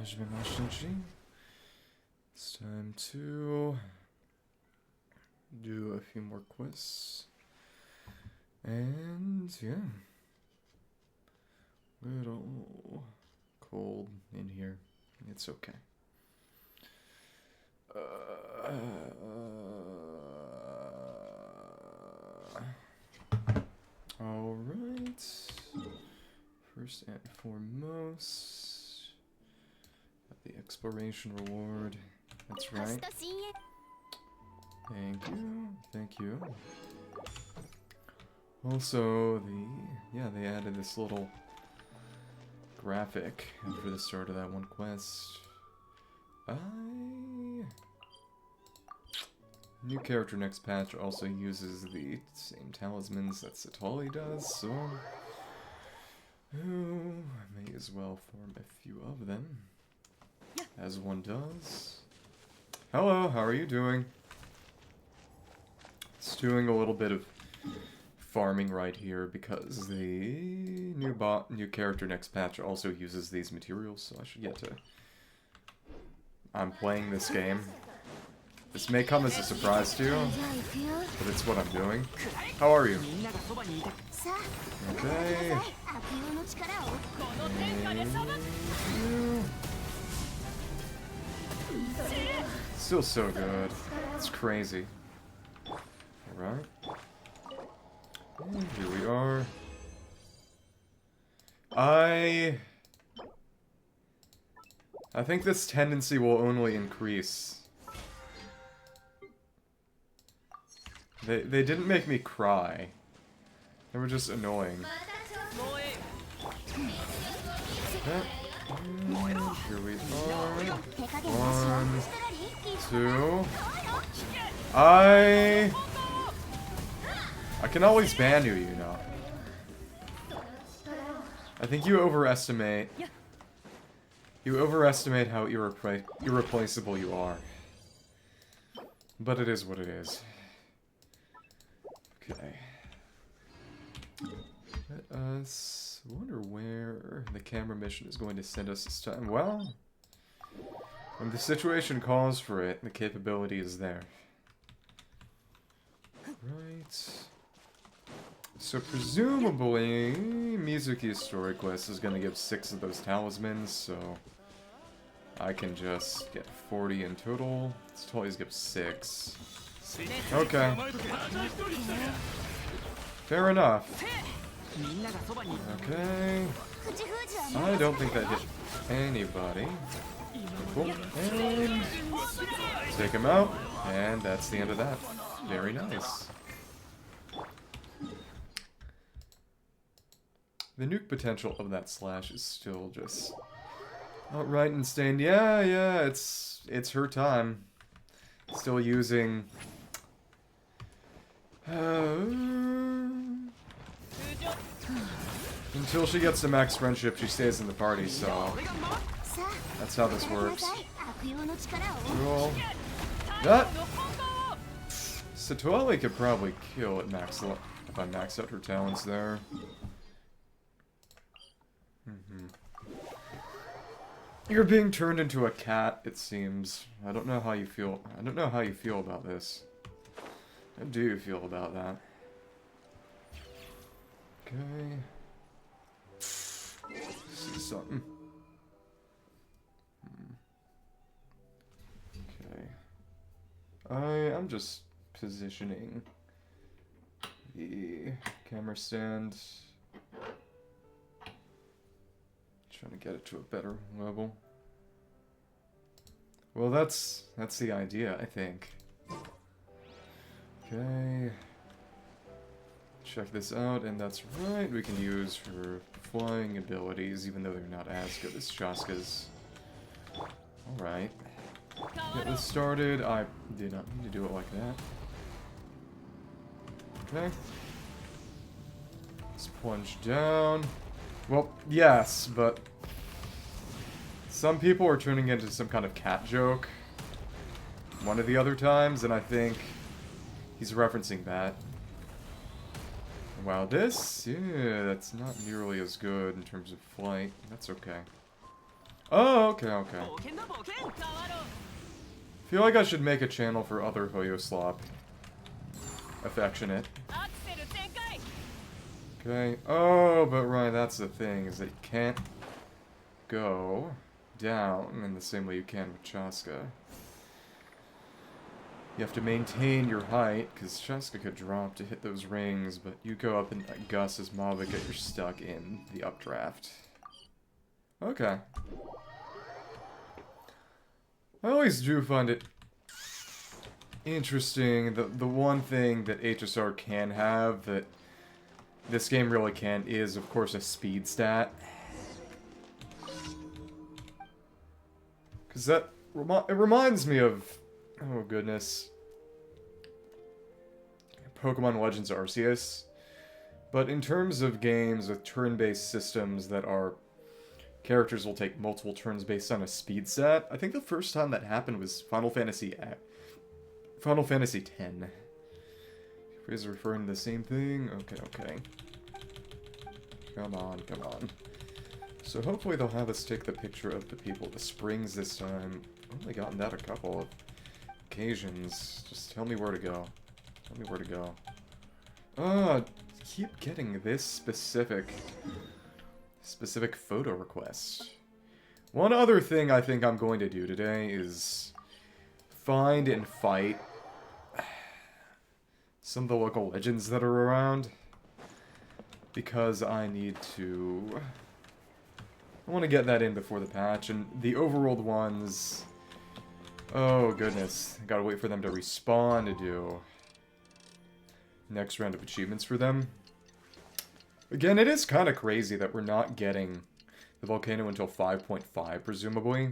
It's time to do a few more quests. And yeah. Little cold in here. It's okay. Alright. First and foremost, the exploration reward. That's right. Thank you. Thank you. Also, they added this little graphic for the start of that one quest. New character next patch also uses the same talismans that Citlali does, so I may as well form a few of them, as one does. Hello, how are you doing? It's doing a little bit of farming right here because the new character next patch also uses these materials, so I should get to... I'm playing this game. This may come as a surprise to you, but it's what I'm doing. How are you? Okay. Still so good. It's crazy. Alright. And here we are. I think this tendency will only increase. They didn't make me cry. They were just annoying. Okay. Here we are. 1, 2. I can always ban you, you know. I think you overestimate how irreplaceable you are. But it is what it is. Okay. Let us wonder where the camera mission is going to send us this time. Well, when the situation calls for it, the capability is there. Right. So presumably, Mizuki's story quest is going to give 6 of those talismans, so I can just get 40 in total. Let's always give 6. Okay. Fair enough. Okay. I don't think that hit anybody. Cool. And take him out. And that's the end of that. Very nice. The nuke potential of that slash is still just outright insane. Yeah, it's her time. Still using until she gets to max friendship, she stays in the party, so that's how this works. Cool. That Citlali could probably kill at max if I max out her talents there. You're being turned into a cat, it seems. I don't know how you feel. I don't know how you feel about this. How do you feel about that? Okay. See something. Okay. I'm just positioning the camera stand. Trying to get it to a better level. Well, that's the idea, I think. Okay. Check this out, and that's right. We can use her flying abilities, even though they're not as good as Chasca's. Alright. Get this started. I did not need to do it like that. Okay. Let's plunge down. Well, yes, but some people are turning into some kind of cat joke one of the other times, and I think he's referencing that. Wow, this, yeah, that's not nearly as good in terms of flight. That's okay. Oh, okay, okay. Feel like I should make a channel for other Hoyoslop. Affectionate. Okay. Oh, but right, that's the thing, is that you can't go down in the same way you can with Chasca. You have to maintain your height, because Chasca could drop to hit those rings, but you go up and Gus as Mavuika, you're stuck in the updraft. Okay. I always do find it interesting. The one thing that HSR can have that this game really can't is, of course, a speed stat. Because that it reminds me of, oh goodness, Pokemon Legends Arceus. But in terms of games with turn-based systems that are characters will take multiple turns based on a speed stat, I think the first time that happened was Final Fantasy X. Final Fantasy X. Is referring to the same thing? Okay, okay. Come on, come on. So hopefully they'll have us take the picture of the people at the springs this time. I've only gotten that a couple of occasions. Just tell me where to go. Tell me where to go. Keep getting this specific photo request. One other thing I think I'm going to do today is find and fight some of the local legends that are around, because I need to... I want to get that in before the patch, and the overworld ones... Oh goodness, I gotta wait for them to respawn to do next round of achievements for them. Again, it is kind of crazy that we're not getting the volcano until 5.5, presumably.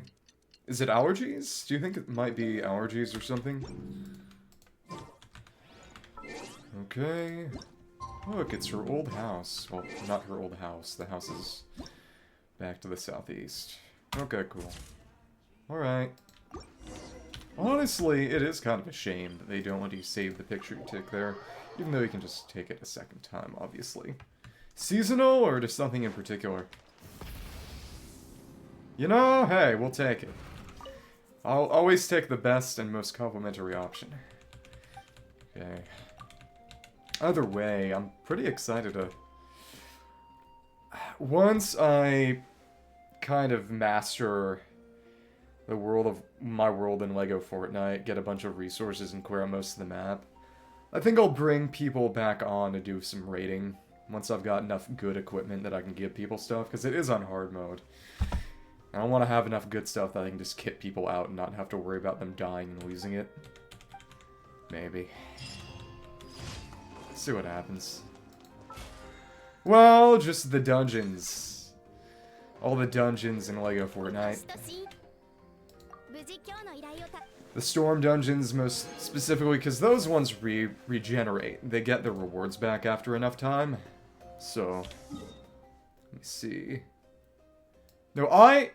Is it allergies? Do you think it might be allergies or something? Okay. Look, it's her old house. Well, not her old house. The house is back to the southeast. Okay, cool. Alright. Honestly, it is kind of a shame that they don't let you save the picture you took there, even though you can just take it a second time, obviously. Seasonal, or just something in particular? You know, hey, we'll take it. I'll always take the best and most complimentary option. Okay. Either way, I'm pretty excited to... Once I kind of master the world of my world in LEGO Fortnite, get a bunch of resources and clear out most of the map, I think I'll bring people back on to do some raiding once I've got enough good equipment that I can give people stuff, because it is on hard mode. I don't want to have enough good stuff that I can just kit people out and not have to worry about them dying and losing it. Maybe. Let's see what happens. Well, just the dungeons. All the dungeons in LEGO Fortnite. The storm dungeons, most specifically, because those ones regenerate. They get their rewards back after enough time. So, let me see. No, I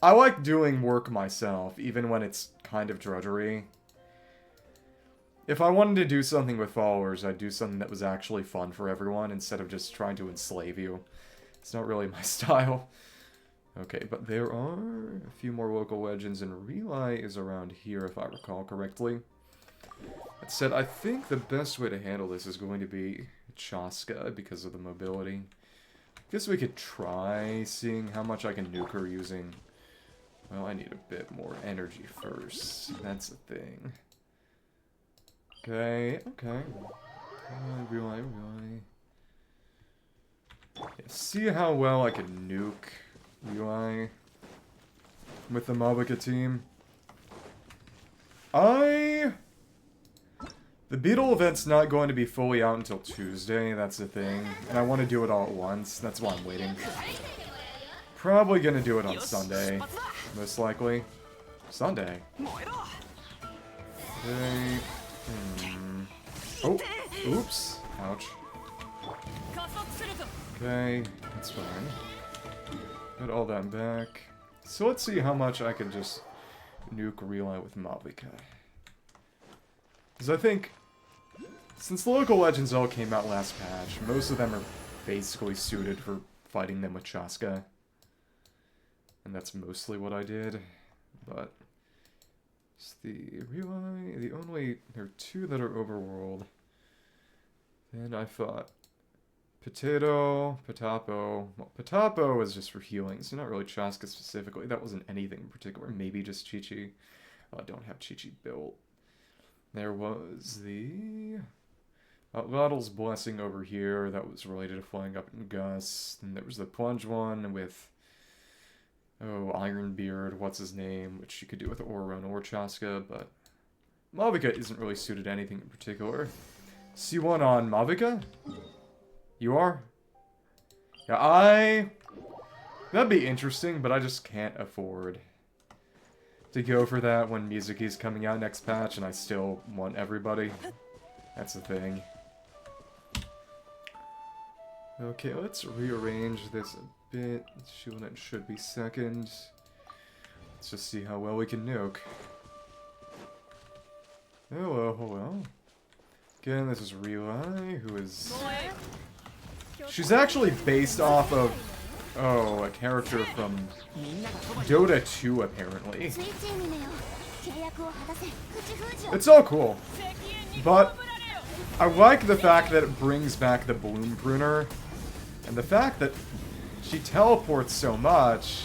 like doing work myself, even when it's kind of drudgery. If I wanted to do something with followers, I'd do something that was actually fun for everyone, instead of just trying to enslave you. It's not really my style. Okay, but there are a few more local legends, and Rilai is around here, if I recall correctly. That said, I think the best way to handle this is going to be Chasca, because of the mobility. I guess we could try seeing how much I can nuke her using... Well, I need a bit more energy first. That's the thing. Okay, okay. Rilai. Yeah, see how well I can nuke Rilai with the Mavuika team. The Beetle event's not going to be fully out until Tuesday, that's the thing. And I want to do it all at once, that's why I'm waiting. Probably gonna do it on Sunday, most likely. Sunday. Okay. Oh, oops. Ouch. Okay, that's fine. Put all that back. So let's see how much I can just nuke Rilai with Mavuika. Because I think, since the local legends all came out last patch, most of them are basically suited for fighting them with Chasca. And that's mostly what I did. But it's the Rilai, the only, there are 2 that are overworld. Then I fought Potato, Patapo. Well, Patapo is just for healing, so not really Chasca specifically. That wasn't anything in particular. Maybe just Chi-Chi. I don't have Chi-Chi built. There was the Lottle's Blessing over here. That was related to flying up in Gus. And there was the Plunge one with, oh, Ironbeard, what's his name, which you could do with Auron or Chasca, but Mavuika isn't really suited to anything in particular. C1 on Mavuika? You are? Yeah, that'd be interesting, but I just can't afford to go for that when Mizuki's coming out next patch, and I still want everybody. That's the thing. Okay, let's rearrange this a bit. Shunen should be second. Let's just see how well we can nuke. Hello, hello. Again, this is Rilai, who is... She's actually based off of, oh, a character from Dota 2, apparently. It's all cool. But I like the fact that it brings back the Bloom Pruner. And the fact that she teleports so much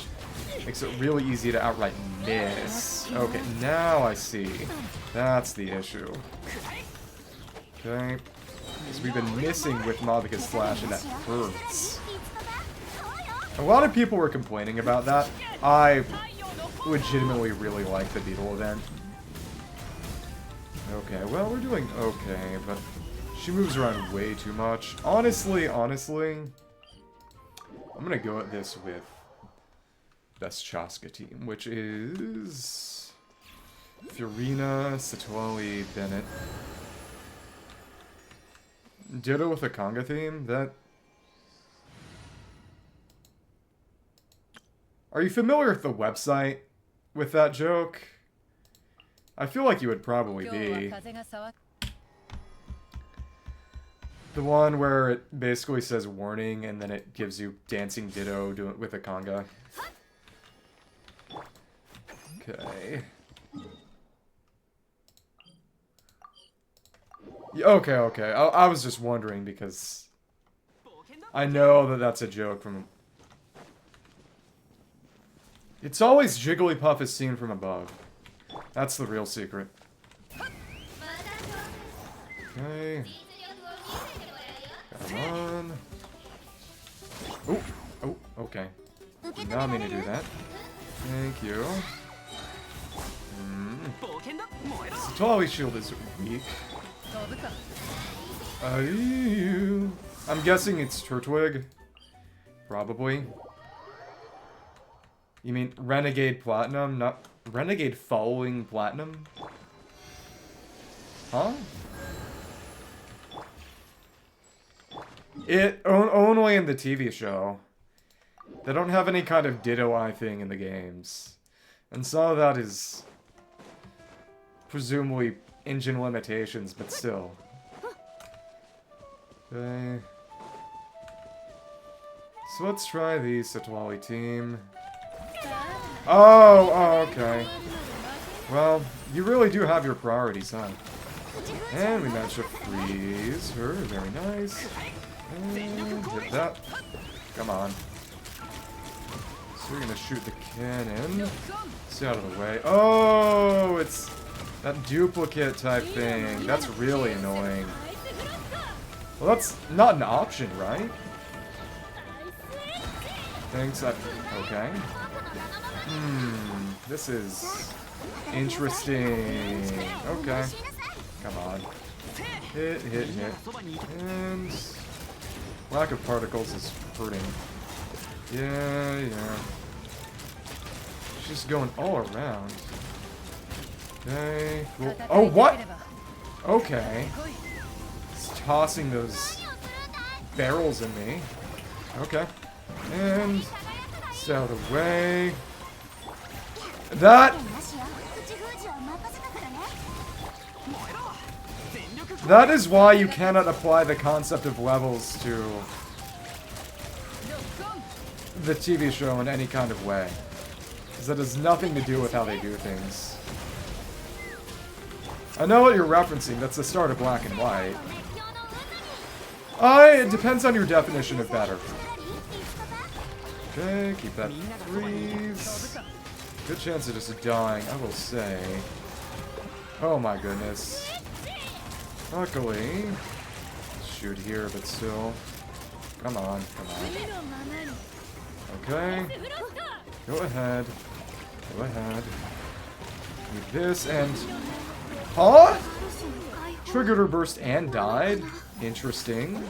makes it really easy to outright miss. Okay, now I see. That's the issue. Okay. Because we've been missing with Mavuika's Slash, and that hurts. A lot of people were complaining about that. I legitimately really like the Beetle event. Okay, well, we're doing okay, but she moves around way too much. Honestly, I'm gonna go at this with best Chasca team, which is Furina, Citlali, Bennett. Ditto with a Conga theme? That... Are you familiar with the website with that joke? I feel like you would probably be. The one where it basically says warning and then it gives you dancing ditto with a Conga. Okay. Okay. I was just wondering because I know that that's a joke from... It's always Jigglypuff is seen from above. That's the real secret. Okay. Come on. Oh, okay. Did not mean to do that. Thank you. Citlali's shield is weak. I'm guessing it's Turtwig. Probably. You mean Renegade Platinum, not Renegade Following Platinum? Huh? Only in the TV show. They don't have any kind of Ditto-eye thing in the games. And some of that is presumably engine limitations, but still. Okay. So let's try the Citlali team. Oh, okay. Well, you really do have your priorities, huh? And we managed to freeze her. Very nice. And hit that. Come on. So we're gonna shoot the cannon. Stay out of the way. Oh, it's that duplicate type thing. That's really annoying. Well, that's not an option, right? Thanks. Okay. This is interesting. Okay. Come on. Hit. And lack of particles is hurting. Yeah. She's just going all around. Okay. Cool. Oh, what? Okay. It's tossing those barrels at me. Okay. And stay out of the way. That is why you cannot apply the concept of levels to the TV show in any kind of way. Because that has nothing to do with how they do things. I know what you're referencing. That's the start of Black and White. It depends on your definition of better. Okay, keep that freeze. Good chance of just dying, I will say. Oh my goodness. Luckily, shoot here, but still. Come on, come on. Okay. Go ahead. Go ahead. Need this and... Huh? Triggered her burst and died? Interesting.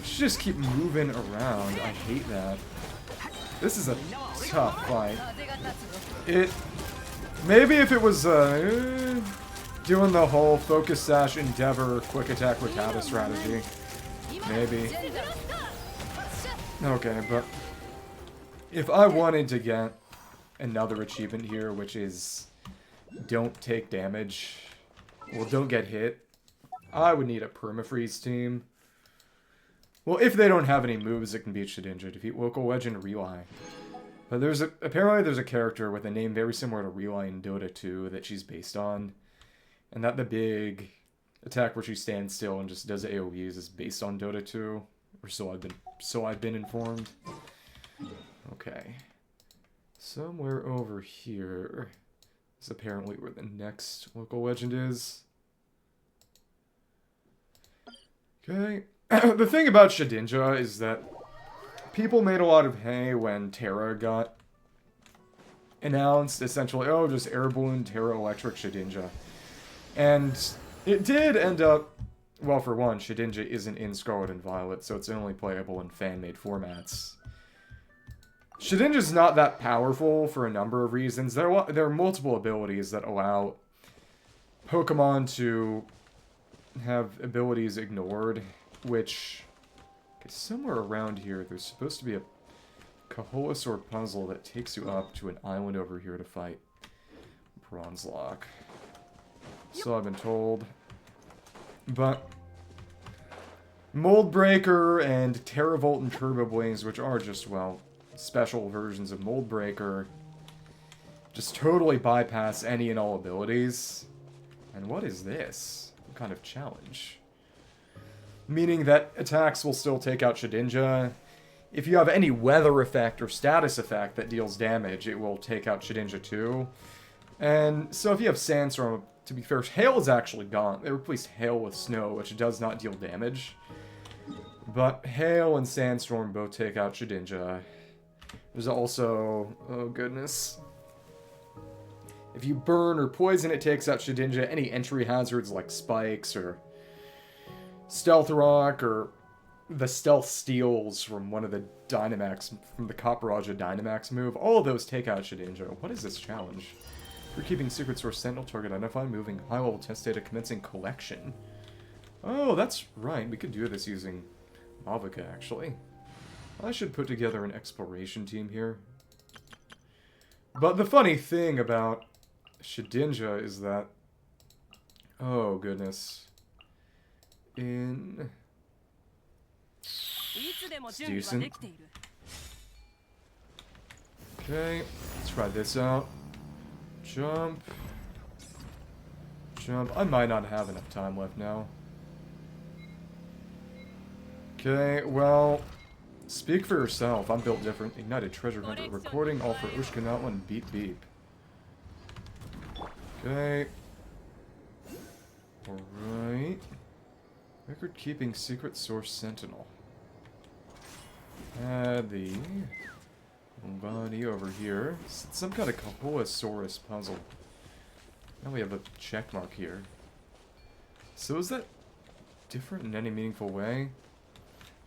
Should just keep moving around. I hate that. This is a tough fight. Maybe if it was doing the whole focus sash endeavor quick attack Rattata strategy. Maybe. Okay, but if I wanted to get another achievement here, which is don't take damage, well, don't get hit, I would need a permafreeze team. Well, if they don't have any moves that can beat Shedinja, defeat local legend Rilai. But apparently there's a character with a name very similar to Rilai in Dota 2 that she's based on. And that the big attack where she stands still and just does AoEs is based on Dota 2. Or so I've been informed. Okay. Somewhere over here is apparently where the next local legend is. Okay. The thing about Shedinja is that people made a lot of hay when Terra got announced, essentially, oh, just air balloon, Terra, electric, Shedinja. And it did end up, well, for one, Shedinja isn't in Scarlet and Violet, so it's only playable in fan-made formats. Shedinja's not that powerful for a number of reasons. There are multiple abilities that allow Pokemon to have abilities ignored, which, okay, somewhere around here, there's supposed to be a Koholasaur puzzle that takes you up to an island over here to fight Bronzelock. So I've been told. But Mold Breaker and Terravolt and Turbo Blaze, which are just, well, special versions of Mold Breaker, just totally bypass any and all abilities. And what is this? What kind of challenge? Meaning that attacks will still take out Shedinja. If you have any weather effect or status effect that deals damage, it will take out Shedinja too. And so if you have Sandstorm, to be fair, Hail is actually gone. They replaced Hail with Snow, which does not deal damage. But Hail and Sandstorm both take out Shedinja. There's also, oh goodness, if you burn or poison, it takes out Shedinja. Any entry hazards like spikes or Stealth Rock or the Stealth Steals from one of the Dynamax, from the Copperajah Dynamax move, all of those take out Shedinja. What is this challenge? For keeping Secret Source Sentinel, target identified, moving high-level test data, commencing collection. Oh, that's right. We could do this using Mavuika, actually. I should put together an exploration team here. But the funny thing about Shedinja is that... oh, goodness. It's decent. Okay, let's try this out. Jump. Jump. I might not have enough time left now. Okay, well, speak for yourself. I'm built different. Ignited Treasure Hunter. Recording all for Ochkanatlan. Beep beep. Okay. Alright. Record keeping Secret Source Sentinel. Add the body over here. It's some kind of Koholasaurus puzzle. Now we have a check mark here. So is that different in any meaningful way?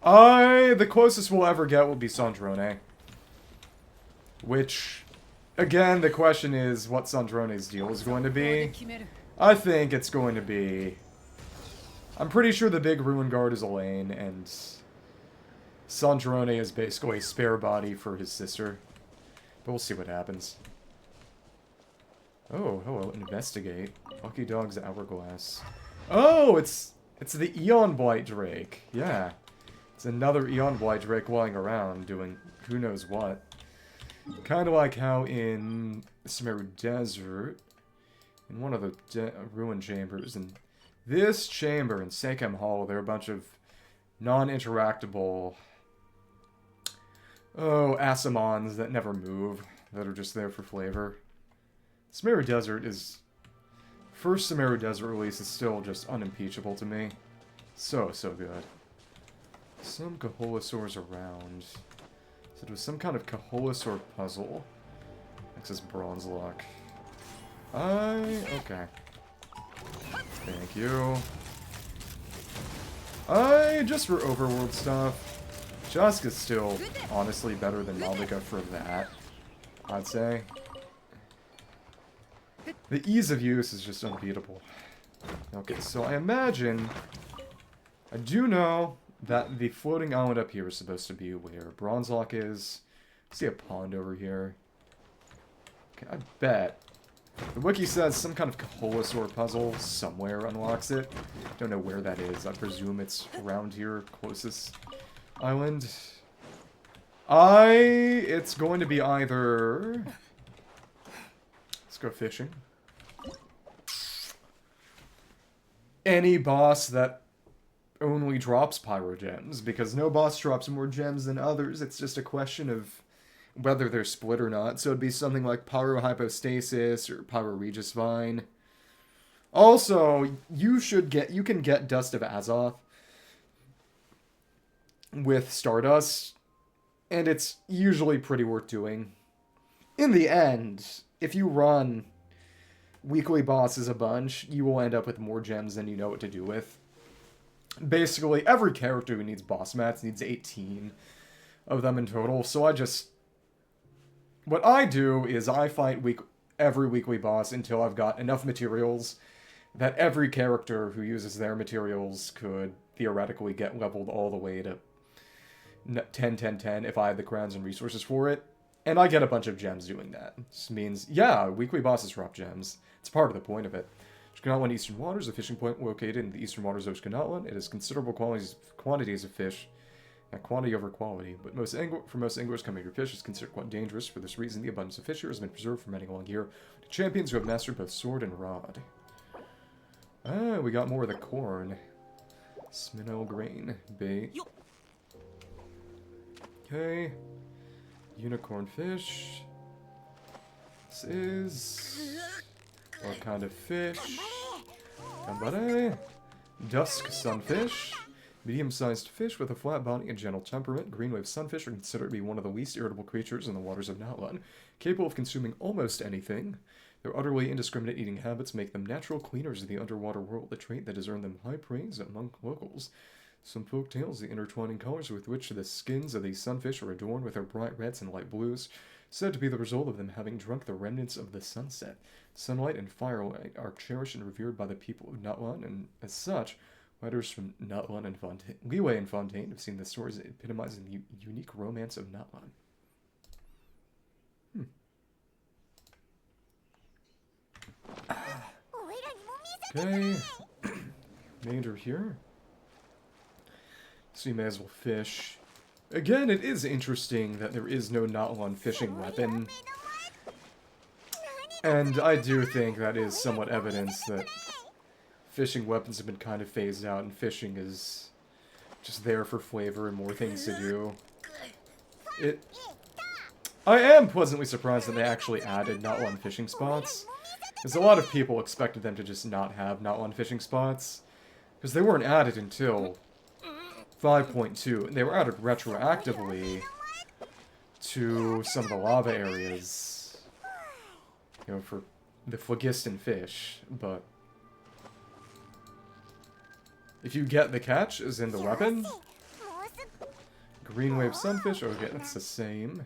The closest we'll ever get will be Sandrone. Which, again, the question is what Sandrone's deal is going to be. I think it's going to be... I'm pretty sure the big Ruin Guard is Elaine, and Sandrone is basically a spare body for his sister. But we'll see what happens. Oh, hello, investigate. Lucky Dog's Hourglass. Oh, it's the Eon Blight Drake. Yeah. It's another Eon Blight Drake lying around doing who knows what. Kind of like how in Sumeru Desert, in one of the ruined chambers, in this chamber in Sekem Hall, there are a bunch of non-interactable, Asimons that never move, that are just there for flavor. Sumeru Desert is... First Sumeru Desert release is still just unimpeachable to me. So good. Some Koholasaurs around. So it was some kind of Koholasaur puzzle. Access Bronzelock. Okay. Thank you. Just for overworld stuff. Chasca's still, honestly, better than Mavuika for that, I'd say. The ease of use is just unbeatable. Okay, so I imagine... I do know that the floating island up here is supposed to be where Bronzelock is. I see a pond over here. Okay, I bet. The wiki says some kind of Koholasaur puzzle somewhere unlocks it. Don't know where that is. I presume it's around here, closest island. It's going to be either... Let's go fishing. Any boss that only drops pyro gems, because no boss drops more gems than others. It's just a question of whether they're split or not. So it'd be something like Pyro Hypostasis or Pyro Regis Vine. Also, you can get Dust of Azoth with Stardust, and it's usually pretty worth doing. In the end, if you run weekly bosses a bunch, you will end up with more gems than you know what to do with. Basically, every character who needs boss mats needs 18 of them in total, so what I do is I fight every weekly boss until I've got enough materials that every character who uses their materials could theoretically get leveled all the way to 10, 10, 10 if I have the crowns and resources for it. And I get a bunch of gems doing that. This means, yeah, weekly bosses drop gems. It's part of the point of it. Ochkanatlan Eastern Waters, a fishing point located in the eastern waters of Ochkanatlan. It has considerable quantities of fish, and quantity over quality, but for most anglers, coming here fish is considered quite dangerous. For this reason, the abundance of fish here has been preserved for many a long year to champions who have mastered both sword and rod. We got more of the corn. Sminel grain bait. Okay. Unicorn fish. This is... What kind of fish? Gambare. Dusk sunfish. Medium-sized fish with a flat body and gentle temperament. Greenwave sunfish are considered to be one of the least irritable creatures in the waters of Natlan. Capable of consuming almost anything. Their utterly indiscriminate eating habits make them natural cleaners of the underwater world, a trait that has earned them high praise among locals. Some folk tales, the intertwining colors with which the skins of these sunfish are adorned with their bright reds and light blues, said to be the result of them having drunk the remnants of the sunset. Sunlight and firelight are cherished and revered by the people of Natlan, and as such, writers from Natlan and Fontaine, Rilai and Fontaine have seen the stories epitomizing the unique romance of Natlan. Okay, Mander here. So you may as well fish. Again, it is interesting that there is no Natlan fishing weapon. And I do think that is somewhat evidence that fishing weapons have been kind of phased out, and fishing is just there for flavor and more things to do. I am pleasantly surprised that they actually added Natlan fishing spots. Because a lot of people expected them to just not have Natlan fishing spots. Because they weren't added until 5.2. They were added retroactively to some of the lava areas. You know, for the phlogiston fish. But if you get the catch, as in the weapon, Greenwave sunfish, okay, that's the same.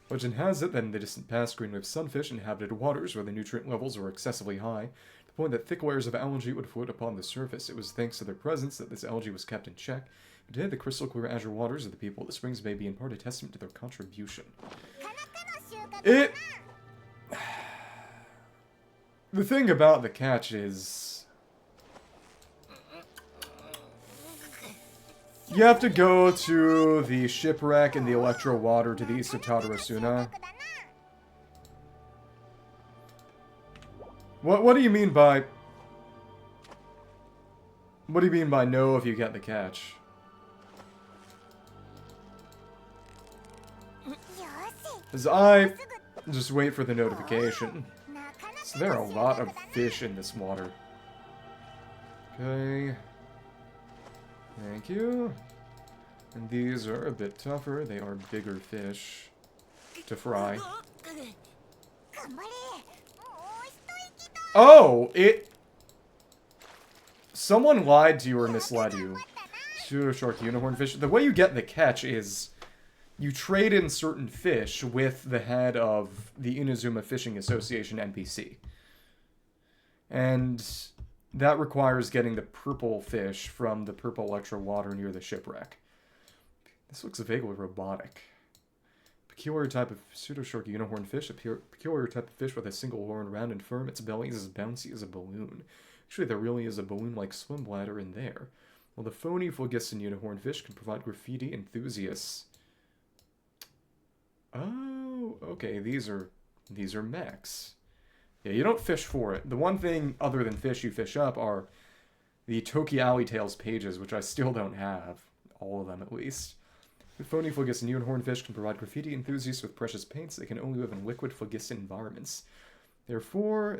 Legend has it that in the distant past, greenwave sunfish inhabited waters where the nutrient levels were excessively high, to the point that thick layers of algae would float upon the surface. It was thanks to their presence that this algae was kept in check. And today, the crystal clear azure waters of the people of the springs may be in part a testament to their contribution. The thing about the catch is... You have to go to the shipwreck and the electro water to the east of Tadarasuna. What do you mean by... What do you mean by no if you get the catch? As I just wait for the notification. So there are a lot of fish in this water. Okay. Thank you. And these are a bit tougher. They are bigger fish to fry. Oh! Someone lied to you or misled you. Pseudo shark unicorn fish. The way you get the catch is you trade in certain fish with the head of the Inazuma Fishing Association NPC. And that requires getting the purple fish from the purple electro water near the shipwreck. This looks vaguely robotic. Peculiar type of pseudo-shark unicorn fish. A peculiar type of fish with a single horn, round and firm. Its belly is as bouncy as a balloon. Actually, there really is a balloon-like swim bladder in there. While the phony phlogiston unicorn fish can provide graffiti enthusiasts. Oh, okay. These are mechs. Yeah, you don't fish for it. The one thing other than fish you fish up are the Toki Alley Tales pages, which I still don't have. All of them, at least. The phony phlogiston unicorn fish can provide graffiti enthusiasts with precious paints. They can only live in liquid phlogiston environments. Therefore,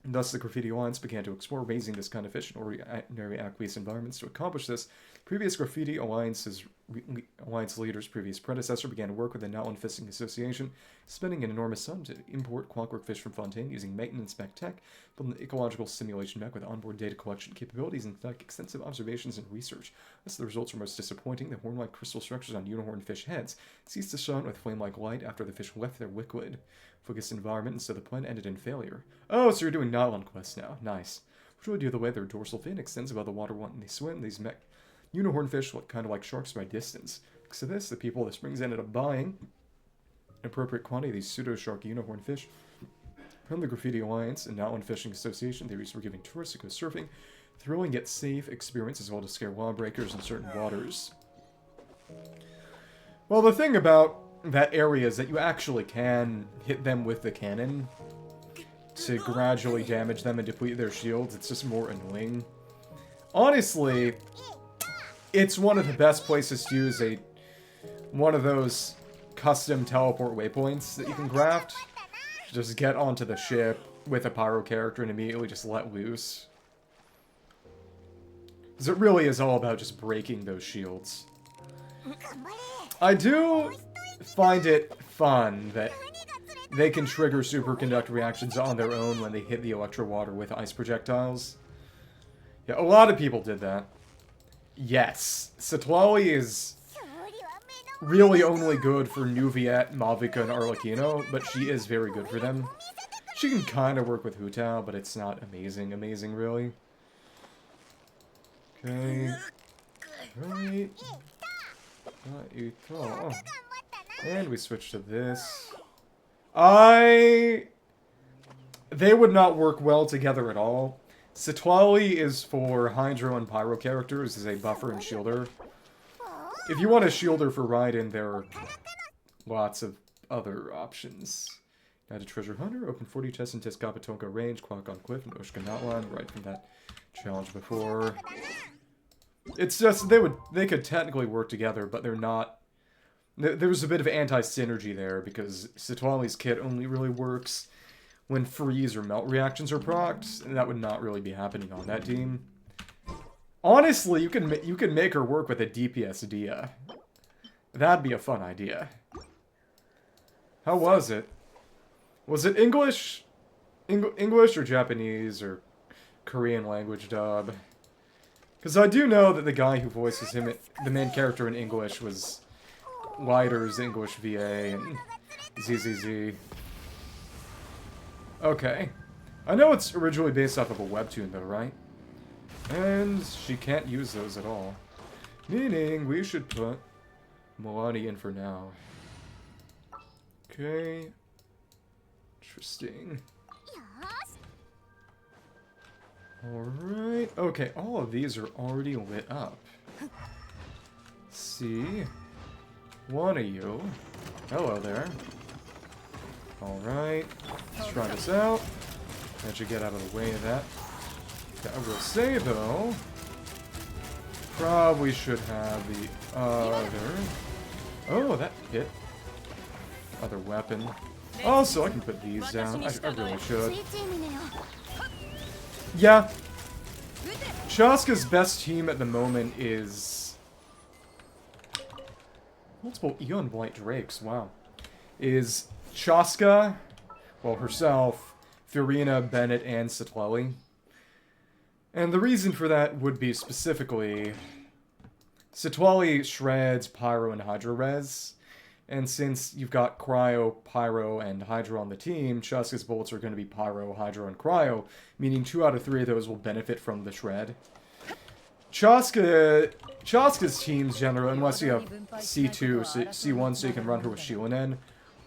Thus, the Graffiti Alliance began to explore raising this kind of fish in ordinary aqueous environments. To accomplish this, previous Graffiti Alliance leader's previous predecessor began to work with the Nightsoul Fishing Association, spending an enormous sum to import clockwork fish from Fontaine using maintenance mech tech, build an ecological simulation mech with onboard data collection capabilities, and conduct extensive observations and research. Thus, the results were most disappointing. The horn-like crystal structures on unicorn fish heads ceased to shine with flame-like light after the fish left their liquid focused environment, and so the plan ended in failure. Oh, so you're doing Nightsoul quests now. Nice. Which really do the way their dorsal fin extends above the water when they swim. These unicorn fish look kind of like sharks by distance. Because of this, the people of the springs ended up buying an appropriate quantity of these pseudo-shark unicorn fish from the Graffiti Alliance and Nightsoul Fishing Association. Theories were giving tourists who go surfing thrilling yet safe experience, as well to scare lawbreakers in certain waters. Well, the thing about that area is that you actually can hit them with the cannon to gradually damage them and deplete their shields. It's just more annoying. Honestly, it's one of the best places to use one of those custom teleport waypoints that you can craft. Just get onto the ship with a pyro character and immediately just let loose. Because it really is all about just breaking those shields. I do find it fun that they can trigger superconductor reactions on their own when they hit the electro water with ice projectiles. Yeah, a lot of people did that. Yes, Citlali is really only good for Nuviet, Mavuika, and Arlecchino, but she is very good for them. She can kind of work with Hu Tao, but it's not amazing, really. Okay. Right. Oh. And we switch to this. They would not work well together at all. Citlali is for Hydro and Pyro characters as a buffer and shielder. If you want a shielder for Raiden, there are lots of other options. Now to Treasure Hunter, open 40 chests in Tezcatepetonco Range, Quack on Cliff, and Ochkanatlan, right from that challenge before. It's just, they could technically work together, but they're not. There's a bit of anti-synergy there, because Citlali's kit only really works when freeze or melt reactions are procced, and that would not really be happening on that team. Honestly, you can make her work with a DPS Dia. That'd be a fun idea. How was it? Was it English or Japanese or Korean language dub? Because I do know that the guy who voices him, the main character in English, was Lighter's English VA and ZZZ. Okay. I know it's originally based off of a webtoon though, right? And she can't use those at all. Meaning we should put Mualani in for now. Okay. Interesting. Alright. Okay, all of these are already lit up. See? One of you. Hello there. Alright. Let's try this out. That should get out of the way of that. I will say, though, probably should have the other... Oh, that hit. Other weapon. Also, I can put these down. I really should. Yeah. Chasca's best team at the moment is... multiple Eon Blight Drakes, wow. Is Chasca, well, herself, Furina, Bennett, and Citlali. And the reason for that would be specifically... Citlali shreds Pyro and Hydro Res, and since you've got Cryo, Pyro, and Hydro on the team, Chasca's bullets are going to be Pyro, Hydro, and Cryo, meaning 2 out of 3 of those will benefit from the shred. Chasca's teams, generally, unless you have C2, C1, so you can run her with Shilinen,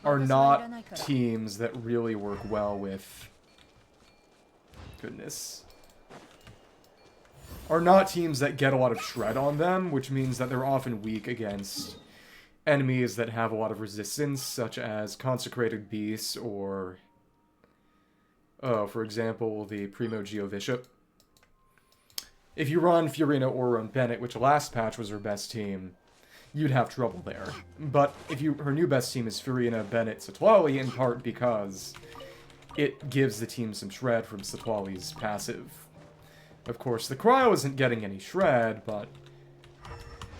are not teams that really work well with... Goodness. Are not teams that get a lot of shred on them, which means that they're often weak against enemies that have a lot of resistance, such as Consecrated Beasts or... Oh, for example, the Primo Geovishap. If you run Furina or run Bennett, which last patch was her best team, you'd have trouble there. But if her new best team is Furina, Bennett, Citlali, in part because it gives the team some shred from Citlali's passive. Of course, the Cryo isn't getting any shred, but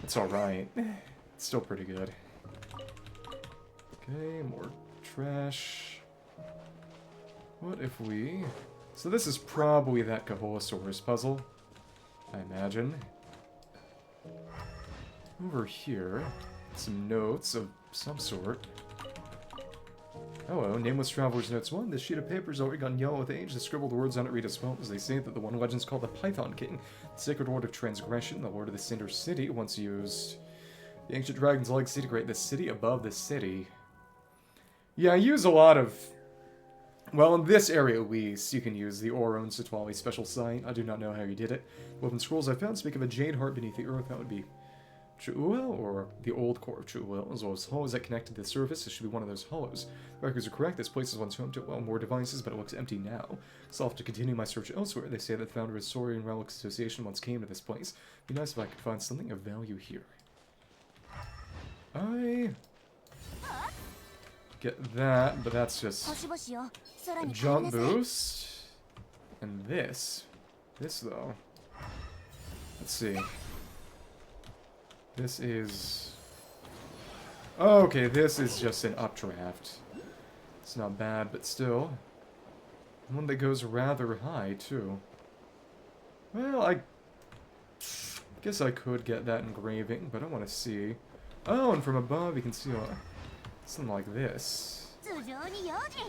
it's alright. It's still pretty good. Okay, more trash. What if we... So this is probably that Koholasaurus puzzle, I imagine. Over here, some notes of some sort. Hello, Nameless Traveler's Notes 1. This sheet of paper has already gone yellow with age. The scribbled words on it read as follows. They say that the one legend's called the Python King, the Sacred Lord of Transgression, the Lord of the Cinder City, once used the ancient dragon's legacy to create the city above the city. Yeah, I use a lot of... Well, in this area at least, you can use the Oron Citlali special sight. I do not know how you did it. Woven scrolls I found speak of a jade heart beneath the earth. That would be Chu'uel, or the old core of Chu'uel, as well as hollows that connect to the surface. This should be one of those hollows. The records are correct. This place is once home to, well, more devices, but it looks empty now. So I'll have to continue my search elsewhere. They say that the founder of Saurian Relics Association once came to this place. It'd be nice if I could find something of value here. I get that, but that's just a jump boost. And this, though. Let's see. This is... Oh, okay, this is just an updraft. It's not bad, but still. One that goes rather high, too. Well, I guess I could get that engraving, but I want to see. Oh, and from above you can see something like this.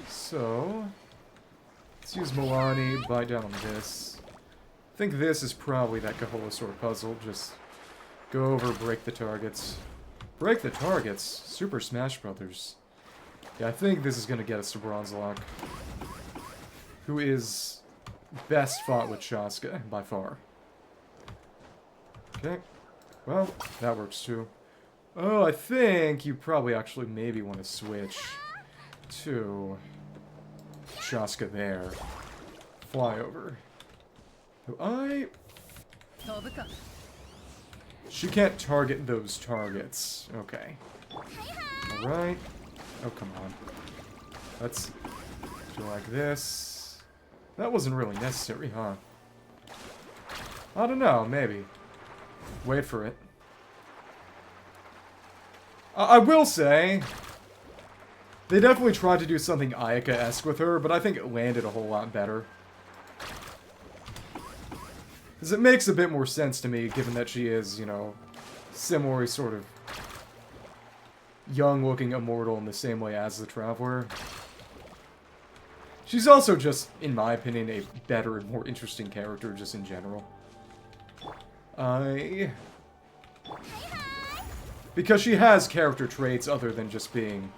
So, let's use Mualani, bite down on this. I think this is probably that Koholasaur puzzle, just... Go over, break the targets. Break the targets? Super Smash Brothers. Yeah, I think this is going to get us to Bronzelock. Who is best fought with Chasca, by far. Okay. Well, that works too. Oh, I think you probably actually maybe want to switch to Chasca there. Fly over. She can't target those targets. Okay. Alright. Oh, come on. Let's do like this. That wasn't really necessary, huh? I don't know, maybe. Wait for it. I will say, they definitely tried to do something Ayaka-esque with her, but I think it landed a whole lot better. Because it makes a bit more sense to me, given that she is, you know, similarly sort of young-looking immortal in the same way as the Traveler. She's also just, in my opinion, a better and more interesting character just in general. Because she has character traits other than just being,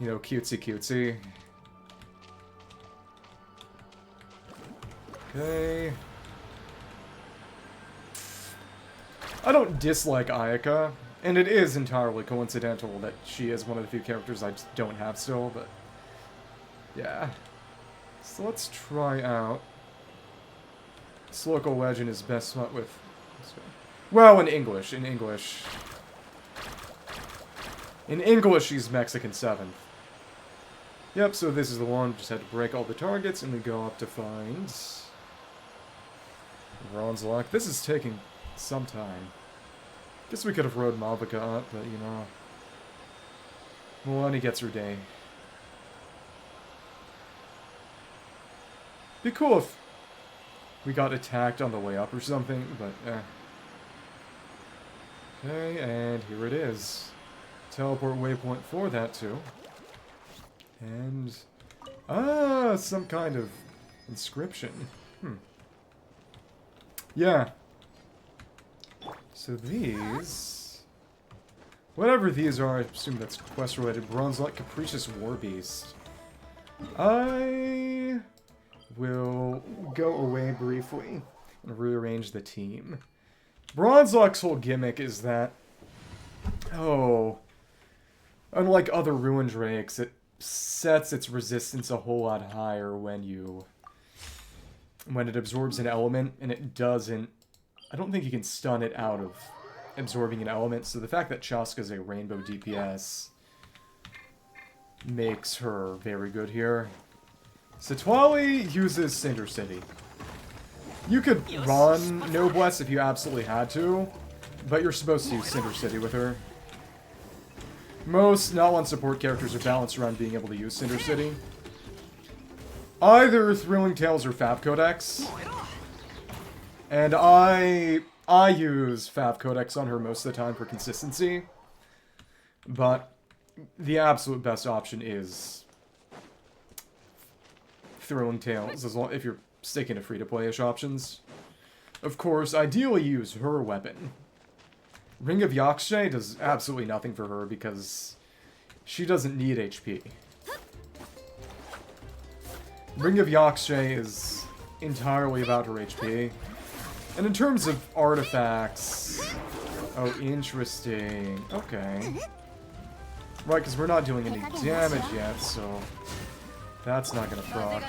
you know, cutesy-cutesy. Okay. I don't dislike Ayaka, and it is entirely coincidental that she is one of the few characters I just don't have still, but yeah. So let's try out. This local legend is best met with... Well, in English. In English, she's Mexican 7th. Yep, so this is the one. Just had to break all the targets, and we go up to find... Bronzelock. This is taking some time. Guess we could have rode Mavuika up, but, you know... Mualani gets her day. Be cool if we got attacked on the way up or something, but eh. Okay, and here it is. Teleport Waypoint for that too. And... ah, some kind of inscription. Yeah. So these... whatever these are, I assume that's quest-related. Bronzelock Capricious Warbeast. I will go away briefly and rearrange the team. Bronzelock's whole gimmick is that... oh... unlike other Ruin Drakes, it sets its resistance a whole lot higher when it absorbs an element, and it doesn't... I don't think you can stun it out of absorbing an element, so the fact that Chasca is a rainbow DPS makes her very good here. Citlali uses Cinder City. You could run Noblesse if you absolutely had to, but you're supposed to use Cinder City with her. Most not one support characters are balanced around being able to use Cinder City. Either Thrilling Tales or Fab Codex. And I use Fab Codex on her most of the time for consistency. But the absolute best option is Thrilling Tales, as long if you're sticking to free-to-play-ish options. Of course, ideally use her weapon. Ring of Yakshay does absolutely nothing for her because she doesn't need HP. Ring of Yakshay is entirely about her HP. And in terms of artifacts... oh, interesting. Okay. Right, because we're not doing any damage yet, so... that's not gonna proc.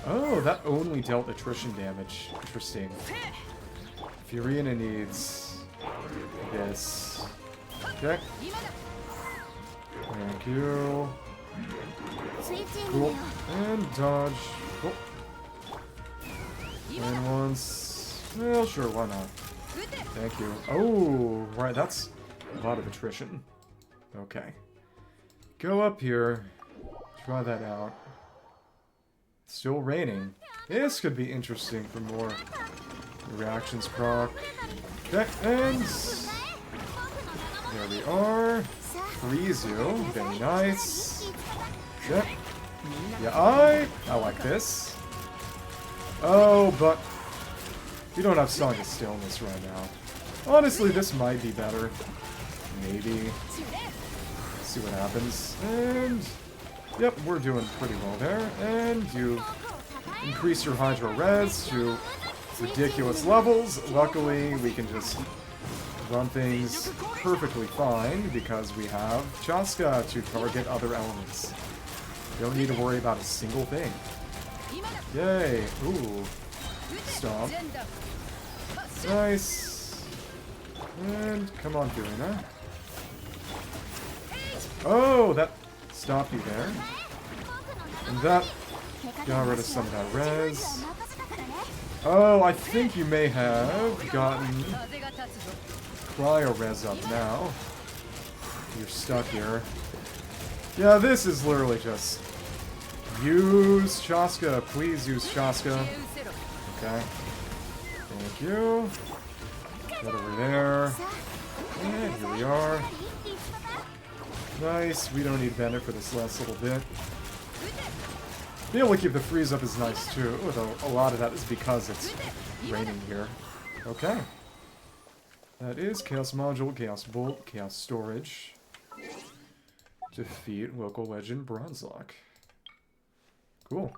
Oh, that only dealt attrition damage. Interesting. Furina needs... this. Okay. Thank you. Cool. And dodge. Cool. And once... well, sure, why not? Thank you. Oh, right, that's a lot of attrition. Okay. Go up here. Try that out. Still raining. This could be interesting for more reactions proc. Okay, and... there we are. Freeze you. Very nice. Okay. Yeah, I like this. Oh, but... we don't have Song of Stillness right now. Honestly, this might be better. Maybe. See what happens. And... yep, we're doing pretty well there. And you increase your Hydro Res to ridiculous levels. Luckily, we can just run things perfectly fine because we have Chasca to target other elements. Don't need to worry about a single thing. Yay. Ooh. Stop. Nice. And come on, Furina. Oh, that stopped you there. And that got rid of some of that res. Oh, I think you may have gotten Cryo res up now. You're stuck here. Yeah, this is literally just use Chasca. Please use Chasca. Okay. Thank you. Get over there. And here we are. Nice. We don't need Bennett for this last little bit. Being able to keep the freeze up is nice too, though a lot of that is because it's raining here. Okay. That is Chaos Module, Chaos Bolt, Chaos Storage. Defeat local legend Bronzelock. Cool.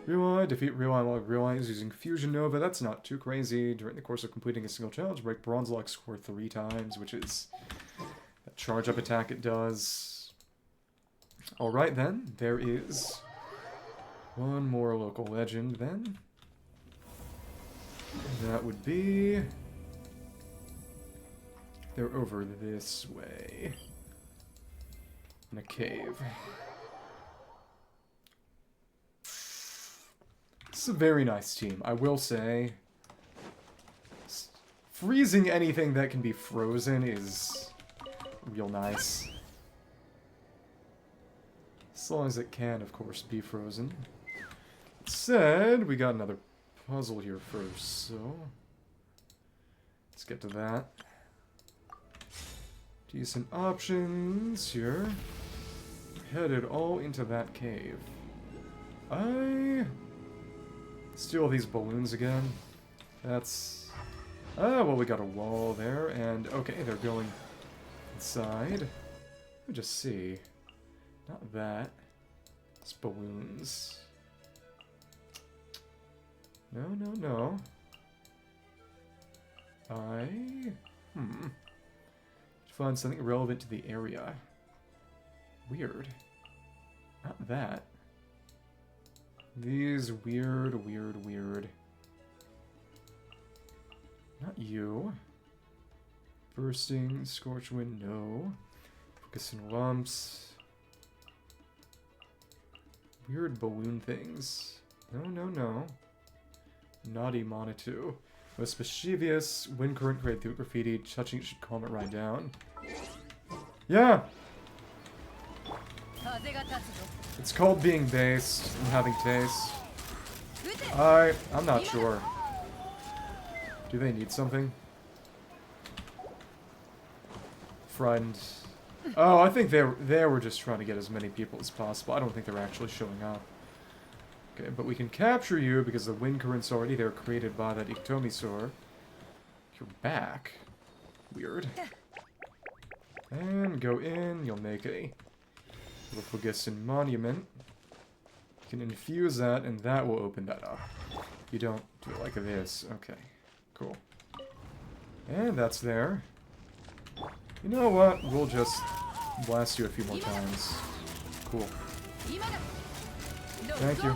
Rilai, defeat Rilai while Rilai is using Fusion Nova. That's not too crazy. During the course of completing a single challenge, break Bronzelock score 3 times, which is that charge up attack it does. Alright then, there is one more local legend then. That would be... they're over this way. In a cave. This is a very nice team, I will say. Freezing anything that can be frozen is real nice. As long as it can, of course, be frozen. That said, we got another puzzle here first, so... let's get to that. Decent options here. Headed all into that cave. Steal these balloons again. That's... ah, well, we got a wall there, and okay, they're going inside. Let me just see. Not that. It's balloons. No, no, no. Find something relevant to the area. Weird. Not that. These weird. Not you. Bursting, Scorch Wind, no. Focus in lumps. Weird balloon things. No. Naughty Monitou. Most mischievous, wind current create through graffiti, touching it should calm it right down. Yeah! It's called being based and having taste. I'm not sure. Do they need something? Friend. Oh, I think they were just trying to get as many people as possible. I don't think they're actually showing up. Okay, but we can capture you because the wind current's already there, created by that Iktomisaur. You're back. Weird. And go in, you'll make a little Phlogiston monument. You can infuse that, and that will open that up. You don't do it like this. Okay, cool. And that's there. You know what? We'll just blast you a few more times. Cool. Thank you.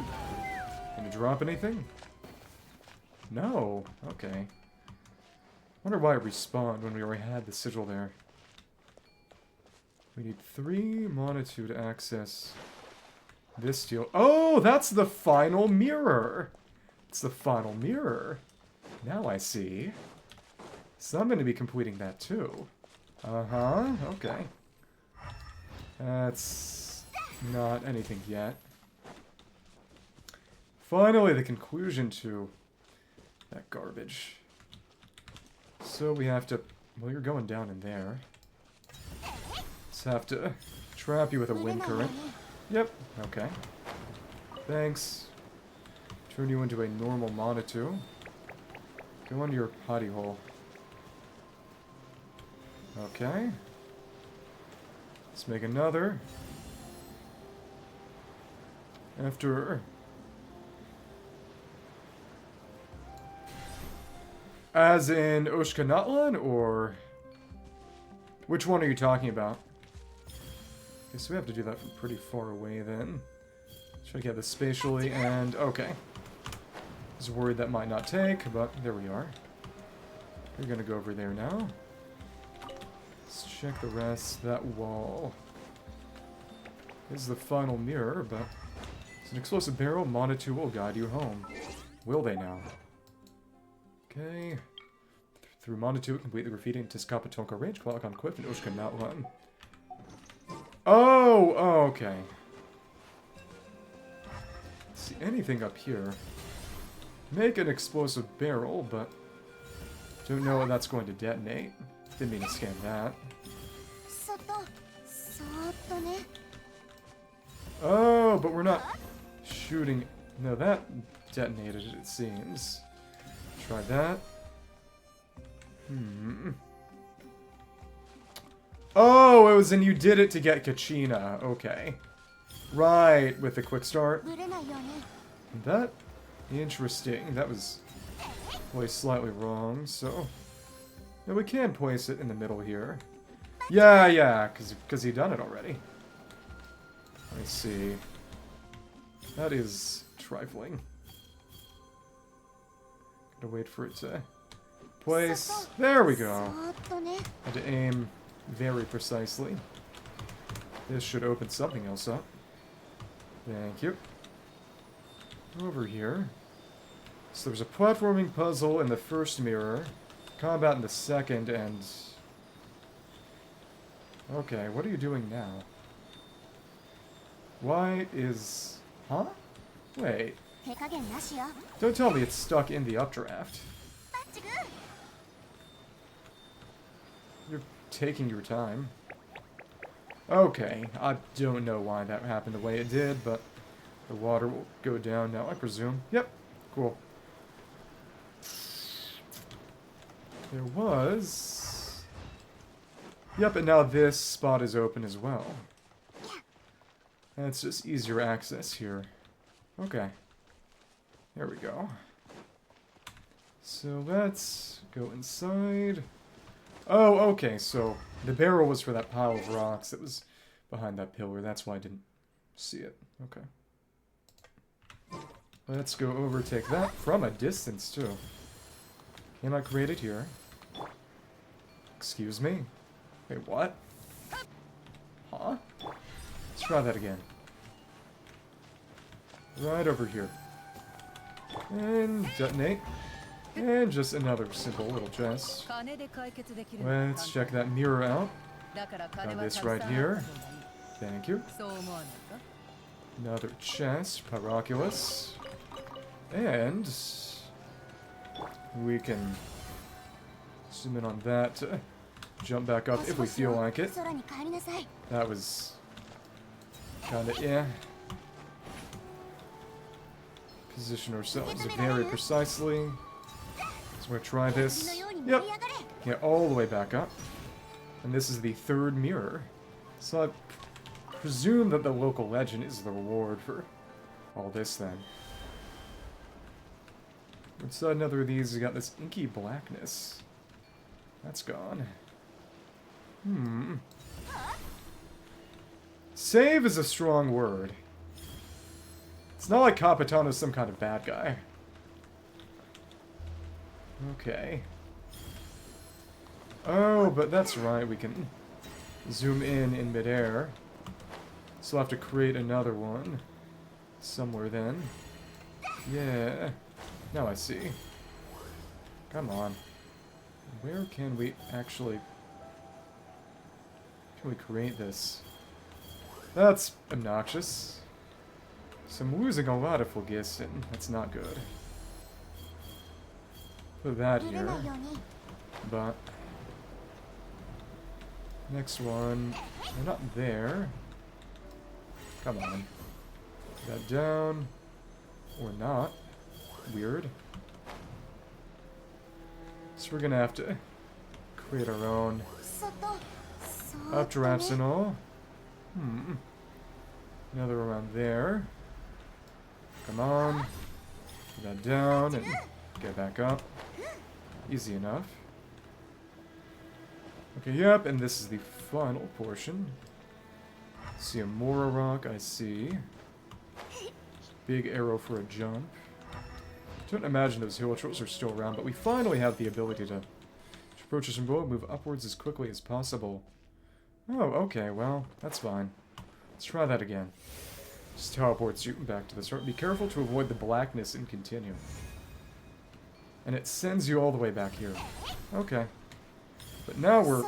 Gonna drop anything? No. Okay. Wonder why it respawned when we already had the sigil there. We need 3 Monitou to access this deal. Oh, that's the final mirror! It's the final mirror. Now I see. So I'm going to be completing that too. Uh-huh, okay. That's not anything yet. Finally, the conclusion to that garbage. So we have to... well, you're going down in there. Let's have to trap you with a wind current. Yep, okay. Thanks. Turn you into a normal Monitou. Go into your potty hole. Okay. Let's make another. After... as in Ochkanatlan, or... which one are you talking about? Okay, so we have to do that from pretty far away then. Try to get this spatially, and... okay. I was worried that might not take, but there we are. We're gonna go over there now. Let's check the rest. That wall is the final mirror, but it's an explosive barrel. Monitou will guide you home. Will they now? Okay. Through Monitou, complete the graffiti in Tezcatepetonco Range, clock on Quiff, and Ochkanatlan. Oh, okay. See anything up here? Make an explosive barrel, but don't know when that's going to detonate. Didn't mean to scan that. Oh, but we're not shooting. No, that detonated it, it seems. Try that. Oh, it was and you did it to get Kachina. Okay. Right, with the quick start. That... Interesting. That was placed slightly wrong, so... Yeah, we can place it in the middle here. Yeah, because he done it already. Let me see. That is trifling. Gotta wait for it to place. There we go. Had to aim very precisely. This should open something else up. Thank you. Over here. So there's a platforming puzzle in the first mirror, combat in the second, and... Okay, what are you doing now? Why is... Huh? Wait. Don't tell me it's stuck in the updraft. You're taking your time. Okay, I don't know why that happened the way it did, but the water will go down now, I presume. Yep, cool. There was... Yep, and now this spot is open as well. That's just easier access here. Okay. There we go. So let's go inside. Oh, okay, so the barrel was for that pile of rocks that was behind that pillar. That's why I didn't see it. Okay. Let's go overtake that from a distance, too. Can I create it here? Excuse me? Wait, what? Huh? Let's try that again. Right over here. And detonate. And just another simple little chest. Let's check that mirror out. Got this right here. Thank you. Another chest, Paraculus. And we can zoom in on that to jump back up if we feel like it. That was kinda, yeah. Position ourselves very precisely. So we're gonna try this. Yep. Get all the way back up. And this is the third mirror. So I presume that the local legend is the reward for all this then. Inside another of these, we got this inky blackness. That's gone. Save is a strong word. It's not like Capitano's some kind of bad guy. Okay. Oh, but that's right, we can zoom in midair. So I'll have to create another one somewhere then. Yeah. Now I see. Come on. Where can we actually... Can we create this? That's obnoxious. So I'm losing a lot of phlogiston. That's not good. Put that here. But... Next one. They're not there. Come on. Put that down. Or not. Weird. So we're gonna have to create our own updrafts and all. Another around there. Come on. Put that down and get back up. Easy enough. Okay, yep, and this is the final portion. See a Mora rock, I see. Big arrow for a jump. Don't imagine those hill trolls are still around, but we finally have the ability to approach us and move upwards as quickly as possible. Oh, okay, well, that's fine. Let's try that again. Just teleports you back to the start. Be careful to avoid the blackness and continue. And it sends you all the way back here. Okay. But now we're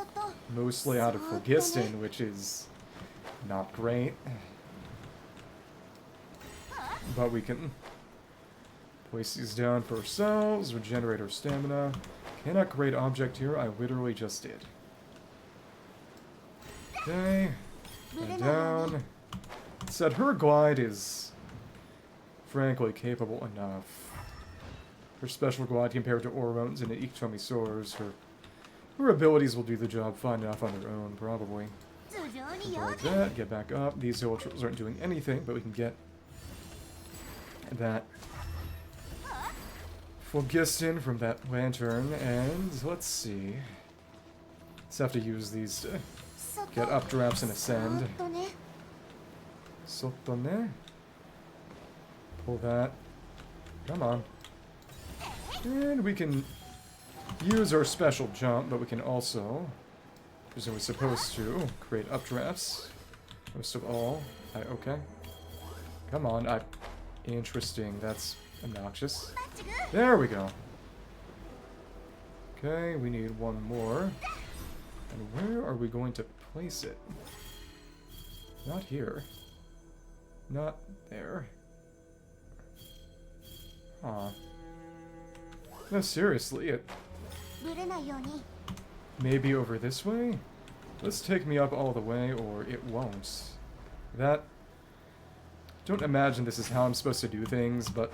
mostly out of phlogiston, which is not great. But we can place these down for ourselves, regenerate our stamina. Cannot create object here, I literally just did. Okay, and down. It said her glide is frankly capable enough. Her special glide compared to Orone's and Iktomisaurus, her abilities will do the job fine enough on their own, probably. Like that, get back up. These ultras aren't doing anything, but we can get that Phlogiston from that lantern, and let's see. Let's have to use these to get updrafts and ascend. Sotone. Pull that. Come on. And we can use our special jump, but we can also, as we're supposed to, create updrafts. Most of all. Okay. Come on. Interesting. That's obnoxious. There we go. Okay, we need one more. And where are we going to place it? Not here. Not there. Huh. No, seriously, it... Maybe over this way? Let's take me up all the way, or it won't. That... Don't imagine this is how I'm supposed to do things, but...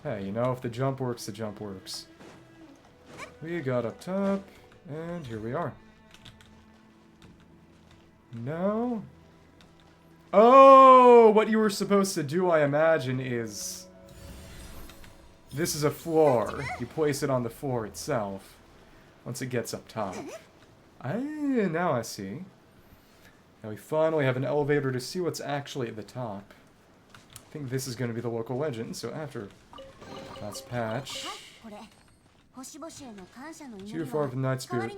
Hey, you know, if the jump works, the jump works. We got up top, and here we are. No? Oh! What you were supposed to do, I imagine, is... This is a floor. You place it on the floor itself. Once it gets up top. Now I see. Now we finally have an elevator to see what's actually at the top. I think this is going to be the local legend, so after last patch... Too far from the Night Spirit.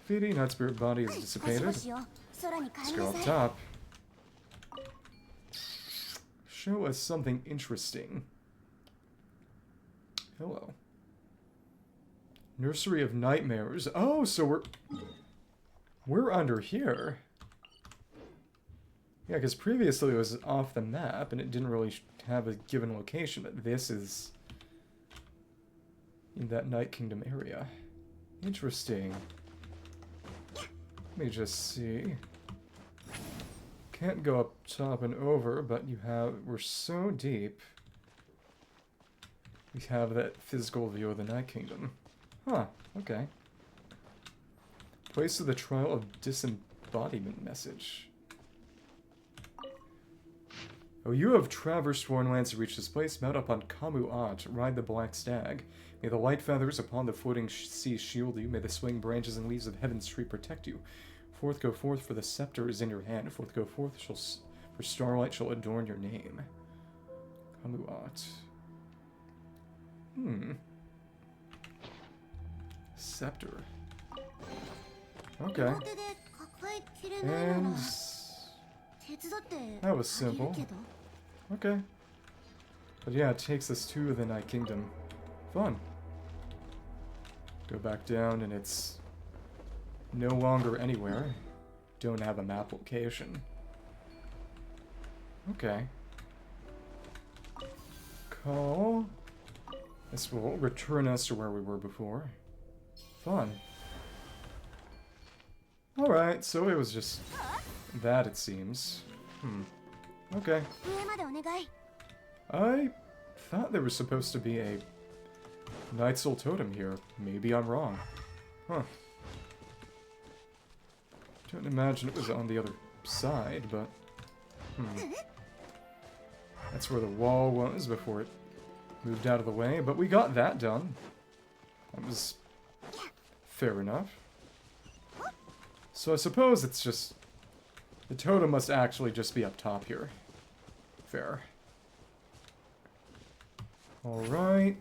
Venti, Night Spirit body is dissipated. Let's go up top. Show us something interesting. Hello. Nursery of Nightmares. Oh, so we're under here. Yeah, because previously it was off the map and it didn't really have a given location, but this is in that Night Kingdom area. Interesting. Let me just see. Can't go up top and over, but we're so deep. We have that physical view of the Night Kingdom. Huh, okay. Place of the Trial of Disembodiment message. Oh, you have traversed foreign lands to reach this place. Mount up on Kamuat, ride the black stag. May the light feathers upon the floating sea shield you. May the swaying branches and leaves of heaven's tree protect you. Forth go forth, for the scepter is in your hand. Forth go forth, for starlight shall adorn your name. Kamuat. Scepter. Okay. And... that was simple. Okay. But yeah, it takes us to the Night Kingdom. Fun. Go back down and it's no longer anywhere. Don't have a map location. Okay. Call. This will return us to where we were before. Fun. Alright, so it was just that, it seems. Okay. I thought there was supposed to be a Nightsoul Totem here. Maybe I'm wrong. Huh. Don't imagine it was on the other side, but... That's where the wall was before it moved out of the way, but we got that done. That was fair enough. So I suppose it's just... the totem must actually just be up top here. Fair. Alright.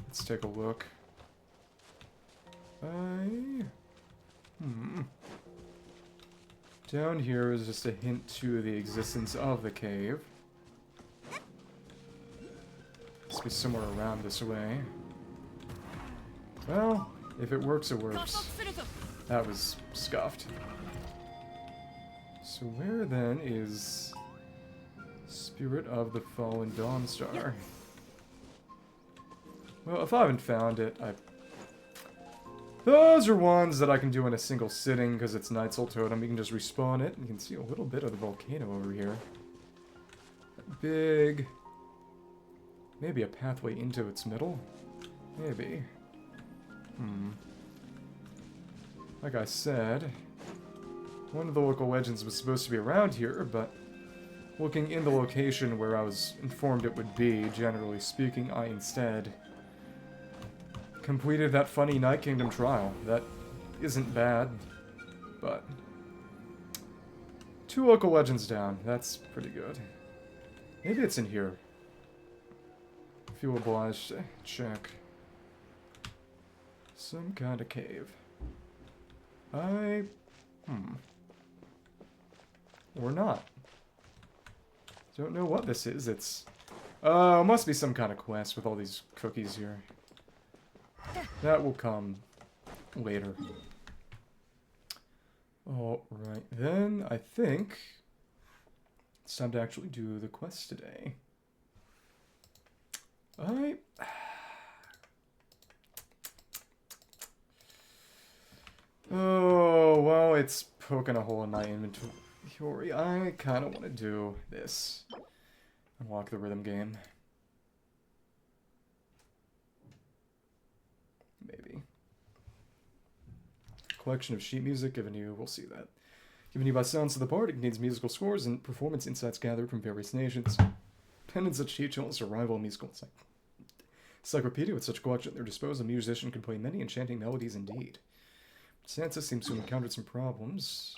Let's take a look. Down here is just a hint to the existence of the cave. Must be somewhere around this way. Well, if it works, it works. That was scuffed. So where then is Spirit of the Fallen Dawnstar? Well, if I haven't found it, those are ones that I can do in a single sitting because it's Nightsoul Totem. You can just respawn it. You can see a little bit of the volcano over here. Big. Maybe a pathway into its middle? Maybe. Like I said, one of the local legends was supposed to be around here, but looking in the location where I was informed it would be, generally speaking, I instead completed that funny Night Kingdom trial. That isn't bad, but 2 local legends down. That's pretty good. Maybe it's in here. Feel obliged to check. Some kind of cave. Or not. Don't know what this is. It's... must be some kind of quest with all these cookies here. That will come later. Alright, then I think it's time to actually do the quest today. Oh, well, it's poking a hole in my inventory. I kind of want to do this. Unlock the rhythm game. Maybe. Collection of sheet music given you, we'll see that. Given you by Sounds of the Bard, it contains musical scores and performance insights gathered from various nations. Pendants such sheet tell us a rival musical encyclopedia with such collection at their disposal, a musician can play many enchanting melodies indeed. Sansa seems to have encountered some problems.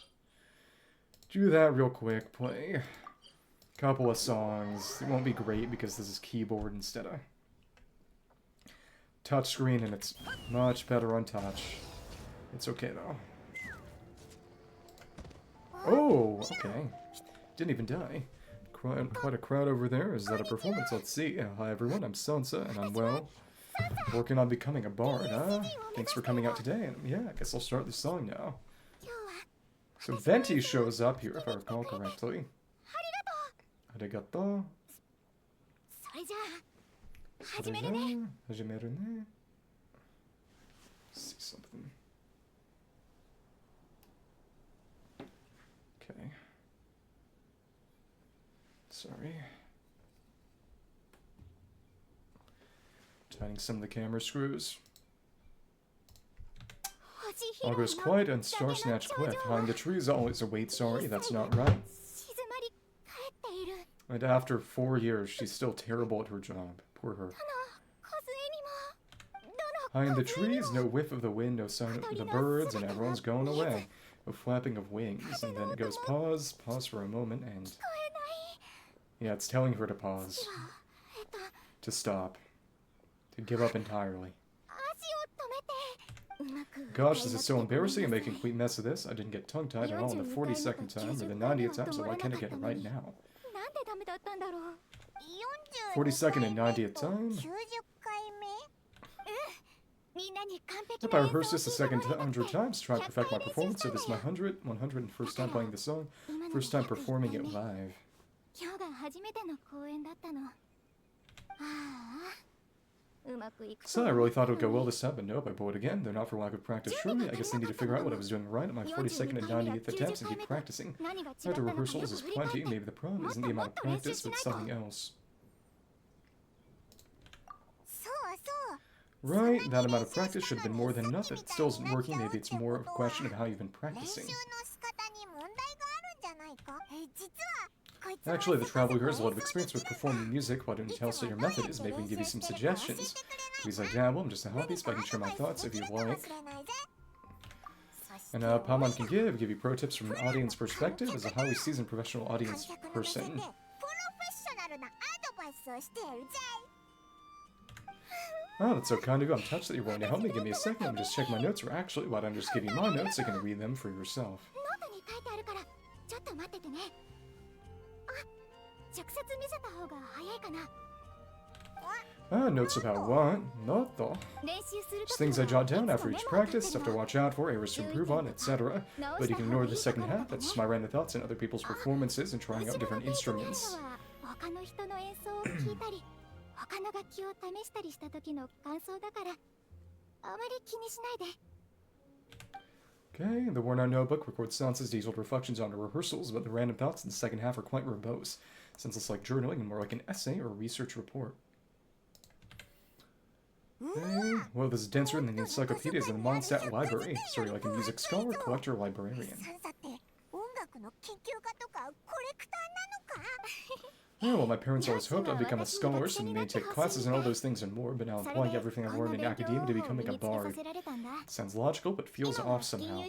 Do that real quick, play a couple of songs. It won't be great because this is keyboard instead of touchscreen, and it's much better on touch. It's okay though. Oh, okay. Didn't even die. Quite a crowd over there. Is that a performance? Let's see. Hi everyone, I'm Sansa, and I'm, well, working on becoming a bard. Thanks for coming out today. And yeah, I guess I'll start the song now. So Venti shows up here, if I recall correctly. Arigato. Hajimeru ne. See something. Okay. Sorry. Tightening some of the camera screws. All goes quiet and Star Snatch Cliff. Behind the trees always await. Sorry, that's not right. And after 4 years, she's still terrible at her job. Poor her. Behind the trees, no whiff of the wind, no sound of the birds, and everyone's going away. A flapping of wings, and then it goes pause for a moment, and... yeah, it's telling her to pause. To stop. To give up entirely. Gosh, this is so embarrassing. I'm making a complete mess of this. I didn't get tongue-tied at all in the 42nd time, or the 90th time, so why can't I get it right now? 42nd and 90th time? If I rehearse this a second 100 times, try to perfect my performance, so this is my 101st time playing the song, first time performing it live. So I really thought it would go well this time, but nope, I blew it again. They're not for lack of practice, surely. I guess they need to figure out what I was doing right at my 42nd and 90th attempts and keep practicing. After rehearsals is plenty, maybe the problem isn't the amount of practice, but something else. Right, that amount of practice should have been more than enough. If it still isn't working, maybe it's more of a question of how you've been practicing. Actually, the traveler here has a lot of experience with performing music. Why don't you tell us what your method is? Maybe we can give you some suggestions. Please, I dabble. I'm just a hobbyist, but I can share my thoughts if you like. And Paimon can give you pro tips from an audience perspective as a highly seasoned professional audience person. Oh, that's so kind of you. I'm touched that you're willing to help me. Give me a second. Let me just check my notes. Or actually, why don't I just give you my notes? You can read them for yourself. Notes about what? Noto. Just things I jot down after each practice, stuff to watch out for, areas to improve on, etc. But you can ignore the second half. That's just my random thoughts on other people's performances and trying out different instruments. Okay, the worn-out notebook records Sansa's detailed reflections on her rehearsals, but the random thoughts in the second half are quite verbose, since it's like journaling and more like an essay or a research report. Okay, well, this is denser than the encyclopedias in the Mondstadt library. Sorry, like a music scholar, collector, librarian. Yeah, well, my parents always hoped I'd become a scholar, so they take classes and all those things and more, but now I'm applying everything I've learned in academia to becoming a bard. Sounds logical, but feels off somehow.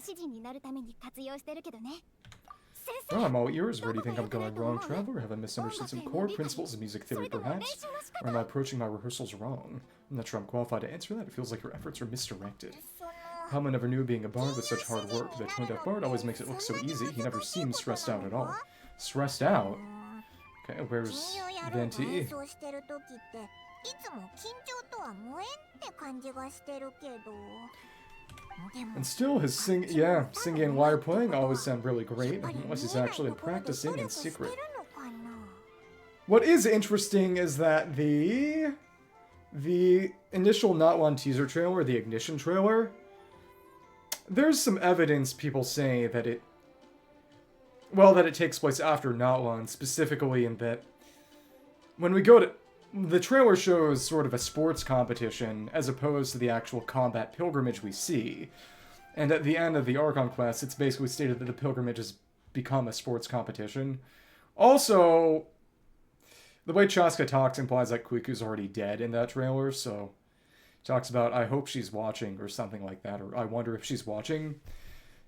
Oh, I'm all ears. Where do you think I'm going wrong, Traveler? Have I misunderstood some core principles of music theory, perhaps? Or am I approaching my rehearsals wrong? I'm not sure I'm qualified to answer that. It feels like your efforts are misdirected. Helma never knew being a bard was such hard work. The twin-deaf bard always makes it look so easy. He never seems stressed out at all. Stressed out? Okay, where's Venti? And still, his singing and lyre playing always sound really great, unless he's actually practicing in secret. What is interesting is that the initial Not One teaser trailer, the Ignition trailer, there's some evidence people say that it takes place after Not One, specifically in that when we go to... The trailer shows sort of a sports competition as opposed to the actual combat pilgrimage we see. And at the end of the Archon quest, it's basically stated that the pilgrimage has become a sports competition. Also, the way Chasca talks implies that Kuiku's already dead in that trailer, so... Talks about, I hope she's watching, or something like that, or I wonder if she's watching.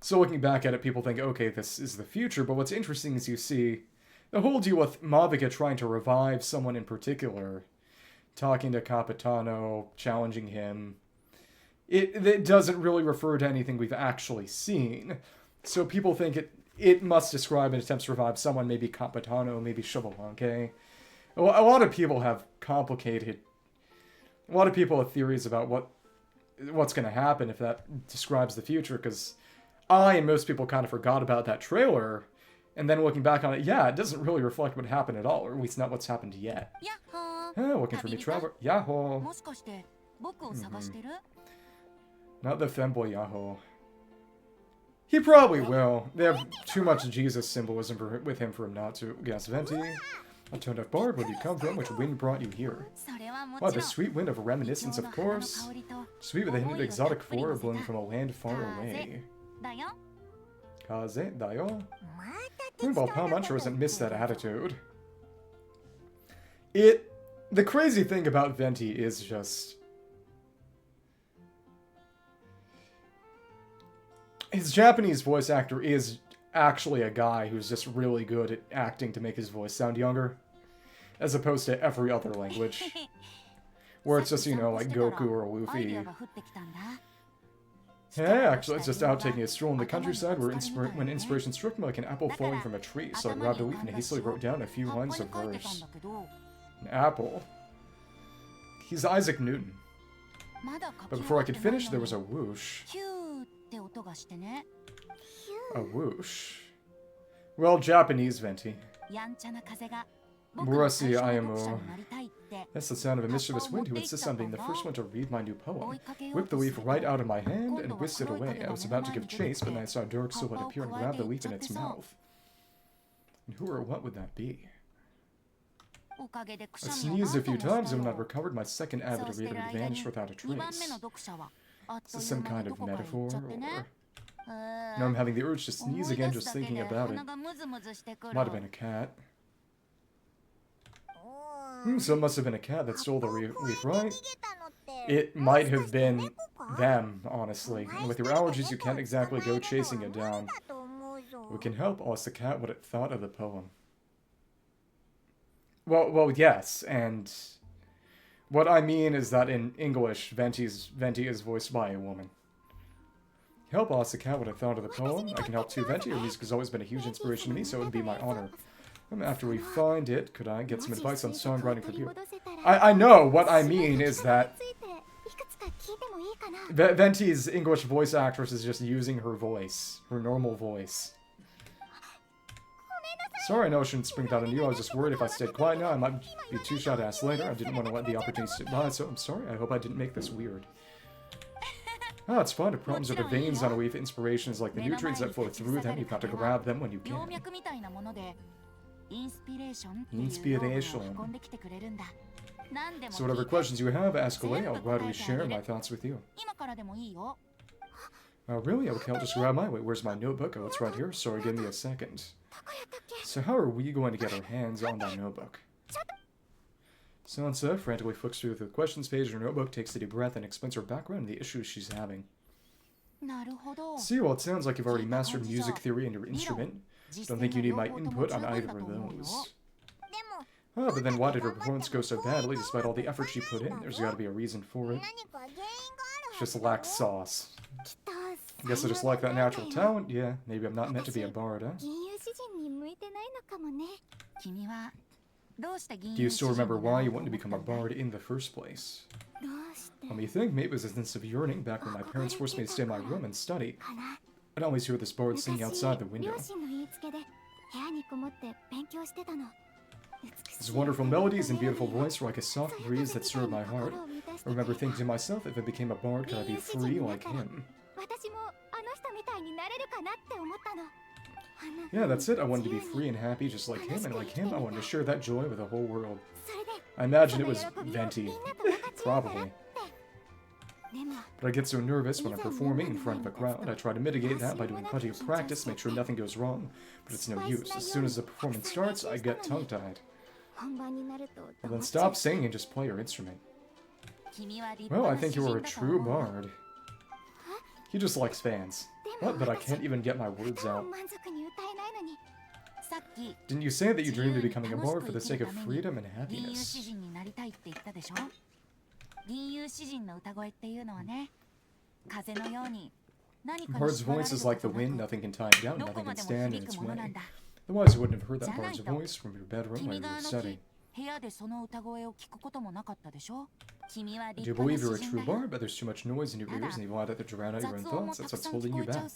So looking back at it, people think, okay, this is the future, but what's interesting is you see the whole deal with Mavuika trying to revive someone in particular, talking to Capitano, challenging him. It doesn't really refer to anything we've actually seen. So people think it must describe an attempt to revive someone, maybe Capitano, maybe Shobolanke. A lot of people have a lot of people have theories about what's going to happen if that describes the future, because I and most people kind of forgot about that trailer, and then looking back on it, yeah, it doesn't really reflect what happened at all, or at least not what's happened yet. Looking for me, Traveler. Yahoo! Not the femboy Yahoo. He probably will. They have too much Jesus symbolism with him for him not to. Yes, Venti. A tone-deaf bard, where do you come from? Which wind brought you here? Wow, the sweet wind of reminiscence, of course. Sweet with a hint of exotic flora blowing from a land far away. Kaze, dayo? Well, Palm sure doesn't miss that attitude. The crazy thing about Venti is just... His Japanese voice actor is actually a guy who's just really good at acting to make his voice sound younger. As opposed to every other language. Where it's just, like Goku or Luffy. Yeah, actually, it's just out taking a stroll in the countryside when inspiration struck me like an apple falling from a tree, so I grabbed a leaf and hastily wrote down a few lines of verse. An apple? He's Isaac Newton. But before I could finish, there was a whoosh. A whoosh? Well, Japanese, Venti. Murasi Ayamu. That's the sound of a mischievous wind who insists on being the first one to read my new poem. Whipped the leaf right out of my hand and whisked it away. I was about to give chase, but then I saw a dark silhouette appear and grab the leaf in its mouth. And who or what would that be? I sneezed a few times, and when I recovered, my second avid reader had vanished without a trace. Is this some kind of metaphor, or... Now I'm having the urge to sneeze again just thinking about it. Might have been a cat. So it must have been a cat that stole the leaf, right? It might have been them, honestly. And with your allergies, you can't exactly go chasing it down. We can help, ask the cat what it thought of the poem. Well, yes, and what I mean is that in English, Venti is voiced by a woman. Help, ask the cat what it thought of the poem. I can help too, Venti. Your music has always been a huge inspiration to me, so it would be my honor. After we find it, could I get some advice on songwriting from you? I know, what I mean is that Venti's English voice actress is just using her voice, her normal voice. Sorry, I know I shouldn't spring that on you. I was just worried if I stayed quiet now, I might be too shy to ask later. I didn't want to let the opportunity slip by, so I'm sorry. I hope I didn't make this weird. Ah, it's fine. The problems are the veins on a leaf. Inspiration is like the nutrients that flow through them. You've got to grab them when you can. Inspiration. So whatever questions you have, ask away. I'll gladly share my thoughts with you. Oh, really? Okay, I'll just grab my way. Where's my notebook? Oh, it's right here. Sorry, give me a second. So how are we going to get our hands on that notebook? Sansa frantically flicks through the questions page in her notebook, takes a deep breath, and explains her background and the issues she's having. See, well, it sounds like you've already mastered music theory and your instrument. Don't think you need my input on either of those. Oh, but then why did her performance go so badly despite all the effort she put in? There's gotta be a reason for it. She just lacks sauce. I guess I just lack that natural talent. Yeah, maybe I'm not meant to be a bard, huh? Do you still remember why you wanted to become a bard in the first place? Let me think, maybe it was a sense of yearning back when my parents forced me to stay in my room and study. I'd always hear this bard singing outside the window. His wonderful melodies and beautiful voice were like a soft breeze that stirred my heart. I remember thinking to myself, if I became a bard, could I be free like him? Yeah, that's it. I wanted to be free and happy just like him, and like him, I wanted to share that joy with the whole world. I imagine it was Venti. Probably. But I get so nervous when I'm performing in front of a crowd. I try to mitigate that by doing plenty of practice, make sure nothing goes wrong. But it's no use. As soon as the performance starts, I get tongue-tied. Well, then stop singing and just play your instrument. Well, I think you are a true bard. He just likes fans. What? But I can't even get my words out. Didn't you say that you dreamed of becoming a bard for the sake of freedom and happiness? Bard's voice is like the wind, nothing can tie it down, nothing can stand in its way. Otherwise you wouldn't have heard that bard's voice from your bedroom while you were studying. Do you believe you're a true bard, but there's too much noise in your ears and you allow that to drown out your own thoughts? That's what's holding you back.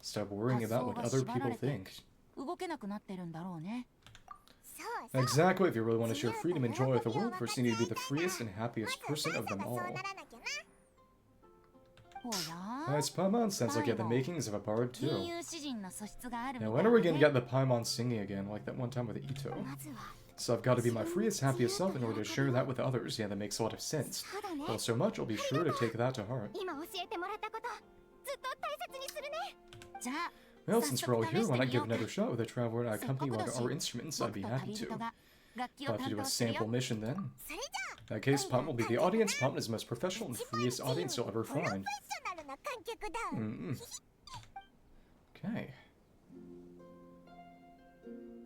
Stop worrying about what other people think. Exactly, if you really want to share freedom and joy with the world, first you need to be the freest and happiest person of them all. Nice Paimon, sounds like you have the makings of a bard too. Now when are we gonna get the Paimon singing again, like that one time with Ito? So I've got to be my freest, happiest self in order to share that with others. Yeah, that makes a lot of sense. Well, so much, I'll be sure to take that to heart. Well, since we're all here, why not give another shot with a traveler and accompany one of our instruments? I'd be happy to. I'll have to do a sample mission then. In that case, Pom will be the audience. Pom is the most professional and freest audience you'll ever find. Okay.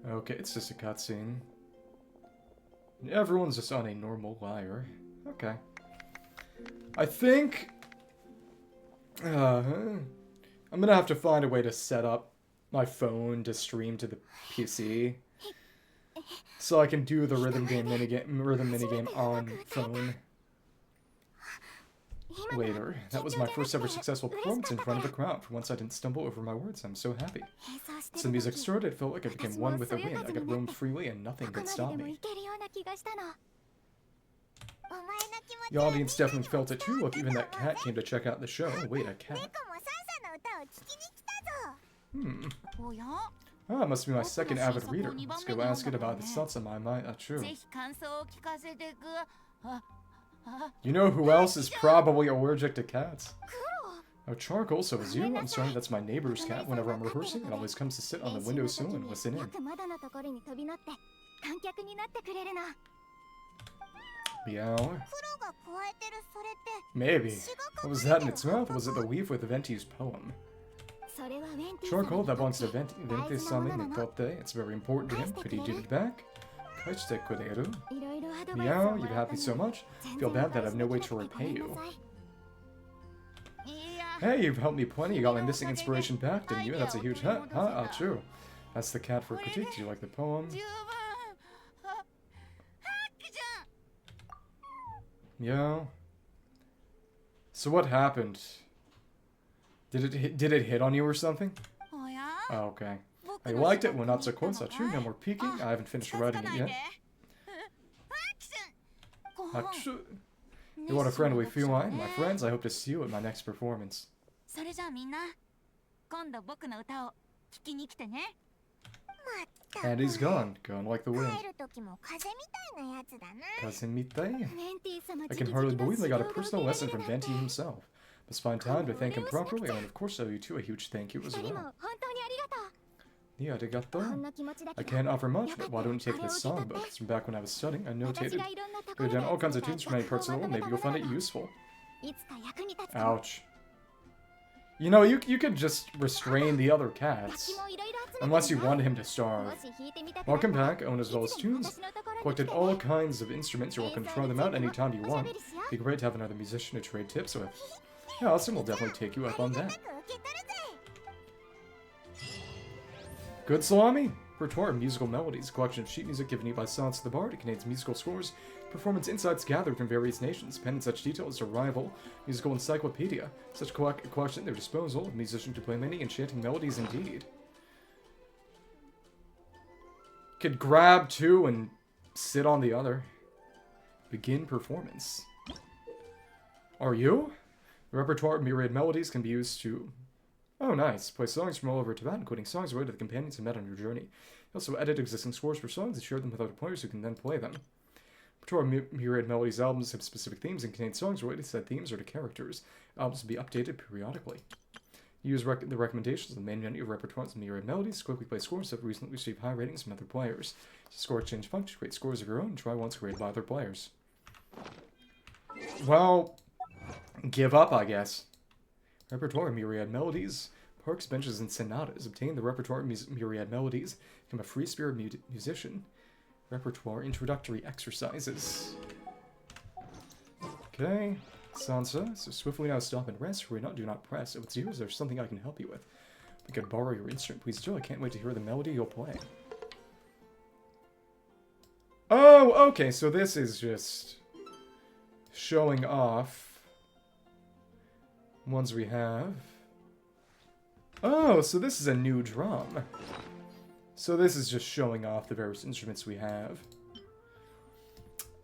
Okay, it's just a cutscene. Everyone's just on a normal lyre. Okay. I think... I'm gonna have to find a way to set up my phone to stream to the PC. So I can do the rhythm minigame on phone. Later. That was my first ever successful performance in front of a crowd. For once I didn't stumble over my words. I'm so happy. As the music started, it felt like I became one with the wind. I could roam freely and nothing could stop me. The audience definitely felt it too. Look, even that cat came to check out the show. Wait, a cat? Ah, it must be my second avid reader. Let's go ask it about its thoughts on my mind. True. You know who else is probably allergic to cats? Oh, Charcoal, so is you? I'm sorry, that's my neighbor's cat. Whenever I'm rehearsing, it always comes to sit on the windowsill and listen in. Meow. Maybe. What was that in its mouth? Was it the leaf with Venti's poem? Charcoal, that belongs to Venti. Venti something Iktote. It's very important to him. Could he do it back? Meow, you've helped me so much. I feel bad that I have no way to repay you. Hey, you've helped me plenty. You got my missing inspiration back, didn't you? That's a huge hut. Huh? True. That's the cat for critique. Do you like the poem? Meow. So what happened? Did it hit on you or something? Oh, okay. I liked it. Well, not so close. True. No more peeking. I haven't finished writing it yet. You want a friendly feline? My friends, I hope to see you at my next performance. And he's gone. Gone like the wind. Kazemitai? I can hardly believe I got a personal lesson from Venti himself. Must find time to thank him properly, and of course I owe you too a huge thank you as well. Yeah, arigato. I can't offer much, but why don't you take this songbook? It's from back when I was studying. I notated. They've done all kinds of tunes from many parts of the world. Maybe you'll find it useful. Ouch. You know, you could just restrain the other cats. Unless you wanted him to starve. Welcome back, own as well as tunes. Collected all kinds of instruments. You're welcome to try them out anytime you want. It'd be great to have another musician to trade tips with. Yeah, Austin will definitely take you up on that. Good salami! Repertoire of musical melodies, a collection of sheet music given you by Silence of the Bard. It contains musical scores, performance insights gathered from various nations, pen and such details as a rival musical encyclopedia. Such collection at their disposal, a musician to play many enchanting melodies indeed. Could grab two and sit on the other. Begin performance. Are you? The repertoire of myriad melodies can be used to... Oh, nice. Play songs from all over Tibet, including songs related to the companions you met on your journey. You also edit existing scores for songs and share them with other players who can then play them. Repertoire of myriad melodies albums have specific themes and contain songs related to said themes or to characters. Albums will be updated periodically. Use the recommendations of the main menu of repertoires and myriad melodies to quickly play scores that have recently received high ratings from other players. Use the score exchange function to create scores of your own and try ones created by other players. Well, give up, I guess. Repertoire of myriad melodies. Parks, benches, and sonatas. Obtain the repertoire of myriad melodies. Become a free spirit musician. Repertoire introductory exercises. Okay. Sansa, so swiftly now stop and rest. Do not press. If it's yours, there's something I can help you with. If I could borrow your instrument, please do. I can't wait to hear the melody you'll play. Oh, okay, so this is just showing off ones we have. Oh, so this is a new drum. So this is just showing off the various instruments we have.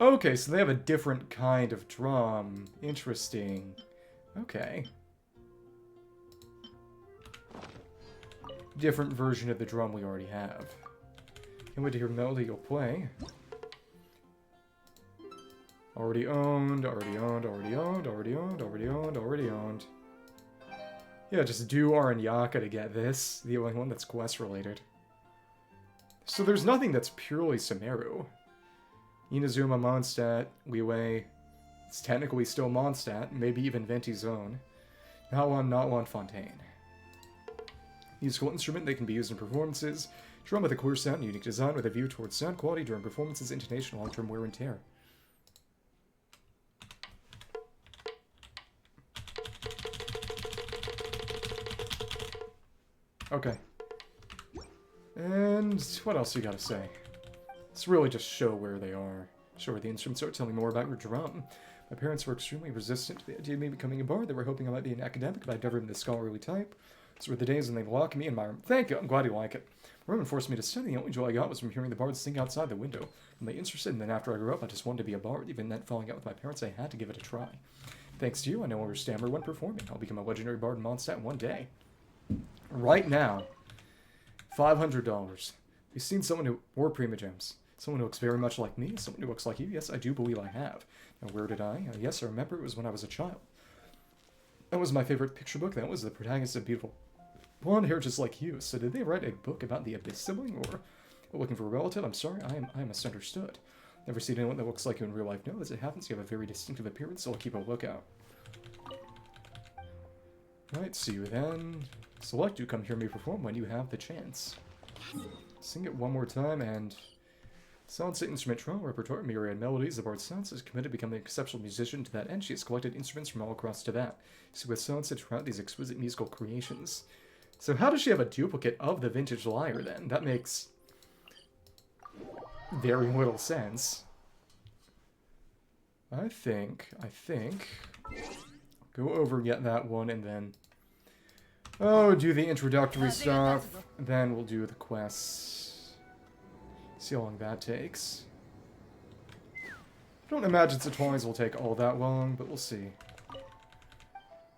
Okay, so they have a different kind of drum. Interesting. Okay. Different version of the drum we already have. Can't wait to hear the melody you'll play. Already owned, already owned, already owned, already owned, already owned, already owned. Yeah, just do Aranyaka to get this. The only one that's quest related. So there's nothing that's purely Sumeru. Inazuma Mondstadt, Liyue. It's technically still Mondstadt, maybe even Venti's own. Not one Fontaine. Musical instrument, they can be used in performances. Drum with a clear sound, unique design with a view towards sound quality during performances, intonation, long-term wear and tear. Okay. And what else you gotta say? Let's really just show where they are. Show where the instruments are. Tell me more about your drum. My parents were extremely resistant to the idea of me becoming a bard. They were hoping I might be an academic, but I'd never been the scholarly type. Those were the days when they locked me in my room. Thank you, I'm glad you like it. My room forced me to study. The only joy I got was from hearing the bards sing outside the window. I'm interested, and then after I grew up, I just wanted to be a bard. Even then, falling out with my parents, I had to give it a try. Thanks to you, I no longer stammer when performing. I'll become a legendary bard in Mondstadt one day. Right now. $500. You've seen someone who... Or Prima Gems. Someone who looks very much like me. Someone who looks like you. Yes, I do believe I have. Now, where did I? Yes, I remember it was when I was a child. That was my favorite picture book. That was the protagonist of Beautiful Blonde Hair just like you. So did they write a book about the Abyss sibling? Or looking for a relative? I'm sorry, I am misunderstood. Never seen anyone that looks like you in real life. No, as it happens, you have a very distinctive appearance, so I'll keep a lookout. Right, see you then. Select you, come hear me perform when you have the chance. Sing it one more time, and... Sansa instrument trial repertoire, myriad melodies. The bard Sansa is committed to becoming an exceptional musician. To that end, she has collected instruments from all across Tibet. So with Sansa throughout these exquisite musical creations. So how does she have a duplicate of the vintage lyre, then? That makes... very little sense. I think... Go over, get that one, and then... Oh, do the introductory stuff, then we'll do the quests. See how long that takes. I don't imagine tutorials will take all that long, but we'll see.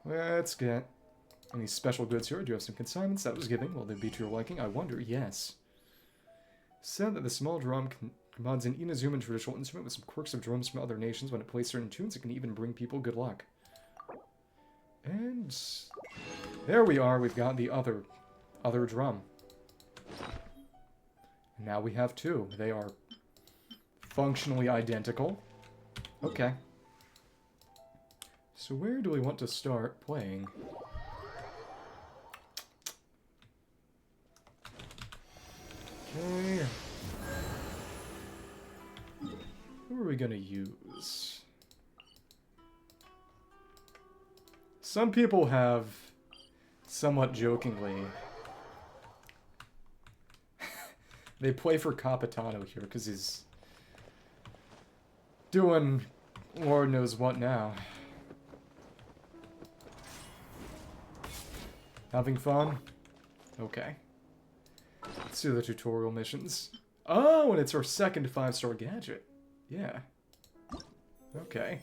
Let's get any special goods here. Do you have some consignments that was given? Will they be to your liking? I wonder, yes. Said that the small drum combines an Inazuma traditional instrument with some quirks of drums from other nations. When it plays certain tunes, it can even bring people good luck. And there we are. We've got the other drum. Now we have 2. They are functionally identical. Okay. So where do we want to start playing? Okay. Who are we gonna use? Some people have, somewhat jokingly, they play for Capitano here because he's doing Lord knows what now. Having fun? Okay. Let's do the tutorial missions. Oh, and it's our second 5-star gadget. Yeah. Okay.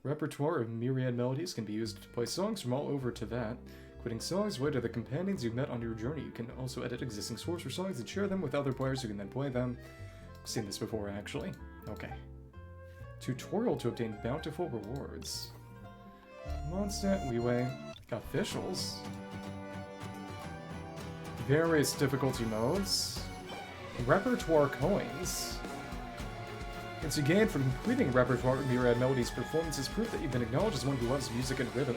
Repertoire of myriad melodies can be used to play songs from all over to that. Quitting songs, wait to the companions you've met on your journey. You can also edit existing scores for songs and share them with other players who can then play them. I've seen this before, actually. Okay. Tutorial to obtain bountiful rewards. Mondstadt, Leeway, officials. Various difficulty modes. Repertoire coins. It's you gain from completing Repertoire of Myriad Melodies performance is proof that you've been acknowledged as one who loves music and rhythm.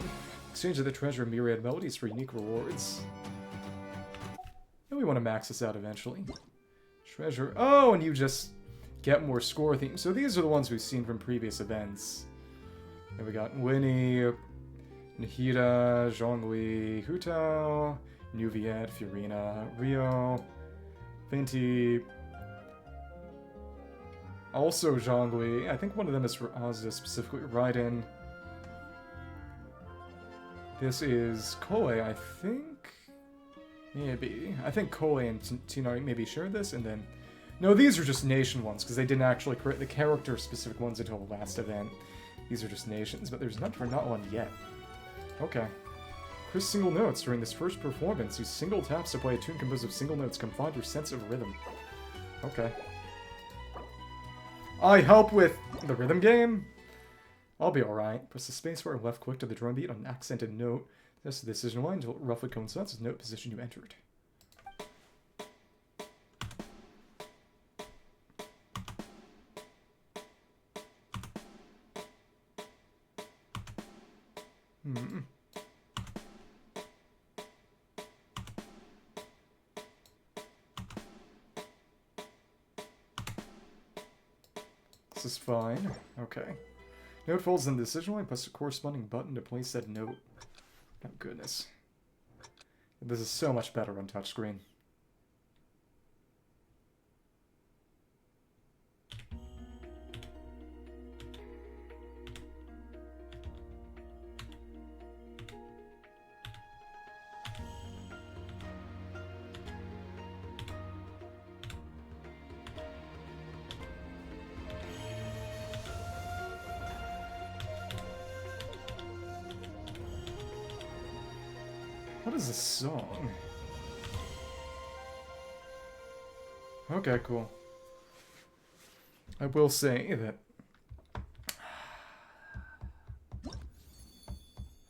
Exchange of the treasure of Myriad Melodies for unique rewards. And we want to max this out eventually. Treasure. Oh, and you just get more score themes. So these are the ones we've seen from previous events. And we got Winnie, Nahida, Zhongli, Hutao, Nuviet, Furina, Rio, Venti. Also Zhongli. I think one of them is for Ozda specifically. Raiden. This is Kole, I think? Maybe. I think Kole and Tina maybe shared this, and then... No, these are just nation ones, because they didn't actually create the character-specific ones until the last event. These are just nations, but there's none for not one yet. Okay. Chris single notes. During this first performance, use single taps to play a tune composed of single notes. Come find your sense of rhythm. Okay. I help with the rhythm game? I'll be alright. Press the spacebar and left click to the drum beat on an accented note. Test the decision line until it roughly coincides with the note position you entered. This is fine. Okay. Note falls in the decision line, press the corresponding button to place said note. Oh, goodness. This is so much better on touchscreen. What is this song? Okay, cool. I will say that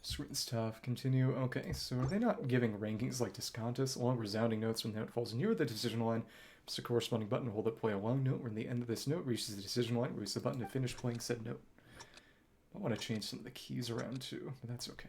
screen's tough. Continue. Okay, so are they not giving rankings like Discontus? Along resounding notes when the note falls near the decision line, press the corresponding button to hold up play a long note. When the end of this note reaches the decision line, release the button to finish playing said note. I want to change some of the keys around too, but that's okay.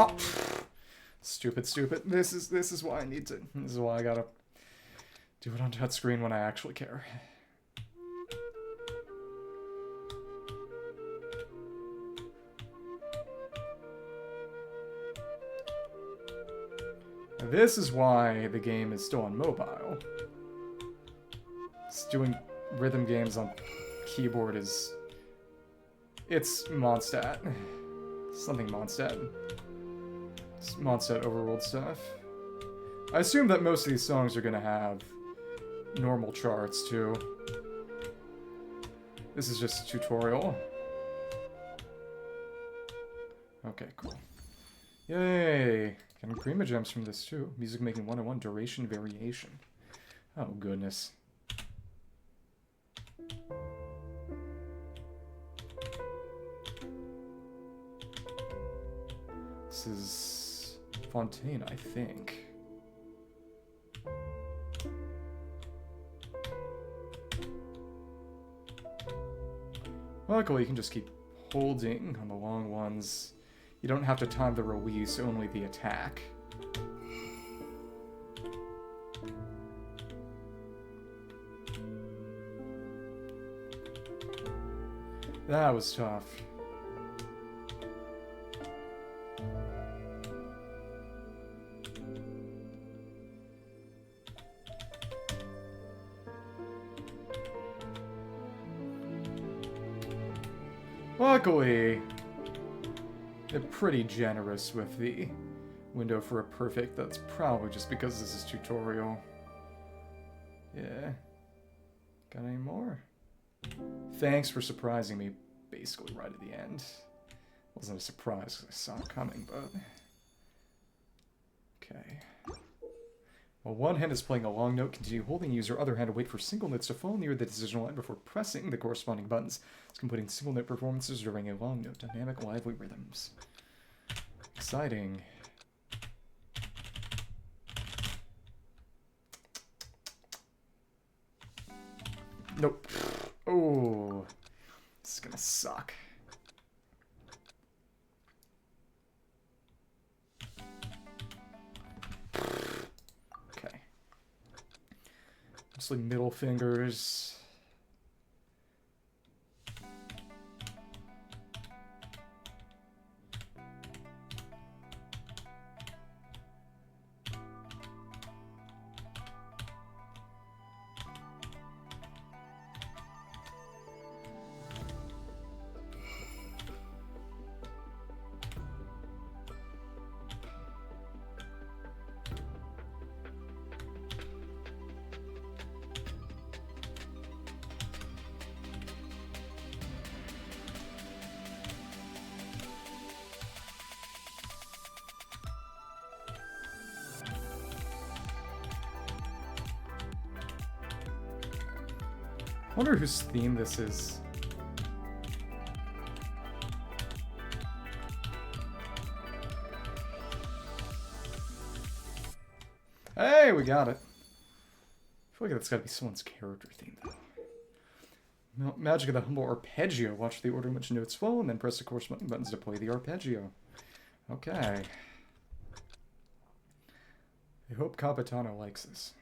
Oh, stupid. This is why I need to. This is why I gotta do it on touchscreen when I actually care. This is why the game is still on mobile. Just doing rhythm games on keyboard is... It's Mondstadt. Something Mondstadt. It's Mondstadt overruled stuff. I assume that most of these songs are gonna have normal charts, too. This is just a tutorial. Okay, cool. Yay! Getting Prima Gems from this too. Music making 101 duration variation. Oh, goodness. This is Fontaine, I think. Luckily, you can just keep holding on the long ones. You don't have to time the release, only the attack. That was tough. Luckily, they're pretty generous with the window for a perfect. That's probably just because this is tutorial. Yeah. Got any more? Thanks for surprising me basically right at the end. Wasn't a surprise because I saw it coming, but... Okay. While one hand is playing a long note, continue holding, use your other hand to wait for single notes to fall near the decision line before pressing the corresponding buttons. It's completing single note performances during a long note. Dynamic, lively rhythms. Exciting. Nope. Oh, this is gonna suck. Okay. Mostly middle fingers. I wonder whose theme this is. Hey, we got it. I feel like that's gotta be someone's character theme, though. Magic of the Humble Arpeggio. Watch the order in which notes fall, and then press the corresponding buttons to play the arpeggio. Okay. I hope Capitano likes this.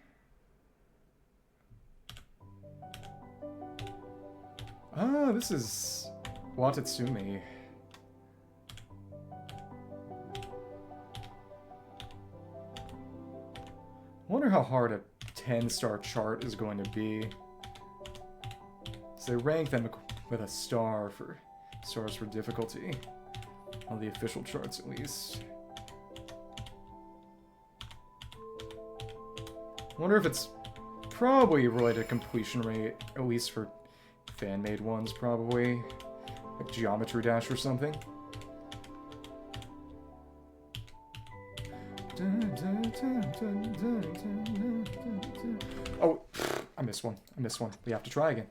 Ah, this is Watatsumi. I wonder how hard a 10-star chart is going to be. So they rank them with a star for stars for difficulty. On the official charts, at least. I wonder if it's probably related to completion rate, at least for fan-made ones, probably. Like Geometry Dash or something. Oh, I missed one. I missed one. We have to try again.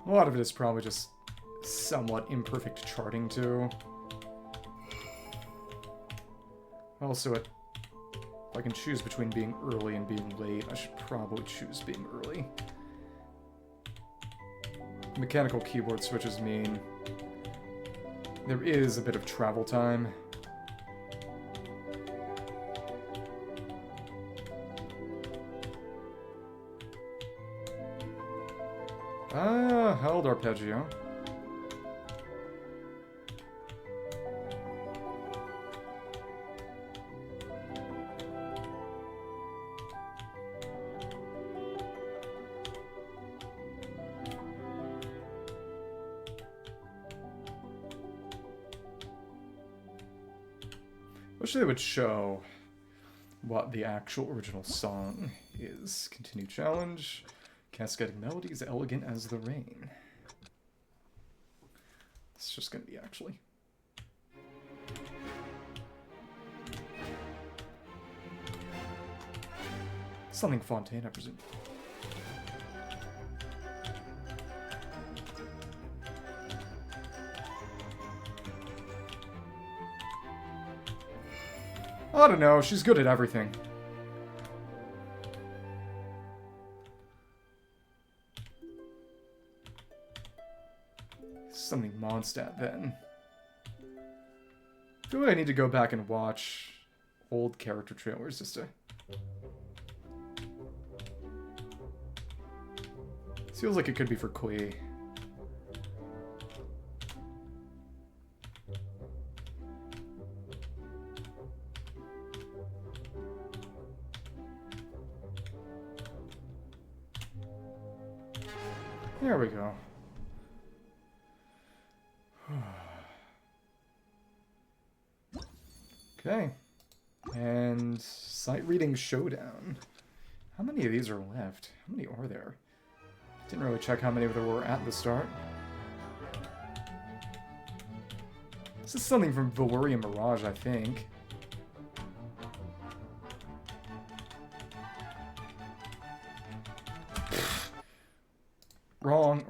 A lot of it is probably just somewhat imperfect charting, too. Also, if I can choose between being early and being late, I should probably choose being early. Mechanical keyboard switches mean there is a bit of travel time. Ah, held arpeggio. Wish they would show what the actual original song is. Continue challenge. Cascading melodies, elegant as the rain. It's just gonna be actually. Something Fontaine, I presume. I don't know, she's good at everything. Something Mondstadt then. I feel like I need to go back and watch old character trailers just to... This feels like it could be for Kui. There we go. Okay. And Sight Reading Showdown. How many of these are left? How many are there? Didn't really check how many there were at the start. This is something from Valyria Mirage, I think. Wrong.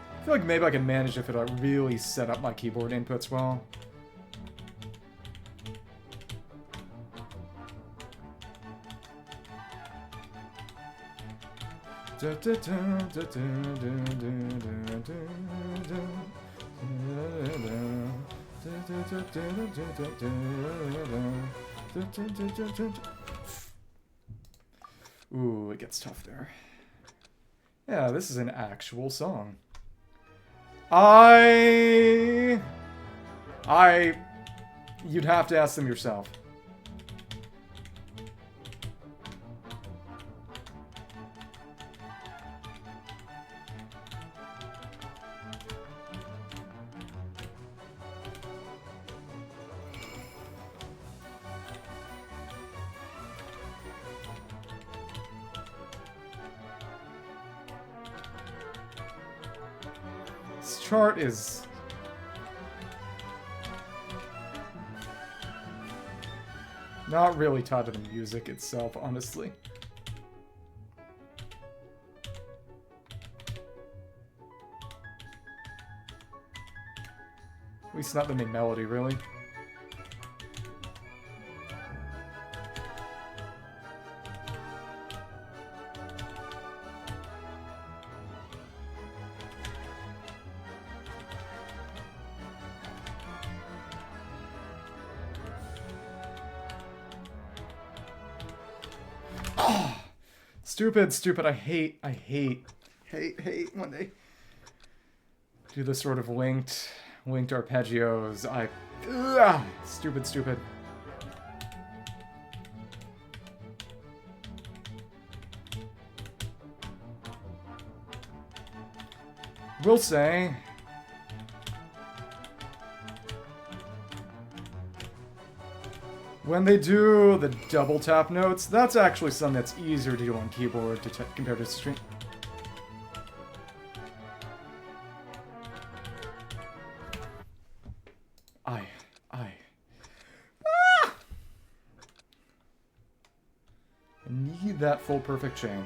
I feel like maybe I can manage if I really set up my keyboard inputs well. Ooh, it gets tough there. Yeah, this is an actual song. You'd have to ask them yourself. This chart is... not really tied to the music itself, honestly. At least not the main melody, really. Stupid. I hate when they do the sort of linked arpeggios. Stupid. Will say, when they do the double tap notes, that's actually something that's easier to do on keyboard compared to string. I need that full perfect chain.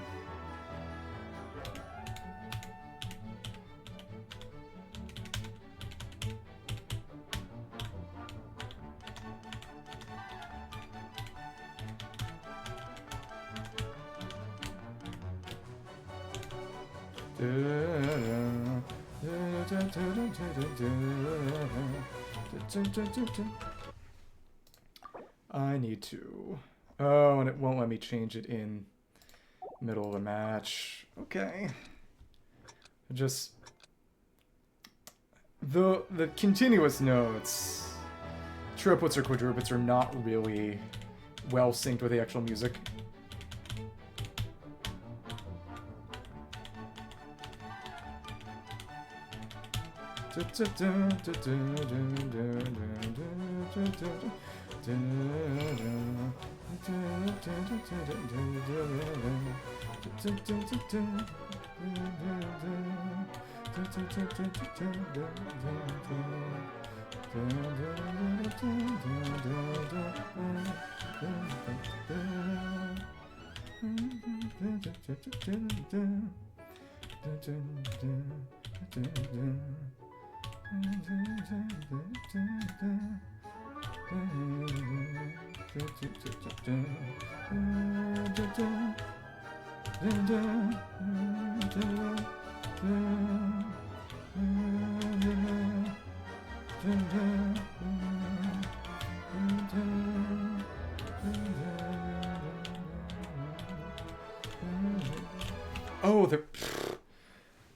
I need to... Oh, and it won't let me change it in middle of the match. Okay. Just... The continuous notes, triplets or quadruplets, are not really well synced with the actual music. Oh,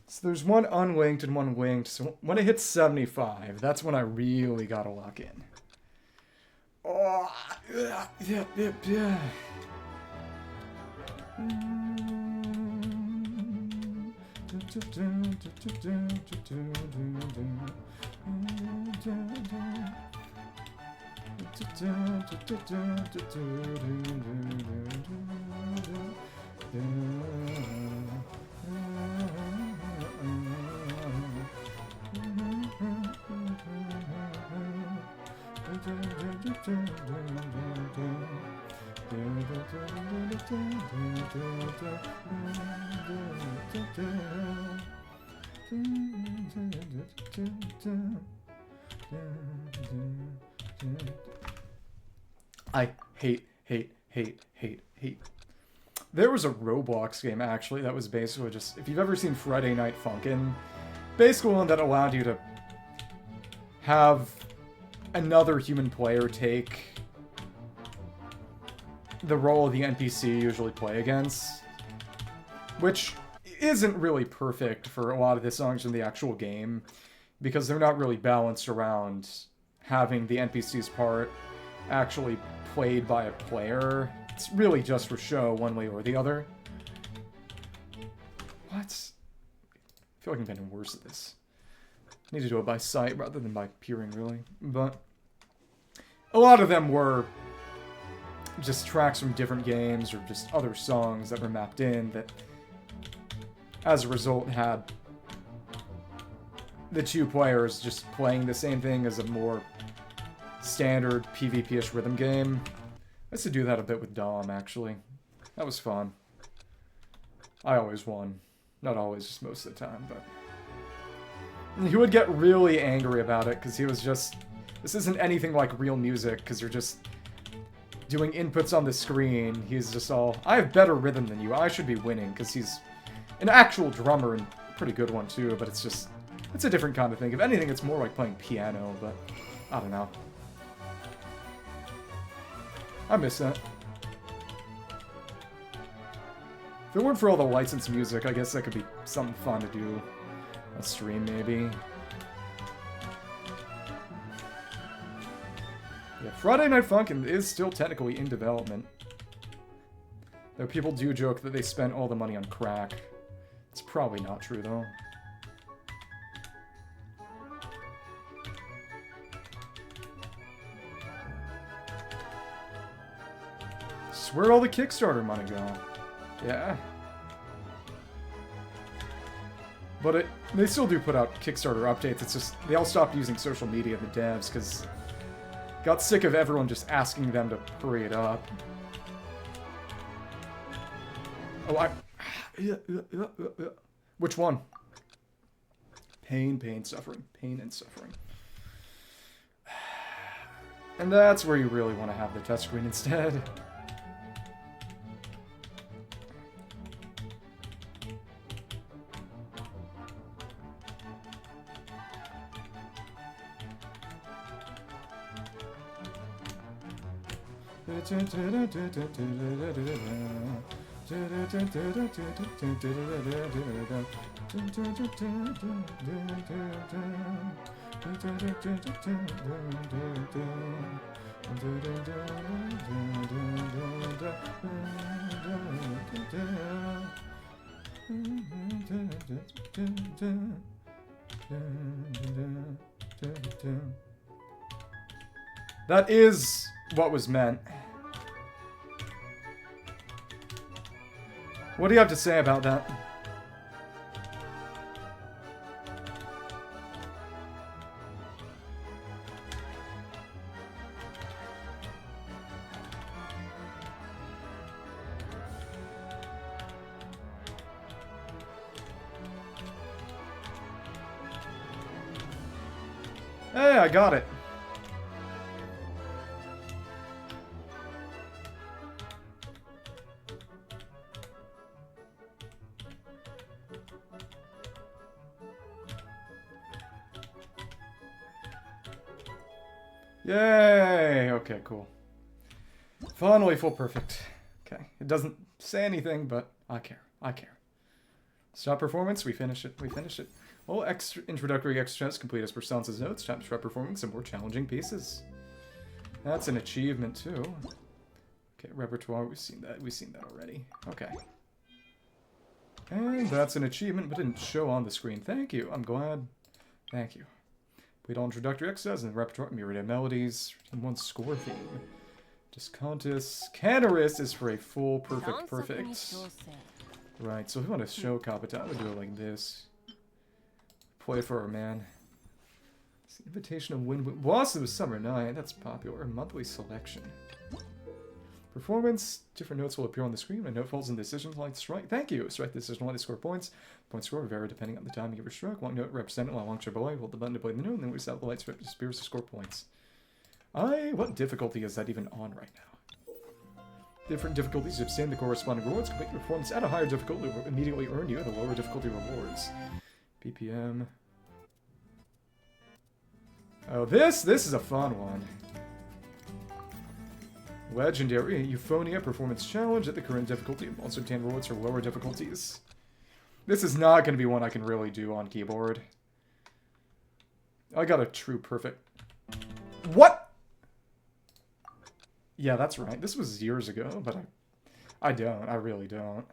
so there's one unwinged and one winged. So when it hits 75, that's when I really gotta lock in. Oh, yeah. I hate. There was a Roblox game, actually, that was basically just... If you've ever seen Friday Night Funkin', basically one that allowed you to have another human player take the role of the NPC you usually play against, which isn't really perfect for a lot of the songs in the actual game, because they're not really balanced around having the NPC's part actually played by a player. It's really just for show, one way or the other. What? I feel like I'm getting worse at this. I need to do it by sight rather than by peering, really. But a lot of them were just tracks from different games or just other songs that were mapped in that, as a result, had the two players just playing the same thing as a more standard PvP-ish rhythm game. I used to do that a bit with Dom, actually. That was fun. I always won. Not always, just most of the time, but... He would get really angry about it, because he was just... This isn't anything like real music, because you're just doing inputs on the screen. He's just all, I have better rhythm than you, I should be winning, because he's an actual drummer, and a pretty good one too, but it's just... It's a different kind of thing. If anything, it's more like playing piano, but... I don't know. I miss that. If it weren't for all the licensed music, I guess that could be something fun to do. A stream, maybe. Yeah, Friday Night Funkin' is still technically in development. Though people do joke that they spent all the money on crack. It's probably not true, though. Where'd all the Kickstarter money go? Yeah. But they still do put out Kickstarter updates. It's just, they all stopped using social media, the devs, because got sick of everyone just asking them to hurry it up. Oh, Which one? Pain, suffering. Pain and suffering. And that's where you really want to have the touchscreen instead. That is what was meant. What do you have to say about that? Hey, I got it. Yay! Okay, cool. Finally full perfect. Okay, it doesn't say anything, but I care. I care. Stop performance, we finish it. We finish it. All extra introductory extras complete as per Sansa's notes. Time to start performing some more challenging pieces. That's an achievement too. Okay, repertoire, we've seen that. We've seen that already. Okay. And that's an achievement, but didn't show on the screen. Thank you. I'm glad. Thank you. Played all introductory extras and the repertoire, myriad melodies, and one score theme. Discontis. Canaris is for a full perfect. Right, so if we want to show Kapita, I would do it like this. Play for our man. It's the invitation of Wind Boss of the Summer Night. That's popular. Monthly selection. Performance. Different notes will appear on the screen. When a note falls in decisions like strike. Thank you. Strike the decision line to score points. Points score vary depending on the time you were struck. One note represented while long trip away. Hold the button to play the note, and then we set the lights disappears to score points. What difficulty is that even on right now? Different difficulties to obtain the corresponding rewards. Complete your performance at a higher difficulty will immediately earn you the lower difficulty rewards. BPM. Oh, this is a fun one. Legendary Euphonia Performance Challenge at the current difficulty. Also obtain rewards for lower difficulties. This is not going to be one I can really do on keyboard. I got a true perfect. What? Yeah, that's right. This was years ago, but I don't. I really don't.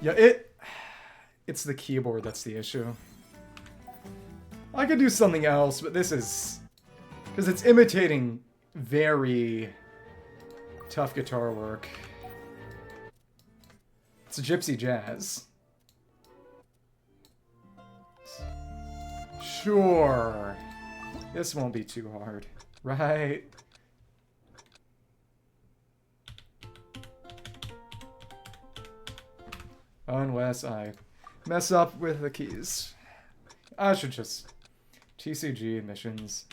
Yeah, it's the keyboard that's the issue. I could do something else, but this is... because it's imitating very tough guitar work. It's gypsy jazz. Sure. This won't be too hard, right? Unless I mess up with the keys. I should just... TCG missions.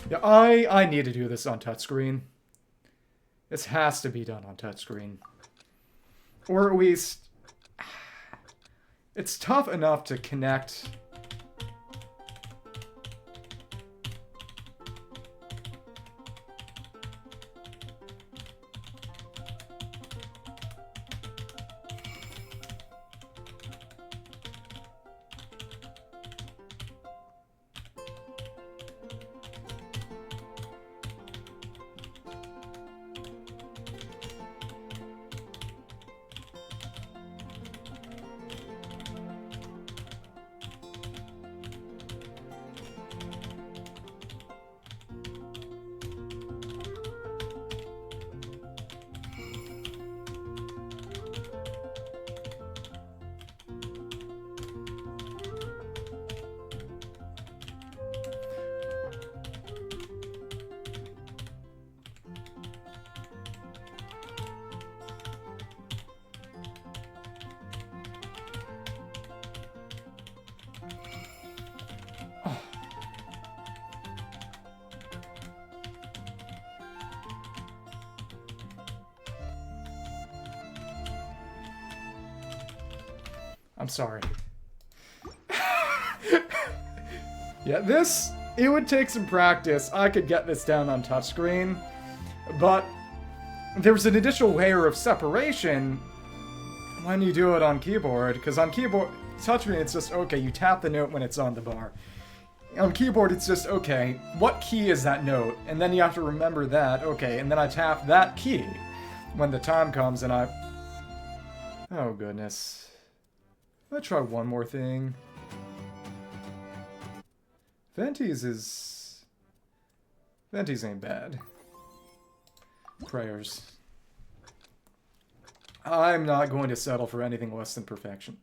Yeah, I need to do this on touchscreen. This has to be done on touchscreen. Or at least... it's tough enough to connect... I'm sorry. Yeah, this, it would take some practice. I could get this down on touchscreen, but there's an additional layer of separation when you do it on keyboard, because on keyboard, touchscreen, it's just, okay, you tap the note when it's on the bar. On keyboard, it's just, okay, what key is that note? And then you have to remember that, okay, and then I tap that key when the time comes, and I... Oh, goodness. I'll try one more thing. Venti's ain't bad. Prayers. I'm not going to settle for anything less than perfection.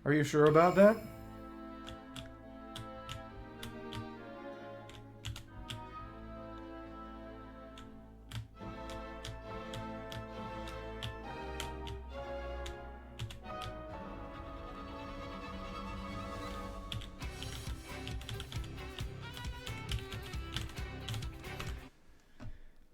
Are you sure about that?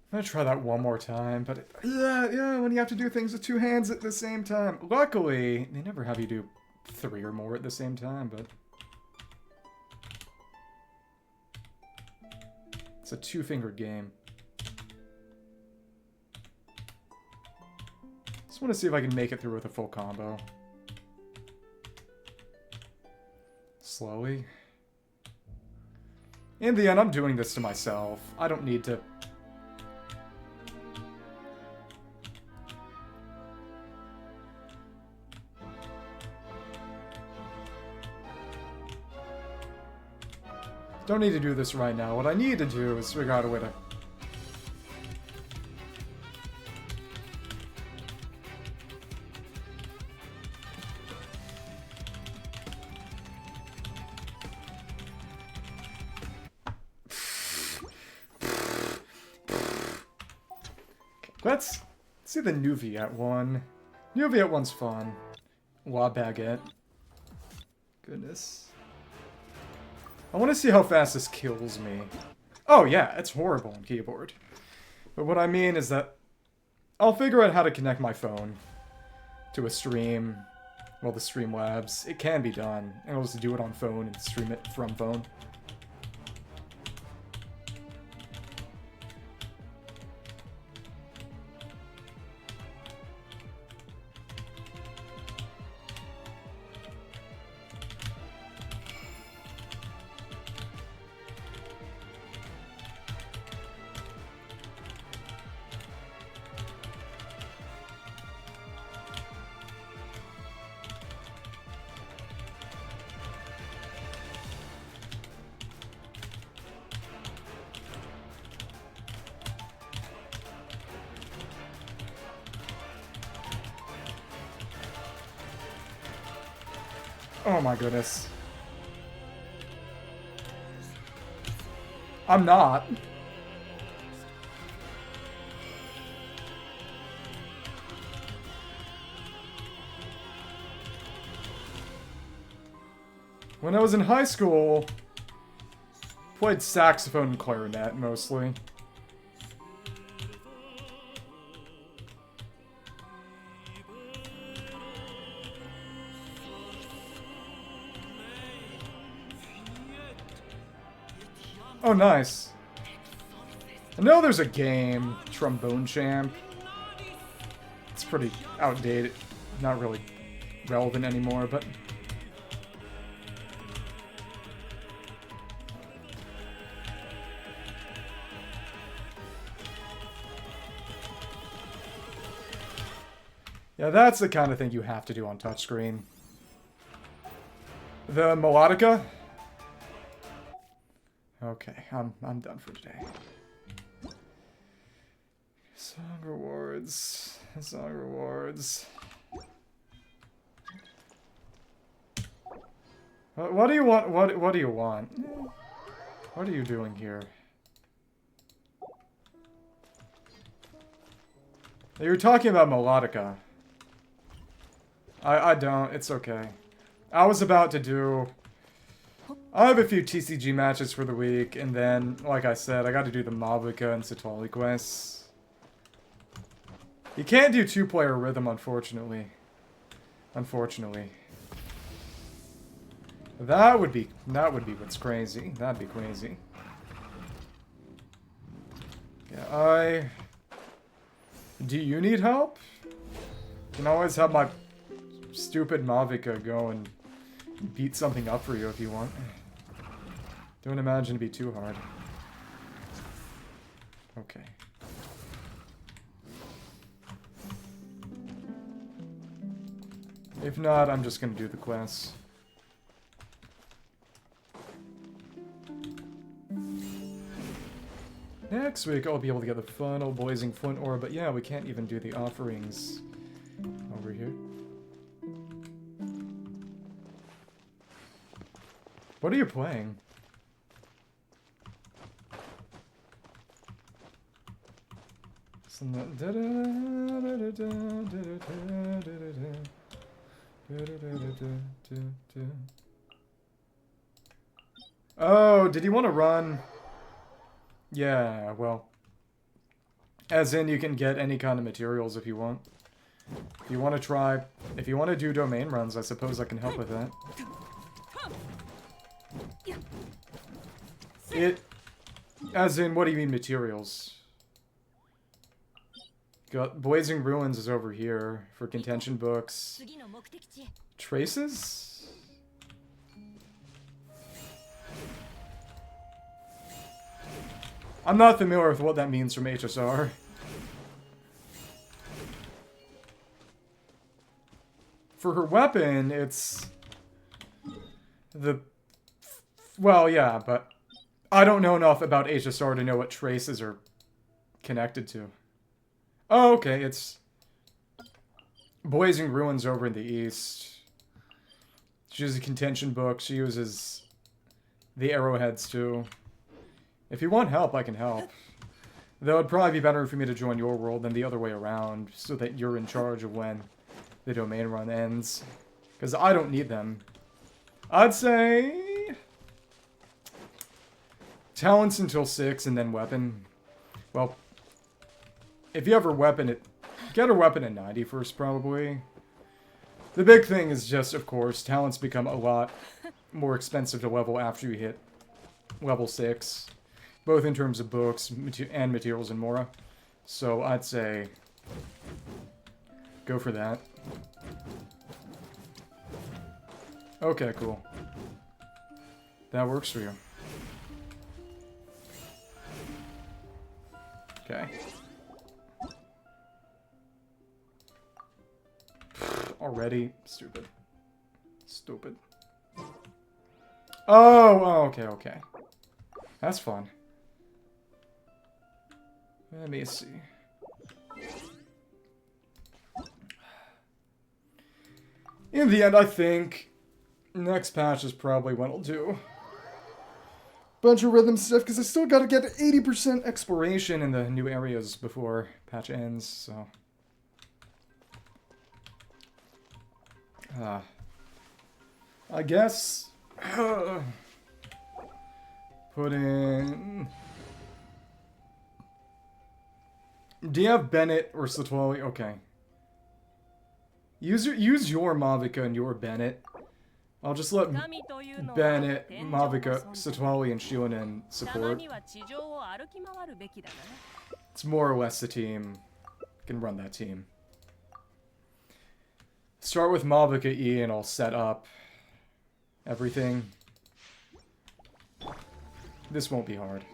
I'm gonna try that one more time, but yeah, when you have to do things with two hands at the same time. Luckily, they never have you do 3 or more at the same time, but it's a 2-fingered game. Just want to see if I can make it through with a full combo. Slowly. In the end, I'm doing this to myself. I don't need to... Don't need to do this right now. What I need to do is figure out a way to... Let's see the new Viet one. New Viet one's fun. La Baguette. Goodness. I want to see how fast this kills me. Oh yeah, it's horrible on keyboard. But what I mean is that I'll figure out how to connect my phone to a stream. Well, the Streamlabs. It can be done. And I'll just do it on phone and stream it from phone. Oh my goodness. I'm not. When I was in high school, played saxophone and clarinet mostly. Oh, nice. I know there's a game, Trombone Champ. It's pretty outdated. Not really relevant anymore, but... Yeah, that's the kind of thing you have to do on touchscreen. The melodica? Okay, I'm done for today. Song rewards. Song rewards. What do you want? What do you want? What are you doing here? You're talking about Melodica. I don't. It's okay. I was about to do... I have a few TCG matches for the week, and then, like I said, I got to do the Mavuika and Citlali quests. You can't do two-player rhythm, unfortunately. Unfortunately. That would be what's crazy. That'd be crazy. Yeah, do you need help? You can always have my stupid Mavuika go and beat something up for you if you want. Don't imagine it'd be too hard. Okay. If not, I'm just gonna do the quests. Next week, I'll be able to get the final Blazing Flint Ore, but yeah, we can't even do the offerings over here. What are you playing? Oh, did you want to run? Yeah, well. As in, you can get any kind of materials if you want. If you want to try... If you want to do domain runs, I suppose I can help with that. As in, what do you mean materials? Got Blazing Ruins is over here for contention books. Traces? I'm not familiar with what that means from HSR. For her weapon, it's... Well, yeah, but... I don't know enough about HSR to know what traces are connected to. Oh, okay, it's... Blazing Ruins over in the east. She uses a contention book. She uses the arrowheads, too. If you want help, I can help. Though it'd probably be better for me to join your world than the other way around, so that you're in charge of when the domain run ends. Because I don't need them. I'd say... Talents until 6, and then weapon. Well, if you have her weapon at... Get her weapon at 90 first, probably. The big thing is just, of course, talents become a lot more expensive to level after you hit level 6. Both in terms of books and materials and more. So I'd say... Go for that. Okay, cool. That works for you. Okay. Already? Stupid. Stupid. Oh, okay, okay. That's fun. Let me see. In the end, I think next patch is probably what I'll do. Bunch of rhythm stuff, because I still gotta get 80% exploration in the new areas before patch ends, so... I guess... put in... Do you have Bennett or Citlali? Okay. Use your Mavuika and your Bennett. I'll just let Bennett, Mavuika, Citlali, and Shionen support. It's more or less the team. Can run that team. Start with Mavuika E and I'll set up everything. This won't be hard.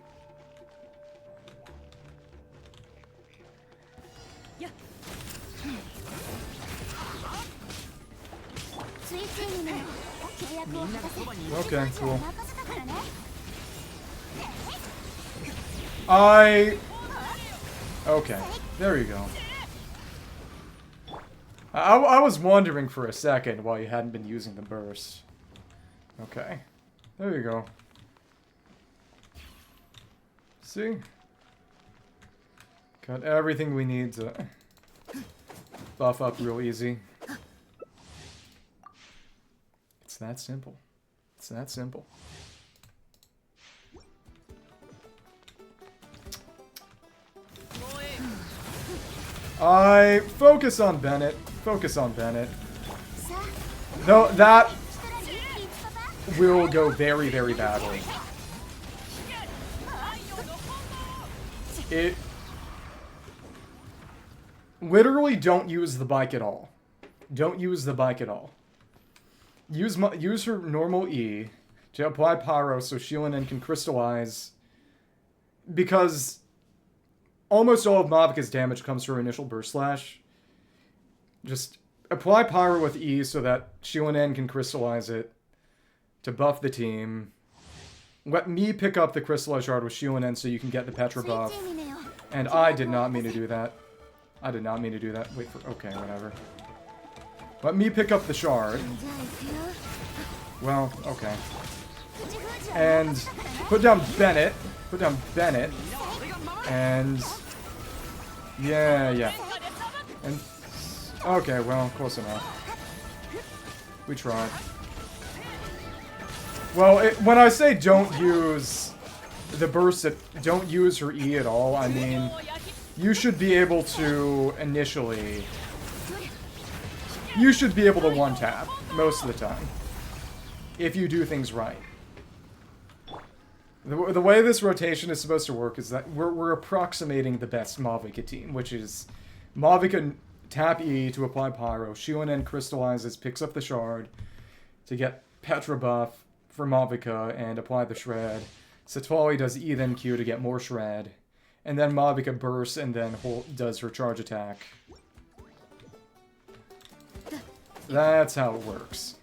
Okay, cool. Okay, there you go. I was wondering for a second why you hadn't been using the burst. Okay, there you go. See? Got everything we need to buff up real easy. It's that simple. It's that simple. I focus on Bennett. Focus on Bennett. No, that will go very, very badly. It... Literally don't use the bike at all. Don't use the bike at all. Use her normal E to apply Pyro so Shieldin can crystallize. Because almost all of Mavuika's damage comes from her initial Burst Slash. Just apply Pyro with E so that Shieldin can crystallize it to buff the team. Let me pick up the Crystallized Shard with Shieldin so you can get the Petra buff. And I did not mean to do that. I did not mean to do that. Wait for... Okay, whatever. Let me pick up the shard. Well, okay. And put down Bennett. Put down Bennett. And... Yeah. And... Okay, well, close enough. We tried. Well, when I say don't use the burst, don't use her E at all, I mean... You should be able to, initially... You should be able to one-tap, most of the time. If you do things right. The way this rotation is supposed to work is that we're approximating the best Mavuika team, which is... Mavuika tap E to apply Pyro, Shieldin crystallizes, picks up the shard to get Petra buff for Mavuika and apply the shred. Citlali does E then Q to get more shred. And then Mavuika bursts and then does her charge attack. That's how it works.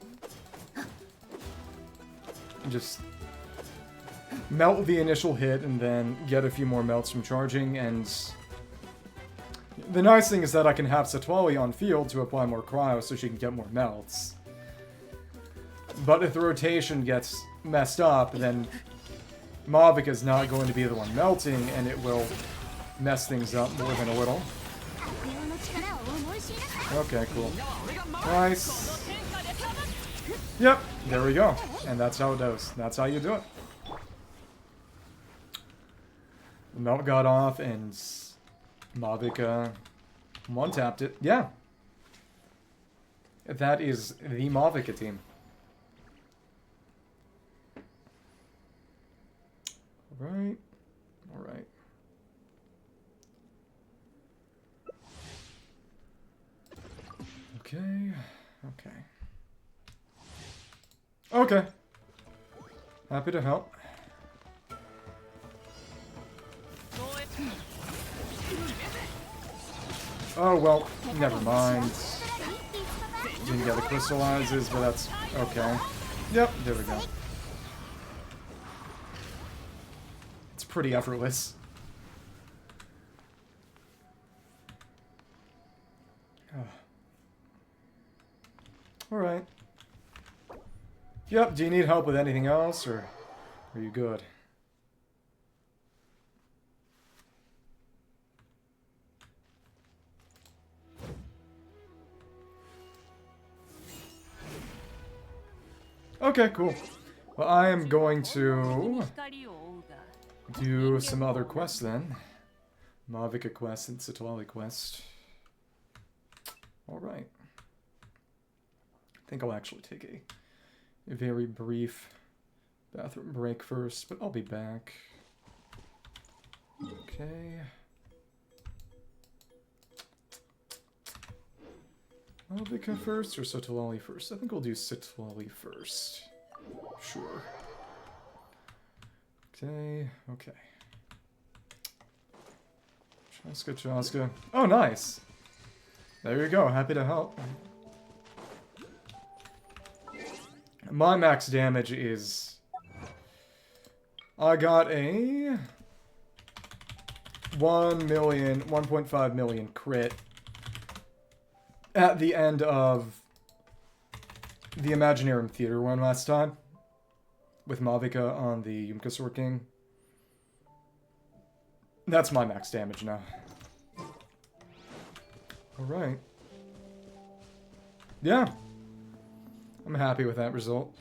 Just melt the initial hit and then get a few more melts from charging, and the nice thing is that I can have Citlali on field to apply more cryo so she can get more melts. But if the rotation gets messed up, then Mavuika's not going to be the one melting, and it will mess things up more than a little. Okay, cool. Nice. Yep, there we go. And that's how it goes. That's how you do it. The melt got off, and Mavuika one-tapped it. Yeah. That is the Mavuika team. Alright. Alright. Okay. Okay. Okay. Happy to help. Oh, well, never mind. Didn't get the crystallizes, but that's okay. Yep, there we go. It's pretty effortless. Oh. Alright. Yep, do you need help with anything else, or are you good? Okay, cool. Well, I am going to do some other quests then. Mavuika quest and Citlali quest. Alright. I think I'll actually take a very brief bathroom break first, but I'll be back. Okay. Mavuika first or Citlali first? I think we'll do Citlali first. Sure. Okay, okay. Chasca, Chasca. Oh, nice! There you go, happy to help. My max damage is... I got a... 1.5 million crit at the end of the Imaginarium Theater one last time, with Mavuika on the Yumkasaur King. That's my max damage now. Alright. Yeah. I'm happy with that result.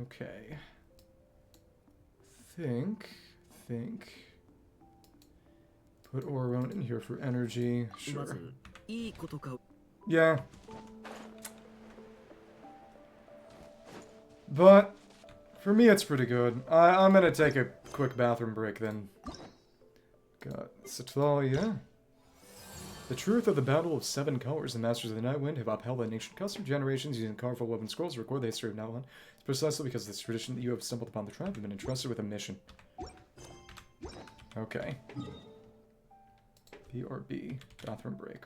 Okay. Think. Put Auron in here for energy. Sure. Yeah. But, for me it's pretty good. I'm gonna take a quick bathroom break then. Got Citlali, yeah. The truth of the Battle of Seven Colors, the Masters of the Night Wind have upheld an ancient custom generations using colorful weapon scrolls to record the history of Nightland. It's precisely because of this tradition that you have stumbled upon the tribe and been entrusted with a mission. Okay. BRB. Bathroom break.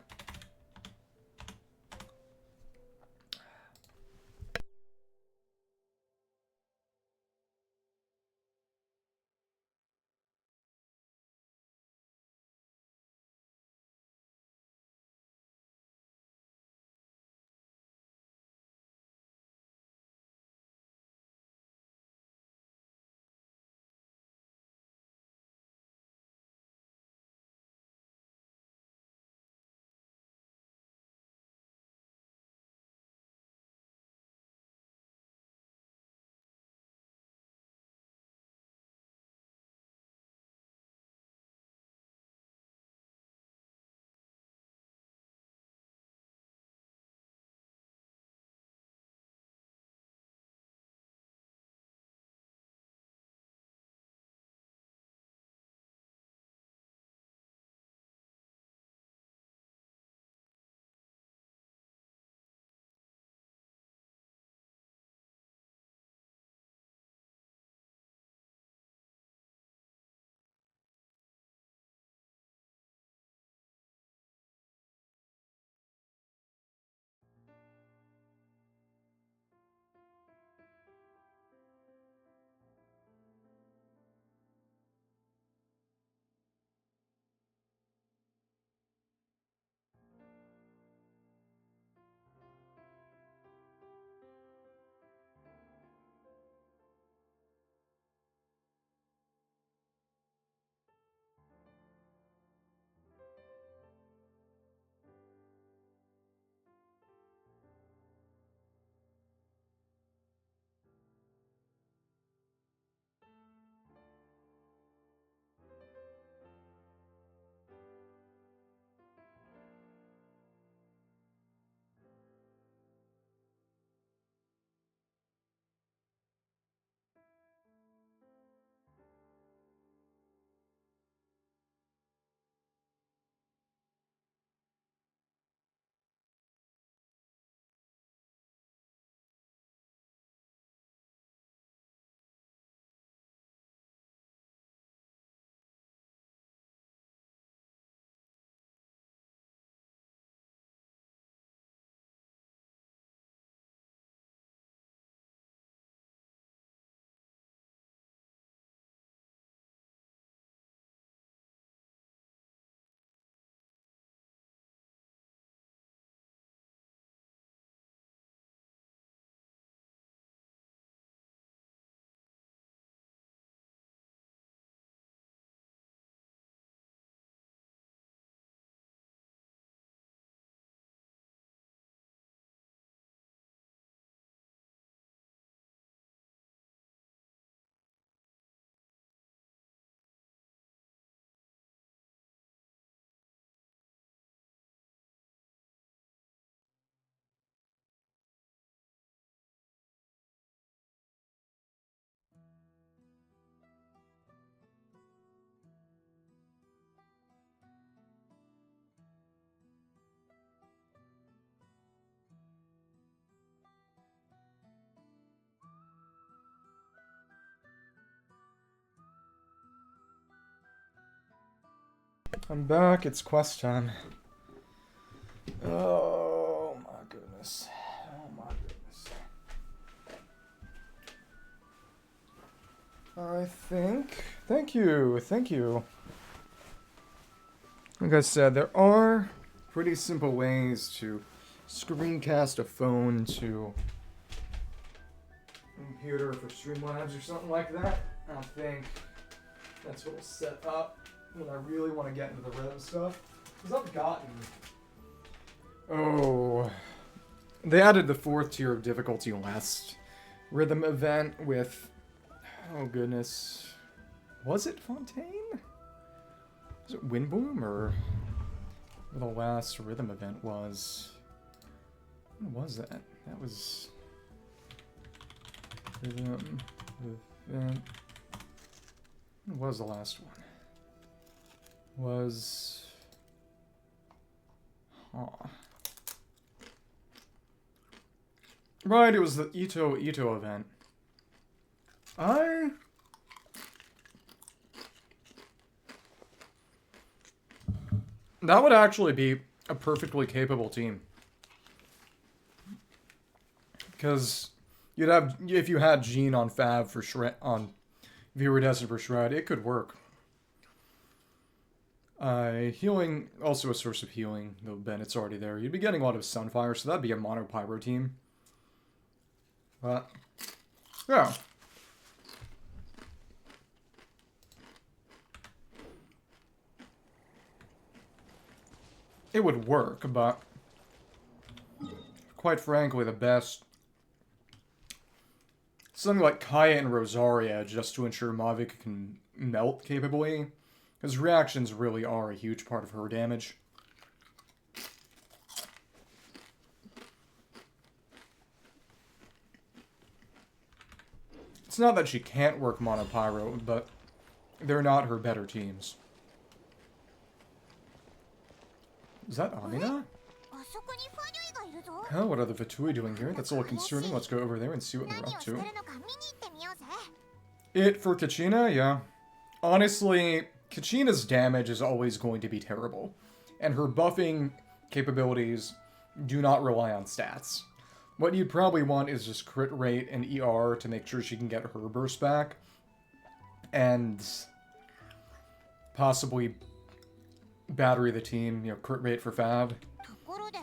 I'm back, it's quest time. Oh my goodness. Oh my goodness. I think... Thank you. Like I said, there are pretty simple ways to screencast a phone to computer for Streamlabs or something like that. I think that's what we'll set up when I really want to get into the rhythm stuff. Because I've gotten Oh. They added the 4th tier of difficulty last rhythm event with... Oh, goodness. Was it Fontaine? Was it Windbloom, or... The last rhythm event was... What was that? That was... Rhythm event... What was the last one? Was... Huh. Right, it was the Ito event. That would actually be a perfectly capable team. Because you'd have, if you had Jean on Fab for Shred, on Viridescent for Shred, it could work. Healing, also a source of healing, though Bennett's already there. You'd be getting a lot of Sunfire, so that'd be a mono Pyro team. But, yeah. It would work, but quite frankly, the best... Something like Kaya and Rosaria, just to ensure Mavuika can melt capably. Because reactions really are a huge part of her damage. It's not that she can't work Mono Pyro, but they're not her better teams. Is that Amina? Oh, what are the Fatui doing here? That's a little concerning. Let's go over there and see what they're up to. It for Kachina? Yeah. Honestly, Kachina's damage is always going to be terrible. And her buffing capabilities do not rely on stats. What you'd probably want is just crit rate and ER to make sure she can get her burst back. And possibly battery the team, you know, crit rate for Fab.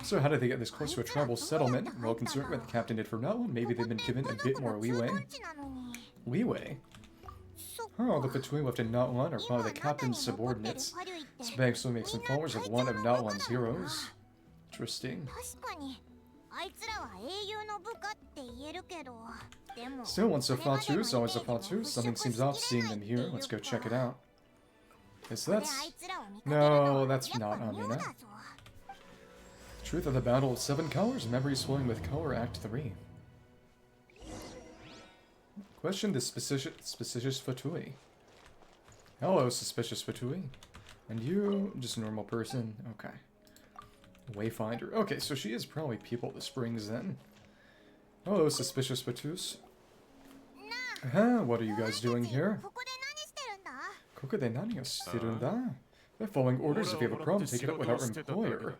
So how did they get this close to a tribal settlement? Well, concerned what the captain did for Nutland, maybe they've been given a bit more leeway. Leeway? Oh, the Fatui left in Nutland are probably the captain's subordinates. This bag still makes them followers of one of Nutland's heroes. Interesting. Still, once a Fatu is always a Fatu. Something seems off seeing them here. Let's go check it out. Is that... No, that's not Amina. Truth of the Battle of Seven Colors. Memories flowing with color. Act 3. Question the suspicious Fatui. Hello, suspicious Fatui. And you, just a normal person. Okay. Wayfinder. Okay, so she is probably People of the Springs then. Hello, suspicious Fatus. What are you guys doing here? Kokode nani o shitteru nda? They're following orders. If you have a problem, take it up with our employer.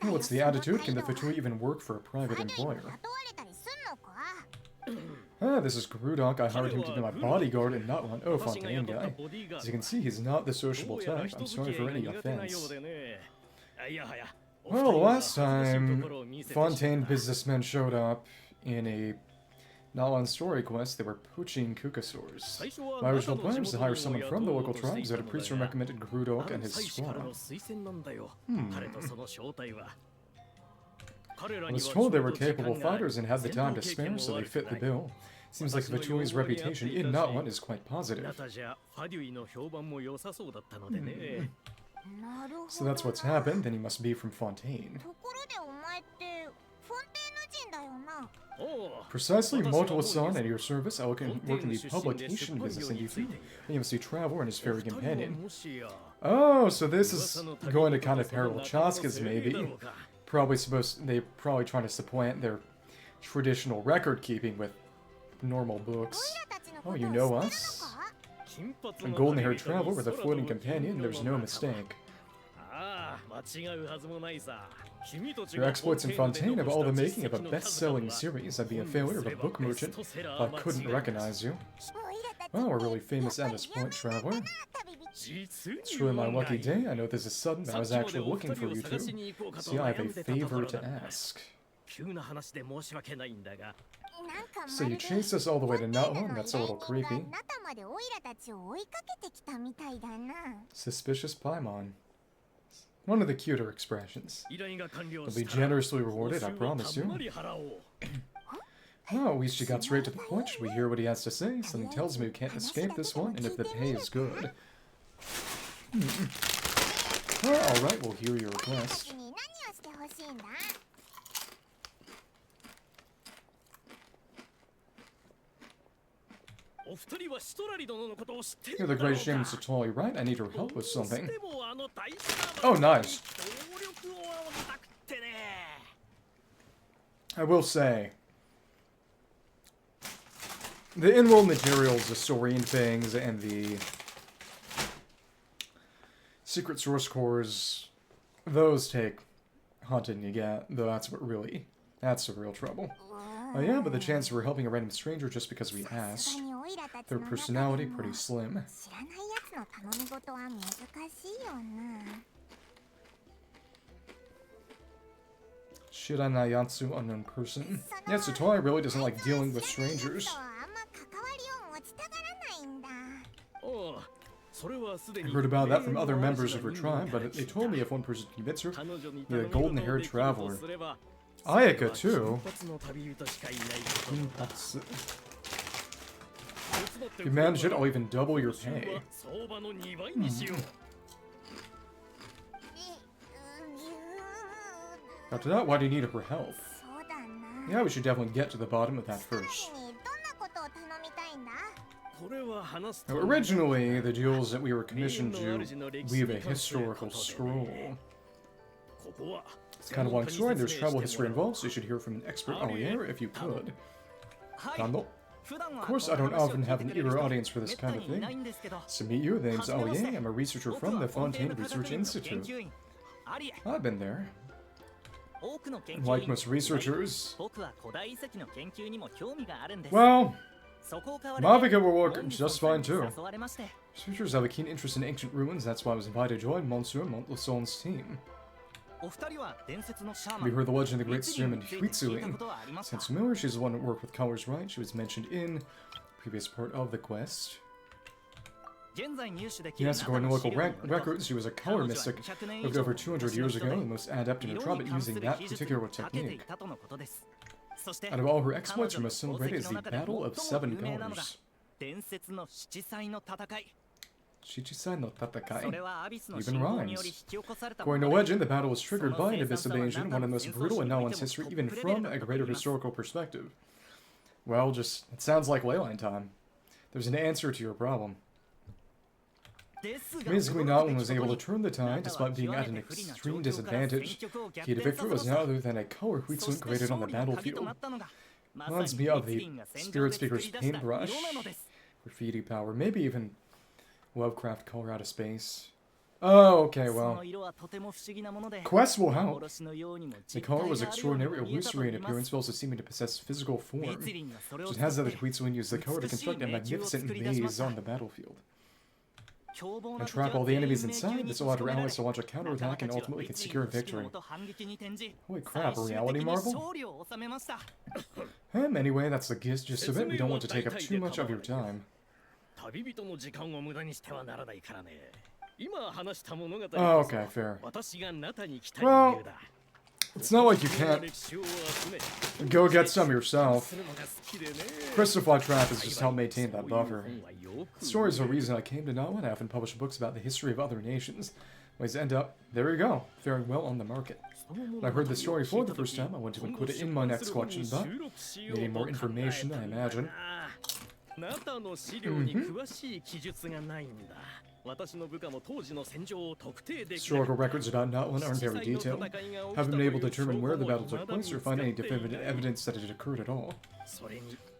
What's the attitude? Can the Fatui even work for a private employer? This is Garudok. I hired him to be my bodyguard and not one. Oh, Fontaine guy. As you can see, he's not the sociable type. I'm sorry for any offense. Well, last time, Fontaine businessmen showed up in a Nalan story quest. They were poaching Kukasaurs. My original plan was to hire someone from the local tribes, but a priest recommended Garudok and his squad. I was told they were capable fighters and had the time to spare, so they fit the bill. Seems like the Fatui's reputation in Nutland is quite positive. So that's what's happened, then he must be from Fontaine. Precisely, Moto-san, at your service. I work in the publication business in Yufu. He must be Traveler and his fairy companion. Oh, so this is going to kind of parallel Chasca's, maybe. They're probably trying to supplant their traditional record keeping with normal books. Oh, you know us? A golden-haired traveler with a floating companion, there's no mistake. Your exploits in Fontaine have all the making of a best-selling series. I'd be a failure of a book merchant if I couldn't recognize you. Oh, a really famous at this point, traveler. It's really my lucky day. I know this is sudden, but I was actually looking for you two. See, I have a favor to ask. So you chased us all the way to Nutland? That's a little creepy. Suspicious Paimon. One of the cuter expressions. You'll be generously rewarded, I promise you. Oh, at least you got straight to the point. Should we hear what he has to say? Something tells me we can't escape this one, and if the pay is good. Alright, we'll hear your request. You're the greatest gem in Citlali, right? I need your help with something. Oh, nice. I will say, the in-world materials, the Saurian things, and the secret source cores, those take hunting you get, though that's what really, that's the real trouble. Oh yeah, but the chance we're helping a random stranger just because we asked. Their personality pretty slim. Shiranayatsu, unknown person. Yeah, Citlali really doesn't like dealing with strangers. I heard about that from other members of her tribe, but they told me if one person convinced her, the golden-haired traveler. Ayaka, too. If you manage it, I'll even double your pay. After that, why do you need her help? Yeah, we should definitely get to the bottom of that first. Now, originally, the deals that we were commissioned to weave a historical scroll. It's kind of a long story, and there's travel history involved, so you should hear from an expert Warrior if you could. Of course, I don't often have an eager audience for this kind of thing. So meet you, the name's Aoye. I'm a researcher from the Fontaine Research Institute. I've been there. Like most researchers, well, Mavuika will work just fine too. Researchers have a keen interest in ancient ruins, that's why I was invited to join Monsieur Montlasson's team. We heard the legend of the great Sermon Huitzuling. Sounds familiar, she's the one that worked with Colors Right. She was mentioned in the previous part of the quest. Yes, according to local records, she was a color mystic, lived over 200 years ago, and the most adept in her tribe at using that particular technique. Out of all her exploits, her most celebrated is the Battle of Seven Colors. Shichisai no Tatakai. Even rhymes. According to legend, the battle was triggered by an abyss invasion, one of the most brutal in Nollan's history, even from a greater historical perspective. Well, just, it sounds like leyline time. There's an answer to your problem. Basically, Nollan was able to turn the tide despite being at an extreme disadvantage. Key to victory was none other than a color Huitzuling created on the battlefield. Reminds me of the Spirit Speaker's paintbrush, graffiti power, maybe even Lovecraft color out of space. Oh, okay, well. Quests will help. The color was extraordinary, illusory in appearance, while also seeming to possess physical form. It has that the Huitzuling used the color to construct a magnificent maze on the battlefield. And trap all the enemies inside. This allowed our allies to launch a counterattack and ultimately could secure a victory. Holy crap, a reality marvel? Anyway, that's the gist of it. We don't want to take up too much of your time. Oh, okay, fair. Well, it's not like you can't go get some yourself. Crystalfly Trap has just helped maintain that buffer. The story is the reason I came to Nollan. I often publish books about the history of other nations. Always end up, there you go, faring well on the market. When I heard the story for the first time, I wanted to include it in my next collection, but needing more information, I imagine. Historical records about Notland aren't very detailed. Haven't been able to determine where the battle took place or find any definitive evidence that it occurred at all.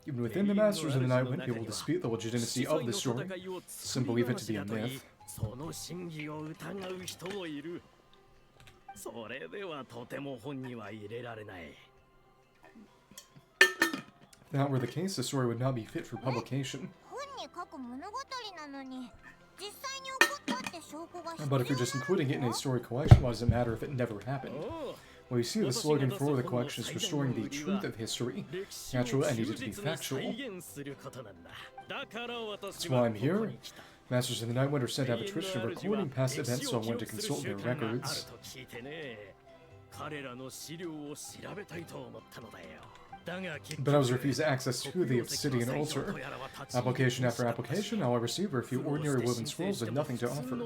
Even within the Masters of the Nightwind, people dispute the legitimacy of the story. Some believe it to be a myth. If that were the case, the story would not be fit for publication. But if you're just including it in a story collection, why does it matter if it never happened? Well, you see, the slogan for the collection is restoring the truth of history. Naturally, I needed to be factual. That's why I'm here. Masters of the Night Wind are said to have a tradition of recording past events, so I wanted to consult their records. But I was refused access to the Obsidian Altar. Application after application, all I received were a few ordinary woven scrolls with nothing to offer.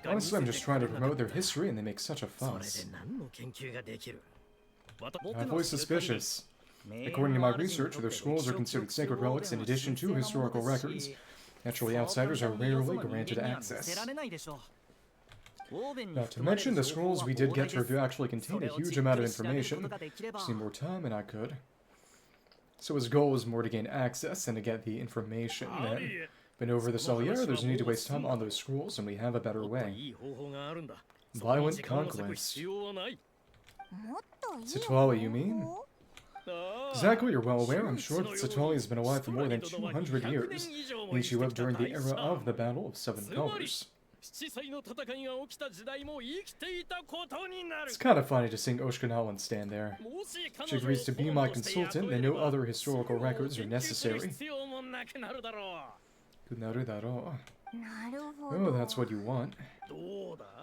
Honestly, I'm just trying to promote their history, and they make such a fuss. I'm fully suspicious. According to my research, their scrolls are considered sacred relics in addition to historical records. Naturally, outsiders are rarely granted access. Not to mention, the scrolls we did get to review actually contain a huge amount of information. Just need more time, and I could. So his goal was more to gain access than to get the information. But over this all year, there's no need to waste time on those scrolls, and we have a better way. Violent conquest. Citlali, you mean? Exactly, you're well aware. I'm sure that Citlali has been alive for more than 200 years. Means she lived during the era of the Battle of Seven Colors. It's kind of funny to seeing Ochkanatlan stand there. She agrees to be my consultant, and no other historical records are necessary. Oh, that's what you want.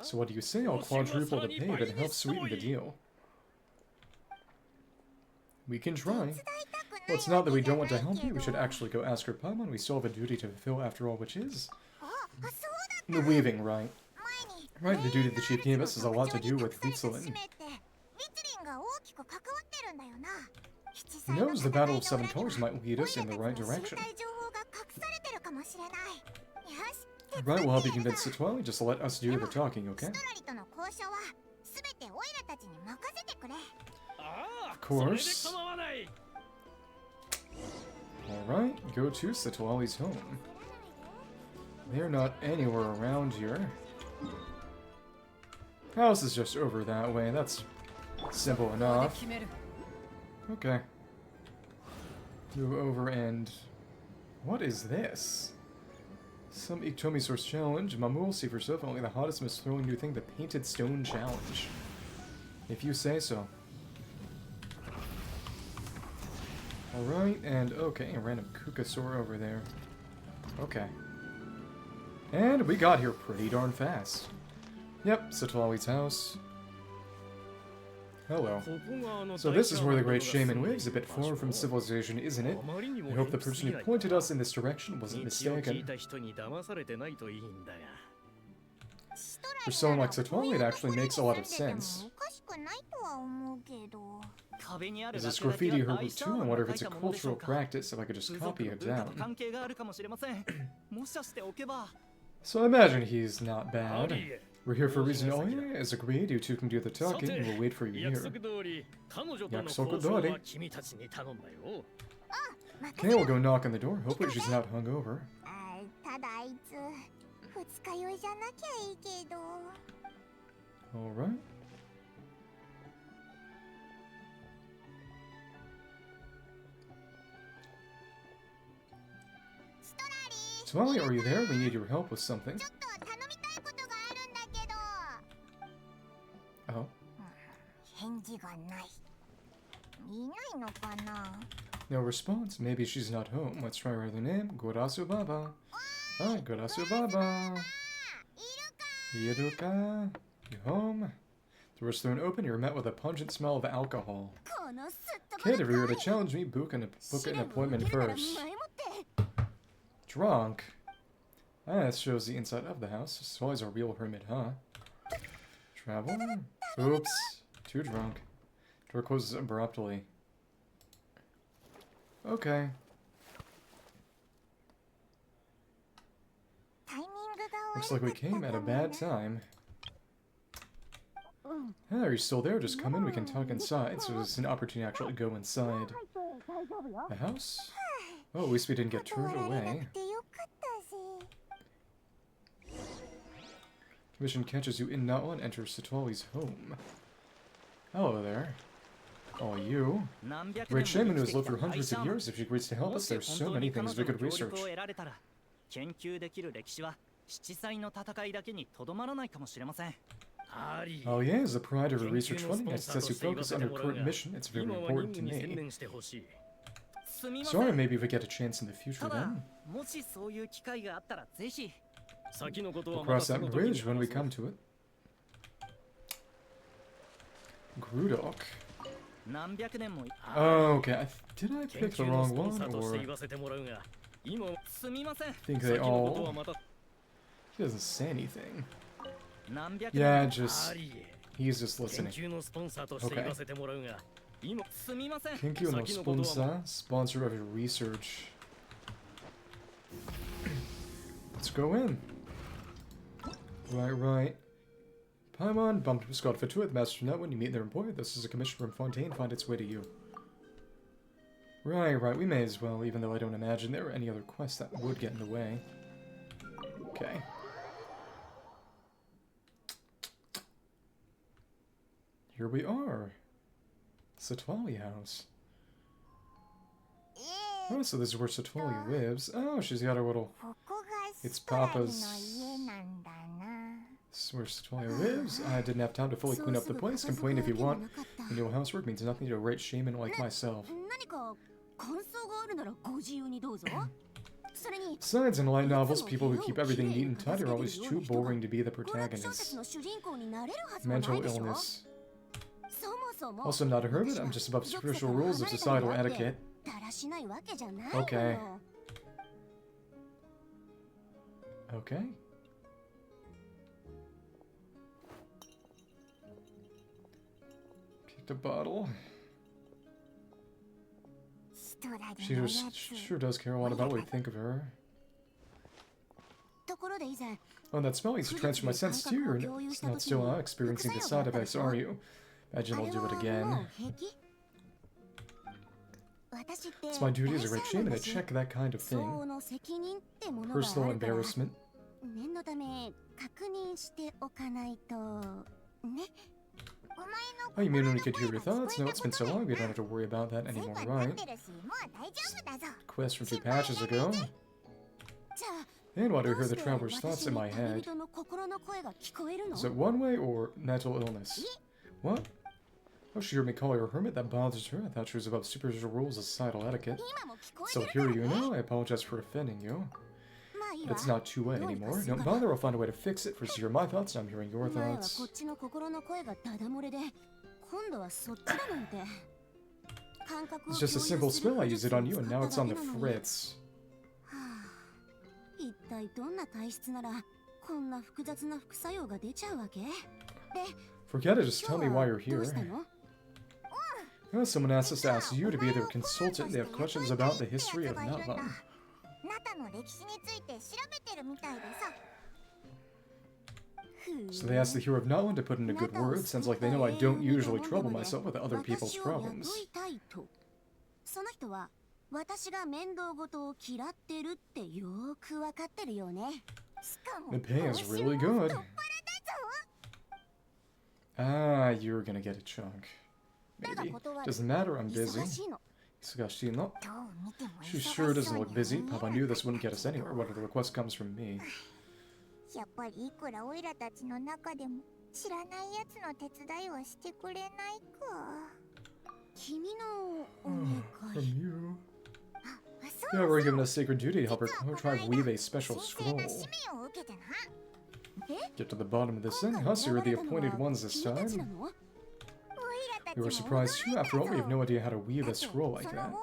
So what do you say? I'll quadruple the pay, but it helps sweeten the deal. We can try. Well, it's not that we don't want to help you. We should actually go ask her Paimon. We still have a duty to fulfill after all, which is... the weaving, right? Right, the duty of the Chief Gambus has a lot to do with Rilai. Who knows, the Battle of Seven Colors might lead us in the right direction. Right, we'll help you convince Citlali. Just let us do the talking, okay? Of course. Alright, go to Citlali's home. They're not anywhere around here. House is just over that way. That's simple enough. Okay. Move over and... what is this? Some Iktomisaurus challenge. Mamul, see for yourself. Only the hottest, most thrilling new thing, the Painted Stone Challenge. If you say so. Alright, and okay, a random Koholasaur over there. Okay. And we got here pretty darn fast. Yep, Citlali's house. Hello. So this is where the great shaman lives, a bit far from civilization, isn't it? I hope the person who pointed us in this direction wasn't mistaken. For someone like Citlali, it actually makes a lot of sense. There's this graffiti her with too. I wonder if it's a cultural practice, if I could just copy it down. So I imagine he's not bad. We're here for a reason. Oh yeah, as agreed, you two can do the talking, and we'll wait for you here. Yakusokudori. Okay, we'll go knock on the door. Hopefully she's not hungover. Alright. Citlali, are you there? We need your help with something. Oh. No response. Maybe she's not home. Let's try her other name. Gorasu Baba. Ah, Gorasu Baba. Iruka. You home? The door's thrown open. You're met with a pungent smell of alcohol. Kid, if you were to challenge me, book an appointment first. Drunk? Ah, that shows the inside of the house. Citlali's a real hermit, huh? Travel? Oops. Too drunk. Door closes abruptly. Okay. Looks like we came at a bad time. Ah, are you still there? Just come in, we can talk inside. So there's an opportunity to actually go inside. The house? Oh, at least we didn't get turned away. Mission catches you in Nightsoul and enters Citlali's home. Hello there. Oh, you? Great shaman who has lived for hundreds of years. If she agrees to help us, there's so many things we could research. Oh yes, the pride of a research funding. I suggest you focus on your current mission. It's very important to me. Sorry, maybe if we get a chance in the future then. We'll cross that bridge when we come to it. Grudock. Oh, okay. Did I pick the wrong one, or... I think they all... He doesn't say anything. Yeah, just... He's just listening. Okay. Thank you, no sponsor. Sponsor of your research. Let's go in. Right. Paimon, bumped Scott Fatuit, Master Nut. When you meet their employer, this is a commission from Fontaine, find its way to you. Right, we may as well, even though I don't imagine there are any other quests that would get in the way. Okay. Here we are. Citlali house. Oh, so this is where Citlali lives. Oh, she's got her little... It's Papa's... This is where Citlali lives. I didn't have time to fully clean up the place. Complain if you want. You know, housework means nothing to a great shaman like myself. Besides, in light novels, people who keep everything neat and tidy are always too boring to be the protagonist. Mental illness. Also, I'm not a hermit. I'm just above superficial rules of societal etiquette. Okay. Okay. Kicked a bottle. She sure does care a lot about what we think of her. Oh, that smell used to transfer my sense too. You're not still experiencing the side effects, are you? Imagine I'll do it again. It's my duty as a great shaman to check that kind of thing. Personal embarrassment. Oh, you mean when we could hear your thoughts? No, it's been so long we don't have to worry about that anymore, right? Quest from 2 patches ago. And why do I hear the traveler's thoughts in my head? Is it one way or mental illness? What? Oh, she heard me call her a hermit? That bothers her. I thought she was above superficial rules of societal etiquette. So here you know, I apologize for offending you. But it's not two-way anymore. Don't bother, I'll find a way to fix it. First you hear my thoughts, now I'm hearing your thoughts. It's just a simple spell, I use it on you, and now it's on the fritz. Forget it, just tell me why you're here. Well, someone asked us to ask you to be their consultant. They have questions about the history of Nava. So they asked the hero of Nava to put in a good word. Sounds like they know I don't usually trouble myself with other people's problems. The pay is really good. Ah, you're gonna get a chunk. Maybe. Doesn't matter, I'm busy. Isugashino. She sure doesn't look busy. Papa knew this wouldn't get us anywhere. What if the request comes from me? From you. Yeah, we're given a sacred duty to help her tribe weave a special scroll. Get to the bottom of this thing. Us, you're the appointed ones this time. We were surprised too. After all, we have no idea how to weave a scroll like that.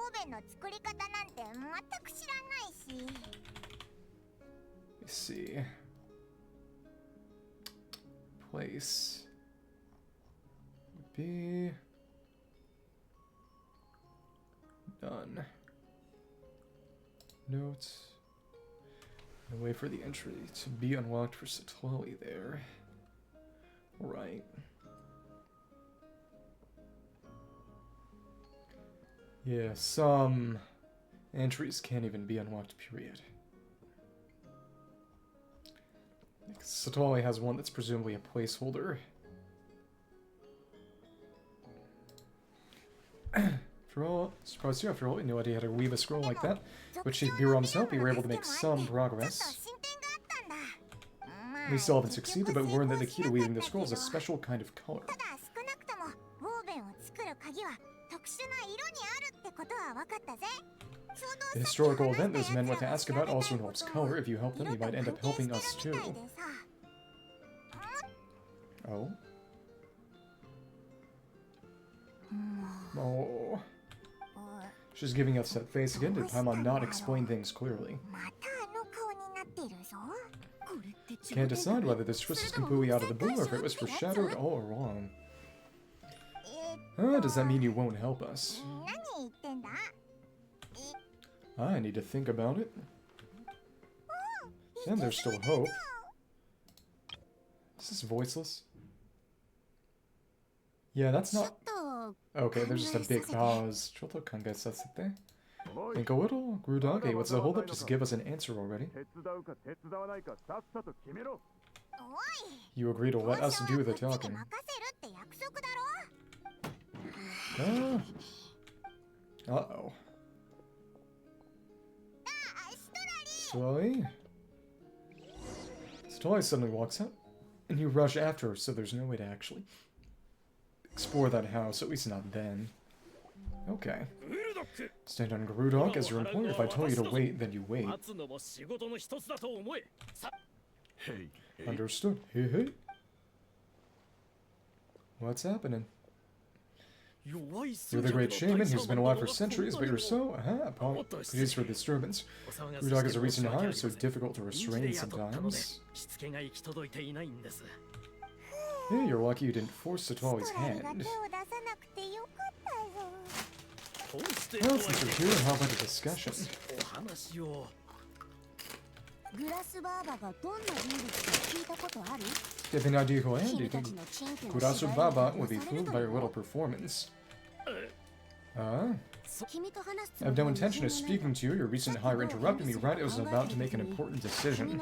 Let's see. Place would be done. Notes. And wait for the entry to be unlocked for Citlali there. Right. Yeah, some entries can't even be unlocked, period. Citlali has one that's presumably a placeholder. For all, surprised you, after all, no idea how to weave a scroll like that. With Chief Biram's help, you were able to make some progress. We still haven't succeeded, but we learned that the key to weaving the scroll is a special kind of color. The historical event those men want to ask about also involves color. If you help them, you might end up helping us too. Oh? Oh. She's giving us that face again. Did Paimon not explain things clearly? Can't decide whether this twist is completely out of the blue or if it was foreshadowed all along. Does that mean you won't help us? I need to think about it. And there's still hope. Is this voiceless? Yeah, that's not... Okay, there's just a big pause. Think a little. Grudage, what's the holdup? Just give us an answer already. You agree to let us do the talking. Uh-oh. Citlali? Citlali suddenly walks out, and you rush after her, so there's no way to actually explore that house, at least not then. Okay. Stand on Grudage as your employer. If I told you to wait, then you wait. Understood. Hey. What's happening? You're the great shaman who's been alive for centuries, but you're so... Apologies for the disturbance. Grudage is a recent hire, so difficult to restrain sometimes. Yeah, you're lucky you didn't force Citlali's hand. Well, since you're here, how about a discussion? Do you have any idea who I am? Do you think Kurasu Baba would be fooled by your little performance? I have no intention of speaking to you. Your recent hire interrupted me right as I was about to make an important decision.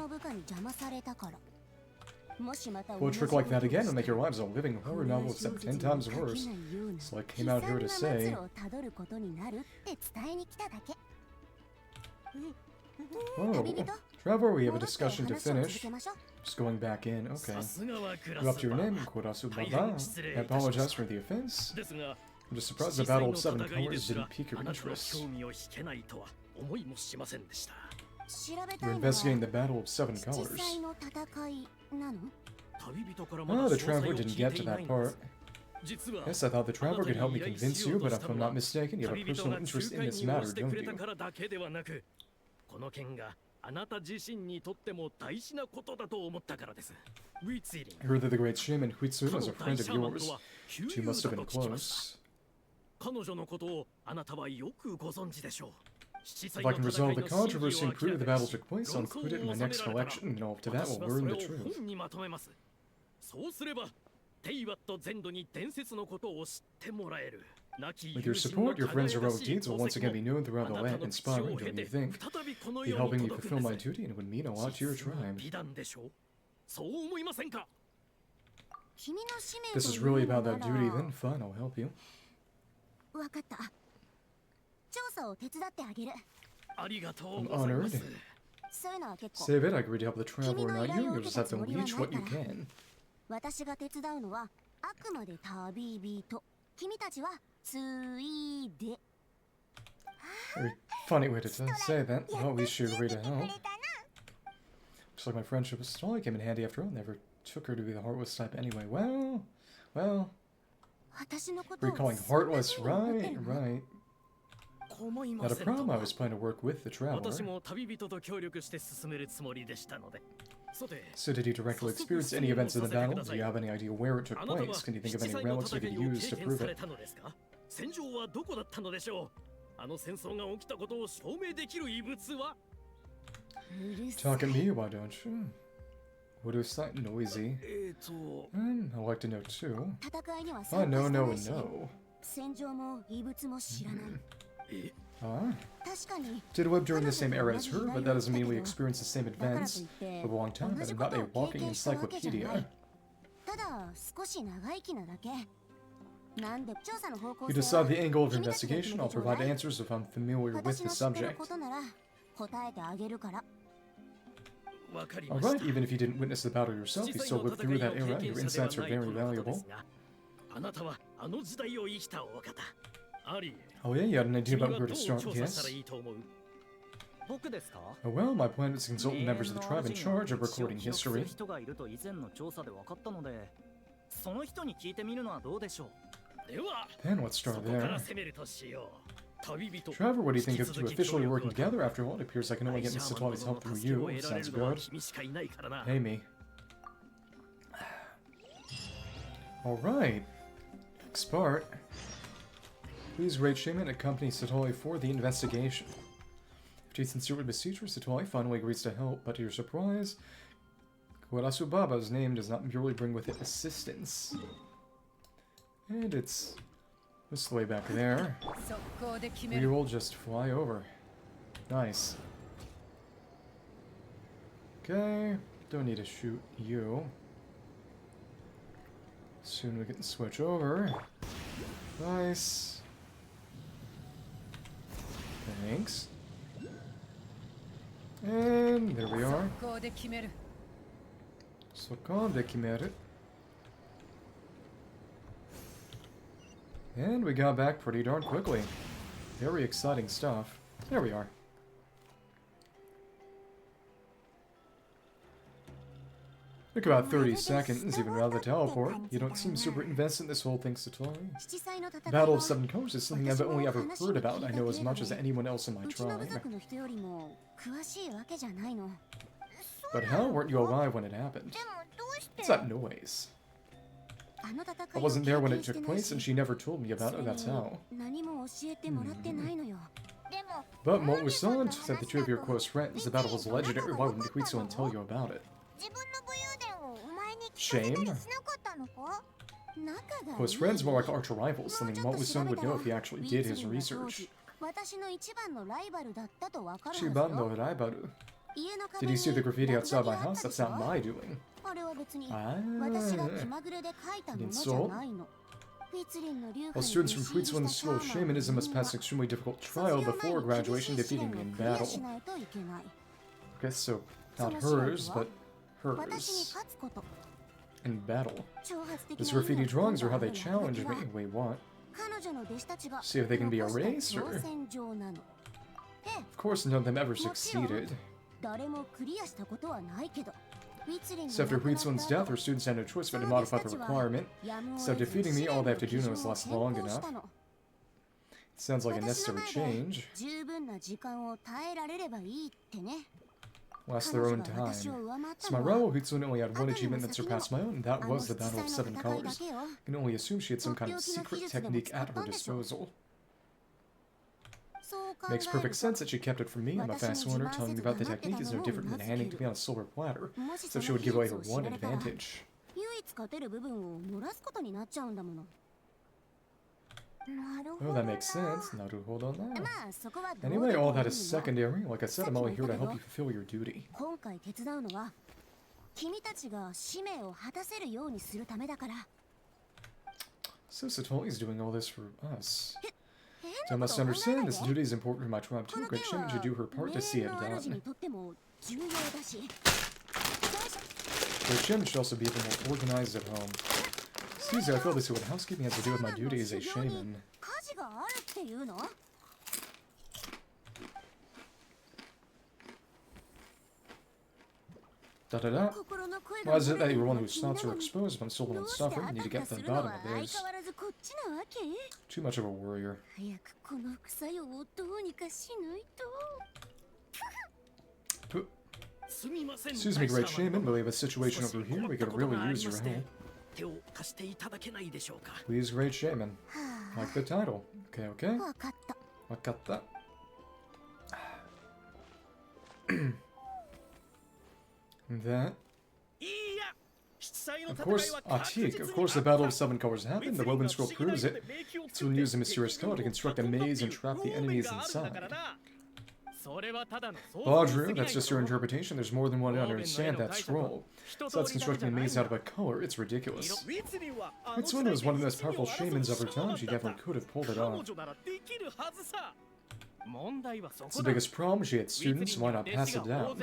Well, a trick like that again will make your lives a living horror novel except 10 times worse. So I came out here to say... Oh, Trevor, we have a discussion to finish. Just going back in, okay. Go up to your name, Kurasu Baba. I apologize for the offense. I'm just surprised the Battle of Seven Colors didn't pique your interest. You're investigating the Battle of Seven Colors. Oh, the Traveler didn't get to that part. Yes, I thought the Traveler could help me convince you, but if I'm not mistaken, you have a personal interest in this matter, don't you? I heard that the great shaman Huitsun was a friend of yours. She must have been close. If I can resolve the controversy and prove the battle took place, I'll include it in my next collection, and after that we'll learn the truth. With your support, your friends' heroic deeds will once again be known throughout the land, inspiring, don't you think? Be helping me fulfill my duty, and it would mean a lot to your tribe. This is really about that duty, then fine, I'll help you. I'm honored. Save it, I agree to help the Traveler, not you. You'll just have to leech what you can. Very funny way to say that. Well, at least she agreed to help. Looks like my friendship with Citlali came in handy after all. Never took her to be the heartless type anyway. Well. Recalling heartless, right. Not a problem, I was planning to work with the Traveler. So did you directly experience any events in the battle? Do you have any idea where it took place? Can you think of any relics we could use to prove it? Talk at me, why don't you? What is that noisy? I'd like to know too. Oh, no. Did live during the same era as her, but that doesn't mean we experienced the same events for a long time, and I'm not a walking encyclopedia. You decide the angle of investigation. I'll provide answers if I'm familiar with the subject. Alright, even if you didn't witness the battle yourself, you still lived through that era, and your insights are very valuable. Oh yeah, you had an idea about where to start, yes? Oh well, my plan was to consult the members of the tribe in charge of recording history. Then let's start there. Trevor, what do you think of officially working together? After all, it appears I can only get Citlali's help through you. Sounds good. Pay me. Alright. Next part. Please rate Shaman accompany Citlali for the investigation. After he sincerely beseeched her, Citlali finally agrees to help, but to your surprise, Koholasaur Baba's name does not merely bring with it assistance. And it's this way back there. We will just fly over. Nice. Okay, don't need to shoot you. Soon we can switch over. Nice. Thanks. And there we are. And we got back pretty darn quickly. Very exciting stuff. There we are. Took about 30 seconds, even without the teleport. You don't seem super invested in this whole thing, Citlali. Battle of Seven Colors is something I've only ever heard about. I know as much as anyone else in my tribe. But how weren't you alive when it happened? What's that noise? I wasn't there when it took place, and she never told me about it, that's how. But Mavuika said the two of your close friends. The battle was legendary. Why wouldn't Questline tell you about it? Shame? Close friends more like arch rivals, something Mavuika would know if he actually did his research. Chiban no Raibaru. Did you see the graffiti outside my house? That's not my doing. Insult? While students from Questline's School of Shamanism must pass an extremely difficult trial before graduation, defeating me in battle. Okay, so not hers, but hers. In battle. These graffiti drawings are how they challenge me. Wait, what? See if they can be erased, or... Of course none of them ever succeeded. So after Questline's death, her students had no choice but to modify the requirement. So defeating me, all they have to do now is last long enough. It sounds like a necessary change. Last their own time. So my rival Questline only had one achievement that surpassed my own, and that was the Battle of Seven Colors. I can only assume she had some kind of secret technique at her disposal. Makes perfect sense that she kept it from me. I'm a fast learner. Telling me about the technique is no different than handing it to me on a silver platter, so she would give away her one advantage. Oh, that makes sense. Now to hold on that. Anyway, all that is secondary. Like I said, I'm only here to help you fulfill your duty. So Citlali's doing all this for us. So I must understand, this duty is important for my tribe too. Great Shaman should do her part to see it done. Great Shaman should also be a bit more organized at home. Excuse me, I feel this is what housekeeping has to do with my duty as a shaman. Da-da-da. Why is it that you were one whose thoughts are exposed, but I'm still the one suffering? I need to get to the bottom of this. Too much of a warrior. Excuse me, Great Shaman, but we have a situation over here. We could really use your help. Please, Great Shaman. Like the title. Okay, okay. Wakata. That. Of course, Atik. Of course, the Battle of Seven Colors happened. The Woven Scroll proves it. It's when used a mysterious color to construct a maze and trap the enemies inside. Audrey, that's just your interpretation. There's more than one way to understand that scroll. So that's constructing a maze out of a color. It's ridiculous. Mitsuna was one of the most powerful shamans of her time. She definitely could have pulled it off. It's the biggest problem. She had students. Why not pass it down?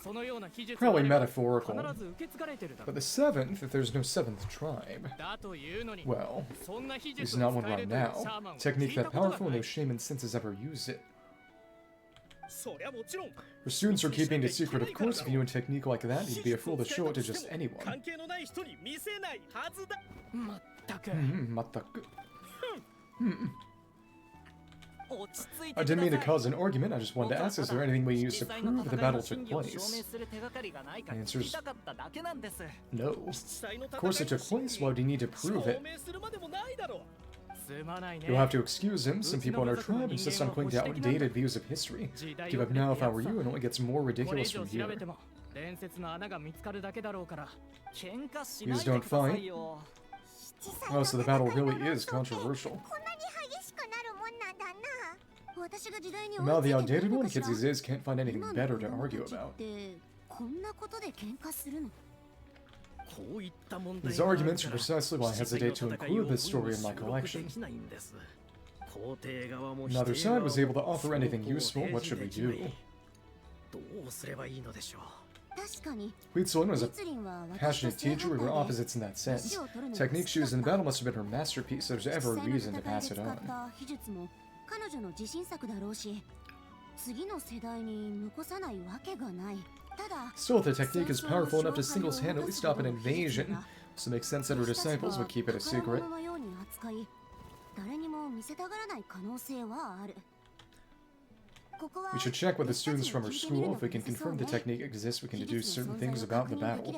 Probably metaphorical. But the 7th, if there's no 7th tribe, well, there's not one right now. Technique that powerful, no shaman since has ever used it. For students who are keeping it secret, of course, if you know a technique like that, you'd be a fool to show it to just anyone. I didn't mean to cause an argument, I just wanted to ask, is there anything we use to prove the battle took place? The answer is no. Of course it took place, why do you need to prove it? You'll have to excuse him, some people in our tribe insist on clinging to outdated views of history. Give up now if I were you, and it only gets more ridiculous from here. You just don't fight? Oh, so the battle really is controversial. Now the outdated one, kids these days can't find anything better to argue about. These arguments are precisely why I hesitate to include this story in my collection. Neither side was able to offer anything useful. What should we do? Huitsulin was a passionate teacher. We were opposites in that sense. Technique she used in the battle must have been her masterpiece. There's ever a reason to pass it on. Still, if the technique is powerful enough to single-handedly stop an invasion, so it makes sense that her disciples would keep it a secret. We should check with the students from her school. If we can confirm the technique exists, we can deduce certain things about the battle.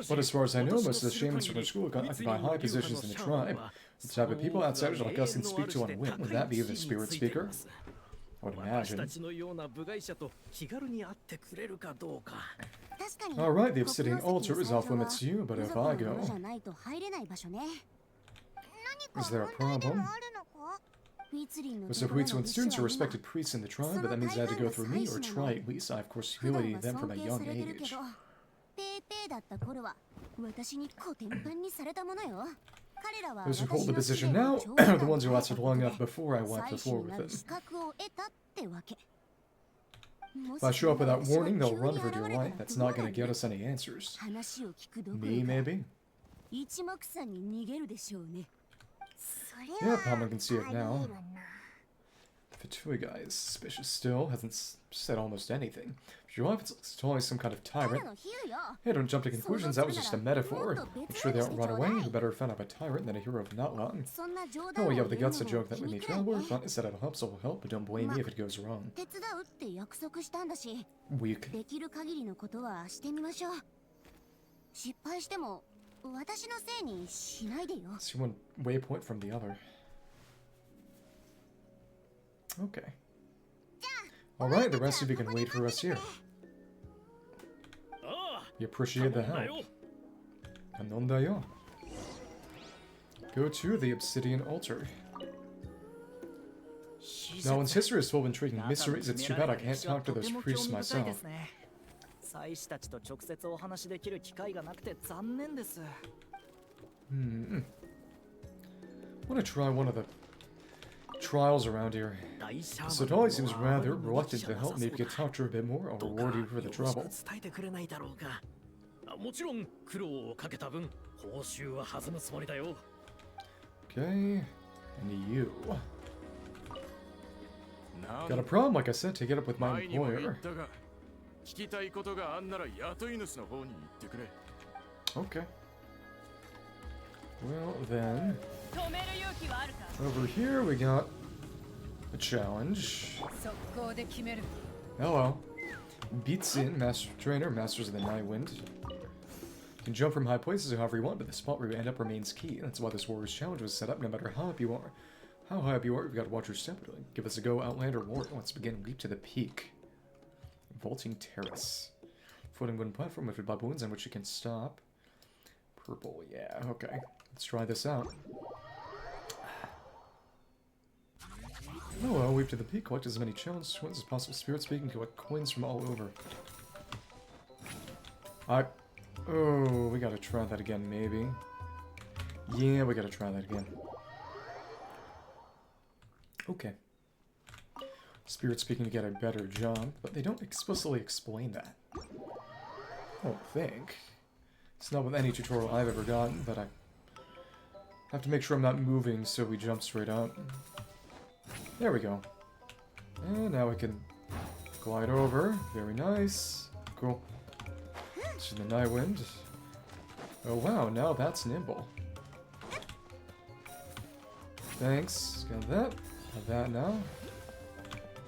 But as far as I know, most of the shamans from her school occupy high positions in the tribe. The type of people outsiders like us can speak to on whim. Would that be the spirit speaker? I would imagine. Alright, the obsidian altar is off limits to you, but if I go... Is there a problem? Most of Huitsulin students are respected priests in the tribe, but that means they had to go through me or try at least. I, of course, humiliated them from a young age. Those who hold the position now are the ones who lasted long enough before I wiped the floor with them. If I show up without warning, they'll run for dear life. That's not going to get us any answers. Me, maybe? Yeah, Palmer can see it now. The Fatui guy is suspicious still, hasn't said almost anything. Your life is always some kind of tyrant. Hey, don't jump to conclusions, that was just a metaphor. Make sure they don't run away, who better offend up a tyrant than a hero of not long. Oh, you have the guts to joke that with me traveler, fun is that it'll help, so it'll help, but don't blame me if it goes wrong. Weak. See one waypoint from the other. Okay. Alright, the rest of you can wait for us here. You appreciate the help. Anondayo. Go to the obsidian altar. Now, once history is full of intriguing mysteries, it's too bad I can't talk to those priests myself. I want to try one of the trials around here. Citlali seems rather reluctant to help me. If you could talk to her a bit more, I'll reward you for the trouble. Okay, and you. Got a problem, like I said, to get up with my employer. Okay. Well then, over here we got a challenge. Hello. Beats in, Master Trainer, Masters of the Night Wind. You can jump from high places however you want, but the spot where you end up remains key. That's why this Warrior's Challenge was set up. No matter how up you are, you've got to watch your step. Give us a go, Outlander Warrior. Let's begin. Leap to the peak. Vaulting Terrace. Floating wooden platform with balloons on which you can stop. Purple, yeah, okay. Let's try this out. Oh well, leap to the peak, collect as many challenge coins as possible. Spirit speaking, collect coins from all over. Oh, we gotta try that again, maybe. Yeah, we gotta try that again. Okay. spirit speaking to get a better jump, but they don't explicitly explain that. I don't think. It's not with any tutorial I've ever gotten, but I have to make sure I'm not moving so we jump straight up. There we go. And now we can glide over. Very nice. Cool. To the Nightwind. Oh wow, now that's nimble. Thanks. Got that. Got that now.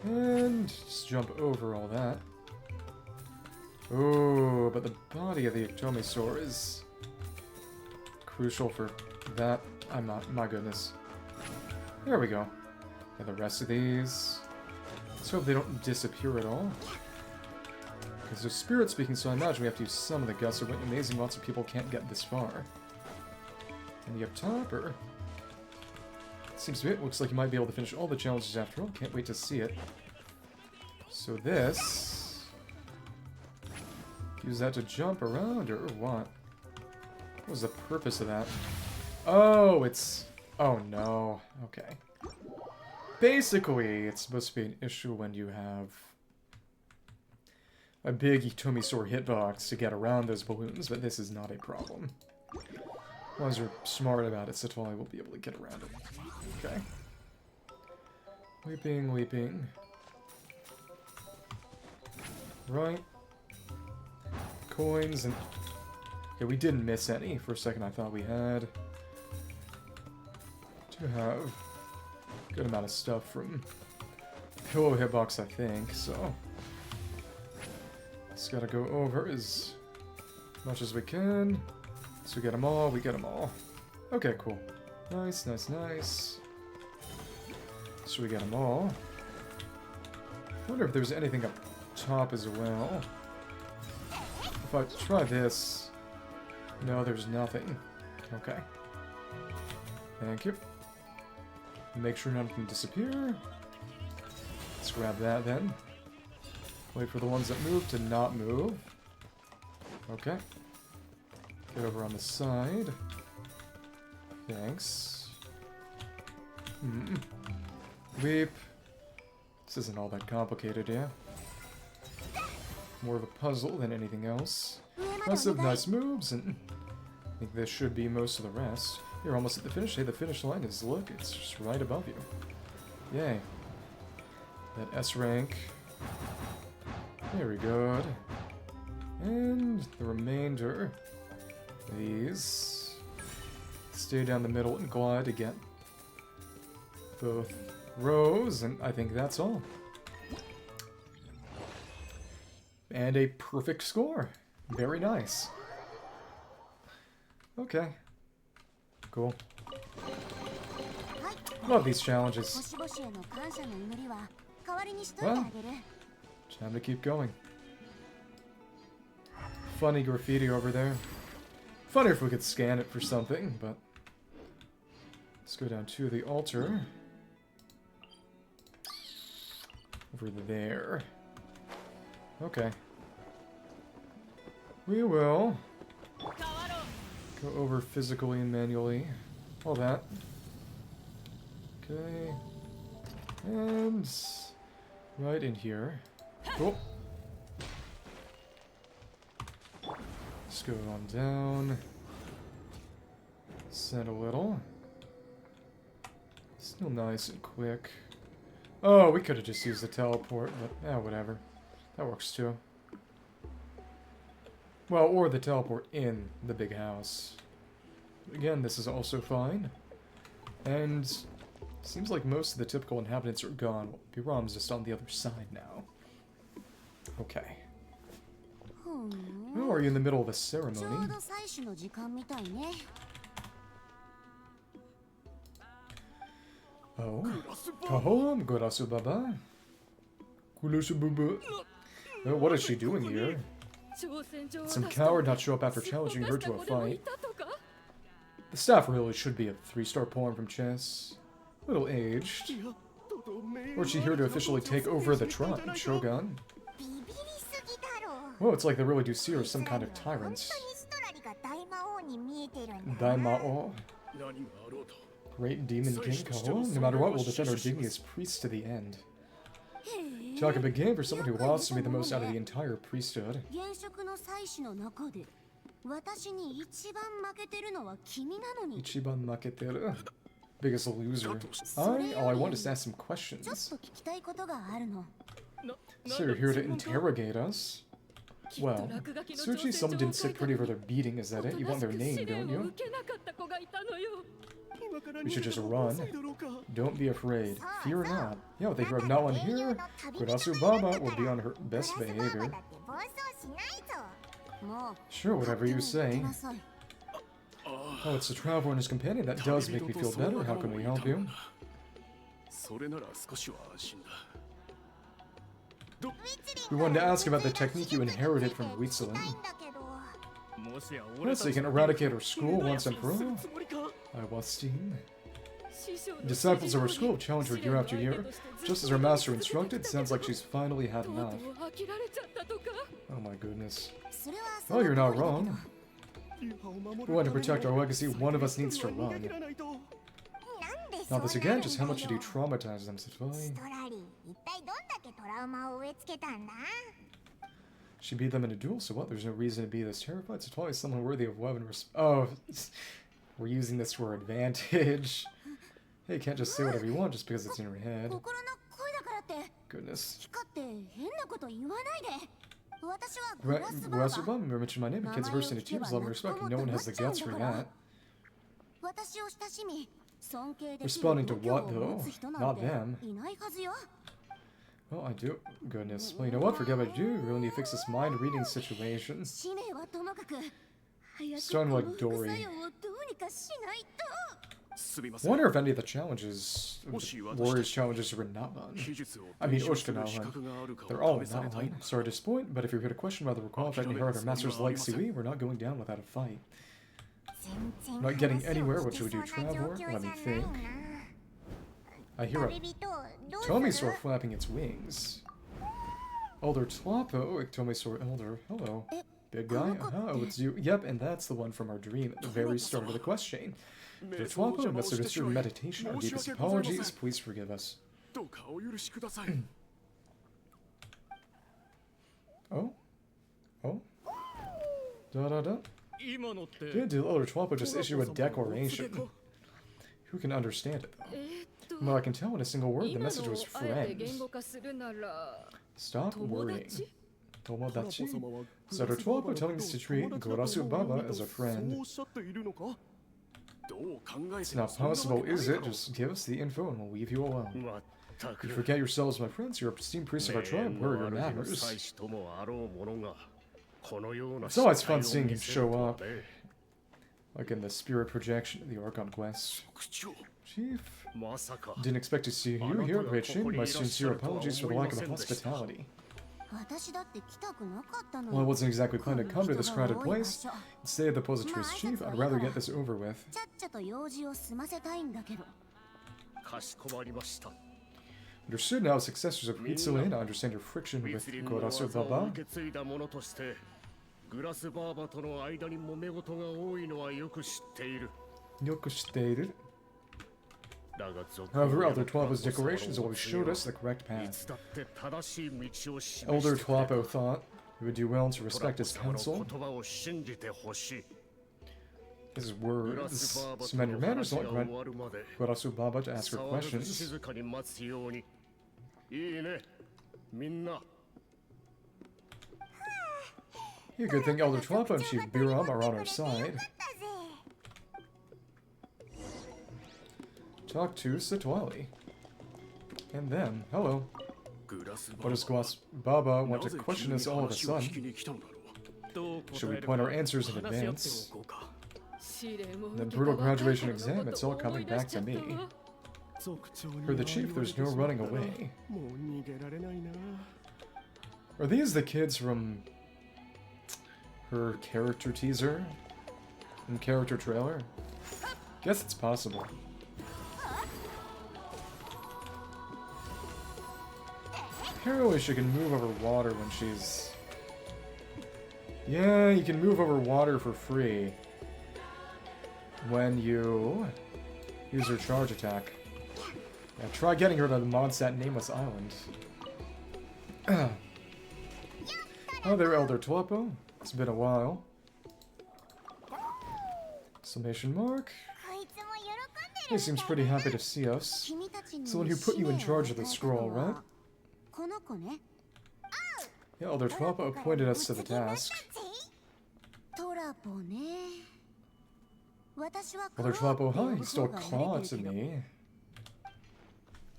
And just jump over all that. Oh, but the body of the Iktomisaur is crucial for that. I'm not. My goodness. There we go. And the rest of these. Let's hope they don't disappear at all. Because they're spirit speaking, so I imagine we have to use some of the guts. Or amazing, lots of people can't get this far. And the up topper. Seems to be it. Looks like you might be able to finish all the challenges after all. Can't wait to see it. So this. Use that to jump around, or what? What was the purpose of that? Oh, it's... Oh, no. Okay. Basically, it's supposed to be an issue when you have a big Iktomisaur hitbox to get around those balloons, but this is not a problem. As long as you're smart about it, Citlali will be able to get around it. Okay. Leaping, leaping. Right. Coins and... Yeah, we didn't miss any. For a second I thought we had. To have a good amount of stuff from Pillow Hitbox, I think, so... Just gotta go over as much as we can. So we get them all, we get them all. Okay, cool. Nice, nice, nice. So we get them all. I wonder if there's anything up top as well. If I try this... No, there's nothing. Okay. Thank you. Make sure none can disappear. Let's grab that then. Wait for the ones that move to not move. Okay. Get over on the side. Thanks. Leap. This isn't all that complicated, yeah? More of a puzzle than anything else. Lots of nice moves, and I think this should be most of the rest. You're almost at the finish. Hey, the finish line is, look, it's just right above you. Yay. That S rank. Very good. And the remainder. These. Stay down the middle and glide to get both rows, and I think that's all. And a perfect score. Very nice. Okay. Cool. Love these challenges. Well, time to keep going. Funny graffiti over there. Funny if we could scan it for something, but... Let's go down to the altar. Over there. Okay. We will go over physically and manually. All that. Okay. And right in here. Cool. Let's go on down. Send a little. Still nice and quick. Oh, we could have just used the teleport, but whatever. That works too. Well, or the teleport in the big house. Again, this is also fine. And seems like most of the typical inhabitants are gone. Biram's just on the other side now. Okay. Oh, are you in the middle of a ceremony? Oh. Kahom, Gorasu Baba. Kulushu Bubu. What is she doing here? Some coward not show up after challenging her to a fight. The staff really should be a 3-star poem from chess. Little aged. Or is she here to officially take over the tribe, Shogun? Oh, it's like they really do see her as some kind of tyrant. Daimao. Great Demon King Kaho. No matter what, we'll defend our dignity as priests to the end. Talk a big game for someone who wants to be the most out of the entire priesthood. 現職の祭司の中で私に一番負けてるのは君なのに。 Ichiban maketeru. Biggest loser. I want to ask some ちょっ questions. と聞きたいことがあるの。 So you're here to interrogate us? Well, Suchi, someone didn't sit pretty for their beating, is that it? You want their name, don't you? You should just run. Don't be afraid. Fear not. Yeah, they have no one here. Kudasu Baba will be on her best behavior. Sure, whatever you say. Oh, it's the traveler and his companion. That does make me feel better. How can we help you? We wanted to ask about the technique you inherited from Citlali. Well, so you can eradicate our school once and for all. I was steam. Disciples of our school have challenged her year after year. Just as our master instructed, sounds like she's finally had enough. Oh my goodness. Oh, you're not wrong. We want to protect our legacy, one of us needs to run. Not this again, just how much did you traumatize them, Citlali? She beat them in a duel, so what? There's no reason to be this terrified. Citlali is someone worthy of love and respect. Oh, we're using this to our advantage. Hey, you can't just say whatever you want just because it's in your head. Goodness. Guasuba, mention my name. A kid's versed into tears, love and respect, and no one has the guts for that. Responding to what, though? Not them. Well, I do. Goodness. Well, you know what? Forget what I do. You really need to fix this mind-reading situation. Starting like Dory. I wonder if any of the challenges, Warriors challenges are in Natlan. I mean, Ochkanatlan. They're all in Natlan. Sorry to disappoint, but if you're going to question whether we're qualified to inherit our master's legacy, we're not going down without a fight. We're not getting anywhere. What should we do, Traveler? Let me think. I hear a Iktomisaur flapping its wings. Elder Twapo, Iktomisaur Elder. Hello. Big guy? Oh, it's you. Yep, and that's the one from our dream at the very start of the quest chain. Elder Twapo, must have disturbed meditation. Our deepest apologies. Please forgive us. Oh? Oh? Da-da-da. Did Elder Twapo just issue a declaration? Who can understand it, though? Well, I can tell in a single word the message was friends. Stop worrying. Tomodachi? Is Elder Twapo telling us to treat Gorasu Baba as a friend? It's not possible, is it? Just give us the info and we'll leave you alone. You forget yourselves, my friends. You're a esteemed priest of our tribe. Where are your manners? It's always fun seeing him show up. Like in the spirit projection of the Archon quest. Chief, didn't expect to see you here at Genshin. My sincere apologies for the lack of hospitality. Well, I wasn't exactly planning to come to this crowded place. Instead of the Pository's chief, I'd rather get this over with. Understood now, successors of Citlali, I understand your friction with Gorasu Baba. Yokushiteiru. However, Elder Twapo's declarations always showed us the correct path. Elder Twapo thought we would do well to respect his counsel. His words. Cement your manners, don't let Gorasu Baba to ask her questions. Yeah, good thing Elder Twapo and Chief Biram are on our side. Talk to Citlali. And then, hello. What does Guas Baba want to question us all of a sudden? Should we point our answers in advance? The brutal graduation exam, it's all coming back to me. For the chief, there's no running away. Are these the kids from her character teaser and character trailer? Guess it's possible. Apparently she can move over water when she's... Yeah, you can move over water for free when you use her charge attack. Yeah, try getting her to the Mondstadt Nameless Island. Oh, there, Elder Tlopo. It's been a while. Exclamation mark. He seems pretty happy to see us. It's the one who put you in charge of the scroll, right? Yeah, Elder Tlopo appointed us to the task. Elder Tlopo, hi, he's still Claw to me.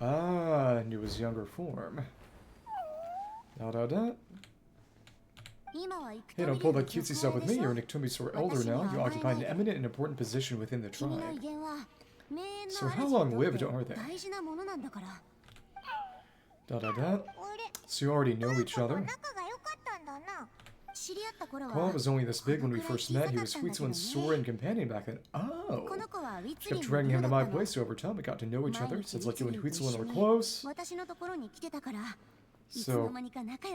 Ah, knew his younger form. Da. Hey, don't pull that cutesy stuff with me. You're an Iktomisaurus Elder now. You occupy an eminent and important position within the tribe. So how long-lived are they? Da. So you already know each other? Claw was only this big when we first met. He was Huitzuan's sword and companion back then. Oh! She kept dragging him to my place, so over time we got to know each other. Sounds like you and Huitzuan were close. So,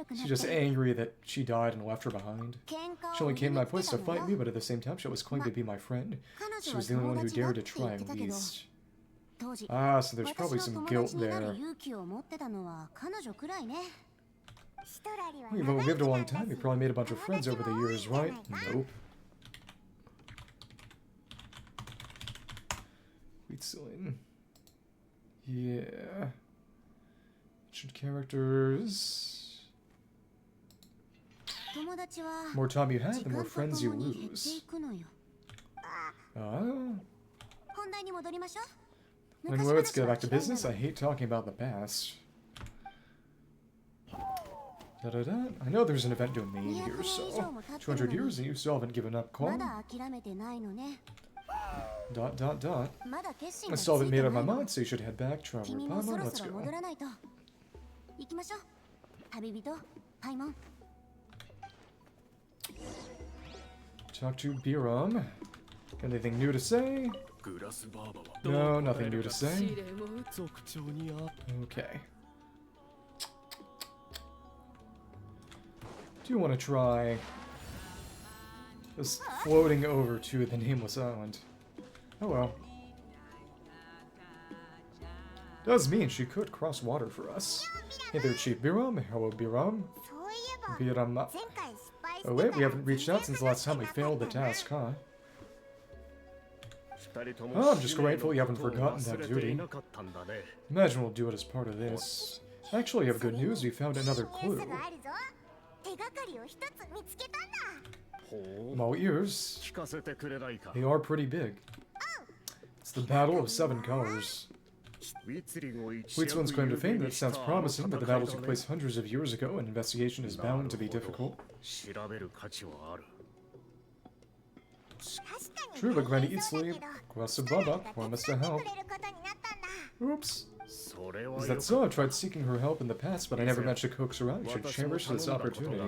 she's just angry that she died and left her behind. She only came to my place to fight me, but at the same time she always claimed to be my friend. She was the only one who dared to try, at least. Ah, so there's probably some guilt there. You've lived a long time. You probably made a bunch of friends over the years, right? Nope. Huitzuan. Yeah. Characters. More time you have, the more friends you lose. Oh. Anyway, let's get back to business. I hate talking about the past. I know there's an event domain here, so 200 years and you still haven't given up, Call. I still haven't made up my mind, so you should head back, Traveler Paimon. Let's go. Talk to Biram. Anything new to say? No, nothing new to say. Okay. Do you want to try just floating over to the Nameless Island? Oh well. Does mean she could cross water for us. Hey there, Chief Biram. Hello, Biram. Biram. Oh wait, we haven't reached out since the last time we failed the task, huh? Oh, I'm just grateful you haven't forgotten that duty. Imagine we'll do it as part of this. Actually, I have good news. We found another clue. I'm all ears. They are pretty big. It's the Battle of Seven Colors. Huitzuan's claim to fame, that sounds promising, but the battle took place hundreds of years ago, and investigation is bound to be difficult. True, but Granny Citlali, Baba, promised to help. Oops. Is that so? I've tried seeking her help in the past, but I never managed to coax her out. You should cherish this opportunity.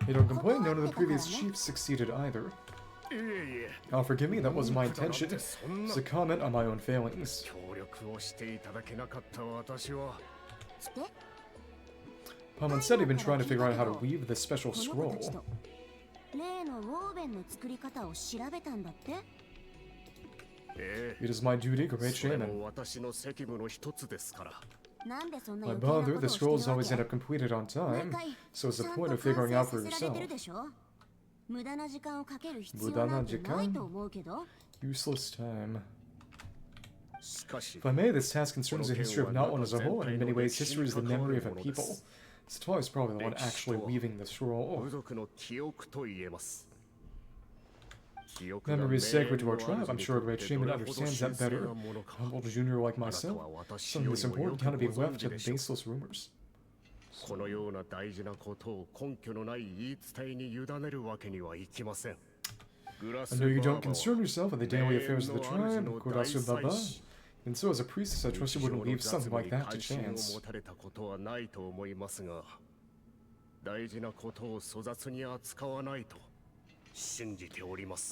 You don't complain, none of the previous chiefs succeeded either. Oh, forgive me, that wasn't my intention. It's a comment on my own failings. Paimon said he'd been trying to figure out how to weave this special scroll. It is my duty, great shaman. My bother, the scrolls always end up completed on time, so it's the point of figuring out for yourself. Useless time. If I may, this task concerns the history of not one as a whole, and in many ways history is the memory of a people. Citlali is probably the one actually weaving the scroll. Memory is sacred to our tribe. I'm sure a great shaman understands that better. A humble junior like myself, something this important cannot be left to baseless rumors. I know you don't concern yourself with the daily affairs of the tribe, Kodasu Baba. And so as a priestess, I trust you wouldn't leave something like that to chance.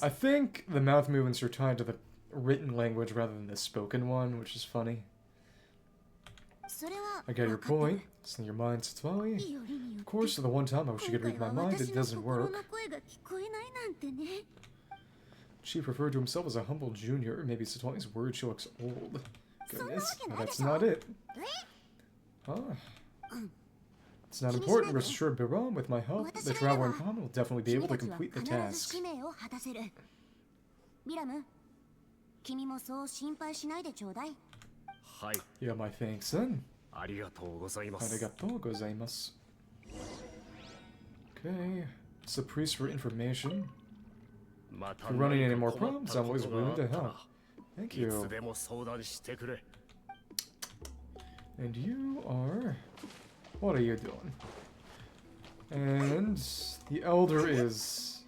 I think the mouth movements are tied to the written language rather than the spoken one, which is funny. I get your point. It's in your mind, Citlali. Of course, the one time I wish you could read my mind, it doesn't work. Chief referred to himself as a humble junior. Maybe Citlali's word she looks old. Goodness, but that's not it. Huh? It's not important. Rest assured, Biram, with my help, the traveler in common will definitely be able to complete the task. Yeah, my thanks, son. Arigatou gozaimasu. Okay, it's the priest for information. If you're running any more problems, I'm always willing to help. Thank you. And you are... What are you doing? And the elder is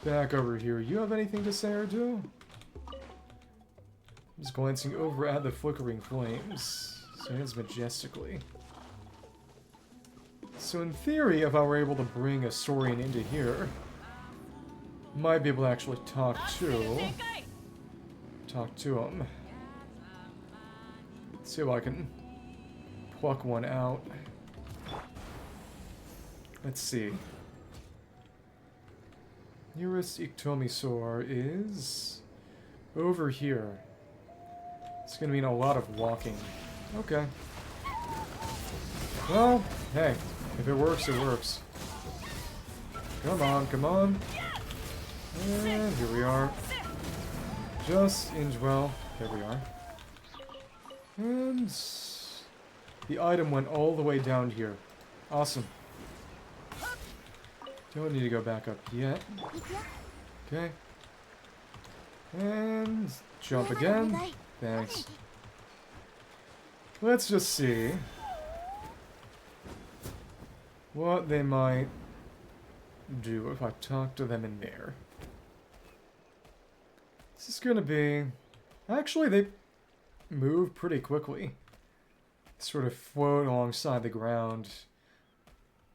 back over here. You have anything to say or do? Just glancing over at the flickering flames. Stands majestically. So in theory, if I were able to bring a Saurian into here, might be able to actually talk to him. Let's see if I can pluck one out. Let's see. Nearest Iktomisaur is over here. It's gonna mean a lot of walking. Okay. Well, hey, if it works, it works. Come on, come on. And here we are. Just inch well. There we are. And the item went all the way down here. Awesome. Don't need to go back up yet. Okay. And jump again. Thanks. Let's just see what they might do if I talk to them in there. This is gonna be... Actually, they move pretty quickly. Sort of float alongside the ground.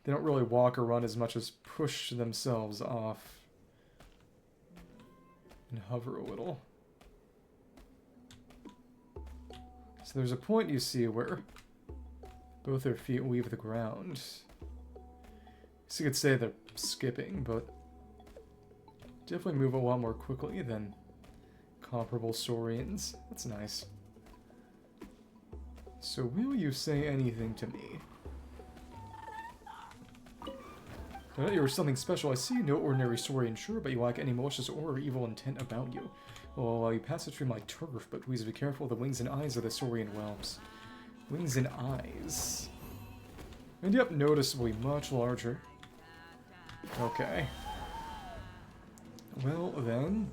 They don't really walk or run as much as push themselves off. And hover a little. So there's a point you see where both their feet leave the ground. So you could say they're skipping, but definitely move a lot more quickly than comparable Saurians. That's nice. So will you say anything to me? Well, you're something special. I see no ordinary Saurian, sure, but you lack any malicious or evil intent about you. Well, you pass it through my turf, but please be careful. The wings and eyes of the Saurian whelps. Wings and eyes. And yep, noticeably much larger. Okay. Well, then.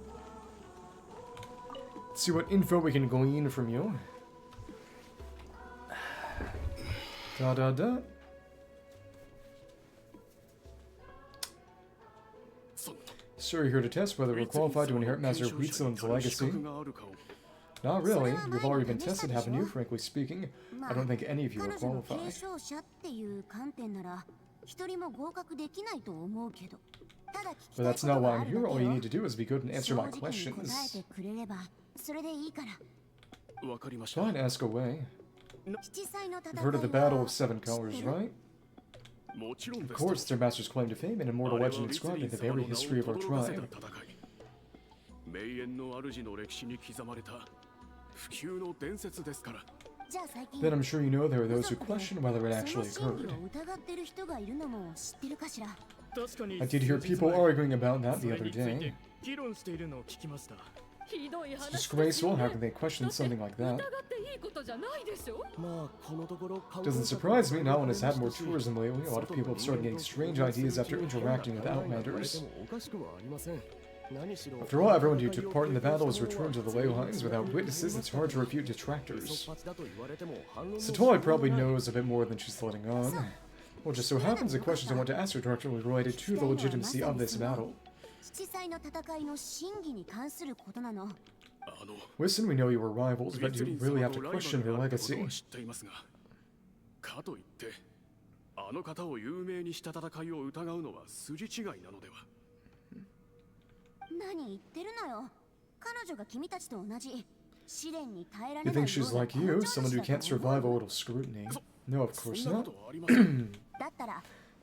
Let's see what info we can glean from you. Da-da-da. Sir, you're here to test whether we're qualified to inherit Master Wheatstone's legacy. Not really. You've already been tested, haven't you? Frankly speaking, I don't think any of you are qualified. But that's not why I'm here. All you need to do is be good and answer my questions. Fine, ask away. You've heard of the Battle of Seven Colors, right? Of course, their master's claim to fame, an immortal legend inscribed in the very history of our tribe. Then I'm sure you know there are those who question whether it actually occurred. I did hear people arguing about that the other day. It's disgraceful. How can they question something like that? Doesn't surprise me. No one has had more tourism lately. A lot of people have started getting strange ideas after interacting with Outlanders. After all, everyone who took part in the battle has returned to the ley lines. Without witnesses, it's hard to refute detractors. Citlali probably knows a bit more than she's letting on. Well, just so happens the questions I want to ask are directly related to the legitimacy of this battle. Listen, we know you were rivals, but you really have to question their legacy. You think she's like you, someone who can't survive a little scrutiny? No, of course not.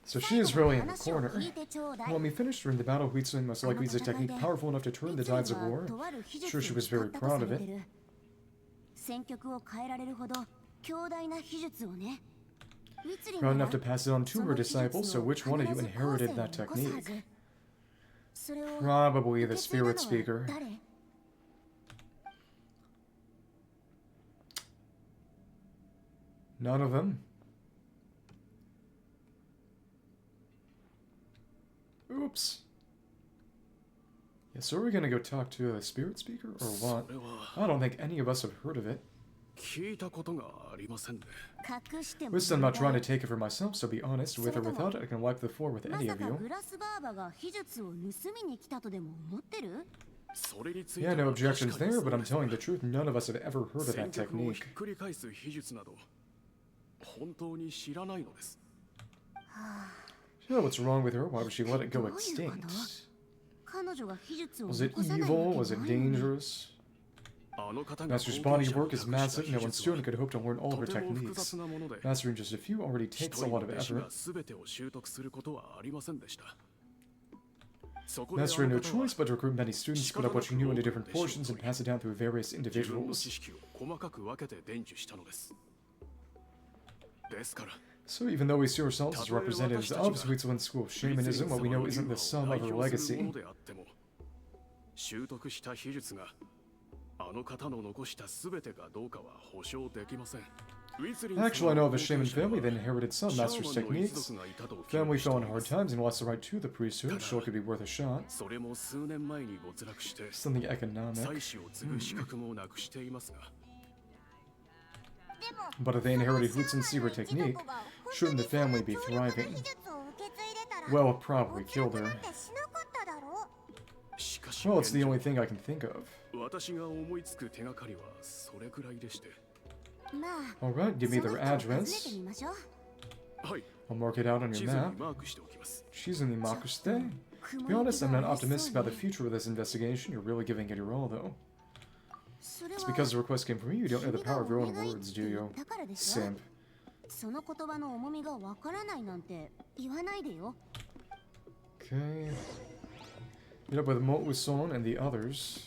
So she is really in the corner. When we finished her in the battle, Huitsun most likely used a technique powerful enough to turn the tides of war. Sure, she was very proud of it. Proud enough to pass it on to her disciples, so which one of you inherited that technique? Probably the spirit speaker. None of them. Oops. Yeah, so are we gonna go talk to the spirit speaker, or what? I don't think any of us have heard of it. Listen, I'm not trying to take it for myself, so be honest, with or without it, I can wipe the floor with any of you. Yeah, no objections there, but I'm telling the truth, none of us have ever heard of that technique. You know what's wrong with her? Why would she let it go extinct? Was it evil? Was it dangerous? Master's body work is massive. No one student could hope to learn all of her techniques. Mastering just a few already takes a lot of effort. Master had no choice but to recruit many students, split up what she knew into different portions, and pass it down through various individuals. So even though we see ourselves as representatives of Switzerland's school of shamanism, what we know isn't the sum of her legacy. Actually, I know of a shaman family that inherited some master's techniques. Family fell in hard times and lost the right to the priesthood, so it could be worth a shot. Something economic. But if they inherited Hutsun's secret technique, shouldn't the family be thriving? Well, it probably killed her. Well, it's the only thing I can think of. Alright, give me their address. I'll mark it out on your map. She's in the Makuste. To be honest, I'm not optimistic about the future of this investigation. You're really giving it your all, though. It's because the request came from you. You don't know the power of your own words, do you? Simp. Okay. Meet up with Mouton and the others.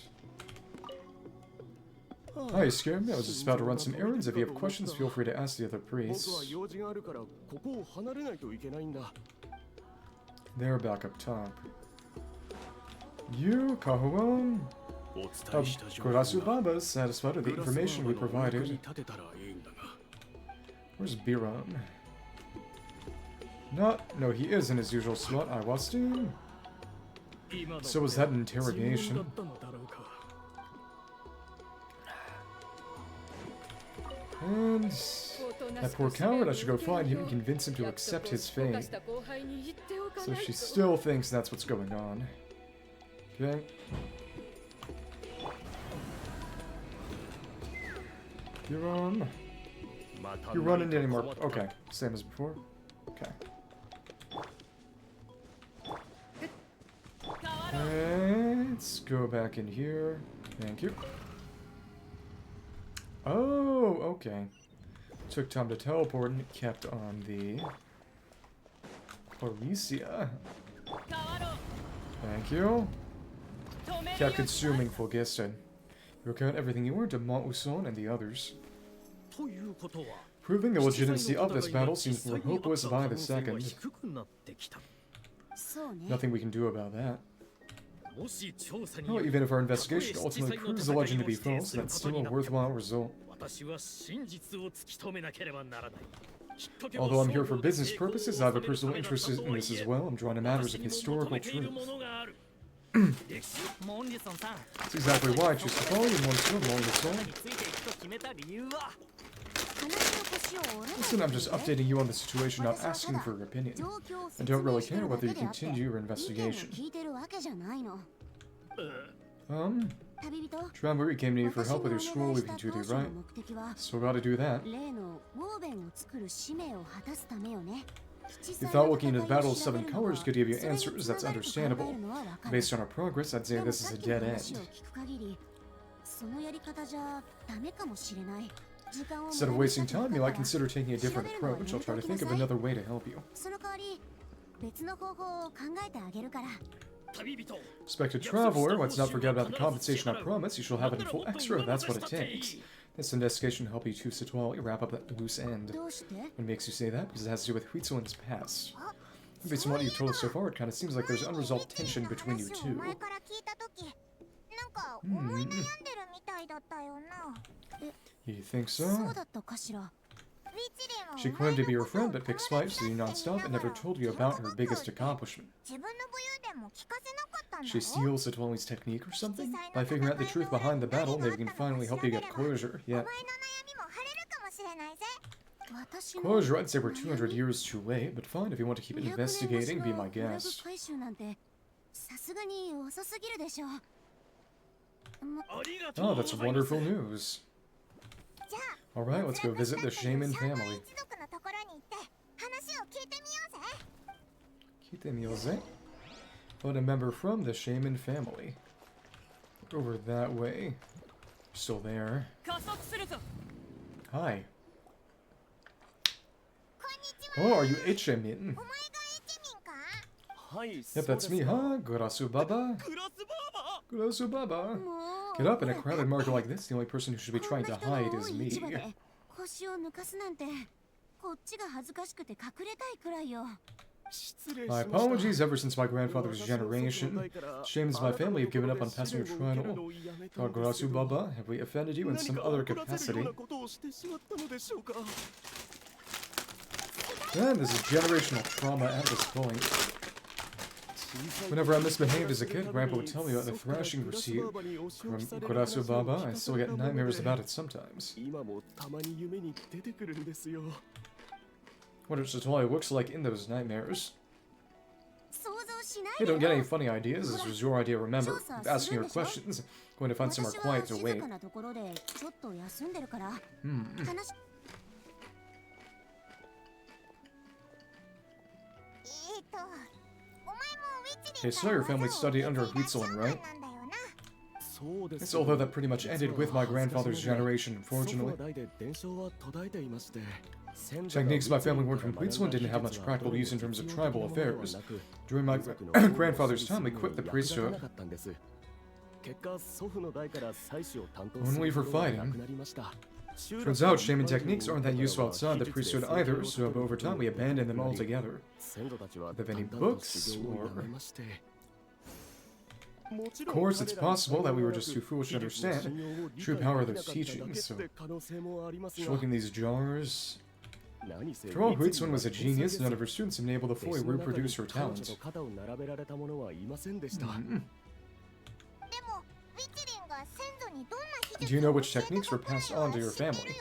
Hi, you scared me? I was just about to run some errands. If you have questions, feel free to ask the other priests. They're back up top. You, Kahuon? Kurasu Baba is satisfied with the information we provided. Where's Biram? No, he is in his usual slot. I was doing. So was that an interrogation? And that poor coward, I should go find him and convince him to accept his fate. So she still thinks that's what's going on. Okay. You're running anymore. Okay, same as before. Okay. Let's go back in here. Thank you. Oh, okay. Took time to teleport and kept on the Claricia. Thank you. Kept consuming Fulgiston. You account everything you learned to Mouton and the others. Proving the legitimacy of this battle seems more hopeless by the second. Nothing we can do about that. Well, even if our investigation ultimately proves the legend to be false, that's still a worthwhile result. Although I'm here for business purposes, I have a personal interest in this as well. I'm drawn to matters of historical truth. That's exactly why I choose to follow you, Monsieur Mouton. Listen, I'm just updating you on the situation, not asking for your opinion. I don't really care whether you continue your investigation. Trambury came to you for help with your school leaving duty, right? So gotta do that. You thought looking into the Battle of Seven Colors could give you answers, that's understandable. Based on our progress, I'd say this is a dead end. Instead of wasting time, you might consider taking a different approach. I'll try to think of another way to help you. Respected traveler, let's not forget about the compensation I promise. You shall have it in full extra, that's what it takes. This investigation will help you to Citlali wrap up that loose end. What makes you say that? Because it has to do with Huitzulin's past. Based on what you've told us so far, it kind of seems like there's unresolved tension between you two. You think so? She claimed to be your friend, but picked spite to you non-stop and never told you about her biggest accomplishment. She steals Citlali's technique or something? By figuring out the truth behind the battle, maybe we can finally help you get closure. Yeah. Closure, I'd say we're 200 years too late, but fine, if you want to keep investigating, be my guest. Oh, that's wonderful news. Alright, let's go visit the shaman family. What a member from the shaman family. Over that way. Still there. Hi. Oh, are you H-shaman? Yep, that's me, huh? Gurasu Baba? Gurasu Baba? Get up, in a crowded market like this, the only person who should be trying to hide is me. My apologies, ever since my grandfather's generation, shamans of my family have given up on passing your trial. Gurasu Baba, have we offended you in some other capacity? Man, this is generational trauma at this point. Whenever I misbehaved as a kid, Grandpa would tell me about the thrashing received from Gurasu Baba. I still get nightmares about it sometimes. What does Citlali looks like in those nightmares? Hey, don't get any funny ideas. This was your idea, remember. Asking your questions. I'm going to find somewhere quiet to wait. Hey, so your family studied under Huitzulin, right? Yes, although that pretty much ended with my grandfather's generation, unfortunately. Techniques my family learned from Huitzulin didn't have much practical use in terms of tribal affairs. During my grandfather's time, we quit the priesthood. Only for fighting. Turns out, shaman techniques aren't that useful outside the priesthood either, so over time we abandoned them altogether. Do they have any books, or... Of course, it's possible that we were just too foolish to understand true power of those teachings, so... Just look in these jars... After all, Huitzulin was a genius, none of her students have been able to fully reproduce her talent. Do you know which techniques were passed on to your family?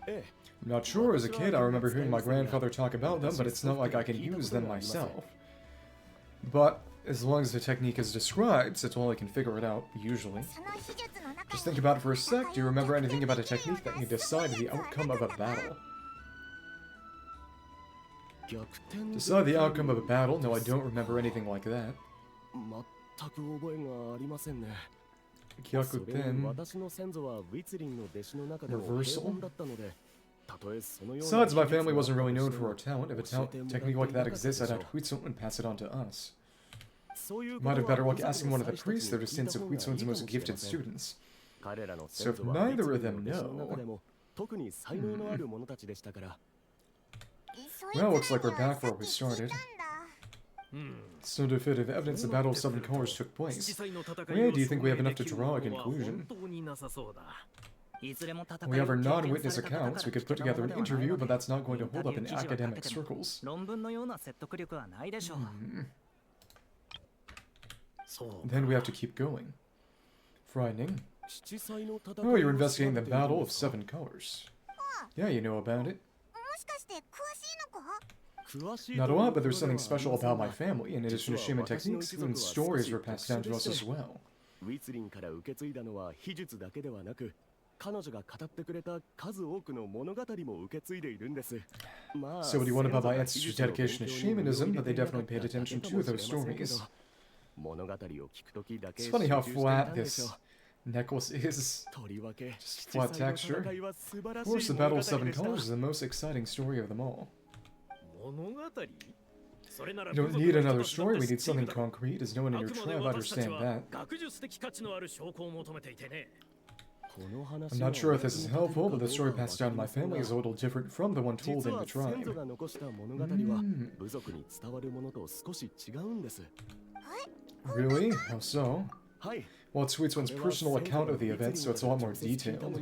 I'm not sure. As a kid, I remember hearing my grandfather talk about them, but it's not like I can use them myself. But as long as the technique is described, Citlali can figure it out, usually. Just think about it for a sec. Do you remember anything about a technique that can decide the outcome of a battle? Decide the outcome of a battle? No, I don't remember anything like that. Gyakuten. Reversal. Besides, my family wasn't really known for our talent. If a technique like that exists, I'd have Huitzulin pass it on to us. Might have better luck asking one of the priests. They're descendants of Huitzulin's most gifted students. So if neither of them know... Well, looks like we're back where we started. It's no definitive evidence the Battle of Seven Colors took place. Where do you think we have enough to draw a conclusion? We have our non-witness accounts. We could put together an interview, but that's not going to hold up in academic circles. Then we have to keep going. Frightening. Oh, you're investigating the Battle of Seven Colors. Yeah, you know about it. Not a lot, but there's something special about my family. In addition to shaman techniques, even stories were passed down to us as well. So what do you want about my ancestors' dedication to shamanism? But they definitely paid attention to those stories. It's funny how flat this necklace is just flat texture. Of course, the Battle of Seven Colors is the most exciting story of them all. You don't need another story, we need something concrete. As no one in your tribe understand that. I'm not sure if this is helpful, but the story passed down in my family is a little different from the one told in the tribe. Really? How so? Well, it's Sweetsone's personal account of the event, so it's a lot more detailed.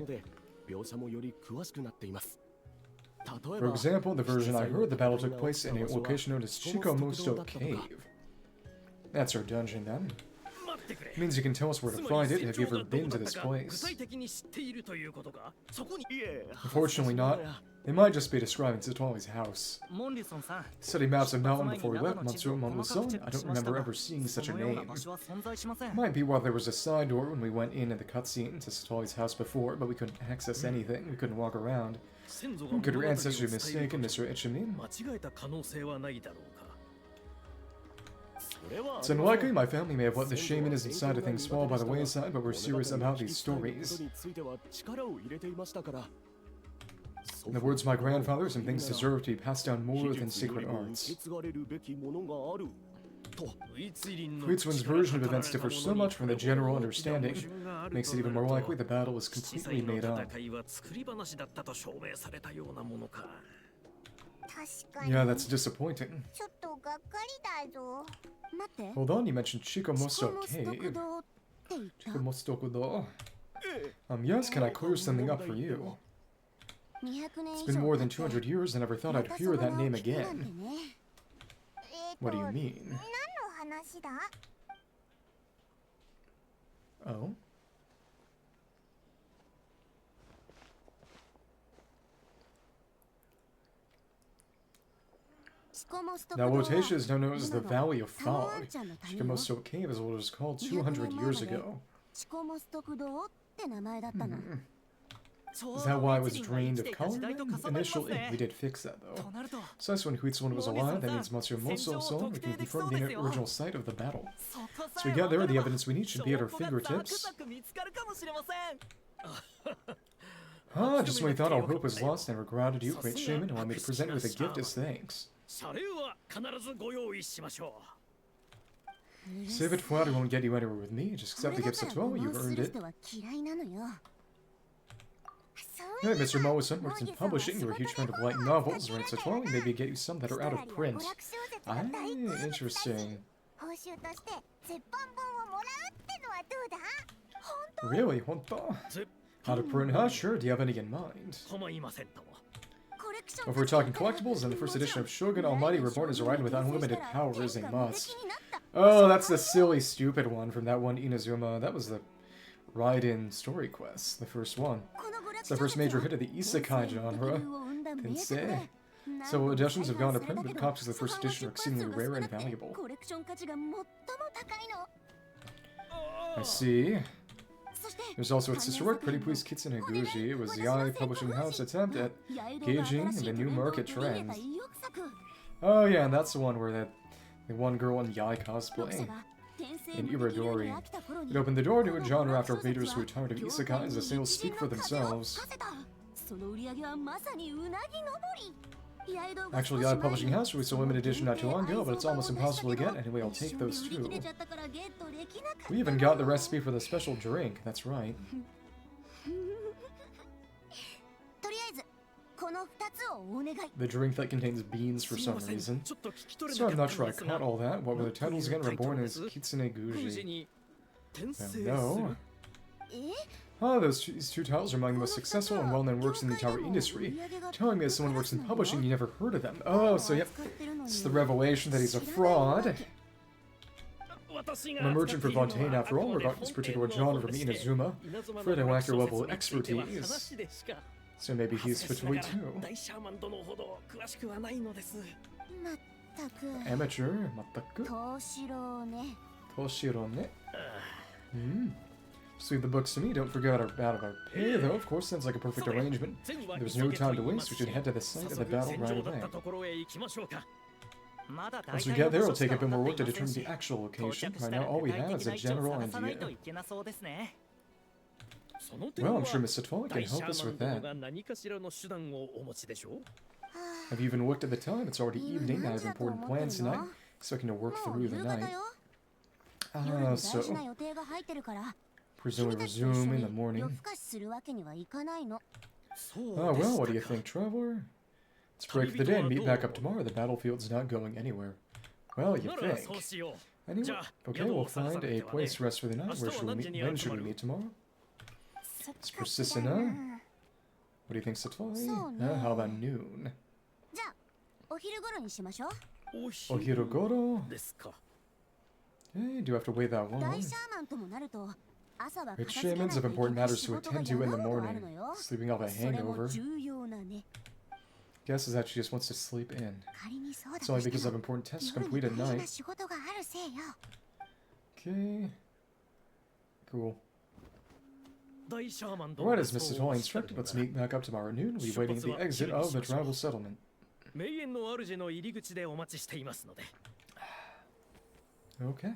For example, the version I heard, the battle took place in a location known as Chikomosto Cave. That's our dungeon, then. It means you can tell us where to find it. Have you ever been to this place? Unfortunately not. It might just be describing Citlali's house. Studied maps of Mountain before we left Matsumon-san. I don't remember ever seeing such a name. Might be while there was a side door when we went in the cutscene to Citlali's house before, but we couldn't access anything. We couldn't walk around. Could your ancestors be mistaken, Mr. Ichimin? It's unlikely my family may have let the shamanism side of things fall by the wayside, but we're serious about these stories. In the words of my grandfather, some things deserve to be passed down more than secret arts. Fuitsuan's version of events differs so much from the general understanding, makes it even more likely the battle was completely made up. Yeah, that's disappointing. Hold on, you mentioned Chikomosto Cave. Chikomosto-kudo. Yes, can I clear something up for you? It's been more than 200 years, and I never thought I'd hear that name again. What do you mean? Oh? Now, Wotasia is now known as the Valley of Fog. Chikomosto Cave is what it was called 200 years ago. Is that why it was drained of color? Initially, we did fix that though. Besides, when Huitsuan was alive, that means Matsumoto-san, we can confirm the original site of the battle. So we got there, the evidence we need should be at our fingertips. Just when we thought all hope was lost, I regretted you, great shaman, and allowed me to present you with a gift as thanks. Save it for later, won't get you anywhere with me, just accept the gifts at all, you've earned it. Hey, Mr. Moe-san works in publishing. You're a huge fan of light novels, right? So well, maybe get you some that are out of print. Ah, interesting. Really? Honta? Out of print, huh? Sure, do you have any in mind? If we're talking collectibles, then the first edition of Shogun Almighty Reborn is a ride with unlimited power is a must. Oh, that's the silly, stupid one from that one Inazuma. That was the Ride-in story quest, the first one. It's the first major hit of the isekai genre. Tensei. Several editions have gone to print, but copies of the first edition are exceedingly rare and valuable. I see. There's also its sister work, Pretty Please Kitsune Guji. It was the Yaoi Publishing House attempt at gauging the new market trends. Oh yeah, and that's the one where the one girl in Yaoi cosplay. In Iridori. It opened the door to a genre after readers who were tired of isekais. The sales speak for themselves. Actually, Yaoi Publishing House released a limited edition not too long ago, but it's almost impossible to get. Anyway, I'll take those too. We even got the recipe for the special drink. That's right. The drink that contains beans for some reason. So I'm not sure I caught all that. What were the titles again? Reborn as Kitsune Guji. No. Oh, these two titles are among the most successful and well-known works in the entire industry. Telling me as someone who works in publishing, you never heard of them. Oh, so yep. It's the revelation that he's a fraud. I'm a merchant for Fontaine after all, regarding this particular genre from Inazuma. Afraid I lack your level of expertise. So maybe he's Fatui too. Amateur? Mataku? Toshiro ne? Just leave the books to me. Don't forget about our pay, though. Of course, sounds like a perfect arrangement. There's no time to waste. We should head to the site of the battle right away. Once we get there, it'll take a bit more work to determine the actual location. Right now, all we have is a general idea. Well, I'm sure Miss Citlali can help us with that. Have you even looked at the time? It's already evening. I have important plans tonight, expecting to work through the night. So presumably resume in the morning. Oh, well, what do you think, traveler? Let's break for the day and meet back up tomorrow. The battlefield's not going anywhere. Well, you think. Anyway, okay, we'll find a place to rest for the night. Where should we meet? When should we meet tomorrow? It's persistent, huh? What do you think, Citlali? How about noon? Ohirogoro? Hey, do you have to wait that long? Great shamans have important matters to attend to in the morning. Sleeping off a hangover. Guess is that she just wants to sleep in. It's only because of important tests to complete at night. Okay. Cool. Alright, as Mrs. Holly instructed, let's meet back up tomorrow noon. We'll be waiting at the exit of the tribal settlement. Okay.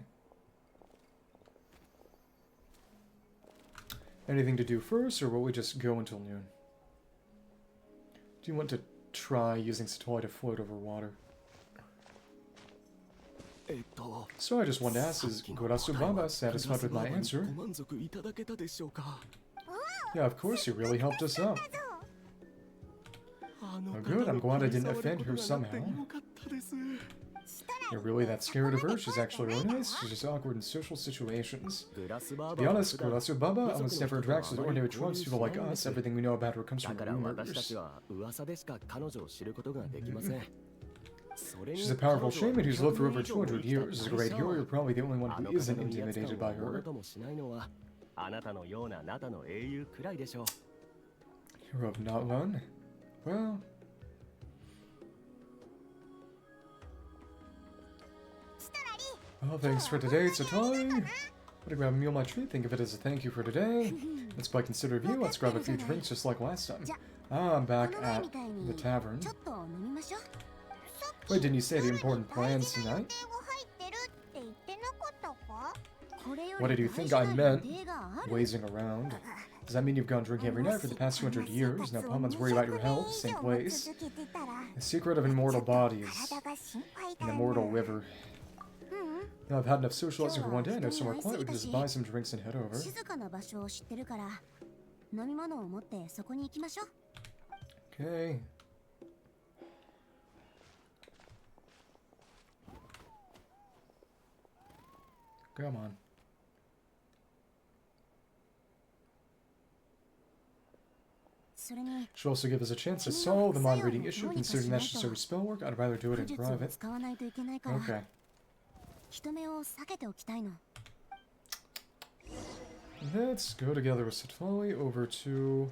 Anything to do first, or will we just go until noon? Do you want to try using Citlali to float over water? So I just wanted to ask, is Koholasaur satisfied with my answer? Yeah, of course, you really helped us out. Oh good, I'm glad I didn't offend her somehow. You're really that scared of her? She's actually really nice. She's just awkward in social situations. To be honest, Koholasaur almost never interacts with ordinary tribespeople like us. Everything we know about her comes from rumors. She's a powerful shaman who's lived for over 200 years. As a great hero, you're probably the only one who isn't intimidated by her. Hero of not one? Well... Well, thanks for today, Citlali. I'm gonna grab a meal on my tree. Think of it as a thank you for today. It's quite considerate of you. Let's grab a few drinks just like last time. I'm back at the tavern. Wait, didn't you say the important plans tonight? What did you think I meant? Lazing around. Does that mean you've gone drinking every night for the past 200 years? Now Paman's worried about your health. Same place. The secret of immortal bodies. An immortal river. Now I've had enough socializing for one day. I know somewhere quiet. We can just buy some drinks and head over. Okay. Come on. Should also give us a chance to solve the mod reading issue. Considering necessary spell work, I'd rather do it in private. Okay. Let's go together with Citlali over to...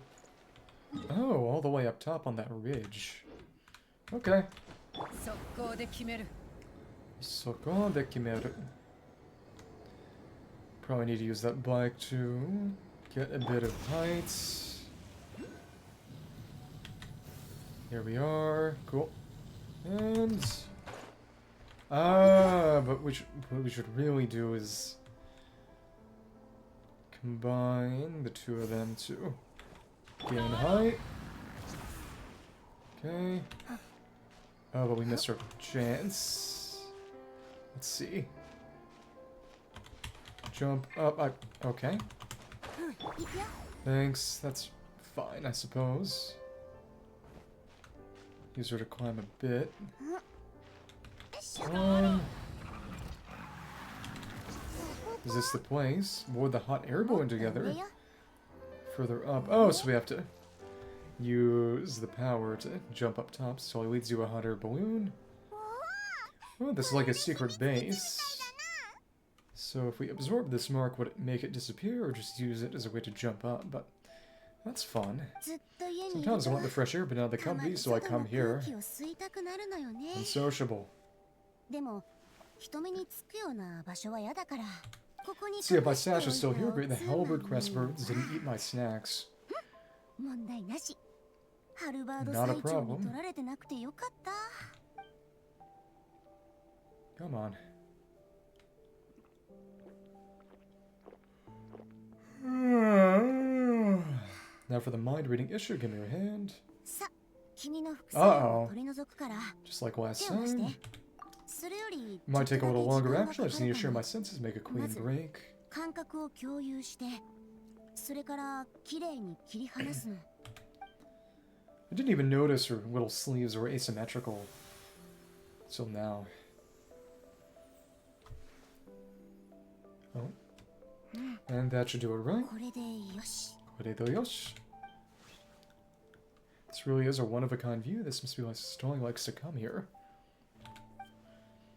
Oh, all the way up top on that ridge. Okay. Soko de kimeru. Probably need to use that bike to get a bit of height. Here we are. Cool. And... but what we should really do is combine the two of them to gain height. Okay. Oh, but we missed our chance. Let's see. Jump up. Okay. Thanks. That's fine, I suppose. Use her to climb a bit. Is this the place? Ward the hot air balloon together. Further up. Oh, so we have to use the power to jump up top. So it leads you a hot air balloon. Oh, this is like a secret base. So if we absorb this mark, would it make it disappear or just use it as a way to jump up? But that's fun. Sometimes I want the fresh air, but not the company, so I come here. And sociable. See, if my stash is still here, great. The halberd crest birds didn't eat my snacks. Not a problem. Come on. Now for the mind-reading issue, give me your hand. さ、君の副作用 Uh-oh. を取り除くから Just like last 手を出して time. それより Might ちょっ take a と little だけ longer 時間が actually. I か just か need る to か share も my senses, make a clean まず break. 感覚を共有してそれからきれいに切り離すの I didn't even notice her little sleeves were asymmetrical. Till now. Oh. And that should do it right. これでよし Koredoyosh. This really is a one-of-a-kind view. This must be why Citlali likes to come here.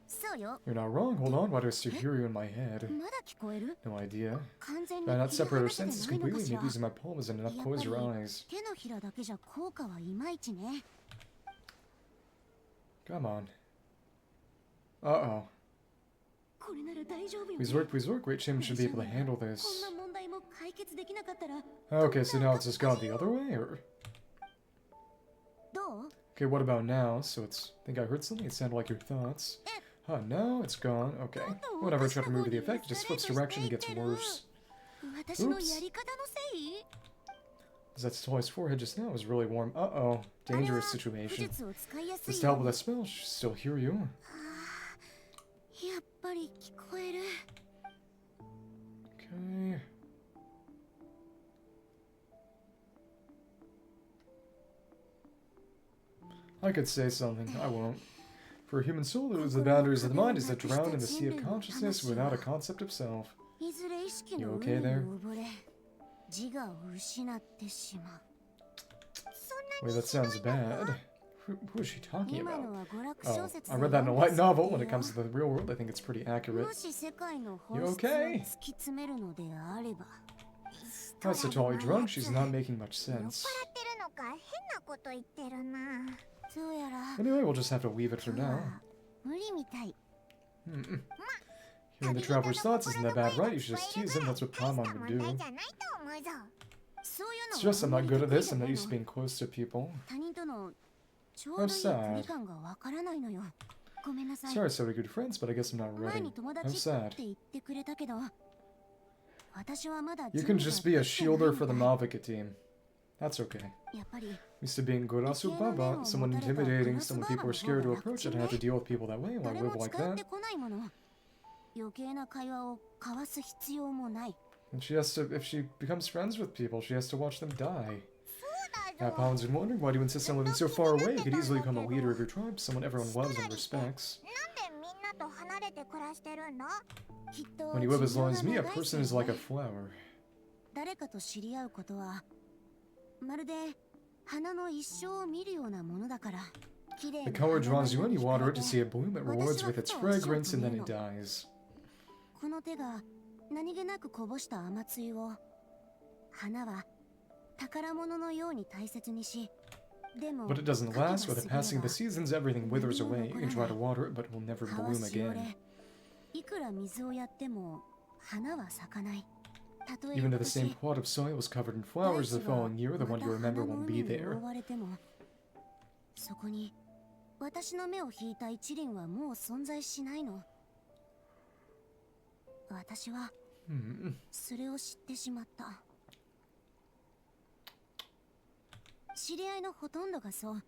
そうよ You're not wrong. Hold on. Why do I still hear you in my head? まだ聞こえる No idea. 完全に Do I not 切り separate our 離せて senses ないのか completely? しら Maybe using my palm isn't enough. やっ Close ぱ your り eyes. 手のひらだけじゃ効果はいまいちね Come on. Uh-oh. これなら大丈夫よ Please work, please work. Great Shaman should be able to handle こん this. な問題も解決できなかったら Okay, so now it's just gone the other way, or? どう Okay, what about now? So it's... I think I heard something. It sounded like your thoughts. Huh, now it's gone. Okay. Whenever I try to remove the effect, it just flips direction and gets worse. 私のやり方のせい Because that Citlali's forehead just now was really warm. Uh-oh. Dangerous 武 situation. 術を使いやすい Just to help with that spell, she should still hear you. やっぱり聞こえる Okay. I could say something. I won't. For a human soul, to lose the boundaries of the mind is to drown in the sea of consciousness without a concept of self. いずれ意識 You の okay 海に there? 溺れ自我を失ってしまう Wait, that sounds bad. Who is she talking 今 about? のは娯楽 Oh, 小説 I で read that in a 読んだ light novel. 設 When 定 it よ comes to the real world, I think it's pretty accurate. もし世界の You 本質を okay? 突き詰めるのであれば That's totally drunk. She's not making much sense. ってるのか変なこと言ってるな。どうやら Anyway, we'll just have to leave it for 今日 now. は無理みたい Hearing the traveler's thoughts isn't that bad, right? You should just tease him. That's what Paimon would do. じゃないと思うぞ。そういう It's の just I'm は not あんまり good at 得意 this. じゃ I'm な not い used to の being close to people. 他人とのちょうどいい距離感がわからないのよごめんなさい Sorry, so we're good friends, but I guess I'm not 前 ready. に友 How 達っ sad. て言ってくれたけど私はまだ You 準 can 備 just が be a できてない shielder ん for the だ Mavuika team. That's okay. やっぱり Used to being Gorasu Baba, someone intimidating, someone people are scared to approach. I don't have to deal with people that way. Why 誰 live も like 近寄っ that? てこないもの余計な会話を交わす必要もない And she has to, if she becomes friends with people, she has to watch them die. Now Paimon's been wondering, why do you insist on living so far away? You could easily become a leader of your tribe, someone everyone loves and respects. なんでみんなと離れて暮らしてるんだ？きっと When you live as long as 寿 me, 命 a が長い person is せい like ね a flower. 誰かと知り合うことはまるで花の一生を見るようなものだから綺麗 The な color 花 draws you in, you に water 惹 it to か see れ it bloom, it 私は rewards with its ふと足を fragrance, and then 止め it るの dies. この手が何気なくこぼした雨露を花は宝物のように大切にしでも But it doesn't 影が last. With the 過ぎれ passing of ば the seasons, everything withers away. You can try to water it, but it will never 葉は bloom しお again. れいくら水をやっても花は咲かないたとえ Even though 今 the same 年 plot of soil was covered in 大 flowers 地 the が following year, the ま one た you remember 花の won't 海 be に there. 覆われてもそこに私の目を引いた一輪はもう存在しないの私は Hmm. それを知ってしまった知り合いのほとんどがそう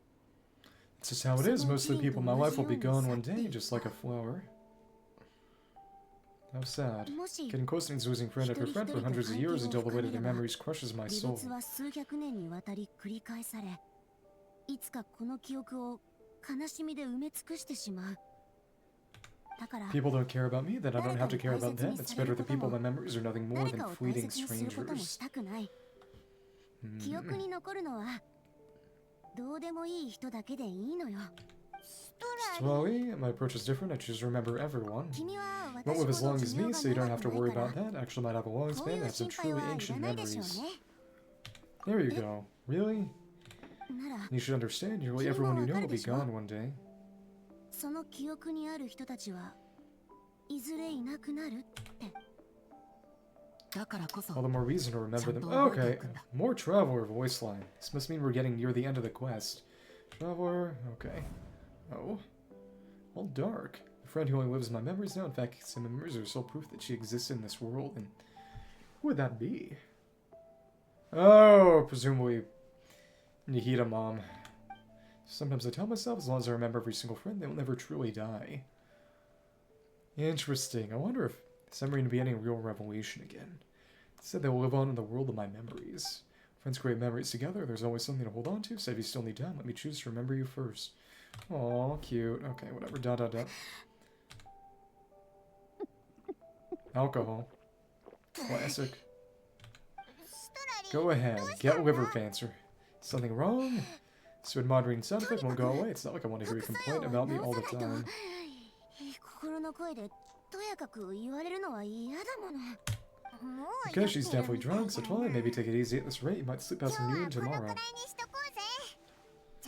It's just how it is. Most of the people in my life will be gone one day, just like a flower. How sad. もし Getting closer means losing friend after friend for hundreds of years until the weight of their memories crushes my 離 soul. 別は数百年にわたり繰り返されいつかこの記憶を悲しみで埋め尽くしてしまうだから People don't care about me, then I don't have to care about them. It's better the people in my memories are nothing more 誰 than かを大 fleeting 切にすることも strangers. したくない Hmm. 記憶に残るのはどうでもいい人だけでいいのよ Slowly, my approach is different. I choose to remember everyone. 君は Won't 私 live as ほど long as 寿 me, 命 so you が don't 長 have く to ない worry から about that. Actually, might have a long こうい span and う have some 心配 truly はいら ancient ないでしょう memories. ね There you go. Really? なら You should understand, nearly everyone you know will be gone one day. その記憶にある人たちはいずれいなくなるってだからこそ All the more reason to remember them. ちゃんと覚え Okay, ておくんだ。 more Traveler voice line. This must mean we're getting near the end of the quest. Traveler, okay. Oh. All dark. The friend who only lives in my memories now. In fact, some memories are sole proof that she exists in this world. And who would that be? Oh, presumably Nihita Mom. Sometimes I tell myself, as long as I remember every single friend, they will never truly die. Interesting. I wonder if it's ever going to be any real revelation again. It said they will live on in the world of my memories. Friends create memories together. There's always something to hold on to. So if you still need time, let me choose to remember you first. Aw, cute. Okay, whatever. Dot, dot, dot. Alcohol. Classic. Go ahead. Get liver cancer. Something wrong? So moderating side effect won't go away. It's not like I want to hear you complain about me all the time. Okay, she's definitely drunk, so try. Maybe take it easy at this rate. You might sleep past noon tomorrow.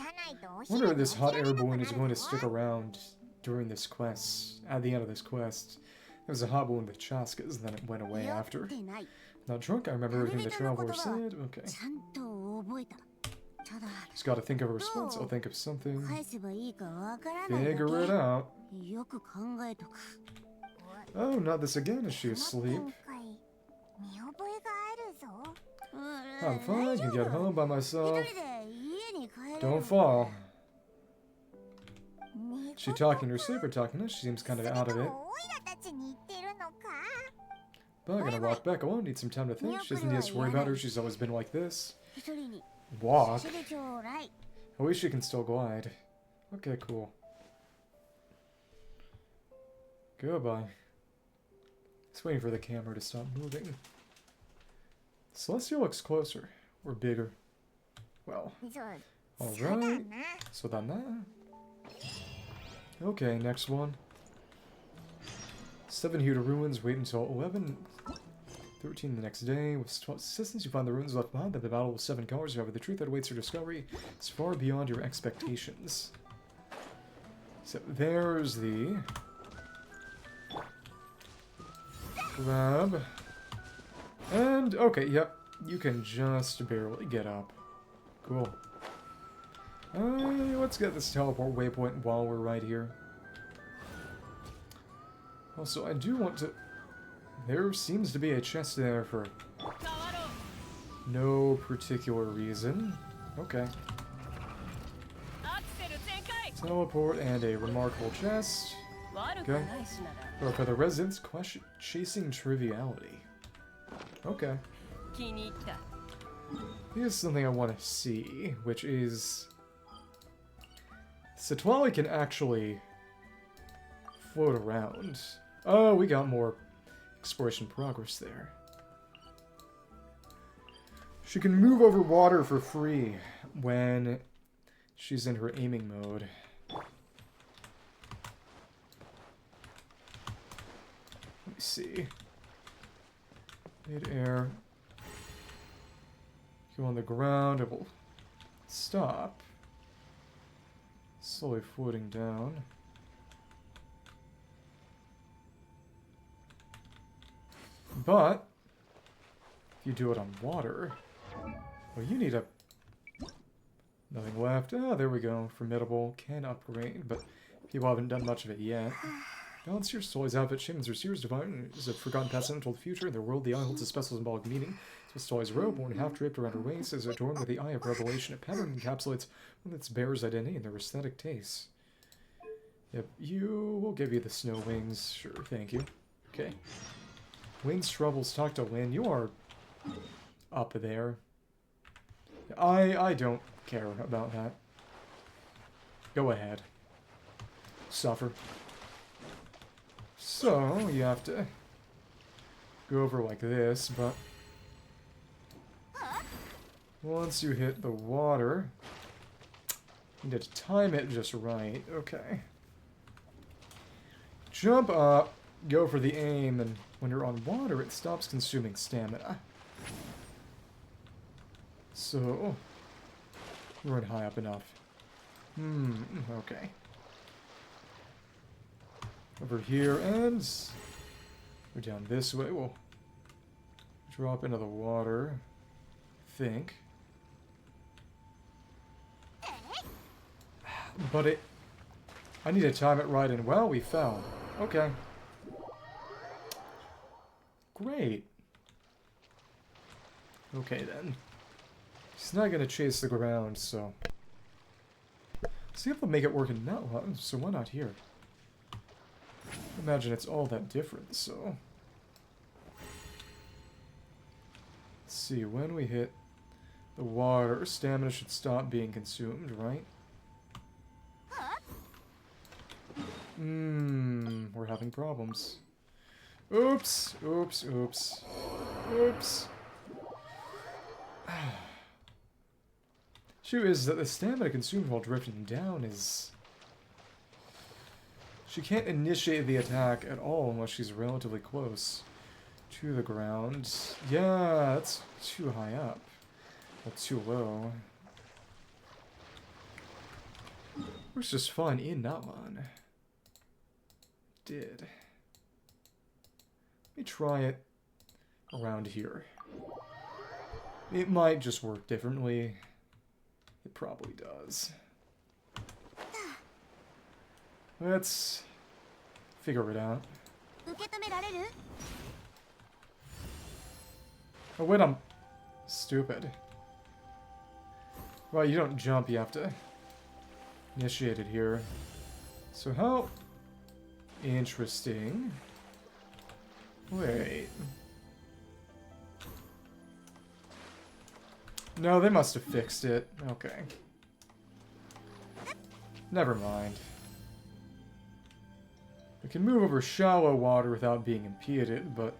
I wonder if this hot air balloon is going to stick around during this quest. At the end of this quest. There was a hot balloon with Chascas, and then it went away after. Not drunk, I remember everything the traveler said. Okay. Just gotta think of a response. I'll think of something. Figure it out. Oh, not this again. Is she asleep? I'm fine. I can get home by myself. Don't fall. She talking to her sleep or talking to us? She seems kind of out of it. But I'm gonna walk back alone. Need some time to think. She doesn't need us to worry about her. She's always been like this. Walk? At least she can still glide. Okay, cool. Goodbye. Just waiting for the camera to stop moving. Celestia looks closer. Or bigger. Well. Alright. So then that. Okay, next one. 7 here to ruins. Wait until 11. 13 the next day. With assistance, you find the ruins left behind. The battle with 7 colors. However, the truth that awaits your discovery is far beyond your expectations. So there's the grab. And, okay, yep. You can just barely get up. Cool. Let's get this teleport waypoint while we're right here. Also, I do want to... There seems to be a chest there for no particular reason. Okay. Teleport and a remarkable chest. Okay. Or for the residents, chasing triviality. Okay. Here's something I want to see, which is... Citlali can actually float around. Oh, we got more exploration progress there. She can move over water for free when she's in her aiming mode. Let me see. Mid-air. Go on the ground, it will stop. Slowly floating down. But if you do it on water, well, you need a... Nothing left. Ah, there we go. Formidable. Can upgrade, but people haven't done much of it yet. Balance your soul's outfit. Shaman's or seer's divine is a forgotten past and untold future. In their world, the eye holds a special symbolic meaning. So Citlali's robe, worn half draped around her waist, is adorned with the eye of revelation. A pattern encapsulates one that bears identity and their aesthetic tastes. Yep, we'll give you the snow wings. Sure, thank you. Okay. Wings Troubles, talk to Lynn. You are up there. I don't care about that. Go ahead. Suffer. So, you have to go over like this, but once you hit the water, you need to time it just right. Okay. Jump up, go for the aim, and when you're on water, it stops consuming stamina. So, you weren't high up enough. Okay. Over here, and we're down this way. We'll drop into the water, I think. But I need to time it right, and well, we fell. Okay. Great. Okay, then. He's not gonna chase the ground, so... See if they'll make it work in Nutla, so why not here? Imagine it's all that different, so... Let's see, when we hit the water, stamina should stop being consumed, right? We're having problems. Oops, oops, oops. Oops. Issue is that the stamina consumed while drifting down is... She can't initiate the attack at all unless she's relatively close to the ground. Yeah, that's too high up. Or too low. Works just fine in that one. Did. Let me try it around here. It might just work differently. It probably does. Let's figure it out. Oh wait, I'm stupid. Well, you don't jump, you have to initiate it here. So how interesting. Wait. No, they must have fixed it. Okay. Never mind. We can move over shallow water without being impeded, but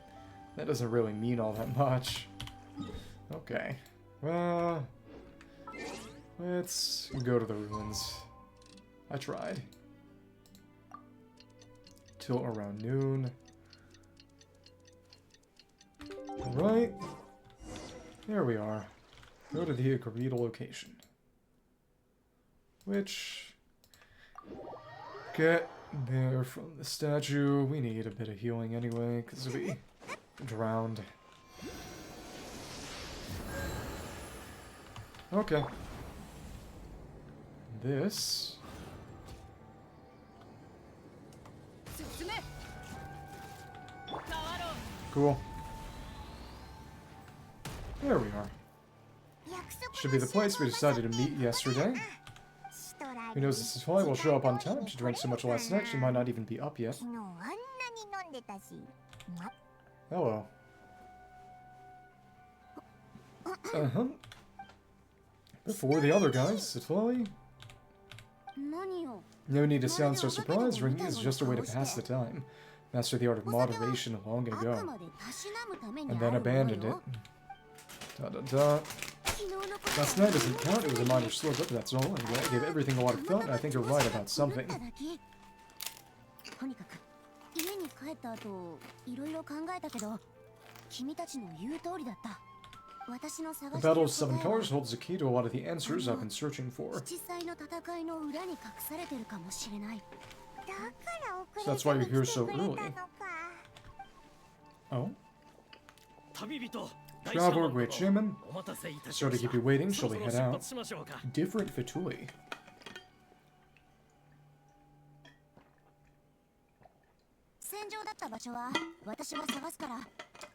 that doesn't really mean all that much. Okay. Well, let's go to the ruins. I tried. Till around noon. Alright. There we are. Go to the agreed location. Which... Get there from the statue. We need a bit of healing anyway, because we drowned. Okay. This... Cool. There we are. Should be the place we decided to meet yesterday. Who knows if Citlali will show up on time? She drank so much last night, she might not even be up yet. Hello. Uh-huh. Before the other guys, Citlali? No need to sound so surprised, ringing is just a way to pass the time. Mastered the art of moderation long ago. And then abandoned it. Da-da-da. Last night doesn't count, it was a minor slip-up, that's all. Anyway, I gave everything a lot of thought, and I think you're right about something. The Battle of Seven Colors holds the key to a lot of the answers I've been searching for. So that's why you're here so early. Oh? Traveler, great shaman. Sorry to keep you waiting, shall we head out? Different Fituli.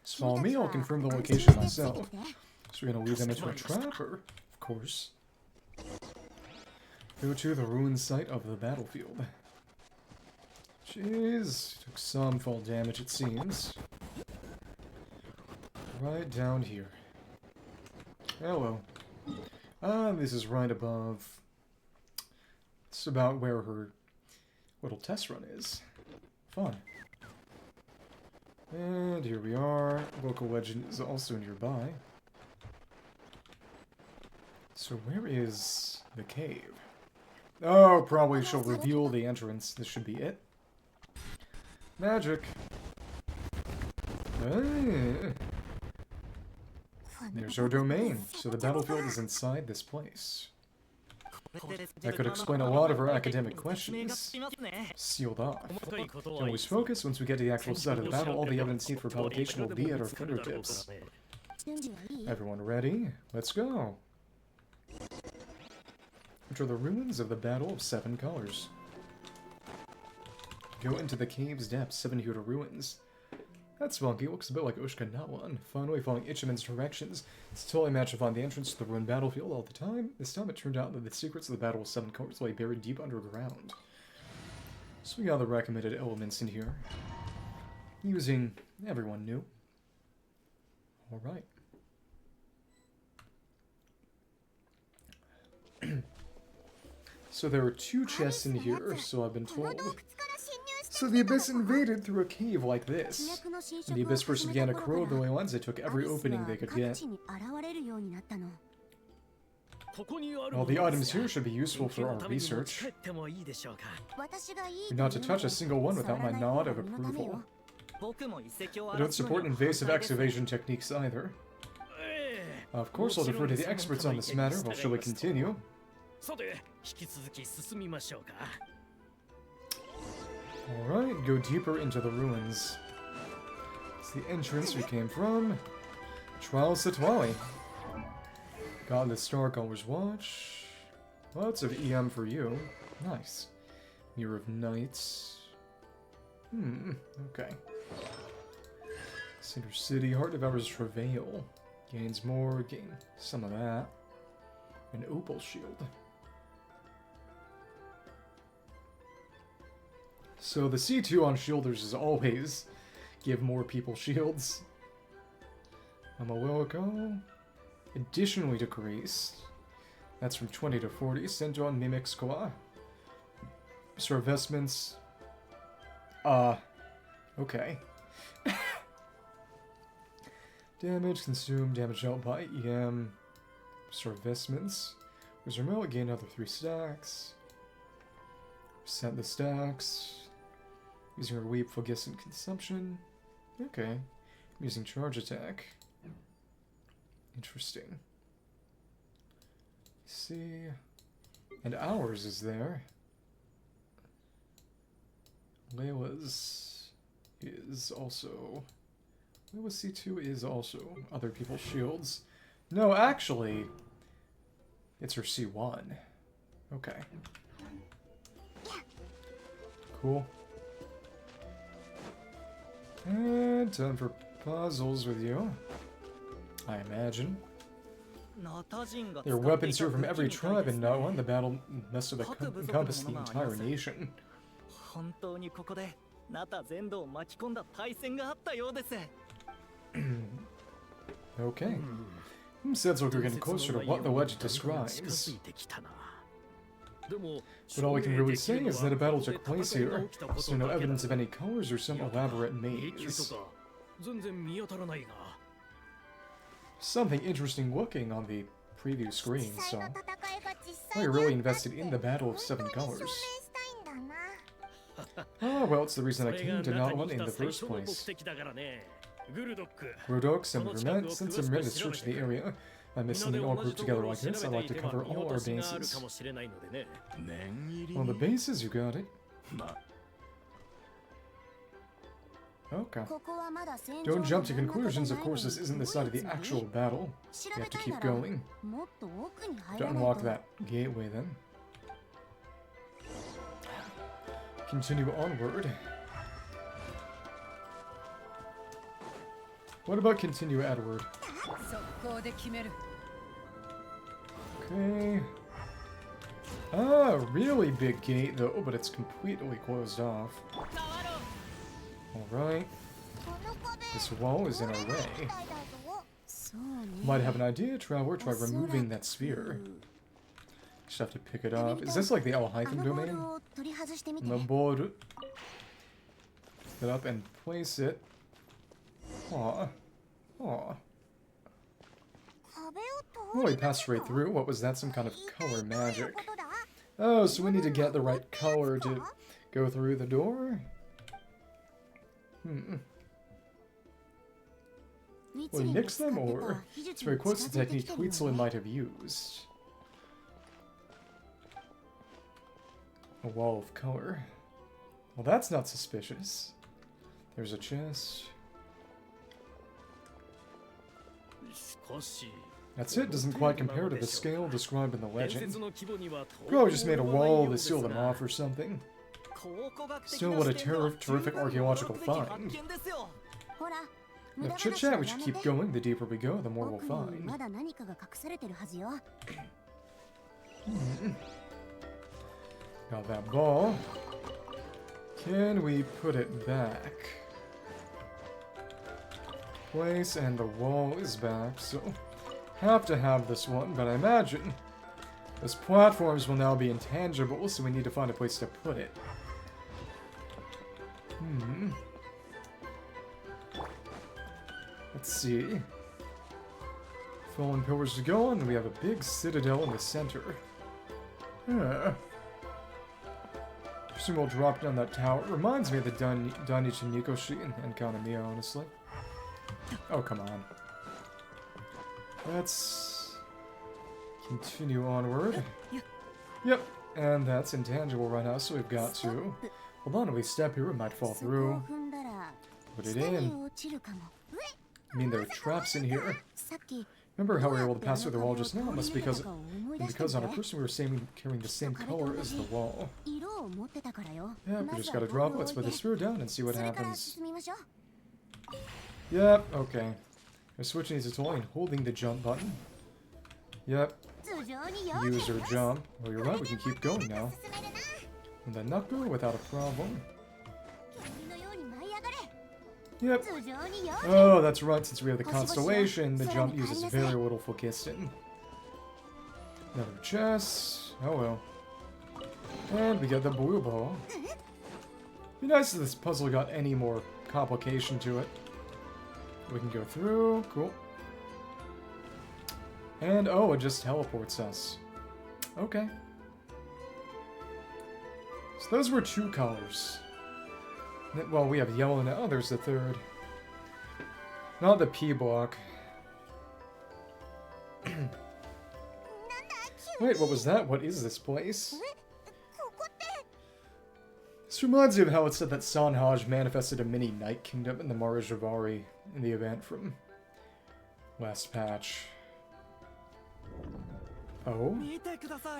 Just follow me, I'll confirm the location myself. So we're gonna lead them into a trapper, of course. Go to the ruined site of the battlefield. Jeez, took some fall damage it seems. Right down here. Hello. Ah, this is right above. It's about where her little test run is. Fun. And here we are. Local legend is also nearby. So where is the cave? Oh, probably she'll reveal the entrance. This should be it. Magic. Ah. There's our domain. So the battlefield is inside this place. That could explain a lot of our academic questions. Sealed off. Don't always focus. Once we get to the actual site of the battle, all the evidence needed for publication will be at our fingertips. Everyone ready? Let's go. Which are the ruins of the Battle of Seven Colors. Go into the cave's depths, 7 Huta ruins. That's funky. Looks a bit like Ochkanatlan. Finally following Ichimon's directions. It's a totally match to find the entrance to the ruined battlefield all the time. This time it turned out that the secrets of the Battle of Seven Colors lay buried deep underground. So we got the recommended elements in here. Using everyone new. Alright. So there are 2 chests in here, so I've been told. So the Abyss invaded through a cave like this. And the Abyss first began to corrode the ley lines. They took every opening they could get. Well, the items here should be useful for our research. You're not to touch a single one without my nod of approval. I don't support invasive excavation techniques either. Of course, I'll defer to the experts on this matter. Well, shall we continue? Alright, go deeper into the ruins. It's the entrance we came from. Trial Citlali. Godless Starcaller's Watch. Lots of EM for you. Nice. Mirror of Knights. Okay. Cinder City, Heart Devour's Travail. Gains more, gain some of that. An Opal Shield. So the C2 on shielders is always give more people shields. Mavuika. Additionally decreased. That's from 20 to 40. Centaur mimics Koa. Sort of vestments. Okay. Damage consumed, damage dealt by EM. Sort of vestments. Was remote, gain another 3 stacks. Set the stacks. Using her weep for guessing consumption. Okay. I'm using charge attack. Interesting. Let's see. And ours is there. Layla's is also... Layla's C2 is also other people's shields. No, actually, it's her C1. Okay. Cool. And time for puzzles with you. I imagine. There are weapons here from every tribe in Nawan. The battle must have encompassed the entire nation. Okay. Sounds like we're getting closer to what the legend describes. But all we can really say is that a battle took place here, so no evidence of any colors or some elaborate maze. Something interesting looking on the preview screen, so... Oh, you're really invested in the Battle of Seven Colors. Oh, well, it's the reason I came to Nawan in the first place. Rodok, some Vermont, since some men to search the area. I miss something all grouped together like this. I like to cover all our bases. On the bases, you got it. Okay. Don't jump to conclusions. Of course, this isn't the site of the actual battle. You have to keep going. To unlock that gateway, then. Continue onward. What about continue outward? Okay. Ah, really big gate though, but it's completely closed off. Alright. This wall is in our way. Might have an idea, Traveler. Try removing that sphere. Just have to pick it up. Is this like the Al-Hytham domain? Pick it up and place it. Aw. Aw. Oh, we passed right through. What was that? Some kind of color magic. Oh, so we need to get the right color to go through the door? Will we mix them, or... It's very close to the technique Quetzalcoatl might have used. A wall of color. Well, that's not suspicious. There's a chest. That's it, doesn't quite compare to the scale described in the legend. Probably just made a wall to seal them off or something. Still, what a terrific archaeological find. ほら、 If chit-chat, we should keep going. The deeper we go, the more we'll 奥に find. まだ何かが隠されてるはずよ。 Got that ball. Can we put it back? Place, and the wall is back, so have to have this one, but I imagine those platforms will now be intangible, so we need to find a place to put it. Let's see. Fallen pillars to go on, and we have a big citadel in the center. Presume we'll drop down that tower. It reminds me of the Danichi Nikoshi and Kanamiya, honestly. Oh, come on. Let's continue onward. Yep, and that's intangible right now, so we've got to... Hold on, if we step here, it might fall through. Put it in. I mean, there are traps in here. Remember how we were able to pass through the wall just now? It must be because on a person we were carrying the same color as the wall. Yeah, we just gotta drop it. Let's put the sphere down and see what happens. Yep, okay. We're switching to Citlali and holding the jump button. Yep. User jump. Well, you're right, we can keep going now. And then not go without a problem. Yep. Oh, that's right, since we have the constellation, the jump uses very little Phlogiston. Another chest. Oh well. And we get the blue ball. Be nice if this puzzle got any more complication to it. We can go through. Cool. And, oh, it just teleports us. Okay. So those were 2 colors. Well, we have yellow now. There's the 3rd. Not the P block. Wait, what was that? What is this place? This reminds me of how it said that Sanhaj manifested a mini Night Kingdom in the Marajavari in the event from last patch. Oh?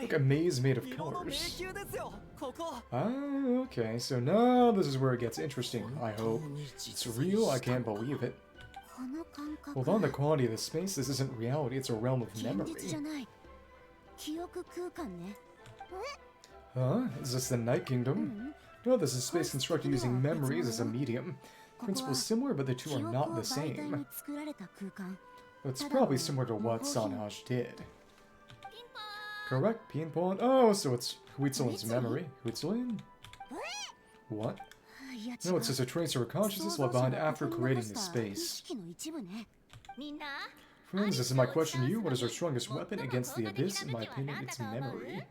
Look, a maze made of colors. Ah, okay, so now this is where it gets interesting, I hope. It's real, I can't believe it. Hold on, the quality of the space, this isn't reality, it's a realm of memory. Huh? Is this the Night Kingdom? No, this is space constructed using memories as a medium. Principles similar, but the two are not the same. It's probably similar to what Sanhaj did. Correct, pinpoint. Oh, so it's Huitzilin's memory. Huitzilin? What? No, it's just a tracer of consciousness left behind after creating this space. Friends, this is my question to you. What is our strongest weapon against the Abyss? In my opinion, it's memory.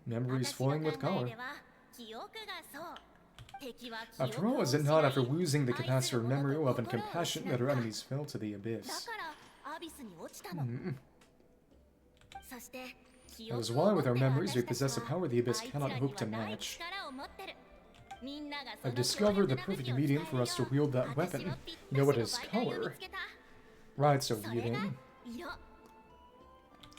Memory is flowing with color. After all, is it not after losing the capacity of memory, love, and compassion that our enemies fell to the Abyss? That is why, with our memories, we possess a power the Abyss cannot hope to match. I've discovered the perfect medium for us to wield that weapon. You know what is color? Right, so weaving.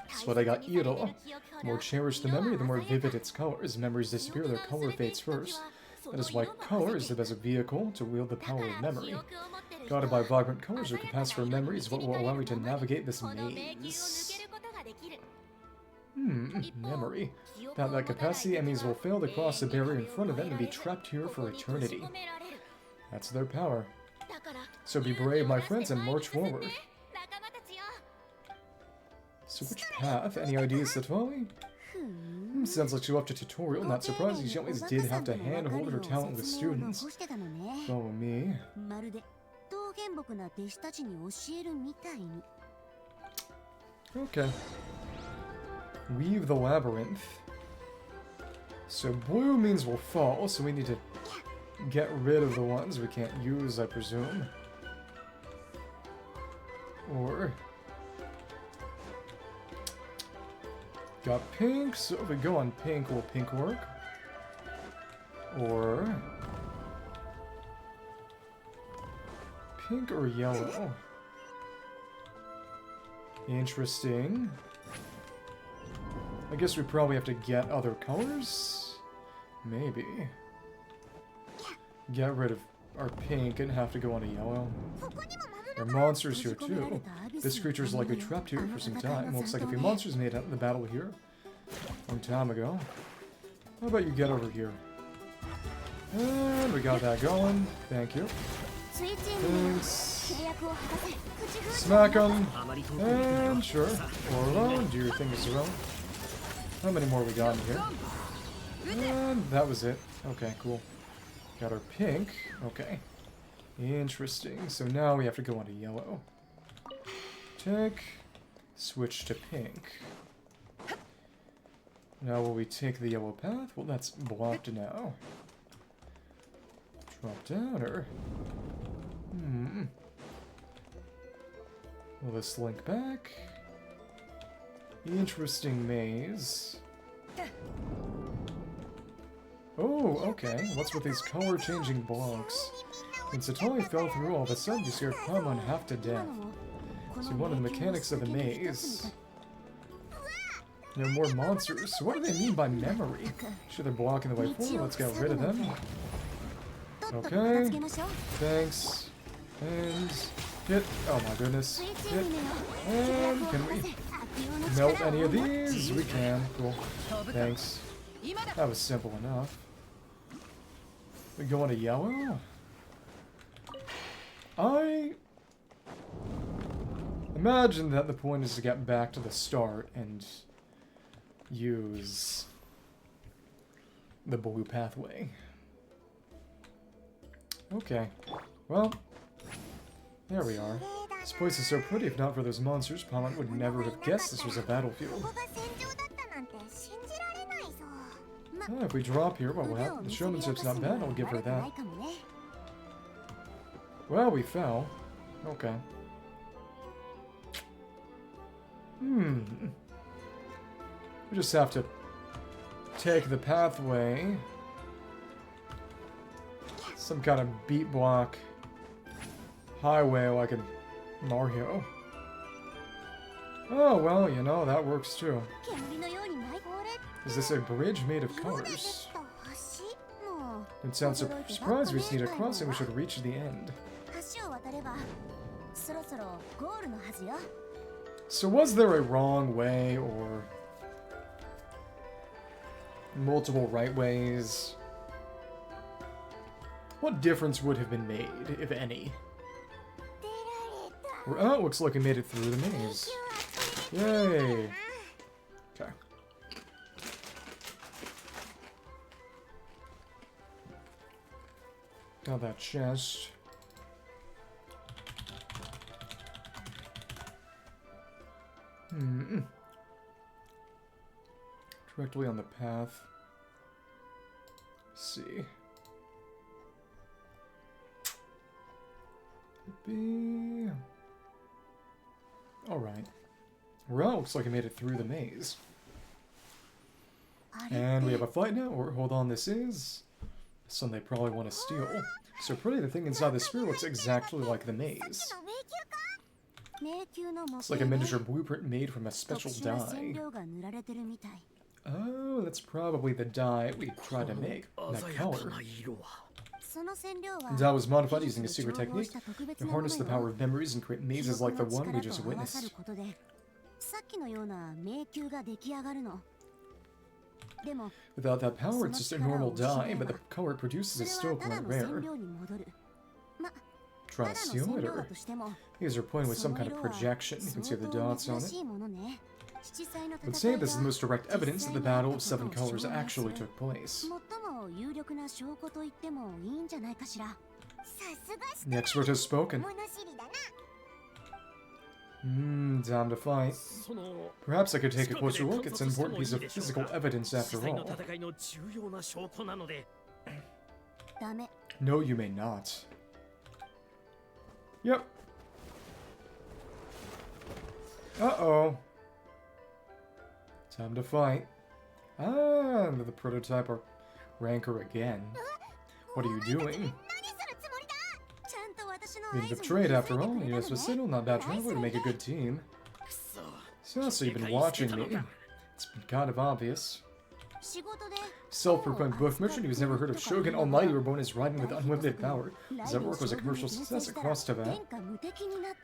That's what I got, Iro. The more cherished the memory, the more vivid its color. As memories disappear, their color fades first. That is why color is the best vehicle to wield the power of memory. Guided by vibrant colors, your capacity for memory is what will allow you to navigate this maze. Memory. Without that capacity, enemies will fail to cross the barrier in front of them and be trapped here for eternity. That's their power. So be brave, my friends, and march forward. So which path? Any ideas, Citlali? Sounds like she left a tutorial. Not surprising, she always did have to handhold her talent with students. Follow me. Okay. Weave the labyrinth. So blue means we'll fall, so we need to get rid of the ones we can't use, I presume. Or... got pink, so if we go on pink, will pink work? Or... pink or yellow? Interesting. I guess we probably have to get other colors? Maybe. Get rid of... are pink and have to go on a yellow. There are monsters here too. This creature is likely trapped here for some time. Looks like a few monsters made it in the battle here a long time ago. How about you get over here? And we got that going. Thank you. Thanks. Smack him. And sure. Orlo, do your thing as well. How many more we got in here? And that was it. Okay, cool. Got our pink. Okay. Interesting. So now we have to go on to yellow. Tick. Switch to pink. Now will we take the yellow path? Well, that's blocked now. Drop down, or... Will this link back? Interesting maze. Oh, okay. What's with these color-changing blocks? When Citlali fell through, all of a sudden you scared Paimon half to death. See, one of the mechanics of the maze. There are more monsters. So what do they mean by memory? Sure, they're blocking the way forward. Let's get rid of them. Okay. Thanks. And hit. Oh my goodness. Hit. And can we melt any of these? We can. Cool. Thanks. That was simple enough. We go into yellow? I imagine that the point is to get back to the start and use the blue pathway. Okay. Well, there we are. This place is so pretty. If not for those monsters, Paimon would never have guessed this was a battlefield. Oh, if we drop here, well, the showmanship's not bad, I'll give her that. Well, we fell. Okay. We just have to take the pathway. Some kind of beat block highway like in Mario. Oh, well, you know, that works too. Is this a bridge made of colors? Don't sound so surprised. We just need a crossing. We should reach the end. So was there a wrong way or multiple right ways? What difference would have been made, if any? Oh, it looks like we made it through the maze. Yay! Okay. Got that chest. Directly on the path. Let's see. Be... Alright. Well, looks like I made it through the maze. And we have a fight now, or hold on, this is something they probably want to steal. So pretty, the thing inside the sphere looks exactly like the maze. It's like a miniature blueprint made from a special dye. Oh, that's probably the dye we tried to make, that color. The dye was modified using a secret technique to harness the power of memories and create mazes like the one we just witnessed. Without that power, it's just a normal dye, but the color it produces is still quite rare. Try to steal it, or... These are pointing with some kind of projection. You can see the dots on it. But say this is the most direct evidence that the Battle of Seven Colors actually took place. The expert has spoken. Time to fight. Perhaps I could take a closer look. It's an important piece of physical evidence after all. No, you may not. Yep. Uh-oh. Time to fight. Ah, the prototype or Rancor again. What are you doing? Being betrayed after all. You know, it's a signal, not bad traveler to make a good team. So you've been watching me. It's been kind of obvious. Self-proclaimed book merchant who's never heard of Shogun Almighty were born as riding with unlimited power. His artwork was a commercial success across Tibet.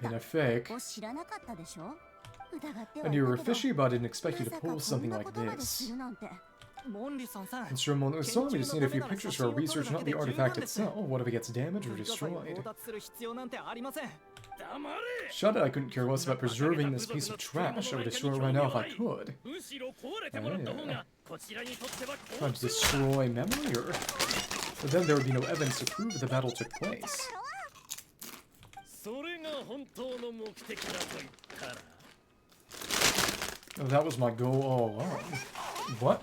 In a fake. I knew you were fishy, but I didn't expect you to pull something like this. Mr. Mon-san, we just need a few pictures for our research, not the artifact itself. What if it gets damaged or destroyed? Shut it, I couldn't care less about preserving this piece of trash. I would destroy it right now if I could. Trying to destroy memory, or... But then there would be no evidence to prove that the battle took place. Oh, that was my goal all along. What?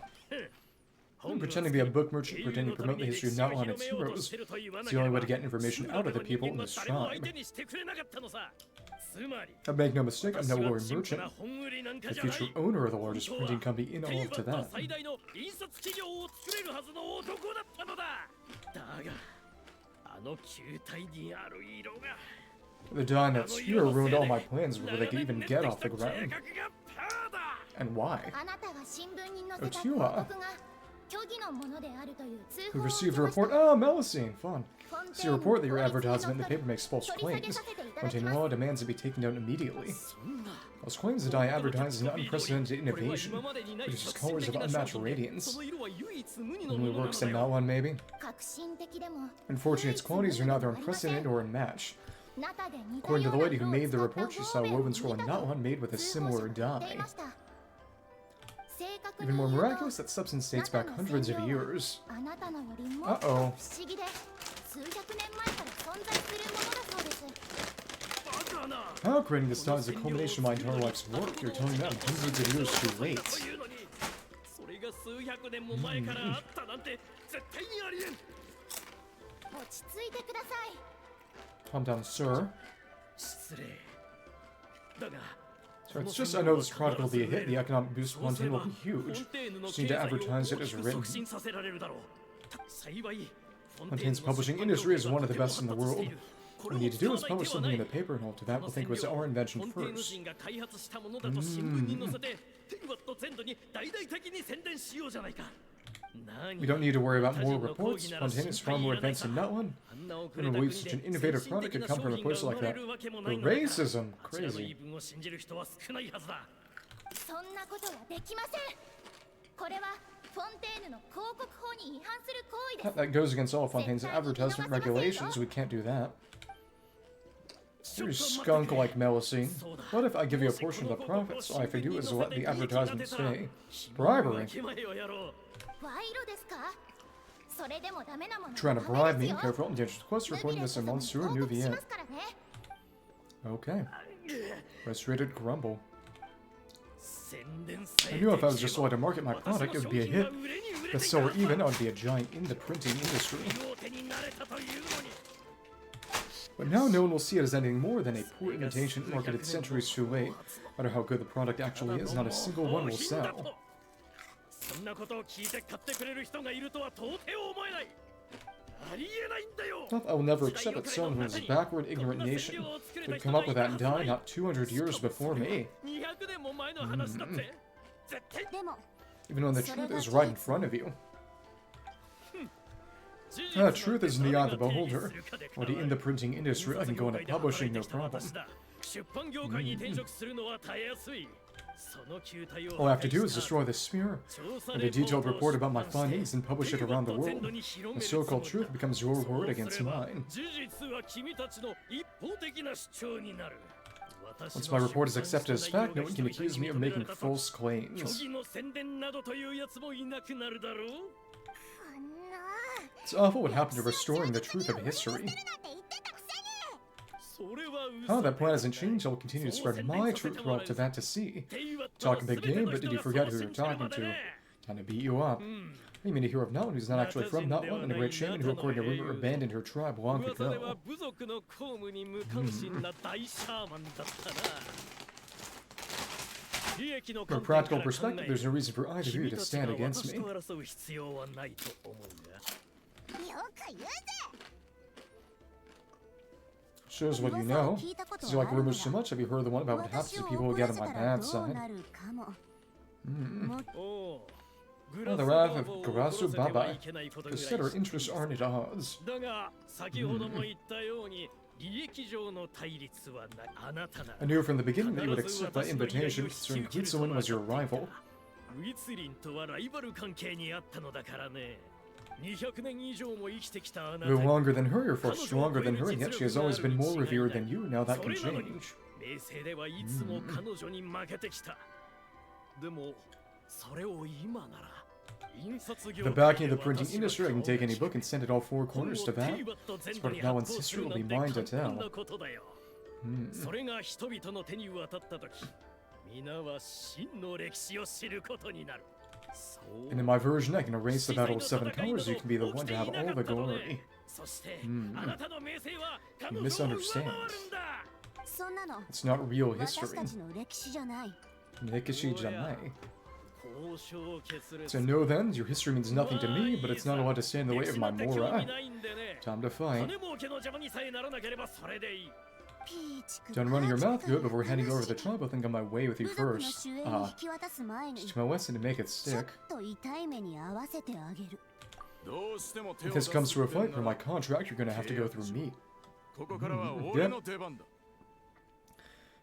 I'm pretending to be a book merchant, pretending to promote the history of Nightsoul and its heroes. It's the only way to get information out of the people in this tribe. But make no mistake, I'm no warrior merchant. The future owner of the largest printing company in all of Tibet. The dye in that sphere ruined all my plans before they could even get off the ground. And why? Otua. We've received a report. Oh, Melusine, fun. See a report that your advertisement in the paper makes false claims. Fontaine law demands it be taken down immediately. Those claims that I advertise an unprecedented innovation, produces colors of unmatched radiance. Only works in Nightsoul, maybe? Unfortunately, its qualities are neither unprecedented or unmatched. According to the lady who made the report, she saw a woven scroll in Nightsoul made with a similar dye. Even more miraculous, that substance dates back hundreds of years. Uh-oh. How creating this dye is the culmination of my entire life's work. You're telling me I'm hundreds of years too late. Calm down, sir. So it's just I know this Chronicle will be a hit, the economic boost of Fontaine will be huge. Just need to advertise it as written. Fontaine's publishing industry is one of the best in the world. What we need to do is publish something in the paper and all to that. We'll think it was our invention first. We don't need to worry about more reports. Fontaine is far more advanced than Nightsoul. I don't believe such an innovative product could come from a place like that. The racism! Crazy. That goes against all Fontaine's advertisement regulations. We can't do that. You're skunk like Melusine. What if I give you a portion of the profits? All I have to do is let the advertisement stay. Bribery. Trying to bribe me? Careful, I'm dangerous. Quest reporting this in Monsieur Nouvier. Okay. Frustrated grumble. I knew if I was just allowed to market my product, it would be a hit. Bestseller even, I would be a giant in the printing industry. But now no one will see it as anything more than a poor imitation marketed centuries too late. No matter how good the product actually is, not a single one will sell. I will never accept that someone who is a backward, ignorant nation would come up with that dye not 200 years before me. Even when the truth is right in front of you. Truth is in the eye of the beholder. Already in the printing industry, I can go into publishing, no problem. All I have to do is destroy the sphere, and a detailed report about my findings and publish it around the world. The so-called truth becomes your word against mine. Once my report is accepted as fact, no one can accuse me of making false claims. It's awful what happened to restoring the truth of history. That plan hasn't changed. I will continue to spread my truth for all Tibet to see. Talk a big game, but did you forget who you're talking to? Time to beat you up. You mean a hero of Nightsoul who's not actually from Nightsoul, and a great shaman who, according to rumor, abandoned her tribe long ago. From a practical perspective, there's no reason for either of you to stand against me. Shows what you know. Since you like rumors so much, have you heard the one about what happens to people who get on my bad side? Oh, the wrath of Garasu Baba. Consider interests aren't at odds. I knew from the beginning that you would accept my invitation, considering Quetzalcoatl was your rival. You're longer than her, you're far stronger than her, and yet she has always been more revered than you. Now that can change. The backing of the printing industry, I can take any book and send it all four corners to that. This part of Nalan's history will be mine to tell. And in my version, I can erase the Battle of Seven Colors, you can be the one to have all the glory. You misunderstand. It's not real history. Nekishi janai. So no then, your history means nothing to me, but it's not allowed to stand in the way of my Mora. Time to fight. Done running your mouth good before heading over the tribe, I'll think on my way with you first. Just to my west and to make it stick. If this comes to a fight for my contract, you're gonna have to go through me. Yep.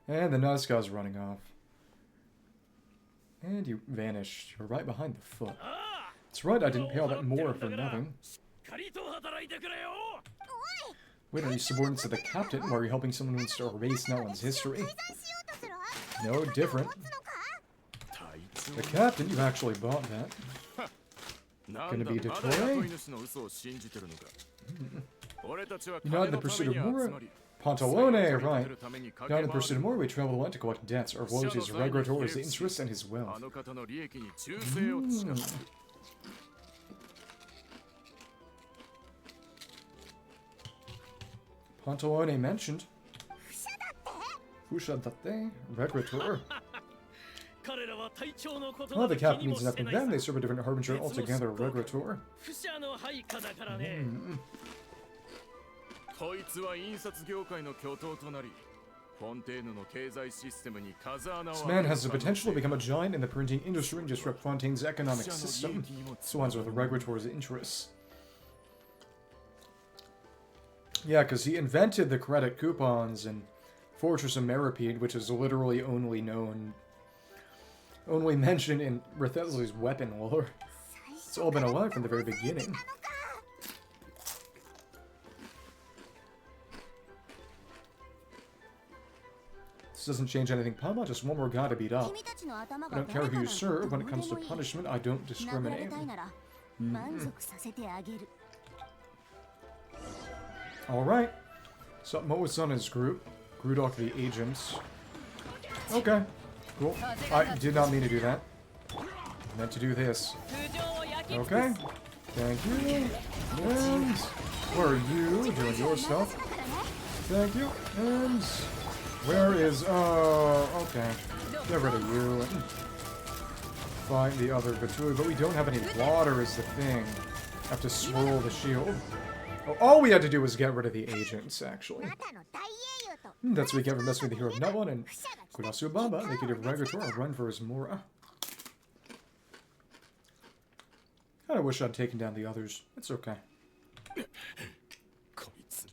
And the nice guy's running off. And you vanished. You're right behind the foot. That's right, I didn't pay all that more for nothing. Wait, are you subordinate to the captain, or are you helping someone who wants to erase no one's history? No different. The captain, you actually bought that. Gonna be Detroit? You're not in the pursuit of Mora? Pantalone, right. Not in the pursuit of Mora, we travel the land to collect debts. Our voyage is Regrator, his interest, and his wealth. Pantalone mentioned. Fusha date, Regrator. Well, the captain means nothing to them. They serve a different harbinger altogether, Regrator. This man has the potential to become a giant in the printing industry and disrupt Fontaine's economic system. So one's with Regrator's interests. Yeah, because he invented the credit coupons and Fortress of Meripede, which is literally only mentioned in Rethesli's weapon lore. It's all been alive from the very beginning. This doesn't change anything, Pama, just one more guy to beat up. I don't care who you serve, when it comes to punishment, I don't discriminate. Alright. So, Moe-san group. Grudok the agents. Okay. Cool. I did not mean to do that. I meant to do this. Okay. Thank you. And where are you? Doing your stuff. Thank you. And where is... okay. Get rid of you. Find the other Batui. But we don't have any water is the thing. Have to swirl the shield. Oh, all we had to do was get rid of the agents, actually. That's what we get for messing with the hero of Nutland and Kurasu Baba. They could give Regrator a run for his Mora. Kinda wish I'd taken down the others. It's okay.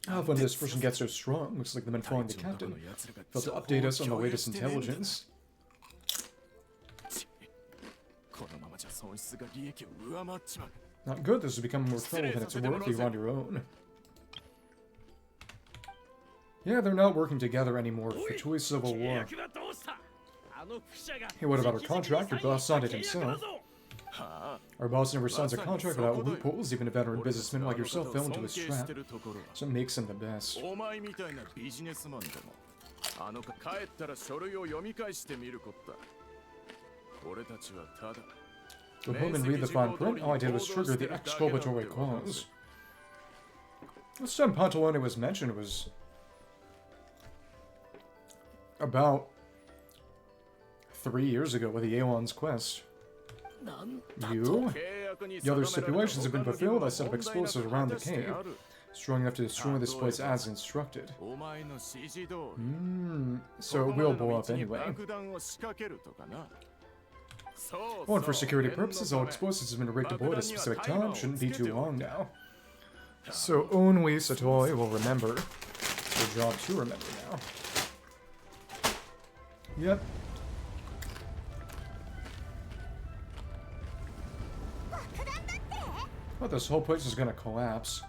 How when this person gets so strong, looks like the men following the captain. Failed to update us on the latest intelligence. Not good, this is becoming more trouble than it's worth. You're on your own. Yeah, they're not working together anymore for choice civil war. Hey, what about our contract? Your boss signed it himself. Our boss never signs a contract without loopholes. Even a veteran businessman like yourself fell into his trap. So it makes him the best. Go home and read the fine print. All I did was trigger the exculpatory clause. Last time Pantalone was mentioned was about 3 years ago with the Aeon's quest. You? The other stipulations have been fulfilled. I set up explosives around the cave, strong enough to destroy this place as instructed. So it will blow up anyway. Oh, and for security purposes, all explosives have been rigged to board at a specific time. Shouldn't be too long now. So only Citlali will remember. It's your job to remember now. Yep. Oh, this whole place is gonna collapse.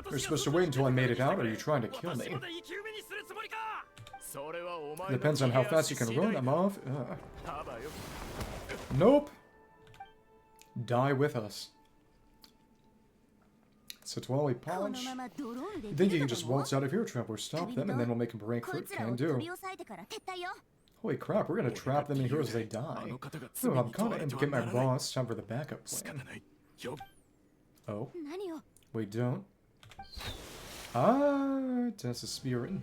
You're supposed to wait until I made it out, or are you trying to kill me? Depends on how fast you can run them off. Nope. Die with us. Citlali punch. You think you can just waltz out of here, Traveler? Stop them, and then we'll make a break for it. Can do. Holy crap, we're gonna trap them in here as they die. Oh, I'm gonna get my boss. Time for the backup plan. Oh. We don't. Ah, Tess is spearing.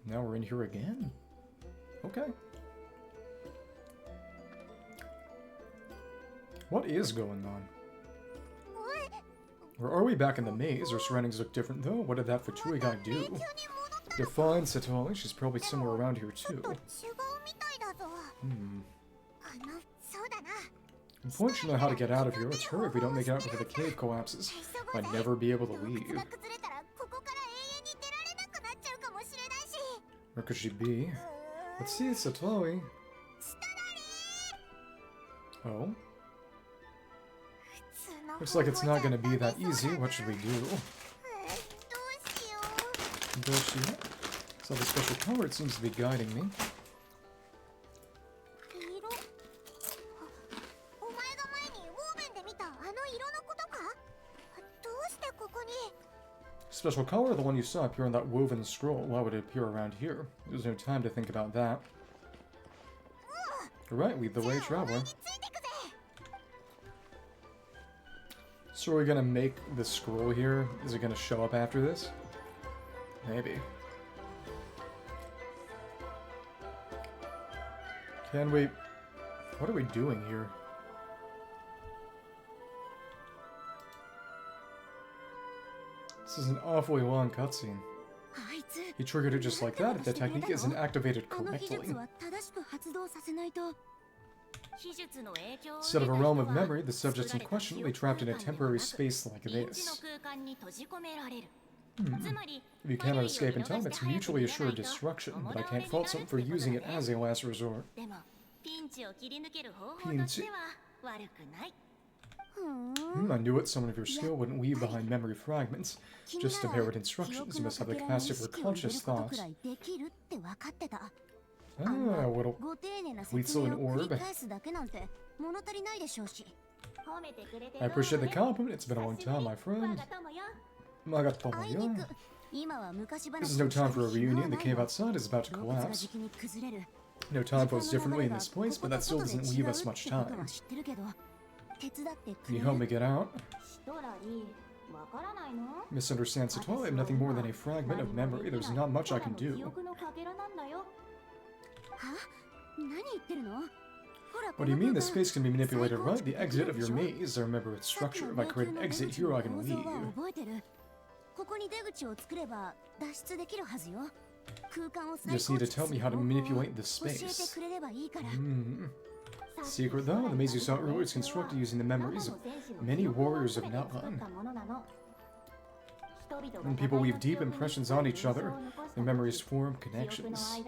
Now we're in here again. Okay. What is going on? Or are we back in the maze? Our surroundings look different though. What did that Fatui guy do? Define Citlali. She's probably somewhere around here too. Unfortunately, how to get out of here. Let's hurry if we don't make it out before the cave collapses. I'd never be able to leave. Where could she be? Let's see, Citlali. Oh. Looks like it's not going to be that easy. What should we do? So the special color, it seems to be guiding me. Special color, the one you saw appear on that woven scroll. Why would it appear around here? There's no time to think about that. Alright, lead the way, Traveler. So are we gonna make the scroll here? Is it gonna show up after this? Maybe. Can we... What are we doing here? This is an awfully long cutscene. He triggered it just like that if the technique isn't activated correctly. Instead of a realm of memory, the subjects in question will be trapped in a temporary space like this. If you cannot escape in time, it's mutually assured destruction, but I can't fault someone for using it as a last resort. Pinch. I knew it. Someone of your skill wouldn't leave behind memory fragments. Just to parrot instructions, you must have the capacity for conscious thoughts. Ah, a little Weetzel and Orb. I appreciate the compliment. It's been a long time, my friend. Magatomoyo. This is no time for a reunion. The cave outside is about to collapse. No time feels differently in this place, but that still doesn't leave us much time. Can you help me get out? Misunderstand Citlali. I'm nothing more than a fragment of memory. There's not much I can do. What do you mean? The space can be manipulated, right? The exit of your maze. I remember its structure. If I create an exit here, I can leave. You just need to tell me how to manipulate this space. Secret though, the maze you saw earlier is constructed using the memories of many warriors of Natlan. When people weave deep impressions on each other, their memories form connections.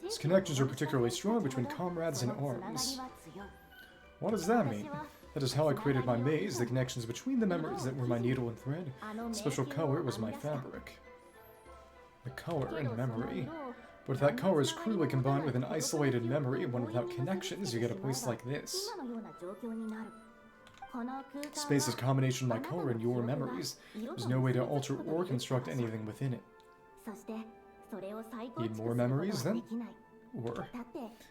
These connections are particularly strong between comrades in arms. What does that mean? That is how I created my maze, the connections between the memories that were my needle and thread. The special color was my fabric. The color and memory. But if that color is crudely combined with an isolated memory, one without connections, you get a place like this. Space is a combination of my color and your memories. There's no way to alter or construct anything within it. Need more memories, then? Or,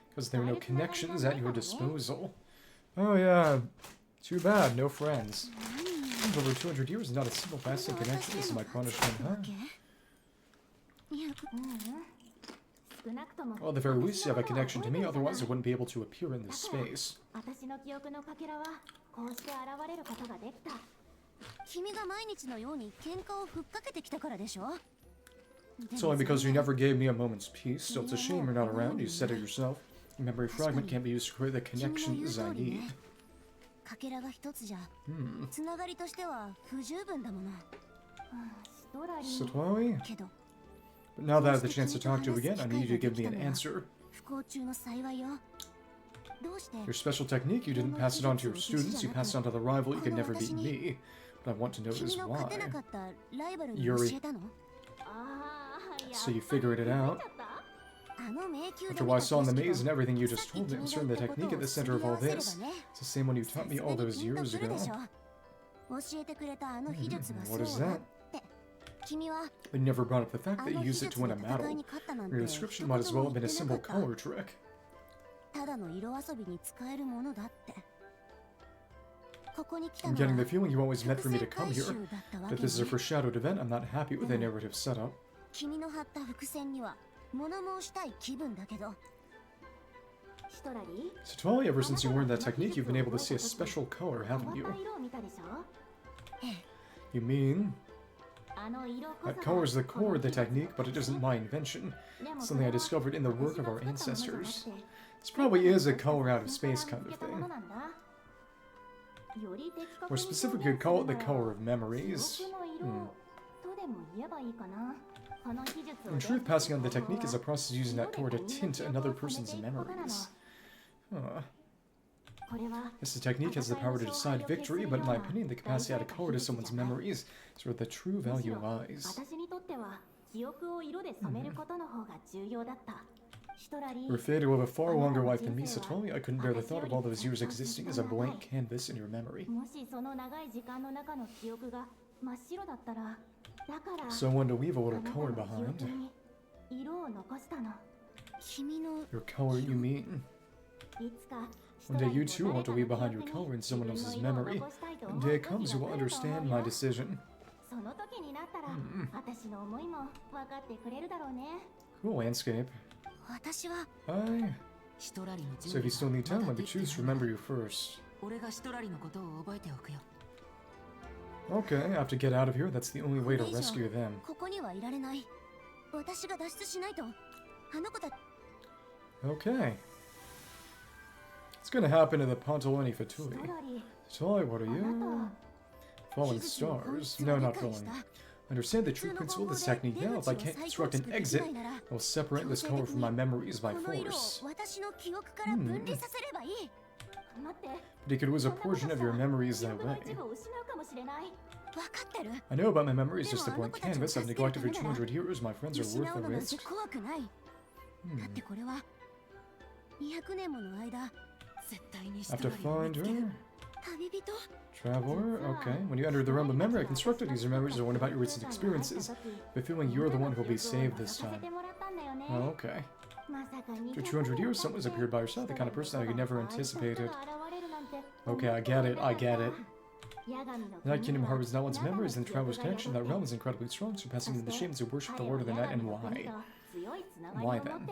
because there are no connections at your disposal. Oh yeah, too bad, no friends. Over 200 years, not a single lasting connection. This is my punishment, huh? Well, at the very least, you have a connection to me, otherwise I wouldn't be able to appear in this space. It's only because you never gave me a moment's peace, so it's a shame you're not around. You said it yourself. A memory fragment can't be used to create the connections I need. かけらが一つじゃつながりとしては不十分だもの。Citlali? けど But now that I have the chance to talk to you again, I need you to give me an answer. 不幸中の幸いよ。どうして Your special technique, you didn't pass it on to your students, you passed it on to the rival you could never beat me. What I want to know is 君の勝 why. てなかったライバルに教えたの？ So you figured it out. あの迷宮で After what I saw in the maze and everything you just told me, I'm certain the technique at the center of all this. It's the same one you taught me all those years ago. 教えてくれたあの秘術が What そ is うだ that? って君は But you never brought up the fact あ that の you 秘 used it 術 to win で a 戦い medal. に勝ったなんて Your description might as well have been a simple color trick. ただの色遊びに使えるものだってここに来た I'm の getting the は feeling you always meant for me to 伏 come 線 here. 回収だったわ But け this is a ね foreshadowed event. I'm not happy with the narrative setup. 君の張った伏線には物申したい気分だけど Citlali, ever since you learned that technique, you've been able to see a special color, haven't you? You mean? That color is the core of the technique, but it isn't my invention. It's something I discovered in the work of our ancestors. This probably is a color out of space kind of thing. More specific, you could call it the color of memories. In truth, passing on the technique is a process using that color to tint another person's memories. Huh. Yes, the technique has the power to decide victory, but in my opinion, the capacity to add a color to someone's memories is where the true value lies. You're fated to live a far longer life than me, Citlali. I couldn't bear the thought of all those years existing as a blank canvas in your memory. So I wanted to leave a little color behind. 君の Your color, you mean? One day you too want to leave behind your color in someone else's memory. When day comes, you will understand my decision. Cool landscape. 私は Aye. So if you still need time, let me choose to remember you first. 俺がシトラリのことを覚えておくよ。 Okay, I have to get out of here. That's the only way to rescue them. ここにはいられない私が脱出しないとあの子た Okay. What's gonna happen to the Pantalone Fatui? Citlali, what are you? Falling stars. No, not falling. Understand the true principle of this technique now. If I can't construct an exit, I will separate this color from my memories by この色を force. 私の記憶から分離させればいい But you could lose a portion of your memories that way. 分かってる I know about my memories, just a blank canvas. I've neglected for 200 years. My friends are 失 worth う the のなん risk. て怖くないだってこれは200年もの間絶対にシ I ト have ラ to リを見 find つける。 her. 旅人 Traveler? Okay. When you enter the realm of memory, I constructed these memories to learn about your recent experiences. The feeling you're the one who will be saved this time. Oh, okay. After 200 years, someone's appeared by your side, the kind of person I never anticipated. Okay, I get it, I get it. The Night Kingdom harbors not one's memories, and the Traveler's connection to that realm is incredibly strong, surpassing even the shamans who worship the Lord of the Night, and why? Why then?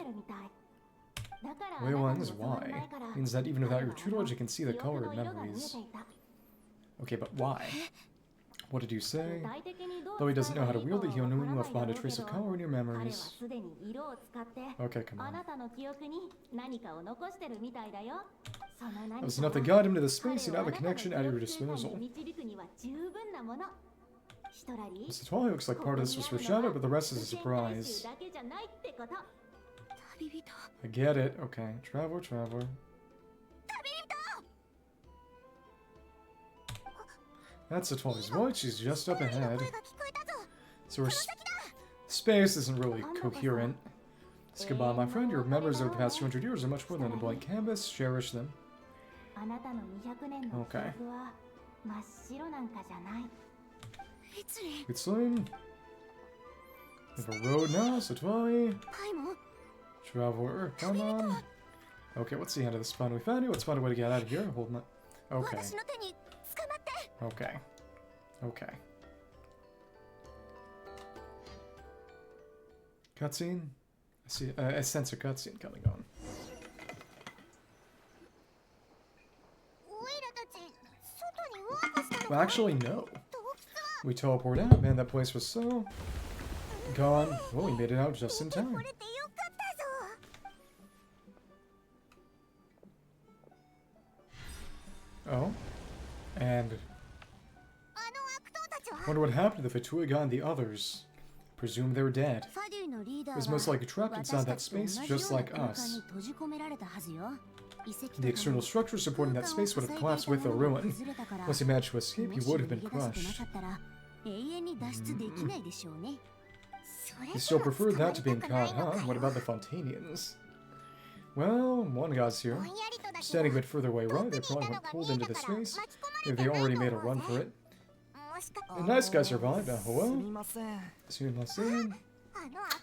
Wayland's why? Means that even without your tutelage, you can see the color of memories. Okay, but why? What did you say? Though he doesn't know how to wield it, he only left behind a trace of color in your memories. Okay, come on. That was enough to guide him to the space. You now have a connection at your disposal. Citlali looks like part of this was foreshadowed, but the rest is a surprise. 旅人 I get it. Okay, traveler, traveler. That's Citlali's voice. She's just up ahead. 声が聞こえたぞ So her space isn't really coherent. It's goodbye, my friend. Your memories of the past 200 years are much more than a blank canvas. Cherish them. あなたの200年の記憶は真っ白なんかじゃない。別に It's lame. We have a road now, Citlali. パイも Traveler, come on. Okay, what's the end of this fun? We found you. Let's find a way to get out of here. Hold my... Okay, 私の手に捕まって okay. Okay. Cutscene? I see. I sense a cutscene coming on. オイラたち外にワープしたの Well, actually, no. 洞窟は We teleport out. Man, that place was so... gone. Well, we made it out just in time. これでよかったぞ Oh. And あの悪党たちは wonder what happened to the Fatuiga and the others. Presume they're dead. ファデュのリーダー Was most likely trapped inside that space, just like us. 閉じ込められたはずよ The external structure supporting that space would have collapsed with the ruin. Once he managed to escape, he would have been crushed. 永遠に脱出できないでしょうね He still preferred that to being caught, huh? What about the Fontanians? Well, one guy's here. Standing a bit further away right, they probably went pulled into the space. Maybe they already made a run for it. The nice guy survived, oh well. Sumimasen.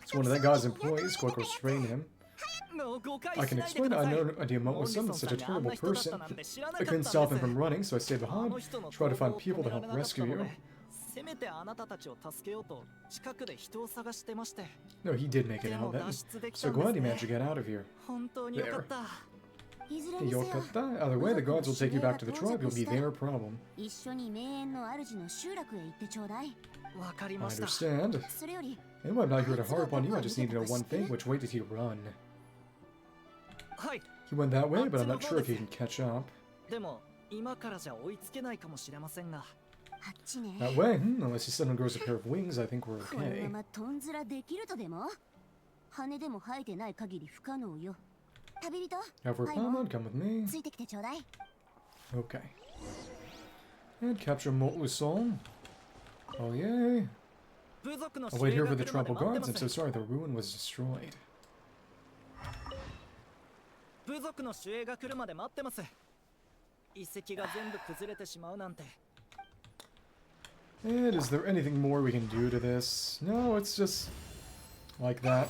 It's one of that guy's employees, quick restrain him. I can explain I know Diamant was such a terrible person. I couldn't stop him from running, so I stayed behind, tried to find people to help rescue you. No, he did make it out then. So glad he managed to get out of here. There. Yokata? Either way, the guards will take you back to the tribe. You'll be their problem. I understand. Anyway, I'm not here to harp on you. I just need to know one thing. Which way did he run? He went that way, but I'm not sure if he can catch up. That way? Unless he suddenly grows a pair of wings, I think we're okay. However, Paimon, come with me. Okay. And capture Molten. Oh yay. I'll wait here for the tribal guards. I'm so sorry the ruin was destroyed. And is there anything more we can do to this? No, it's just like that.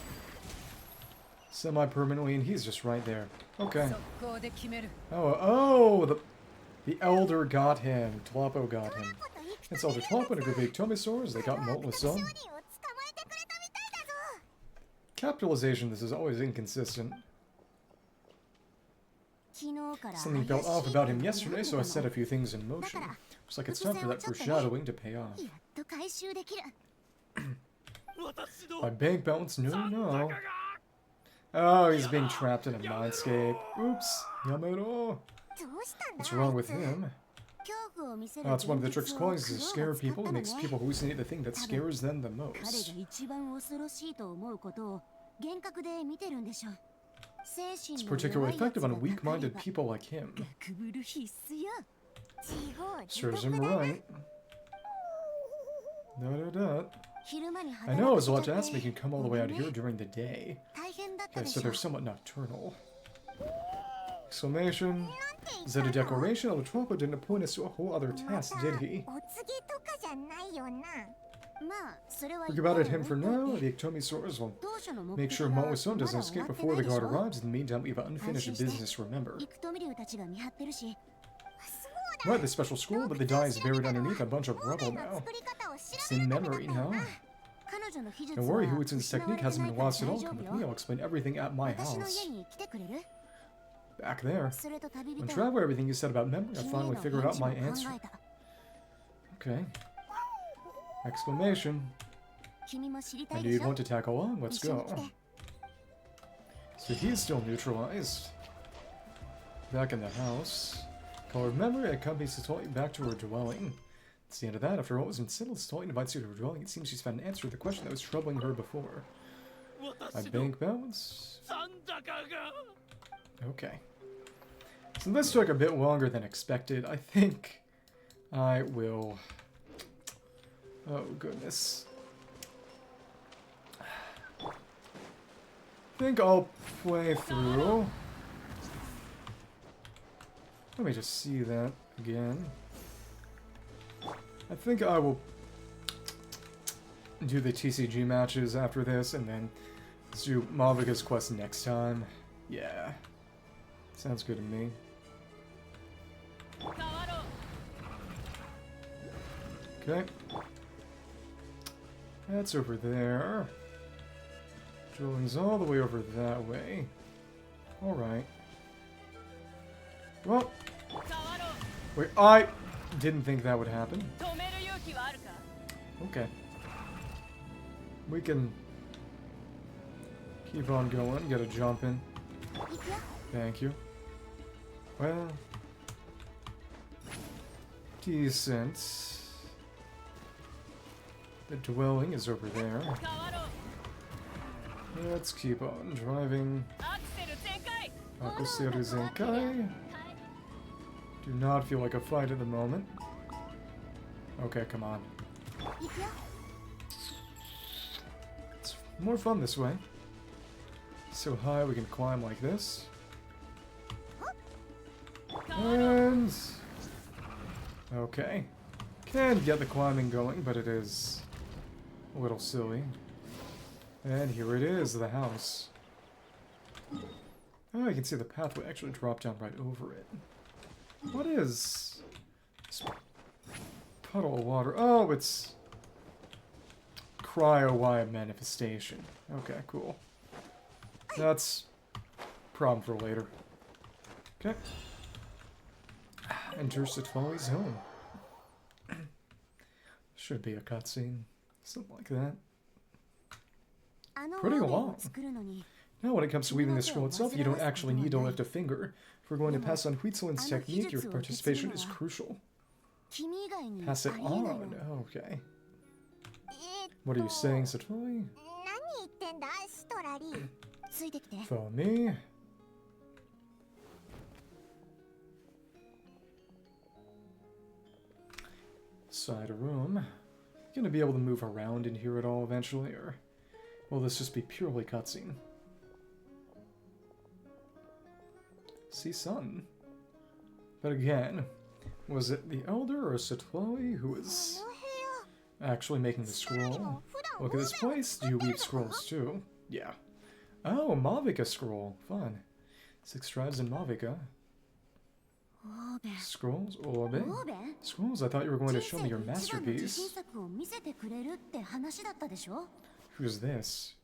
Semi-permanently, and he's just right there. Okay. Oh, the Elder got him. Tlapo got him. It's Elder Tlapo and a group of Iktomisaurs. They got Molten. Capitalization, this is always inconsistent. Something felt off about him yesterday, so I set a few things in motion. Looks like it's time for that foreshadowing to pay off. My bank balance? No. Oh, he's being trapped in a mindscape. Oops. Yamero. What's wrong with him? Oh, it's one of the tricks Coin is to scare people. It makes people hallucinate the thing that scares them the most. It's particularly effective on weak-minded people like him. Serves him right. I know, it was a lot to ask me you can come all the way out here during the day. Okay, so they're somewhat nocturnal. Exclamation. Is that a declaration? El Tronco didn't appoint us to a whole other task, did he? Forget about him for now. The Iktomisaurus will make sure Molten doesn't escape before the guard arrives. In the meantime, we have unfinished business, remember. Right, the special school, but the die is buried underneath a bunch of rubble now. It's in memory now. Don't worry, Huitsun's technique hasn't been lost at all. Come with me, I'll explain everything at my house. Back there. When traveling everything you said about memory, I finally figured out my answer. Okay. Exclamation. I knew you'd want to tag along. Let's go. So he's still neutralized. Back in the house. Color of memory accompanies Citlali back to her dwelling. It's the end of that. After all was been settled, Citlali invites her to her dwelling. It seems she's found an answer to the question that was troubling her before. My bank balance. Okay. So this took a bit longer than expected. I think I will... Oh, goodness. I think I'll play through. Let me just see that again. I think I will do the TCG matches after this, and then let's do Mavuika's quest next time. Yeah. Sounds good to me. Okay. That's over there. Drilling's all the way over that way. Alright. Well. Wait, I didn't think that would happen. Okay. We can keep on going. Get a jump in. Thank you. Well, decent. The dwelling is over there. Let's keep on driving. Axel Zenkai. Do not feel like a fight at the moment. Okay, come on. It's more fun this way. So high we can climb like this. And... okay. Can get the climbing going, but it is a little silly. And here it is, the house. Oh, you can see the pathway actually dropped down right over it. What is this puddle of water? Oh, it's cryo manifestation. Okay, cool. That's a problem for later. Okay. Enter Citlali's home. Should be a cutscene. Something like that. Pretty long. Now, when it comes to weaving the scroll itself, you don't actually need to lift a finger. If we're going to pass on Huitzilin's technique, your participation is crucial. Pass it on. Okay. What are you saying, Citlali? Follow me. Side room. Gonna be able to move around in here at all eventually, or will this just be purely cutscene? See sun. But again, was it the Elder or Citlali who was actually making the scroll? Look at this place. Do you weave scrolls too? Yeah. Oh, Mavuika scroll. Fun. 6 tribes in Mavuika. Scrolls? Orbe? Scrolls? I thought you were going to show me your masterpiece. Who's this?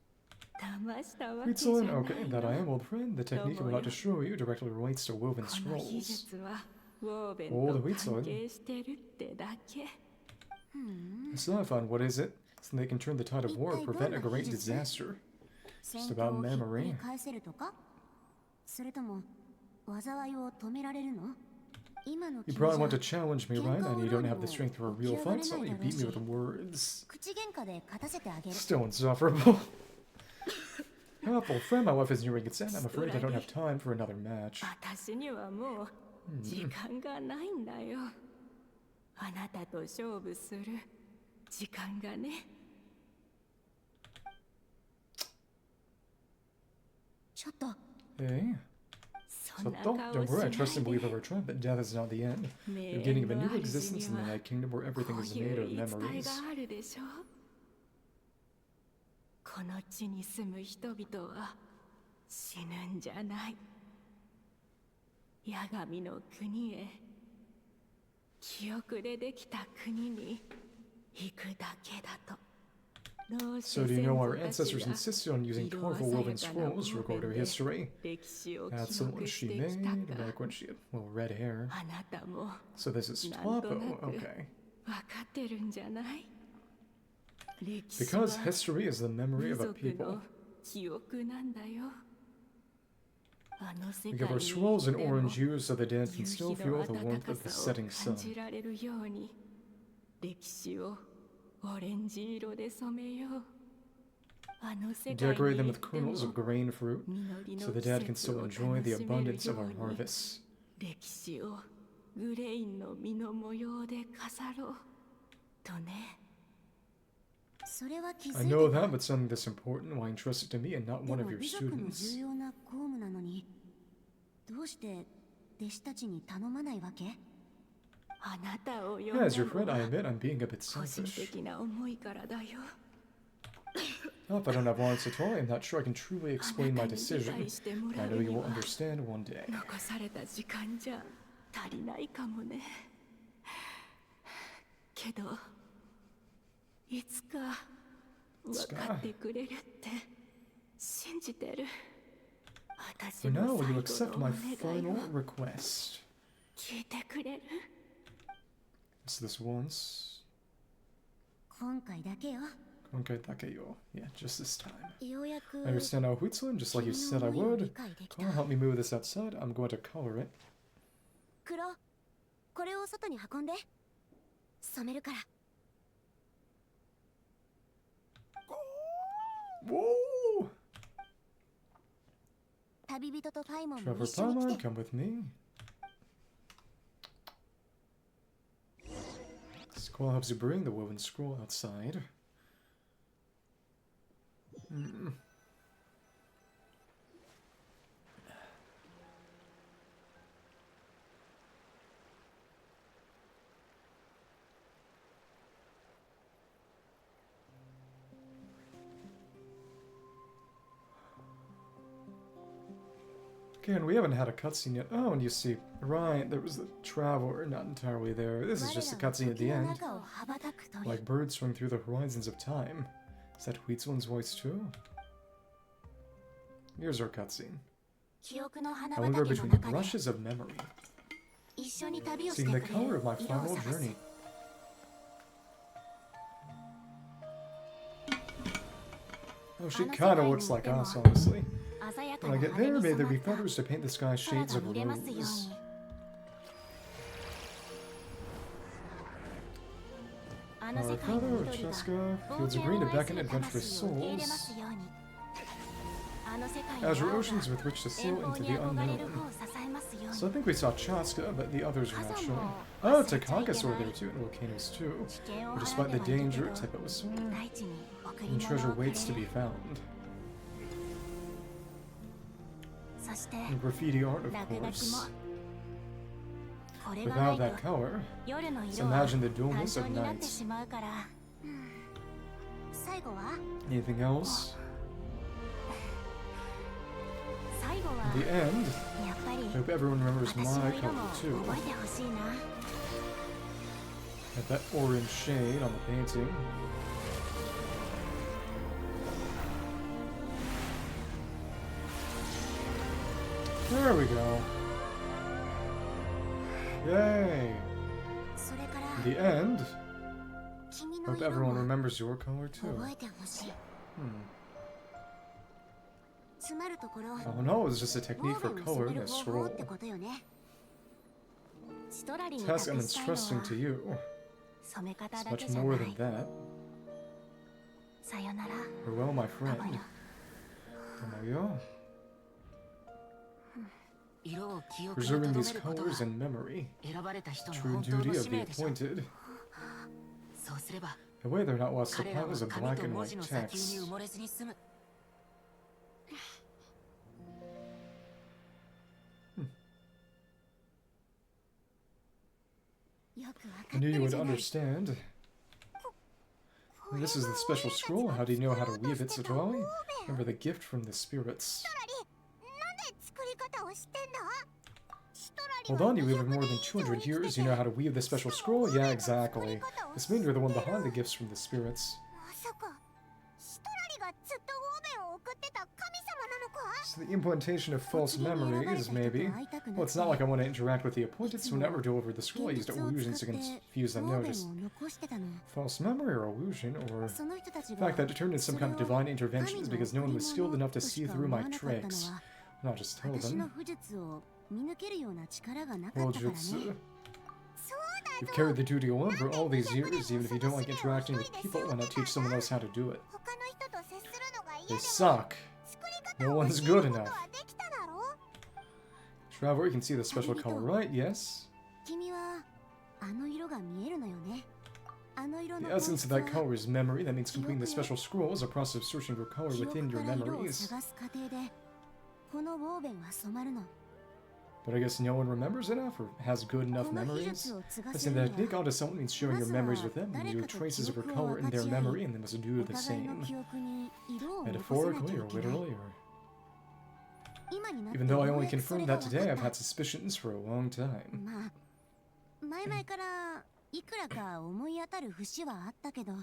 Huitzilin? Okay, that I am, old friend. The technique I'm about to show you directly relates to woven scrolls. Old Huitzilin? So I found, what is it? So they can turn the tide of war or prevent a great disaster. Just about memory. You probably want to challenge me, right? And you don't have the strength for a real fight, so you beat me with words. Still insufferable. Helpful friend, my wife is nearing consent. I'm afraid I don't have time for another match. Hey? So don't worry, I trust and believe our tribe, but death is not the end. The beginning of a new existence in the Night Kingdom where everything is made of memories. So do you know our ancestors insisted on using colorful woven scrolls to record our history? That's the one she made back when she had, well, red hair. So this is Twapo, okay. Because history is the memory of a people. We give our scrolls an orange hue so the dead can still feel the warmth of the setting sun. Decorate them with kernels of grain fruit, so the dead can still enjoy the abundance of our harvests. I know that, but something this important, why entrust it to me and not one of your students? Yeah, as your friend, I admit I'm being a bit selfish. Oh, if I don't have long to talk, I'm not sure I can truly explain my decision. I know you will understand one day. For now, will you accept my final request? It's this once. Konketakeyo. Yeah, just this time. ようや I く understand now, Huitsun, just like you said I 君の思いを would. 理解できた Come on, help me move this outside. I'm going to color it. 黒これを外に運んで染めるから Whoa! 旅人とパイモンも Trevor 一緒に Palmer, 来て come with me. Scroll helps you bring the woven scroll outside. Again, we haven't had a cutscene yet. Oh, and you see, right, there was the traveler, not entirely there. This is just a cutscene at the end. 中を羽ばたく鳥 Like birds swing through the horizons of time. Is that Huitsun's voice too? Here's our cutscene. 記憶の花 I 畑 linger の between the 中で brushes of memory, 一緒に旅をして seeing く the れ color る of my 色を final 探す journey. Oh, she kinda looks like us, honestly. 鮮やか When I な get 羽 there, に may 染 there ま be った feathers to paint the sky 空 shades が of 見れますよう rose. に あの世 Our 界の father, 緑が Chasca, 冒 fields 険 of green を to 愛す beckon る adventurous 魂を受け入れま souls. すようにあの世界の Azure 青が oceans with which to 遠 sail 方 into に the 憧れる unknown. 方を支えますよう So I に think we saw Chasca, but the others were not 火山 showing. も Oh, 忘れちゃいけ Takakasaur ない there too, and volcanoes too. 危険を But 払 despite って the はいるけ danger, ど Tepeosaur, 大地に贈り and 物 treasure をくれ waits to be る found. そして And graffiti art, of 落書きも course. これがな Without いと that color, 夜の just 色は imagine the 単 dullness 調 of になって night. しまうから最後は Anything else? 最後は In the end, やっぱり I hope everyone remembers 私 my の色 color も too. 覚えてほしいな Got that orange shade on the painting. There we go. Yay! それから In the end, 君の hope 色 everyone も remembers your color too. 覚えてほしい Hmm. つまるところ Oh no, it was just a ボ technique ー for ベンを染 coloring める a 方法 scroll. ってことよねチトラリに Task 託 I'm したいの entrusting は to you. 染め方 It's だけ much じゃ more な than い that. さよなら Farewell, my カモ friend. よ Tomoyo. 色を記憶に Preserving 留 these めることは colors in memory. 選ばれた人の True 本当の duty 使 of 命 the でしょ appointed. そうすれば The way they're not lost to 彼らは piles of 紙 black と and 文 white 字の砂丘に text. 埋もれずに済む よくわか I って knew you る would じゃない understand. This is the special scroll. How do you know how to weave it, Citlali? Remember the gift from the spirits. なんで作り方を知ってんだ Hold on, you live more than 200 years. You know how to weave the special scroll? Yeah, exactly. This means you're the one behind the gifts from the spirits. まさかシトラリがずっとオーベンを送ってた神様なのか So the implantation of false memories, maybe. Well, it's not like I want to interact with the appointed, so whenever I deliver the scroll, I used illusions to confuse them. オ No, ーベ just ンを残してたの false memory or illusion, or その人たち the が fact that it turned into some kind of divine intervention is because no one was skilled enough to see through my tricks. And I'll just tell 私の them. 不術を見抜けるような力がなか Well, ったからね Jutsu. You've carried the duty alone for all these years, even if you don't like interacting with people, why not teach someone else how to do it? 他の人と接するのが嫌 They でも suck. 作り No 方を one's 教え good ること enough. はできただろ Traveler, you can see the special color, right? Yes. 君はあの色が見えるのよねあの色 The の essence of that 本 color is memory. That means completing the special scroll is a process of searching for color 質は記 within 憶 your から色を memories. 探す過程でこのウォーベンは染まるの But I guess no one remembers enough or has good enough この秘 memories. 術を継が Let's せ say る that に technique は onto someone means sharing your memories with them, and your traces of your color in their memory, and they must do お the 互いの same. 記憶に色を残さな Metaphorically きゃ or いけない literally, or 今になって even though I よう only やくそれ confirmed が that 分 today, か I've った had suspicions for a long time. まあ前々からいくらか思い当たる節はあったけどウ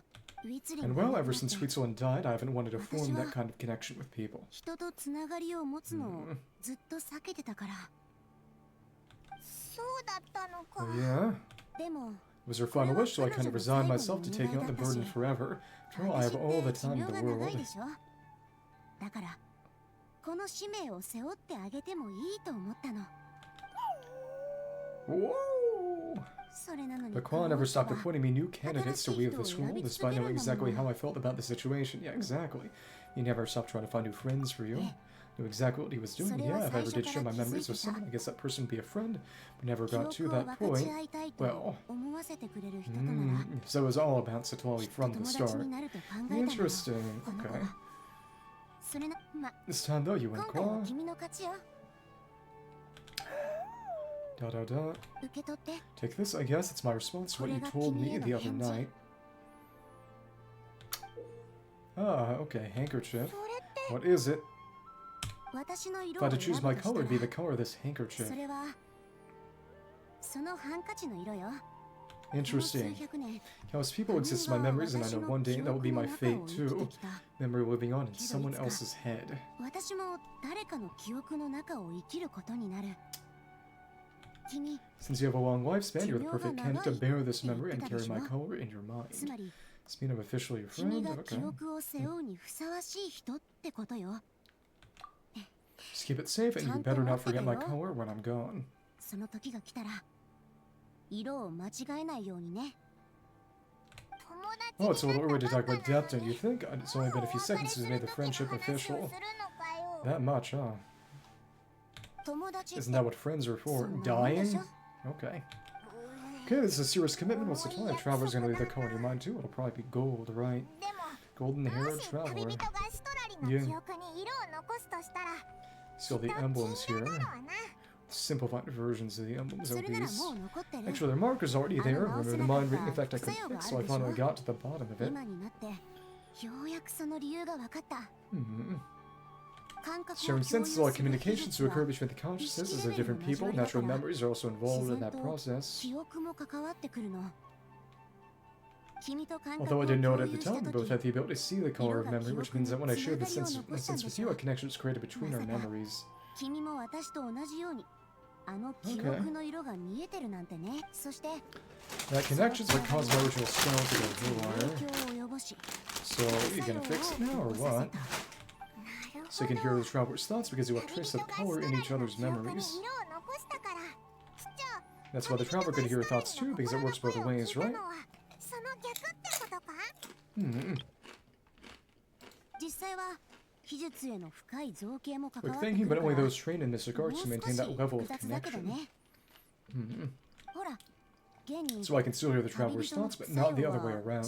ィツリン And がい well, なく ever なって since Sweetsoul died, I haven't wanted to form that kind of connection with people. 人とつながりを持つのをずっと避けてたからそうだったの Oh, yeah? でも It was her final wish, so I kind of resigned myself to taking on the burden forever. Well, I have all the time in the world. だからこの使命を背負ってあげてもいいと思ったの。 Whoa! それなのに But Quan never stopped appointing me new candidates to wield this role, despite knowing exactly how I felt about the situation. Yeah, exactly. He never stopped trying to find new friends for you. Knew exactly what he was doing. Yeah, if I ever did share my memories with someone, I guess that person would be a friend, but never got to that point. Well, so it was all about Citlali from the start. Interesting. Okay. This time though, you win, Qua. Dot dot dot. Take this, I guess. It's my response to what you told me the other night. Ah, okay. Handkerchief. What is it? If I had to choose my color, it'd be the color of this handkerchief. Interesting. Countless people exist in my memories, and I know one day that will be my fate too. Memory living on in someone else's head. Since you have a long lifespan, you're the perfect candidate to bear this memory and carry my color in your mind. This means I'm officially your friend? Okay. Just keep it safe, and you better not forget my color when I'm gone. Oh, it's a little early to talk about death, don't you think? It's only been a few seconds since we made the friendship official. That much, huh? Isn't that what friends are for? Dying? Okay. Okay, this is a serious commitment. What's the time? Traveler's gonna leave their color in your mind too. It'll probably be gold, right? Golden-haired traveler. Yeah. See all the emblems here. Simplified versions of the emblems of these. Actually, their marker's already there. Remember the mind reading effect I couldn't fix, so I finally got to the bottom of it. Sharing senses allow communications to occur between the consciousnesses of different people. Natural memories are also involved in that process. Although I didn't know it at the time, we both had the ability to see the color of memory, which means that when I shared the sense with you, a connection was created between our memories. Okay. That connection's what caused my original spell to go haywire. So, you gonna fix it now, or what? So you can hear the traveler's thoughts because you have traces of color in each other's memories. That's why the traveler could hear thoughts too, because it works both ways, right? Quick thinking, but only those trained in mystic arts can maintain that level of connection. So I can still hear the traveler's thoughts, but not the other way around.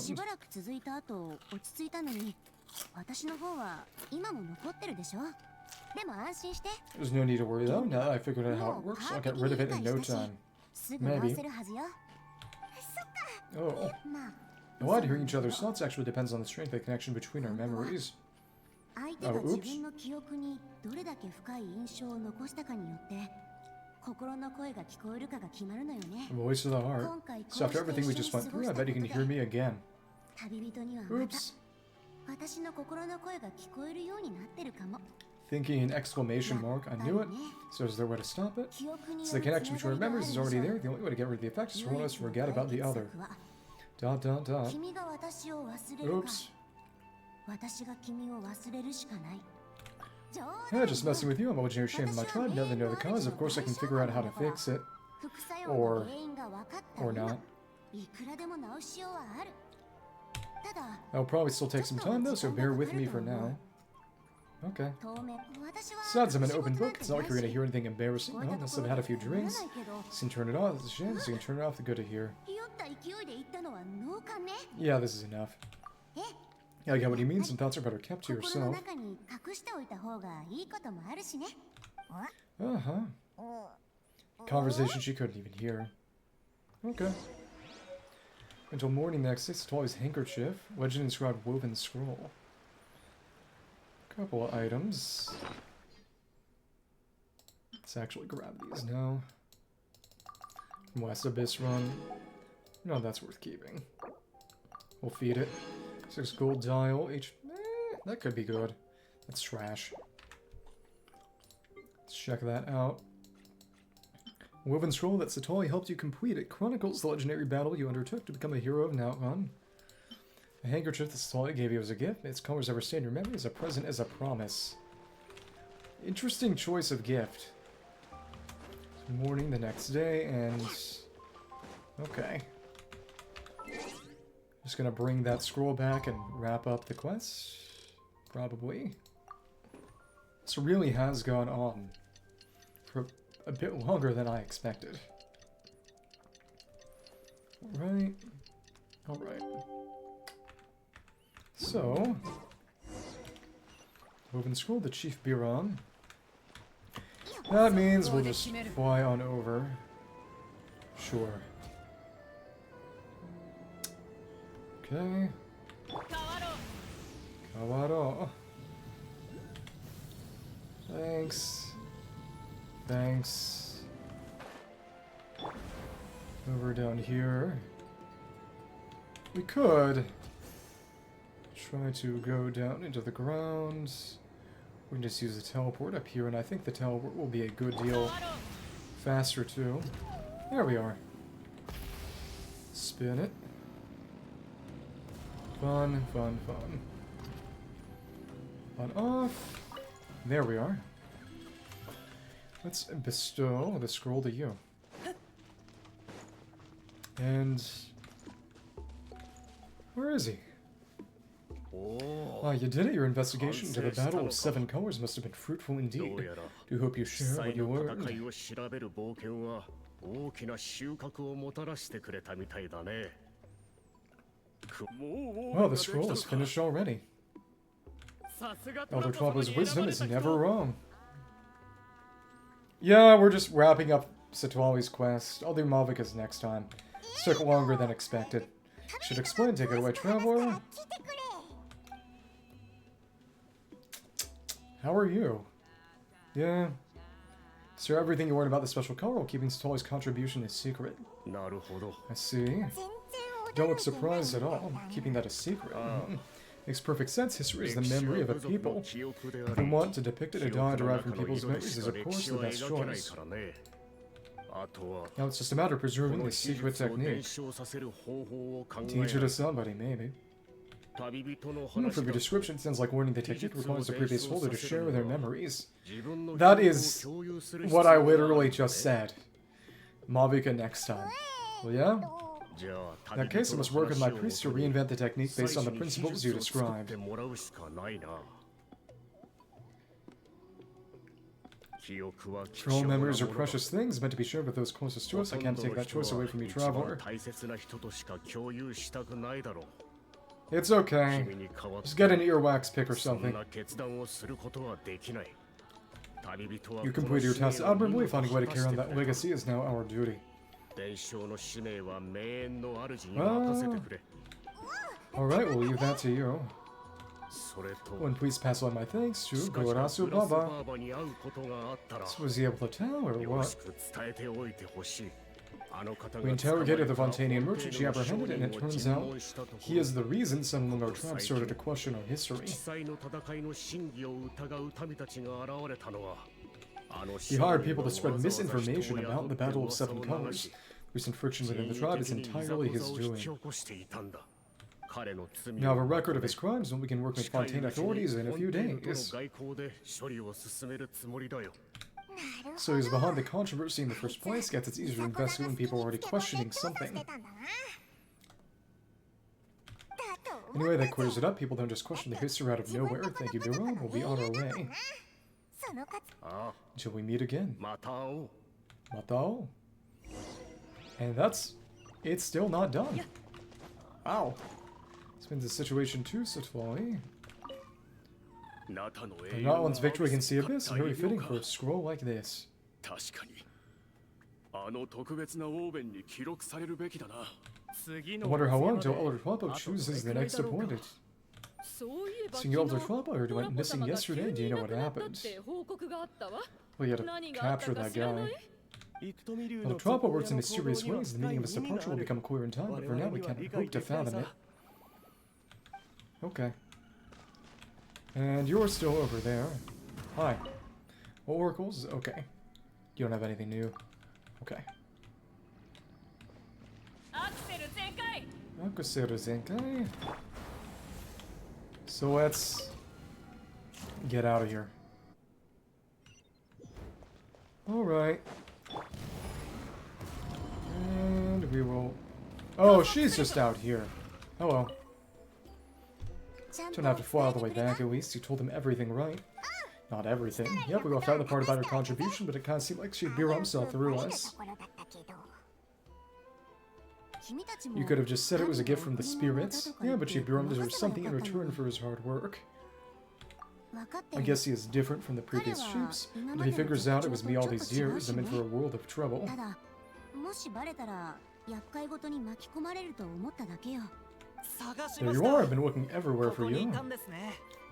There's no need to worry though. Now that I figured out how it works, I'll get rid of it in no time. Maybe. Oh. What? Hearing each other's thoughts actually depends on the strength of the connection between our memories. Oh, oops. Voice of the heart. So after everything we just went through, I bet you can hear me again. Oops. Thinking an exclamation mark. I knew it. So is there a way to stop it? So the connection between our memories is already there. The only way to get rid of the effect is for one of us to forget about the other. Dot dot dot. Oops. Yeah, just messing with you. I'm originally ashamed of my tribe. Now that I know the cause, of course I can figure out how to fix it. Or not. That'll probably still take some time though, so bear with me for now. Okay. Besides, I'm an open book. It's not like you're gonna hear anything embarrassing. No, unless I've had a few drinks. So you can turn it off. It's a shame, so you can turn it off. The good to hear. Yeah, this is enough. Yeah, I get what you mean. Some thoughts are better kept to yourself. Conversation she couldn't even hear. Okay. Until morning the next day, Citlali's handkerchief. Legend inscribed woven scroll. Couple of items. Let's actually grab these now. From West Abyss Run. No, that's worth keeping. We'll feed it. 6 gold dial. That could be good. That's trash. Let's check that out. Woven scroll that Citlali helped you complete. It chronicles the legendary battle you undertook to become a hero of Outrun. A A handkerchief the Citlali gave you as a gift. Its colors ever stay in your memory as a present, as a promise. Interesting choice of gift. Morning the next day, and... Okay. Just gonna bring that scroll back and wrap up the quest. Probably. This really has gone on for a bit longer than I expected. Alright. Alright. So... Open scroll, the Chief Biron. That means we'll just fly on over. Sure. Okay. Kawaro. Thanks. Thanks. Over down here. We could try to go down into the ground. We can just use the teleport up here, and I think the teleport will be a good deal faster too. There we are. Spin it. Fun, fun, fun. On off. There we are. Let's bestow the scroll to you. And... where is he? Ah, you did it. Your investigation into the Battle of Seven Colors must have been fruitful indeed. Do hope you share what you learned. Well, the scroll is finished already. Elder Twapa's wisdom is never wrong. Yeah, we're just wrapping up Citlali's quest. I'll do Mavuika's next time. This took longer than expected. Should explain, take it away, traveler. How are you? Yeah. Sir, everything you learned about the special color while keeping Citlali's contribution a secret. I see. Don't look surprised at all. Keeping that a secret. Makes perfect sense. History is the memory of a people. If we want to depict it, a dye derived from people's memories is, of course, the best choice. Now it's just a matter of preserving this secret technique. Teach it to somebody, maybe. From your description, it sounds like learning the technique requires the previous holder to share their memories. That is what I literally just said. Mavuika next time. Well, yeah? In that case, I must work with my priest to reinvent the technique based on the principles you described. For all memories are precious things meant to be shared with those closest to us. I can't take that choice away from you, traveler. It's okay. Just get an earwax pick or something. You completed your task admirably. Finding a way to carry on that legacy is now our duty. Alright, we'll leave that to you. Oh, and please pass on my thanks to Koholasaur Baba. So was he able to tell, or what? We interrogated the Vontanian merchant she apprehended, and it turns out he is the reason some among our tribe started to question our history. He hired people to spread misinformation about the Battle of Seven Colors. Recent friction within the tribe is entirely his doing. We have a record of his crimes, and we can work with Fontaine authorities in a few days. So he's behind the controversy in the first place. Gets it's easier to investigate when people are already questioning something. Anyway, that clears it up. People don't just question the history out of nowhere. Thank you, Biron. We'll be on our way. Until we meet again. Matao. And that's... it's still not done. Wow. Spins the situation too, Citlali. Not one's victory against the Abyss, very fitting for a scroll like this. I wonder how long until Elder Twapa chooses the next appointed. Seeing Elder Twapa heard went missing yesterday. Do you know what happened? Well, you had to capture that guy. Elder Twapa works in mysterious ways. The meaning of his departure will become clear in time, but for now we can't hope to fathom it. Okay. And you're still over there. Hi. Oracles? Okay. You don't have anything new. Okay. Akuseru Zenkai. So let's get out of here. Alright. And we will... Oh, she's just out here. Hello. Don't have to fly all the way back, at least. You told them everything, right? Not everything. Yep, we left out the part about her contribution, but it kind of seemed like she'd beat herself through us. You could have just said it was a gift from the spirits. Yeah, but Shibiram deserves something in return for his hard work. I guess he is different from the previous ships, but if he figures out it was me all these years, I'm in for a world of trouble. There you are, I've been looking everywhere for you.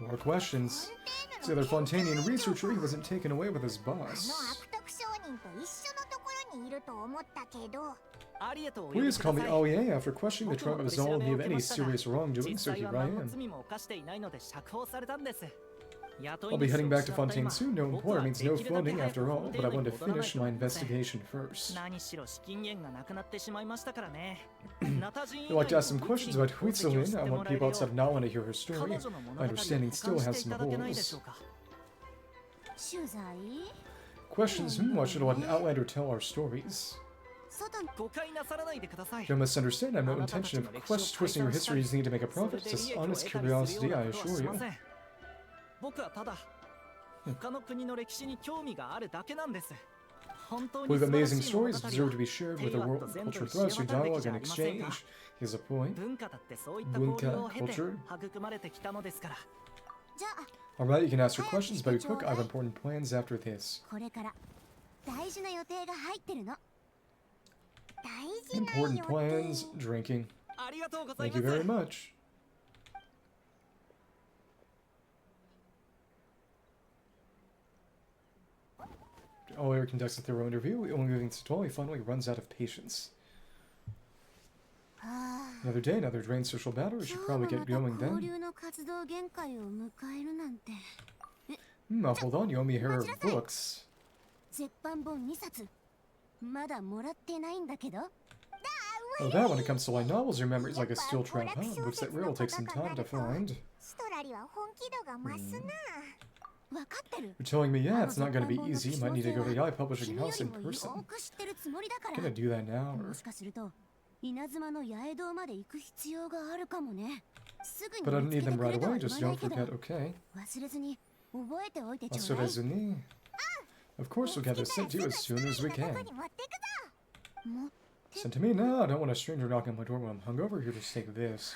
More questions. It's the other Fontanian researcher, he wasn't taken away with his boss. Please call me Aoye after questioning the trunk of his own. He have any serious wrongdoing, so here I am. I'll be heading back to Fontaine soon. No employer means no funding after all, but I want to finish my investigation first. I'd like to ask some questions about Huitzelin. I want people outside now want to hear her story. My understanding still has some holes. Questions? Why should I let an outlander tell our stories? Don't misunderstand, I have no intention of twisting your history. You just need to make a profit. It's just honest curiosity, I assure you. With amazing stories deserve to be shared with the world. Culture thrives through dialogue and exchange. Here's a point. Bunka, culture. Alright, you can ask your questions, but quick, I have important plans after this. Important plans, drinking. Thank you very much. Oliver conducts a thorough interview. The only moving Citlali finally runs out of patience. Another day, another drained social battle. We should probably get going then. Hold on, you owe me a pair of books. Oh, that when it comes to light novels, your memory's like a steel trap, huh? Books that will take some time to find. You're telling me, yeah, it's not going to be easy. You might need to go to the publishing house in person. Can I do that now, or... But I don't need them right away, just don't forget, okay? Of course we'll get this sent to you as soon as we can. Sent to me? No, I don't want a stranger knocking on my door when I'm hungover. Here, just take this.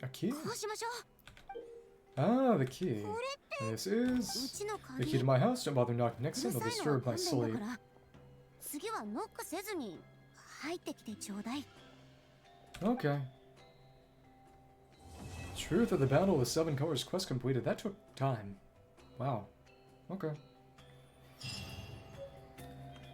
A key? Ah, the key. This is the key to my house. Don't bother knocking next time, it'll disturb my sleep. Okay. Truth of the Battle of the Seven Colors quest completed. That took time. Wow. Okay.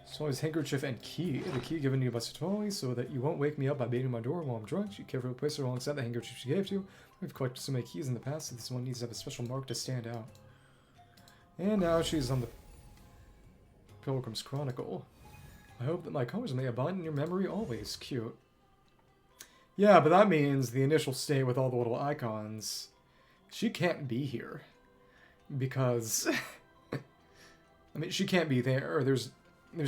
So his handkerchief and key. The key given to you by Citlali so that you won't wake me up by beating my door while I'm drunk. You carefully place it alongside the handkerchief she gave to you. We've collected so many keys in the past that this one needs to have a special mark to stand out. And now she's on the Pilgrim's Chronicle. I hope that my colors may abide in your memory always. Cute. Yeah, but that means the initial state with all the little icons, she can't be here. Because, I mean, she can't be there. There's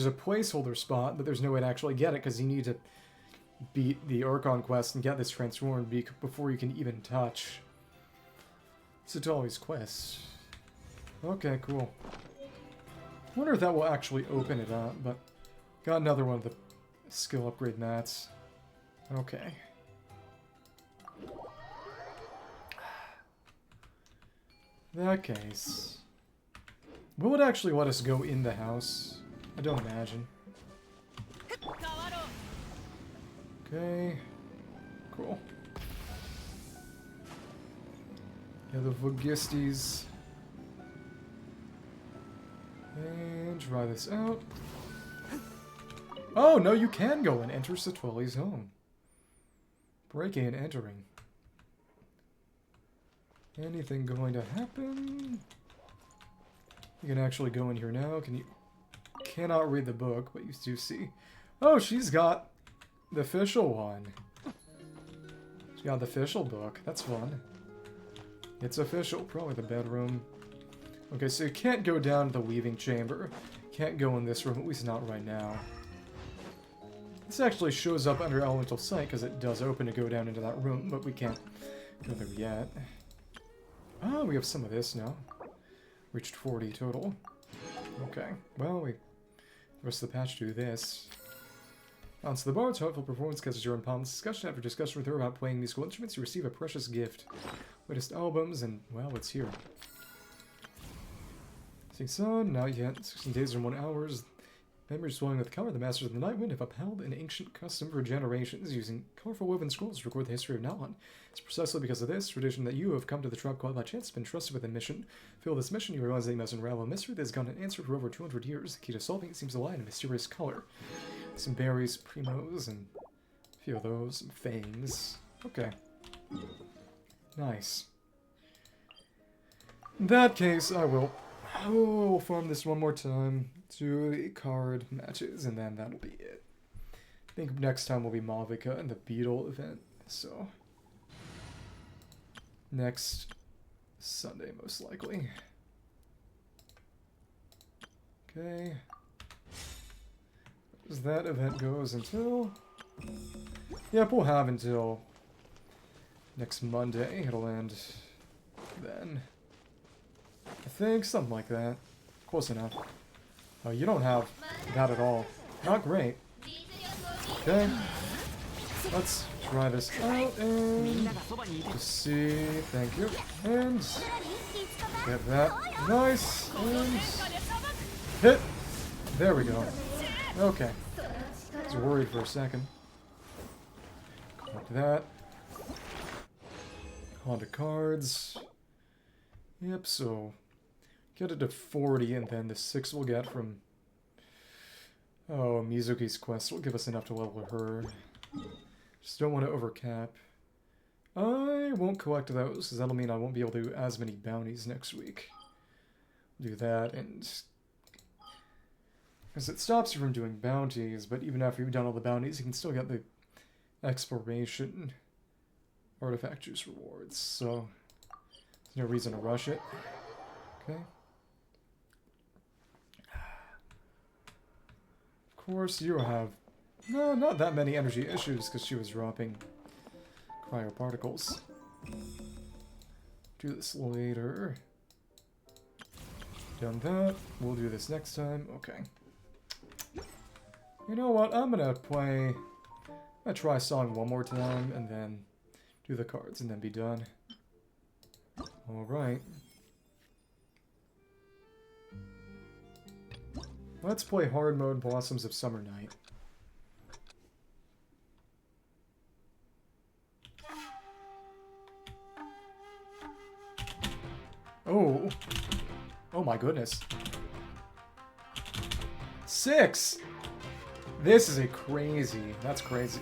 a placeholder spot, but there's no way to actually get it because you need to beat the Archon quest and get this transformed before you can even touch Citlali's quest. Okay, cool. I wonder if that will actually open it up, but got another one of the skill upgrade mats. Okay. In that case, will it actually let us go in the house? I don't imagine. Okay. Cool. Yeah, the Vogistes. And try this out. Oh, no, you can go and enter Citlali's home. Breaking and entering. Anything going to happen? You can actually go in here now. Can you... Cannot read the book, but you do see. Oh, she's got the official one. got the official book. That's fun. It's official. Probably the bedroom. Okay, so you can't go down to the weaving chamber. Can't go in this room, at least not right now. This actually shows up under elemental sight because it does open to go down into that room, but we can't go there yet. Oh, we have some of this now. Reached 40 total. Okay, well, the rest of the patch do this. Onto the bard's hopeful performance catches your unpromised discussion. After discussion with her about playing musical instruments, you receive a precious gift. Latest albums, and, well, it's here. Sing Sun, not yet. 16 days or 1 hours. Memories swelling with color, the Masters of the Nightwind have upheld an ancient custom for generations, using colorful woven scrolls to record the history of Nalan. It's precisely because of this tradition that you have come to the tribe quite by chance, been trusted with a mission. Fill this mission, you realize that you must unravel a mystery that has gone unanswered for over 200 years. The key to solving it seems to lie in a mysterious color. Some berries, primos, and a few of those, some fangs. Okay. Nice. In that case, I will farm this one more time, do the card matches, and then that'll be it. I think next time will be Mavuika and the Beetle event, so next Sunday most likely. Okay. As that event goes until... Yep, we'll have until next Monday. It'll end then. I think, something like that. Close enough. Oh, you don't have that at all. Not great. Okay. Let's try this out and just see. Thank you. And get that. Nice. And hit. There we go. Okay. I was worried for a second. Collect that. On to cards. Yep, so get it to 40, and then the 6 we'll get from... Oh, Mizuki's quest will give us enough to level her. Just don't want to overcap. I won't collect those, because that'll mean I won't be able to do as many bounties next week. Do that, and... Because it stops you from doing bounties, but even after you've done all the bounties, you can still get the exploration artifact juice rewards, so... There's no reason to rush it. Okay. Of course, you have... No, not that many energy issues, because she was dropping cryoparticles. Do this later. Done that. We'll do this next time. Okay. You know what? I'm gonna try song one more time, and then do the cards, and then be done. Alright. Let's play hard mode Blossoms of Summer Night. Oh. Oh my goodness. 6! This is a crazy. That's crazy.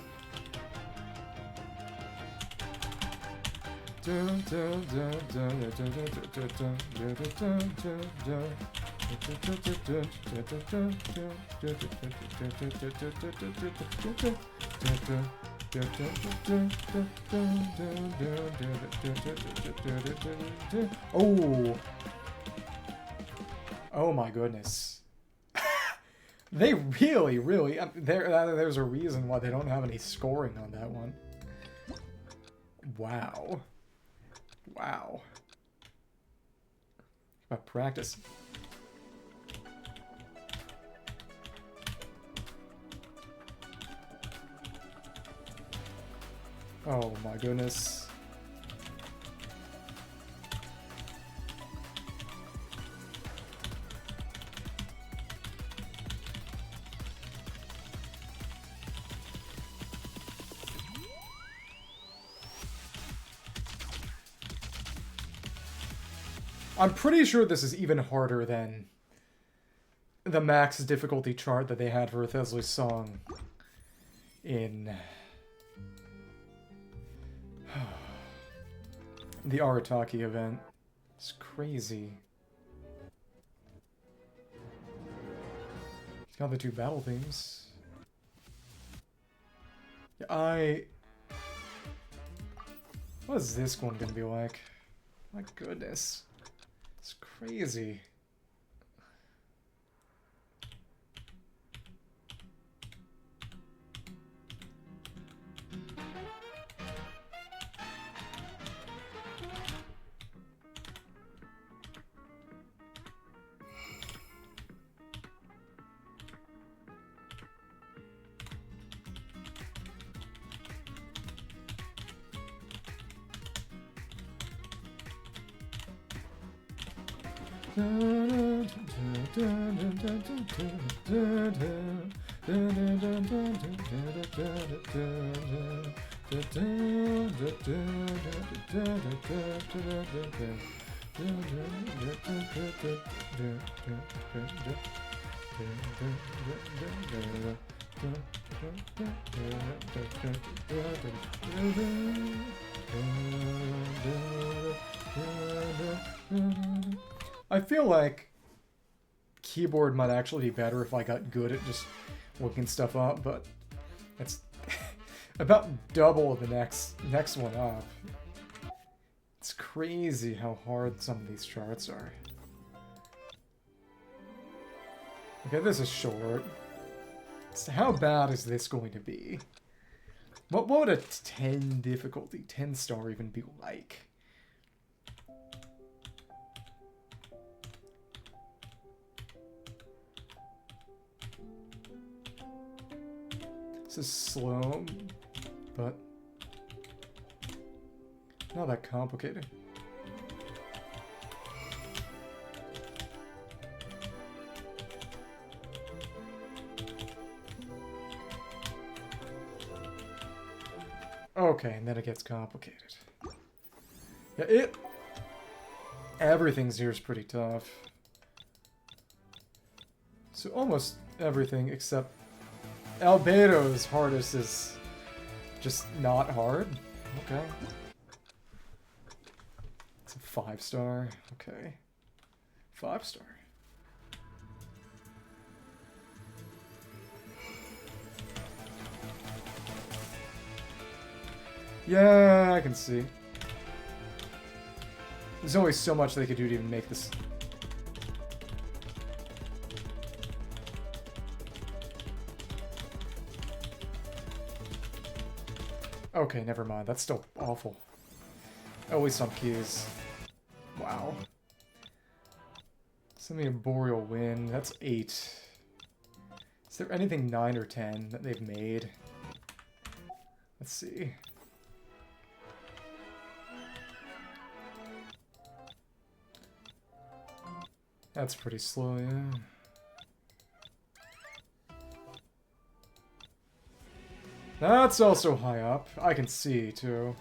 Oh. Oh my goodness. They really, there's a reason why they don't have any scoring on that one. Wow. Wow. About practice. Oh my goodness. I'm pretty sure this is even harder than the max difficulty chart that they had for Thesley's song in the Arataki event. It's crazy. It's got the 2 battle themes. What is this one gonna be like? My goodness. It's crazy. I feel like keyboard might actually be better if I got good at just looking stuff up, but it's about double the next one up. It's crazy how hard some of these charts are. Okay, this is short. So how bad is this going to be? What would a 10 difficulty, 10 star even be like? This is slow, but not that complicated. Okay, and then it gets complicated. Yeah, everything's here is pretty tough. So almost everything except Albedo's hardest is just not hard. Okay. It's a 5 star. Okay. 5 star. Yeah, I can see. There's only so much they could do to even make this. Okay, never mind. That's still awful. Always some keys. Wow. Send me a Boreal Wind. That's 8. Is there anything 9 or 10 that they've made? Let's see. That's pretty slow, yeah. That's also high up. I can see, too.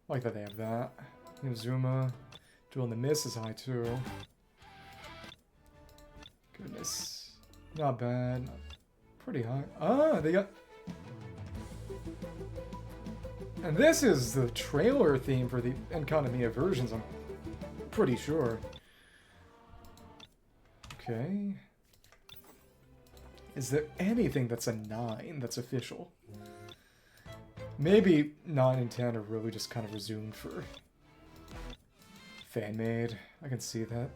Like that they have that. Yozuma. Duel in the Mist is high, too. Goodness. Not bad. Pretty high. Ah, they got... And this is the trailer theme for the Encantamia versions, I'm pretty sure. Okay. Is there anything that's a 9 that's official? Maybe 9 and 10 are really just kind of resumed for fan-made. I can see that.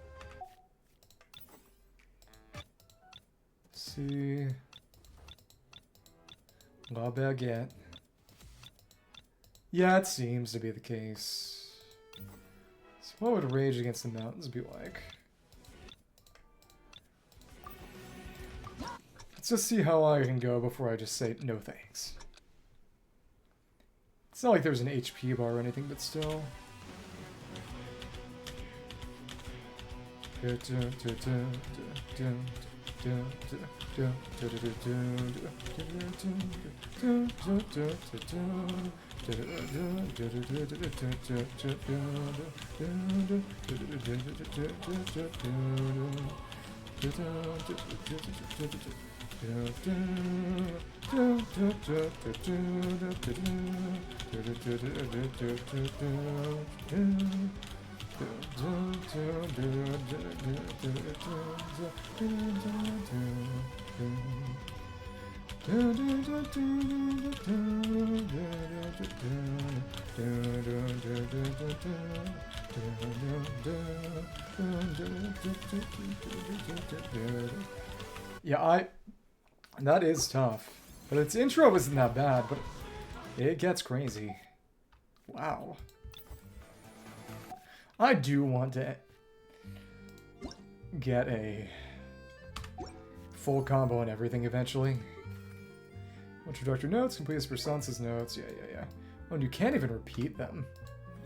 Let's see. La Baguette. Yeah, it seems to be the case. So what would Rage Against the Mountains be like? Let's just see how long I can go before I just say no thanks. It's not like there's an HP bar or anything, but still. Yeah, that is tough. But its intro isn't that bad, but it gets crazy. Wow. I do want to get a full combo and everything eventually. Introductory notes, complete as Persance's notes. Yeah. Oh, and you can't even repeat them.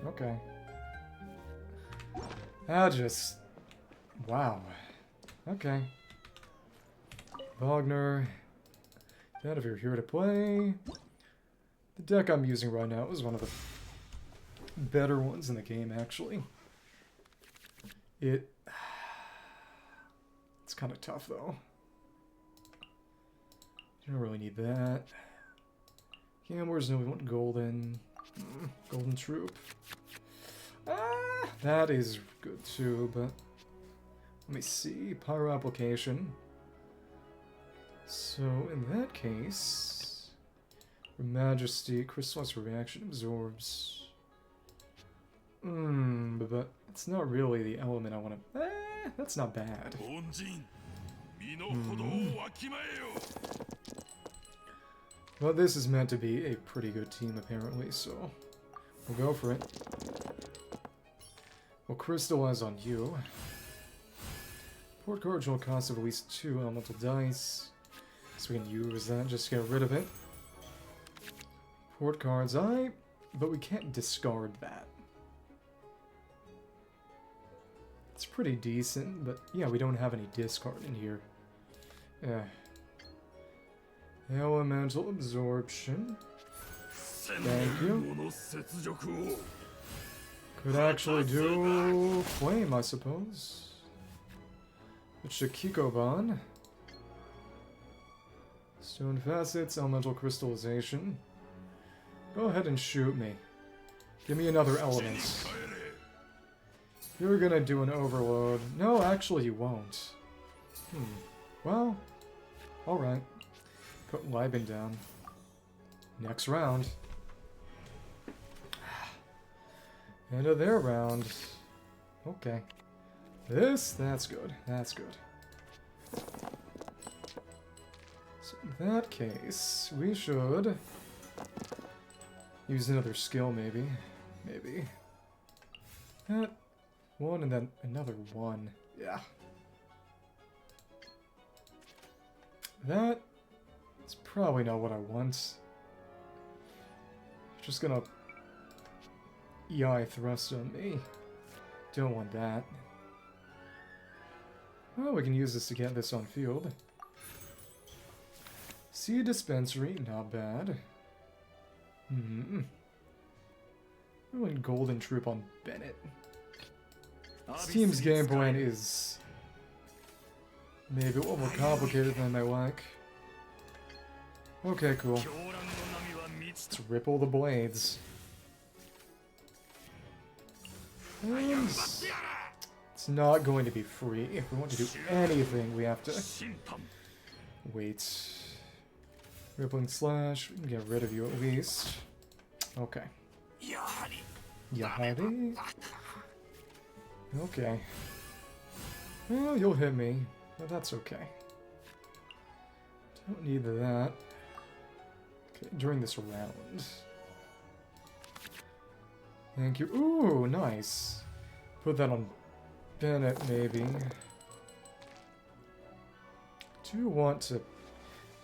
Okay. Wow. Okay. Wagner. Dad, if you're here to play. The deck I'm using right now is one of the better ones in the game, actually. It's kind of tough, though. You don't really need that. Cameras, no, we want golden. Golden troop. That is good, too, but... Let me see. Pyro application. So, in that case... Her Majesty, crystallized reaction absorbs... but it's not really the element I want to... that's not bad. Well, this is meant to be a pretty good team, apparently, so... We'll go for it. We'll crystallize on you. Port cards will cost of at least 2 elemental dice. So we can use that just to get rid of it. Port cards, but we can't discard that. It's pretty decent, but yeah, we don't have any discard in here. Yeah. Elemental absorption. Thank you. Could actually do flame, I suppose. It's a Kikoban. Stone facets, elemental crystallization. Go ahead and shoot me. Give me another element. You're gonna do an overload. No, actually you won't. Well, alright. Put Liben down. Next round. End of their round. Okay. That's good. That's good. So in that case, we should use another skill, maybe. Maybe. That one and then another one. Yeah. That is probably not what I want. Just gonna EI thrust on me. Don't want that. Well, we can use this to get this on field. See a dispensary, not bad. Really golden troop on Bennett. This team's game plan is maybe a little more complicated than I like. Okay, cool. Let's ripple the blades. And it's not going to be free. If we want to do anything, we have to wait. Rippling slash. We can get rid of you at least. Okay. Yahari. Okay. Well, you'll hit me, but that's okay. Don't need that. Okay, during this round. Thank you. Ooh, nice. Put that on Bennett, maybe. Do want to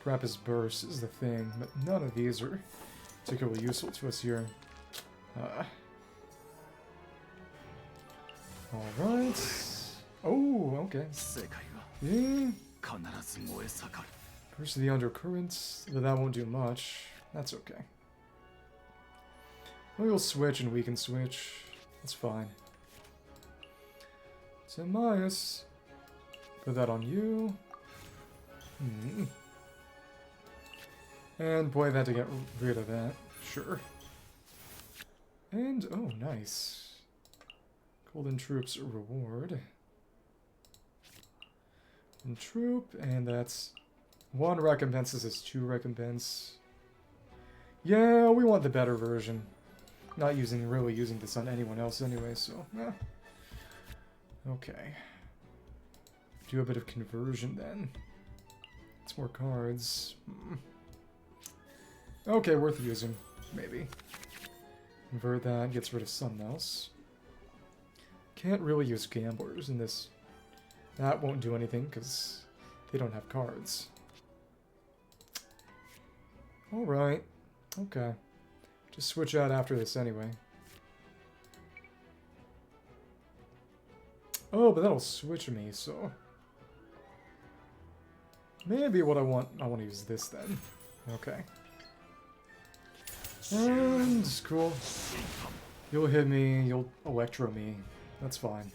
prep his burst is the thing, but none of these are particularly useful to us here. Alright. Oh, okay. Yeah. Burst of the undercurrents, but that won't do much. That's okay. We'll switch and we can switch. That's fine. Temias. Put that on you. And play that to get rid of that. Sure. And, oh, nice. Golden Troop's reward. And troop, and that's 1 recompense. This is 2 recompense. Yeah, we want the better version. Not really using this on anyone else anyway, so, yeah. Okay. Do a bit of conversion then. It's more cards. Okay, worth using. Maybe. Convert that, gets rid of something else. Can't really use gamblers in this. That won't do anything, because they don't have cards. Alright. Okay. Just switch out after this anyway. Oh, but that'll switch me, so... Maybe what I want to use this then. Okay. And, cool. You'll hit me, you'll electro me. That's fine.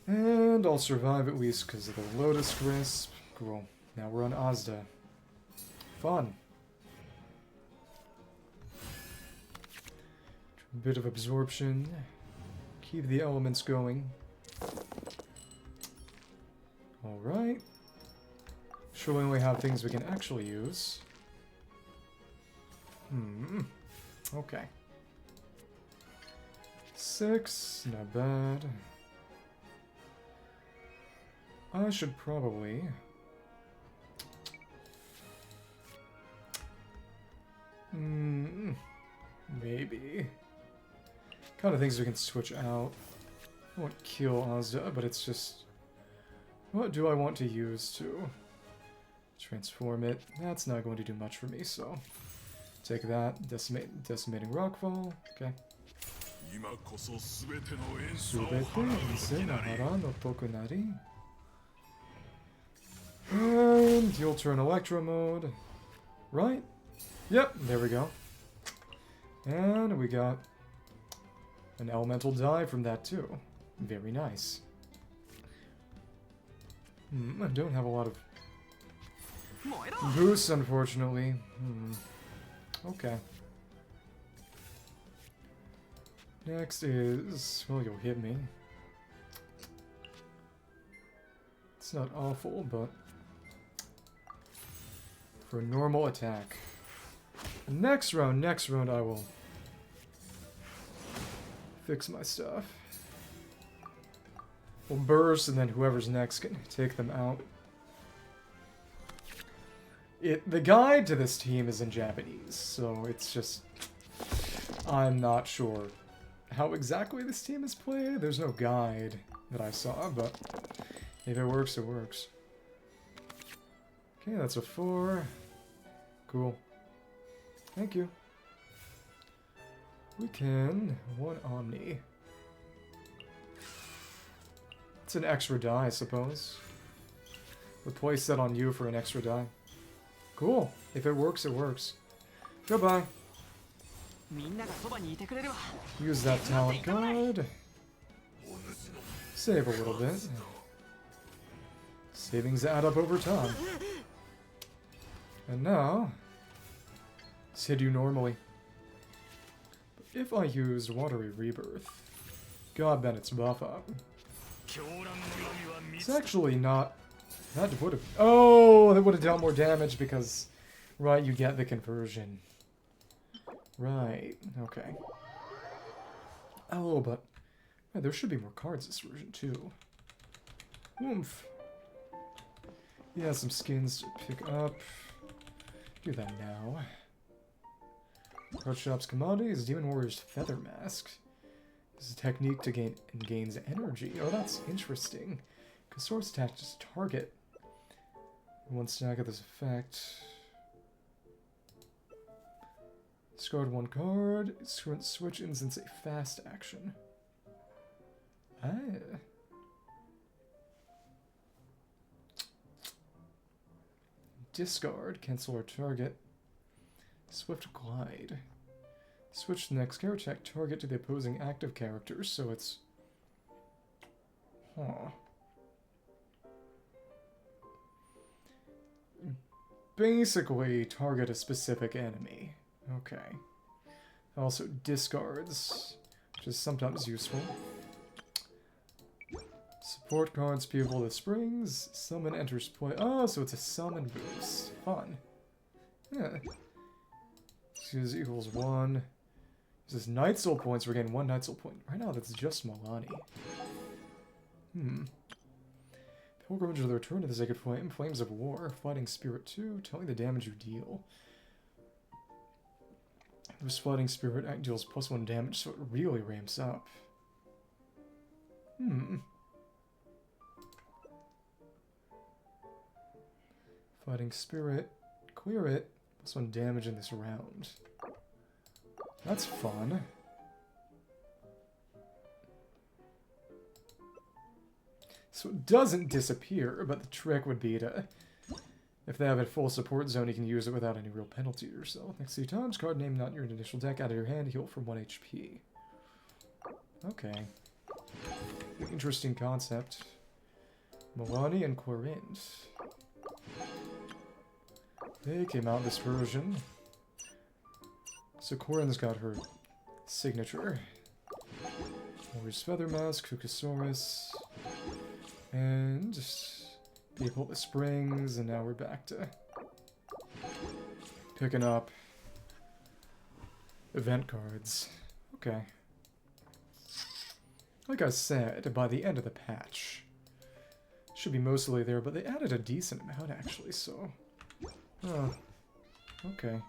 And I'll survive at least because of the Lotus Crisp. Cool. Now we're on Asda. Fun. A bit of absorption. Keep the elements going. Alright. Showing we have things we can actually use. Okay. 6, not bad. I should probably... maybe. Kind of things we can switch out. I won't kill Asda, but it's just... What do I want to use to transform it? That's not going to do much for me, so... Take that. Decimating Rockfall. Okay. And you'll turn Electro mode. Right? Yep, there we go. And we got an elemental die from that too. Very nice. I don't have a lot of boosts, unfortunately. Okay. Next is... Well, you'll hit me. It's not awful, but... For a normal attack. Next round I will... fix my stuff. We'll burst, and then whoever's next can take them out. The guide to this team is in Japanese, so it's just... I'm not sure how exactly this team is played. There's no guide that I saw, but if it works, it works. Okay, that's a 4. Cool. Thank you. We can... 1 Omni. It's an extra die, I suppose. Replace that on you for an extra die. Cool. If it works, it works. Goodbye. Use that talent card. Save a little bit. Savings add up over time. And now... let's hit you normally. But if I used Watery Rebirth... God, Bennett's buff up. It's actually not... That would have... Oh, that would have dealt more damage because... Right, you get the conversion. Right, okay. Oh, but... Yeah, there should be more cards this version, too. Oomph. He has some skins to pick up. Do that now. Card Shop's commodities, Demon Warrior's Feather Mask. This is a technique to gains energy. Oh, that's interesting. Because source attaches target. One stack of this effect. Discard 1 card. Switch instance a fast action. Ah. Discard. Cancel our target. Swift Glide. Switch the next character attack target to the opposing active character, so it's... Huh. Basically, target a specific enemy. Okay. Also discards, which is sometimes useful. Support cards, people to springs. Summon enters play. Oh, so it's a summon boost. Fun. Yeah. Excuse equals 1. This is Nightsoul points. We're getting 1 Nightsoul point. Right now, that's just Mualani. Pilgrimage of the Return to the Sacred Flame. Flames of War. Fighting Spirit 2. Tell me the damage you deal. This Fighting Spirit deals +1 damage, so it really ramps up. Fighting Spirit. Clear it. +1 damage in this round. That's fun. So it doesn't disappear, but the trick would be to... If they have a full support zone, you can use it without any real penalty to yourself. Next 3 times, card name not in your initial deck, out of your hand, heal for 1 HP. Okay. Interesting concept. Mualani and Corinth. They came out this version. So Corin's got her signature. Warrior's Feather Mask, Koholasaur, and people at the springs, and now we're back to picking up event cards. Okay. Like I said, by the end of the patch, should be mostly there, but they added a decent amount actually, so... Oh. Okay.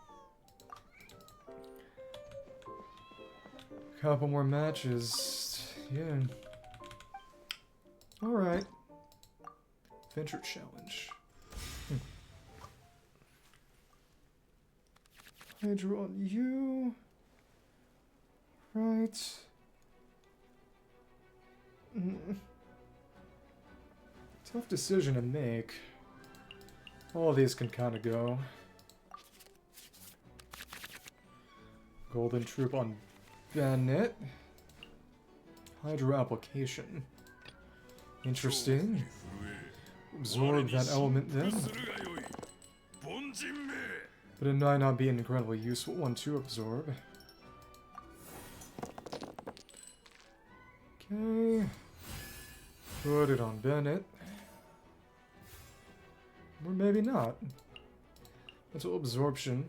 Couple more matches. Yeah. Alright. Venture challenge. Hydro on you. Right. Tough decision to make. All these can kind of go. Golden Troop on Bennett. Hydro application. Interesting. Absorb that element then. But it might not be an incredibly useful one to absorb. Okay. Put it on Bennett. Or maybe not. Mental absorption.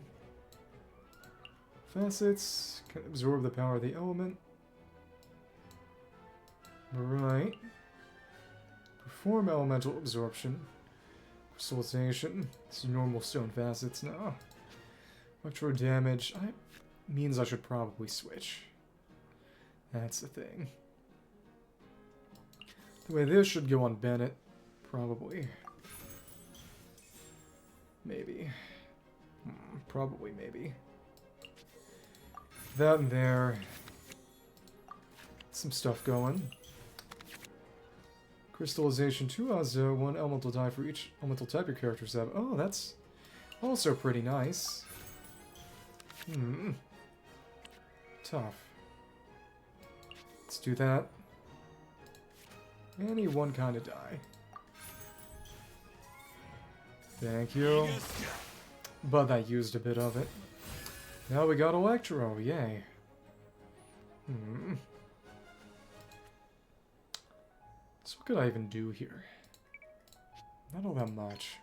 Facets can absorb the power of the element. Right. Perform elemental absorption. Crystallization. It's normal stone facets now. Electro damage. Means I should probably switch. That's the thing. The way this should go on Bennett. Probably. Maybe. Probably maybe. That and there. Some stuff going. Crystallization 2 Azo, 1 elemental die for each elemental type your characters have. Oh, that's also pretty nice. Tough. Let's do that. Any one kind of die. Thank you. But I used a bit of it. Now we got Electro, yay. So what could I even do here? Not all that much.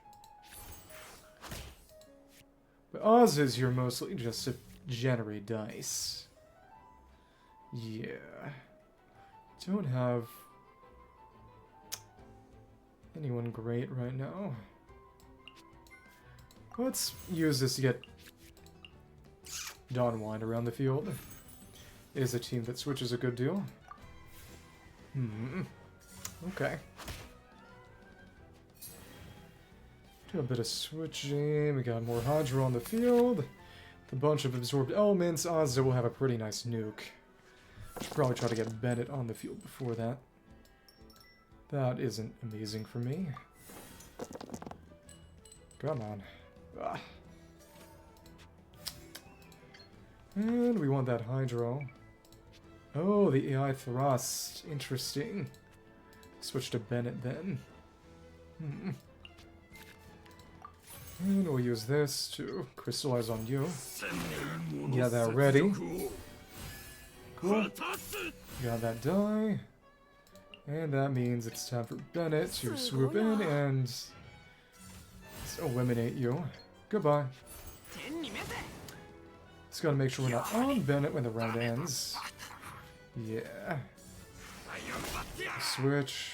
But Oz is here mostly just to generate dice. Yeah. Don't have anyone great right now. Let's use this to get Dawn Wine around the field. It is a team that switches a good deal. Okay. Do a bit of switching. We got more Hydro on the field. With a bunch of absorbed elements, Ozza will have a pretty nice nuke. Should probably try to get Bennett on the field before that. That isn't amazing for me. Come on. Ah. And we want that Hydro. Oh, the AI thrust. Interesting. Switch to Bennett then. And we'll use this to crystallize on you. Get that ready. Cool. Got that die. And that means it's time for Bennett to swoop in and eliminate you. Goodbye. Just gotta make sure we're not on Bennett when the round ends. Yeah. Switch.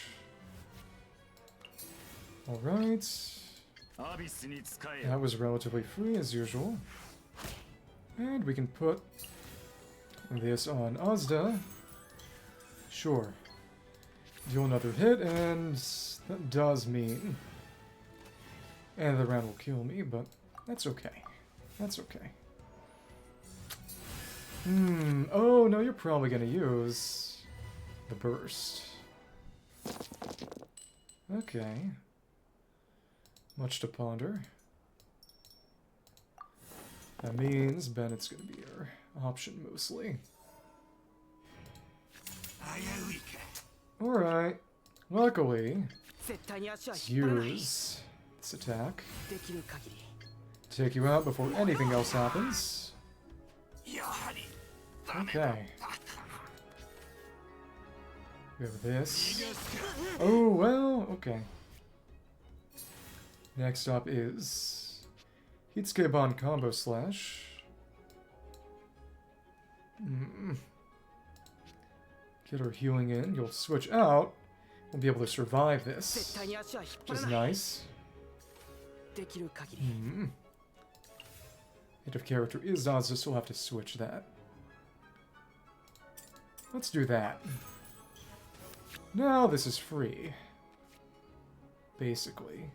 Alright. That was relatively free as usual. And we can put this on Ozda. Sure. Deal another hit, and that does mean... And the round will kill me, but that's okay. That's okay. Oh, no, you're probably gonna use the burst. Okay. Much to ponder. That means Bennett's gonna be your option mostly. Alright. Luckily, let's use this attack to take you out before anything else happens. Okay. We have this. Oh, well, okay. Next up is Heatscape Combo Slash. Get our healing in. You'll switch out. We'll be able to survive this, which is nice. If character is Ozda, so we'll have to switch that. Let's do that. Now this is free. Basically.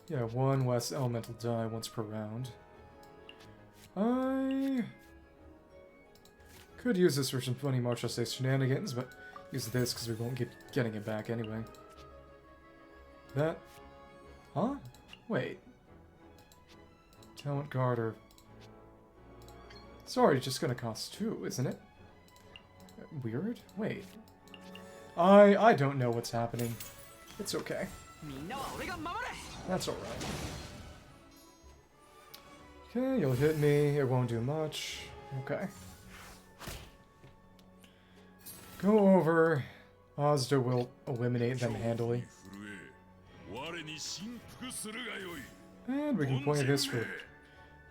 Yeah, one less elemental die once per round. I could use this for some funny martial state shenanigans, but use this because we won't get getting it back anyway. That... Huh? Wait. Talent Guard or... It's already just gonna cost 2, isn't it? Weird? Wait. I don't know what's happening. It's okay. That's alright. Okay, you'll hit me. It won't do much. Okay. Go over. Ozda will eliminate them handily. And we can play this for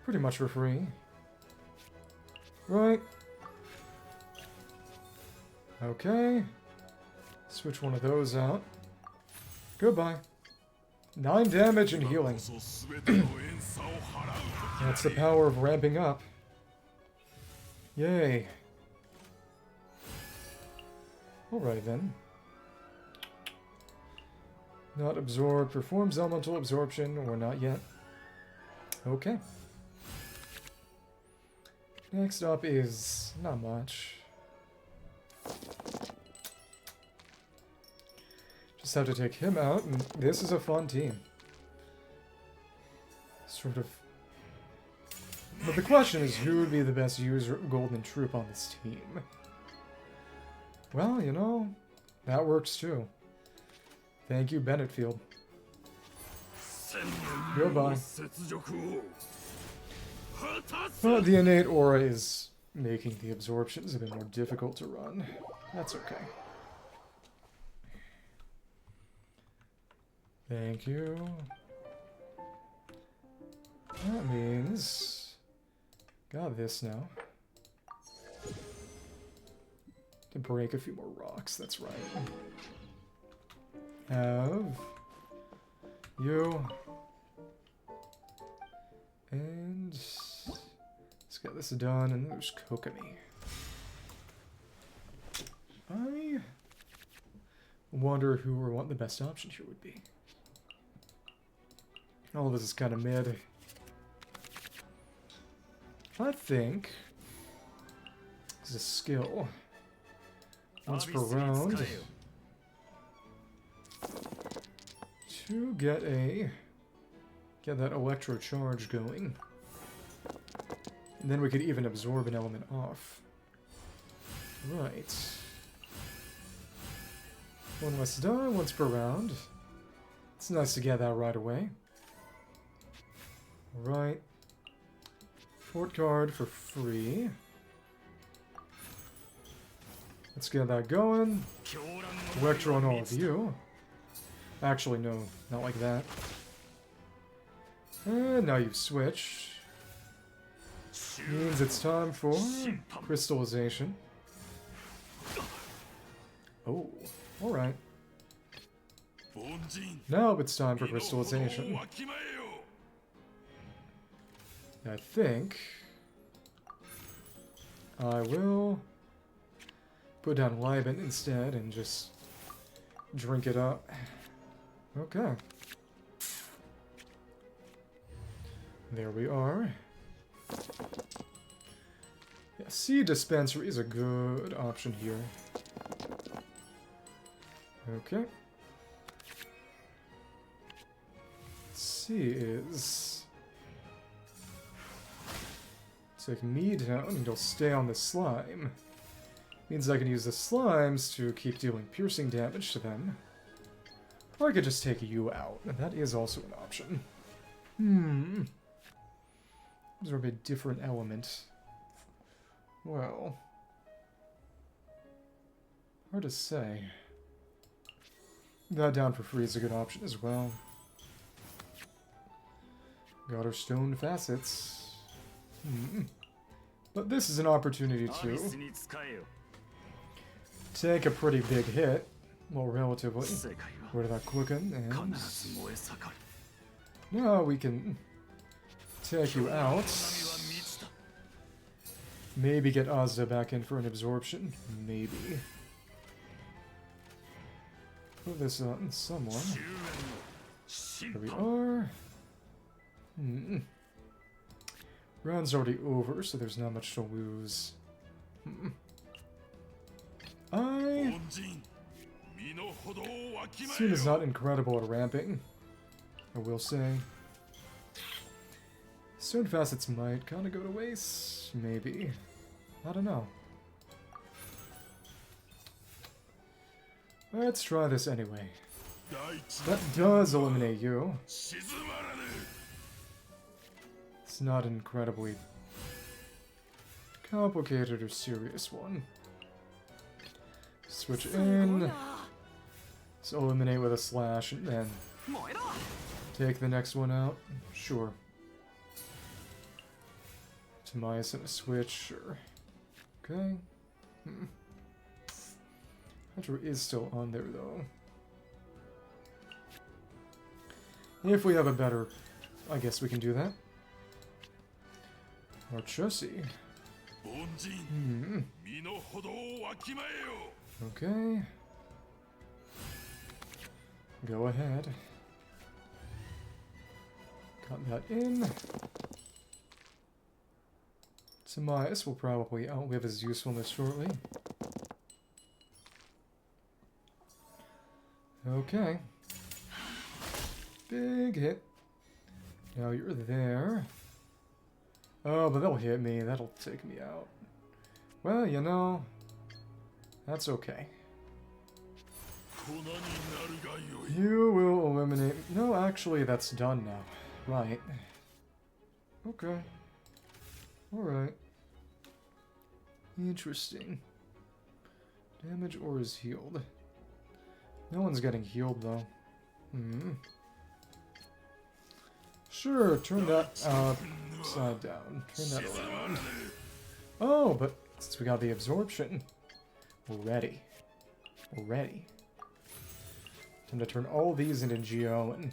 pretty much for free. Right. Okay. Switch one of those out. Goodbye. 9 damage and healing. That's the power of ramping up. Yay. Alright then. Not absorb. Performs elemental absorption, or not yet. Okay. Next up is not much. Just have to take him out, and this is a fun team. Sort of. But the question is, who would be the best user of Golden Troop on this team? Well, you know, that works too. Thank you, Bennett Field. Goodbye. Well, the innate aura is making the absorptions a bit more difficult to run. That's okay. Thank you. That means... Got this now. To break a few more rocks, that's right. Have... you... And... let's get this done, and then there's Kokomi. I... wonder who or what the best option here would be. All of this is kind of mid. I think... this is a skill. Once per round. To get that electro charge going. And then we could even absorb an element off. Right. One less die once per round. It's nice to get that right away. Alright. Fort card for free. Let's get that going. Electro on all of you. Actually, no, not like that. And now you've switched. Means it's time for crystallization. Oh, alright. Now it's time for crystallization. I think I will put down Liban instead and just drink it up. Okay. There we are. Yeah, Seed Dispensary is a good option here. Okay. C is... take me down and you'll stay on the slime. Means I can use the slimes to keep dealing piercing damage to them. Or I could just take you out, and that is also an option. Absorb a different element. Well... hard to say. That down for free is a good option as well. Got our stone facets. But this is an opportunity to take a pretty big hit. Well, relatively. Where did that quicken? And now we can take you out. Maybe get Azda back in for an absorption. Maybe. Put this on someone. There we are. Round's already over, so there's not much to lose. Soon is not incredible at ramping, I will say. Stone facets might kind of go to waste, maybe. I don't know. Let's try this anyway. That does eliminate you. It's not an incredibly complicated or serious one. Switch in. So eliminate with a slash and then take the next one out. Sure. Timaeus and a switch, sure. Okay. Hydra is still on there though. If we have a better, I guess we can do that. Or Chussie. Okay. Go ahead. Got that in. Timaeus will probably outlive his usefulness shortly. Okay. Big hit. Now you're there. Oh, but they'll hit me. That'll take me out. Well, you know, that's okay. You will eliminate... No, actually, that's done now. Right. Okay. Alright. Interesting. Damage or is healed. No one's getting healed, though. Sure, turn that upside down. Turn that around. Oh, but since we got the absorption, we're ready. We're ready. Time to turn all these into Geo and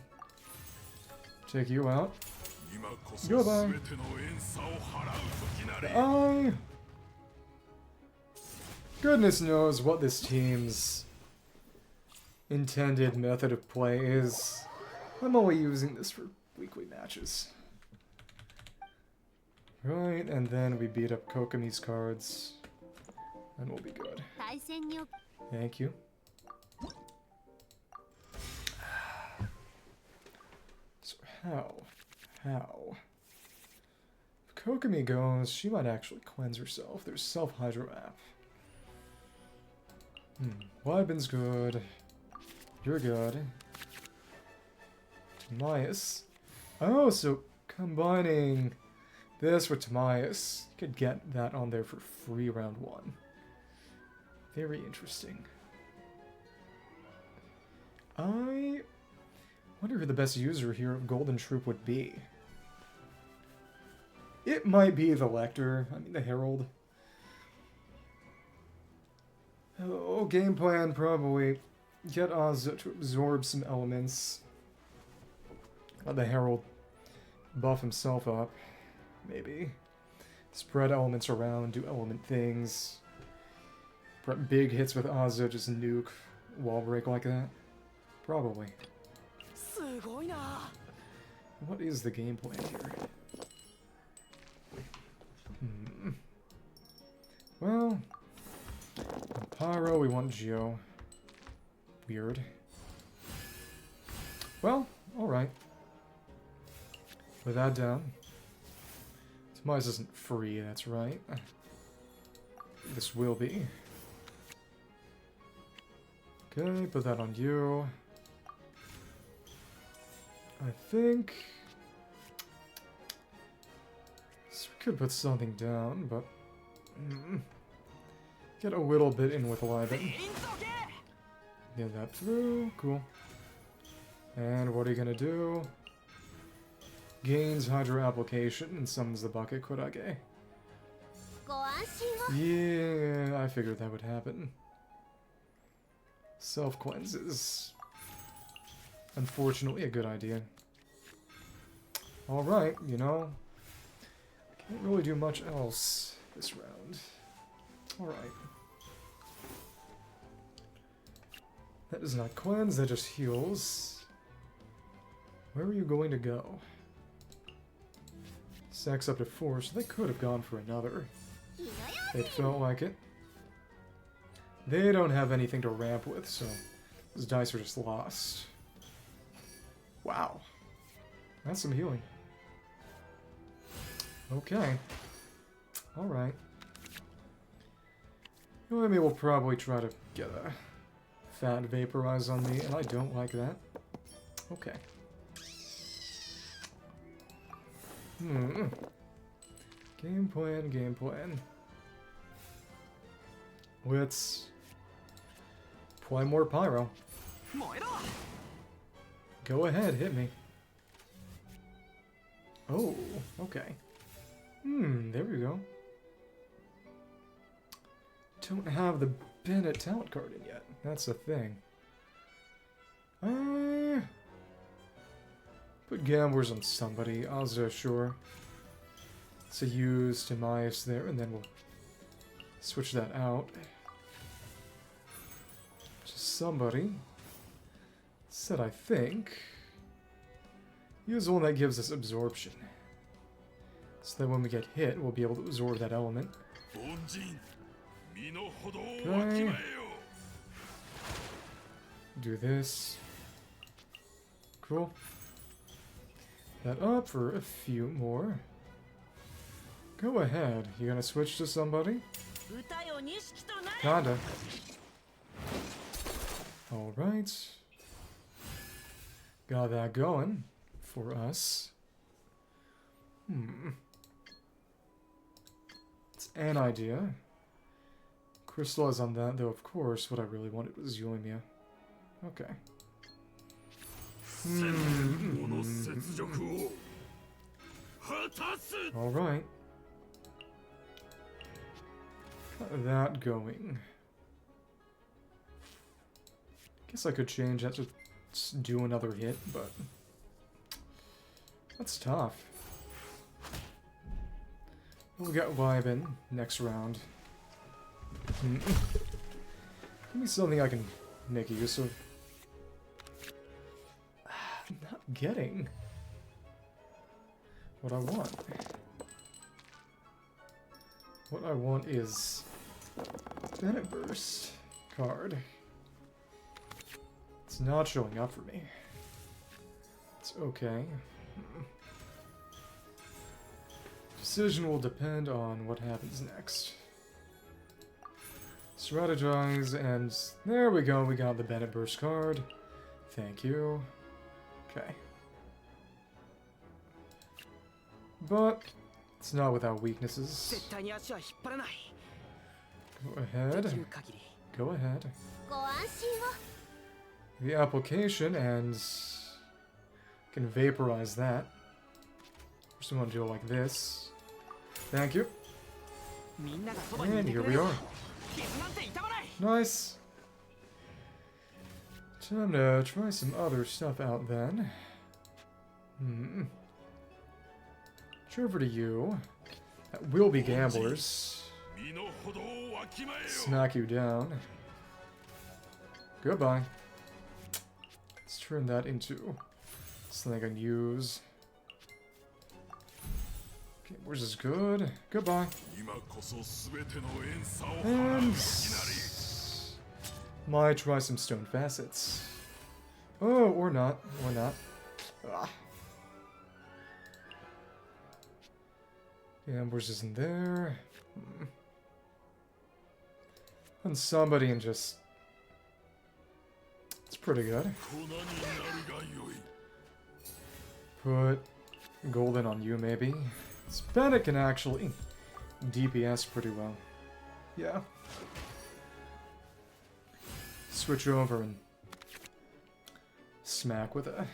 take you out. Goodbye. Goodness knows what this team's intended method of play is. I'm only using this for weekly matches. Right, and then we beat up Kokomi's cards. And we'll be good. Thank you. So how? If Kokomi goes, she might actually cleanse herself. There's self-hydro app. Libin's good. You're good. Timaeus. Oh, so combining this with Timaeus, you could get that on there for free round 1. Very interesting. I wonder who the best user here of Golden Troop would be. It might be the Lector. I mean, the Herald. Oh, game plan, probably. Get Oz to absorb some elements. Let the Herald buff himself up. Maybe. Spread elements around, do element things. Big hits with Ozza, just nuke wall break like that. Probably. What is the game plan here? Well, Pyro, we want Geo. Weird. Well, alright. Put that down. Demise isn't free, that's right. This will be. Okay, put that on you. I think... So we could put something down, but... Get a little bit in with Liben. Get that through. Cool. And what are you gonna do? Gains Hydro Application and summons the Bucket Kurage. Yeah, I figured that would happen. Self-cleanse is unfortunately a good idea. Alright, you know, can't really do much else this round. Alright. That does not cleanse, that just heals. Where are you going to go? Sacks up to 4, so they could have gone for another. It felt like it. They don't have anything to ramp with, so those dice are just lost. Wow. That's some healing. Okay. Alright. Noemi will probably try to get a fat vaporize on me, and I don't like that. Okay. Game plan, game plan. Let's play more Pyro. Go ahead, hit me. Oh, okay. There we go. Don't have the Bennett talent card in yet. That's the thing. Put Gamblers on somebody. Ozza, sure. So use Demise there, and then we'll switch that out. Just somebody. Said I think. Use one that gives us absorption. So that when we get hit, we'll be able to absorb that element. Okay. Do this. Cool. That up for a few more. Go ahead. You gonna switch to somebody? Kinda. Alright. Got that going for us. It's an idea. Crystallize on that, though, of course, what I really wanted was Yoimiya. Okay. Alright. Got that going. Guess I could change that to do another hit, but that's tough. We'll get Liben next round. Give me something I can make use of. I'm not getting what I want. What I want is Bennett Burst card. It's not showing up for me. It's okay. Decision will depend on what happens next. Strategize, and there we go, we got the Bennett Burst card. Thank you. Okay. But it's not without weaknesses. Go ahead. Go ahead. ご安心を。 The application and can vaporize that. Just want to do it like this. Thank you. And here we are. Nice. Time to try some other stuff out then. Over to you. That will be gamblers. Smack you down. Goodbye. Let's turn that into something I can use. Gamblers is good. Goodbye. And might try some stone facets. Oh, or not. Or not. Ah. Gamblers isn't there. And somebody and just... It's pretty good. Put golden on you, maybe. This Bennett can actually DPS pretty well. Yeah. Switch over and smack with a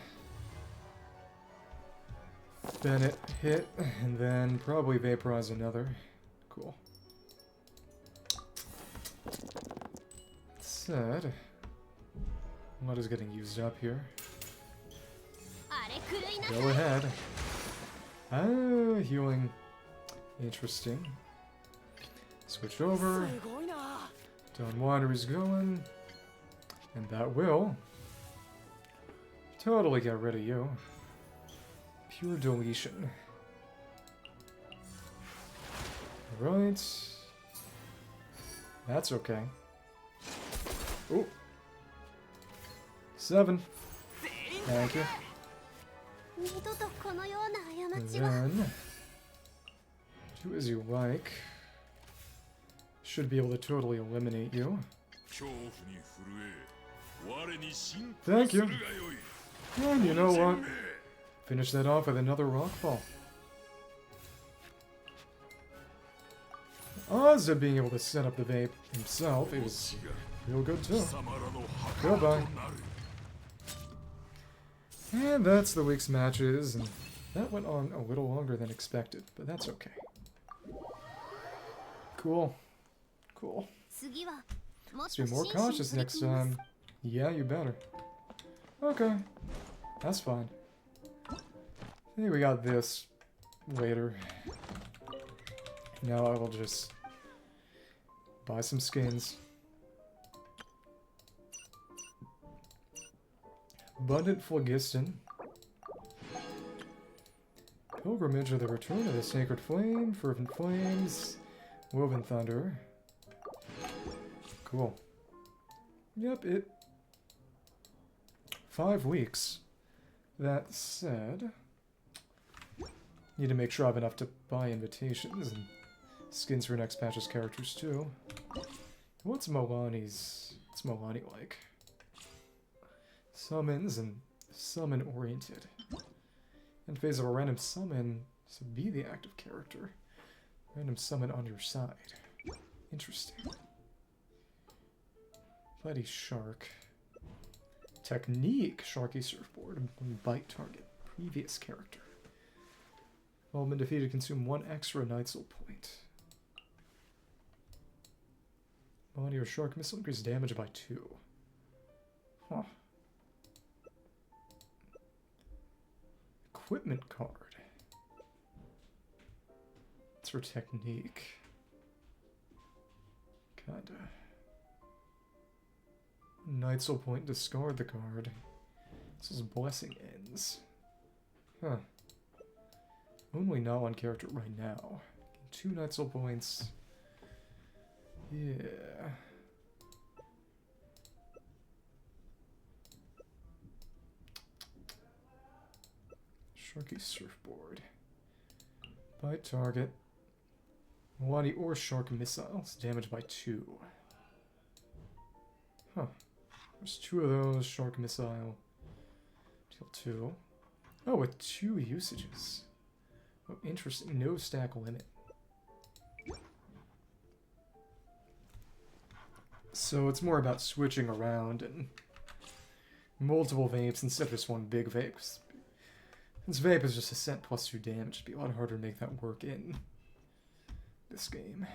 Bennett hit, and then probably vaporize another. Cool. Said, what is getting used up here? Go ahead. Ah, healing. Interesting. Switch over. Don Watery's going. And that will totally get rid of you. Pure deletion. Right. That's okay. Ooh. 7. Thank you. And then do as you like. Should be able to totally eliminate you. Thank you. And you know what? Finish that off with another rockfall. Odds of being able to set up the vape himself is real good too. Goodbye. And that's the week's matches, and that went on a little longer than expected, but that's okay. Cool. Cool. Let's be more cautious next time. Yeah, you better. Okay. That's fine. Hey, we got this later. Now I will just buy some skins. Abundant Phlogiston. Pilgrimage of the Return of the Sacred Flame. Fervent Flames. Woven Thunder. Cool. Yep, 5 weeks. That said, need to make sure I have enough to buy invitations and skins for next patch's characters too. What's Mualani's? What's Mualani like? Summons and summon oriented. In phase of a random summon, so be the active character. Random summon on your side. Interesting. Bloody Shark. Technique. Sharky Surfboard. Bite target. Previous character. While been defeated, consume 1 extra Nightsoul point. Body or Shark missile increase damage by 2. Huh. Equipment card. It's for technique. Kinda. Nightsoul point, discard the card. This is blessing ends. Huh. Only not one character right now. 2 Nightsoul points. Yeah. Sharky Surfboard. Bite target. Mualani or Shark missiles. Damage by 2. Huh. There's 2 of those. Shark missile. Deal 2. Oh, with 2 usages. Oh, interesting. No stack limit. So it's more about switching around and multiple vapes instead of just one big vape. Since vape is just a cent plus 2 damage, it'd be a lot harder to make that work in this game.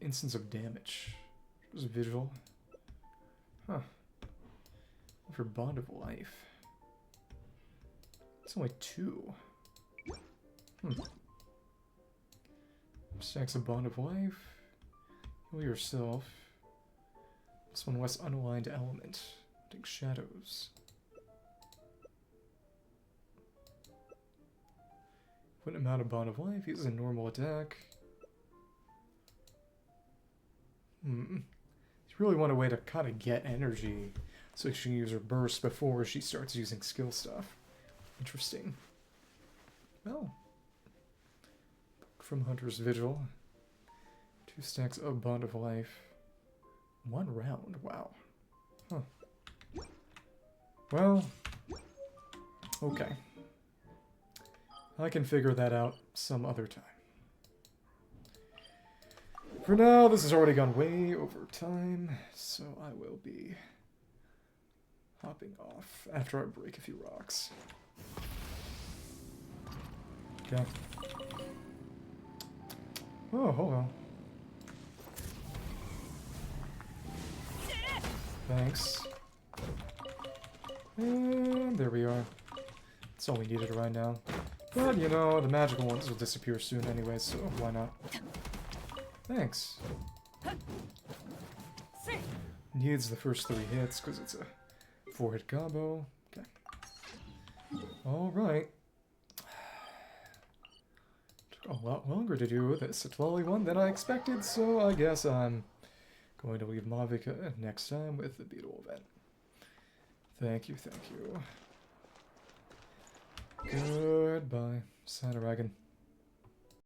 Instance of damage. It was a visual. Huh. For Bond of Life. It's only 2. Stacks a Bond of Life. Heal yourself. This one was unaligned element. Take shadows. Put amount of Bond of Life. Uses a normal attack. You really want a way to kind of get energy so she can use her burst before she starts using skill stuff. Interesting. Well. From Hunter's Vigil. 2 stacks of Bond of Life. 1 round. Wow. Huh. Well. Okay. I can figure that out some other time. For now, this has already gone way over time, so I will be hopping off after I break a few rocks. Okay. Oh, hold on. Thanks. And there we are. That's all we needed right now. But, you know, the magical ones will disappear soon anyway, so why not? Thanks. Needs the first 3 hits because it's a 4-hit combo. Okay. Alright. Took a lot longer to do this Citlali one than I expected, so I guess I'm going to leave Mavuika next time with the Beetle event. Thank you, thank you. Goodbye, Saturagan.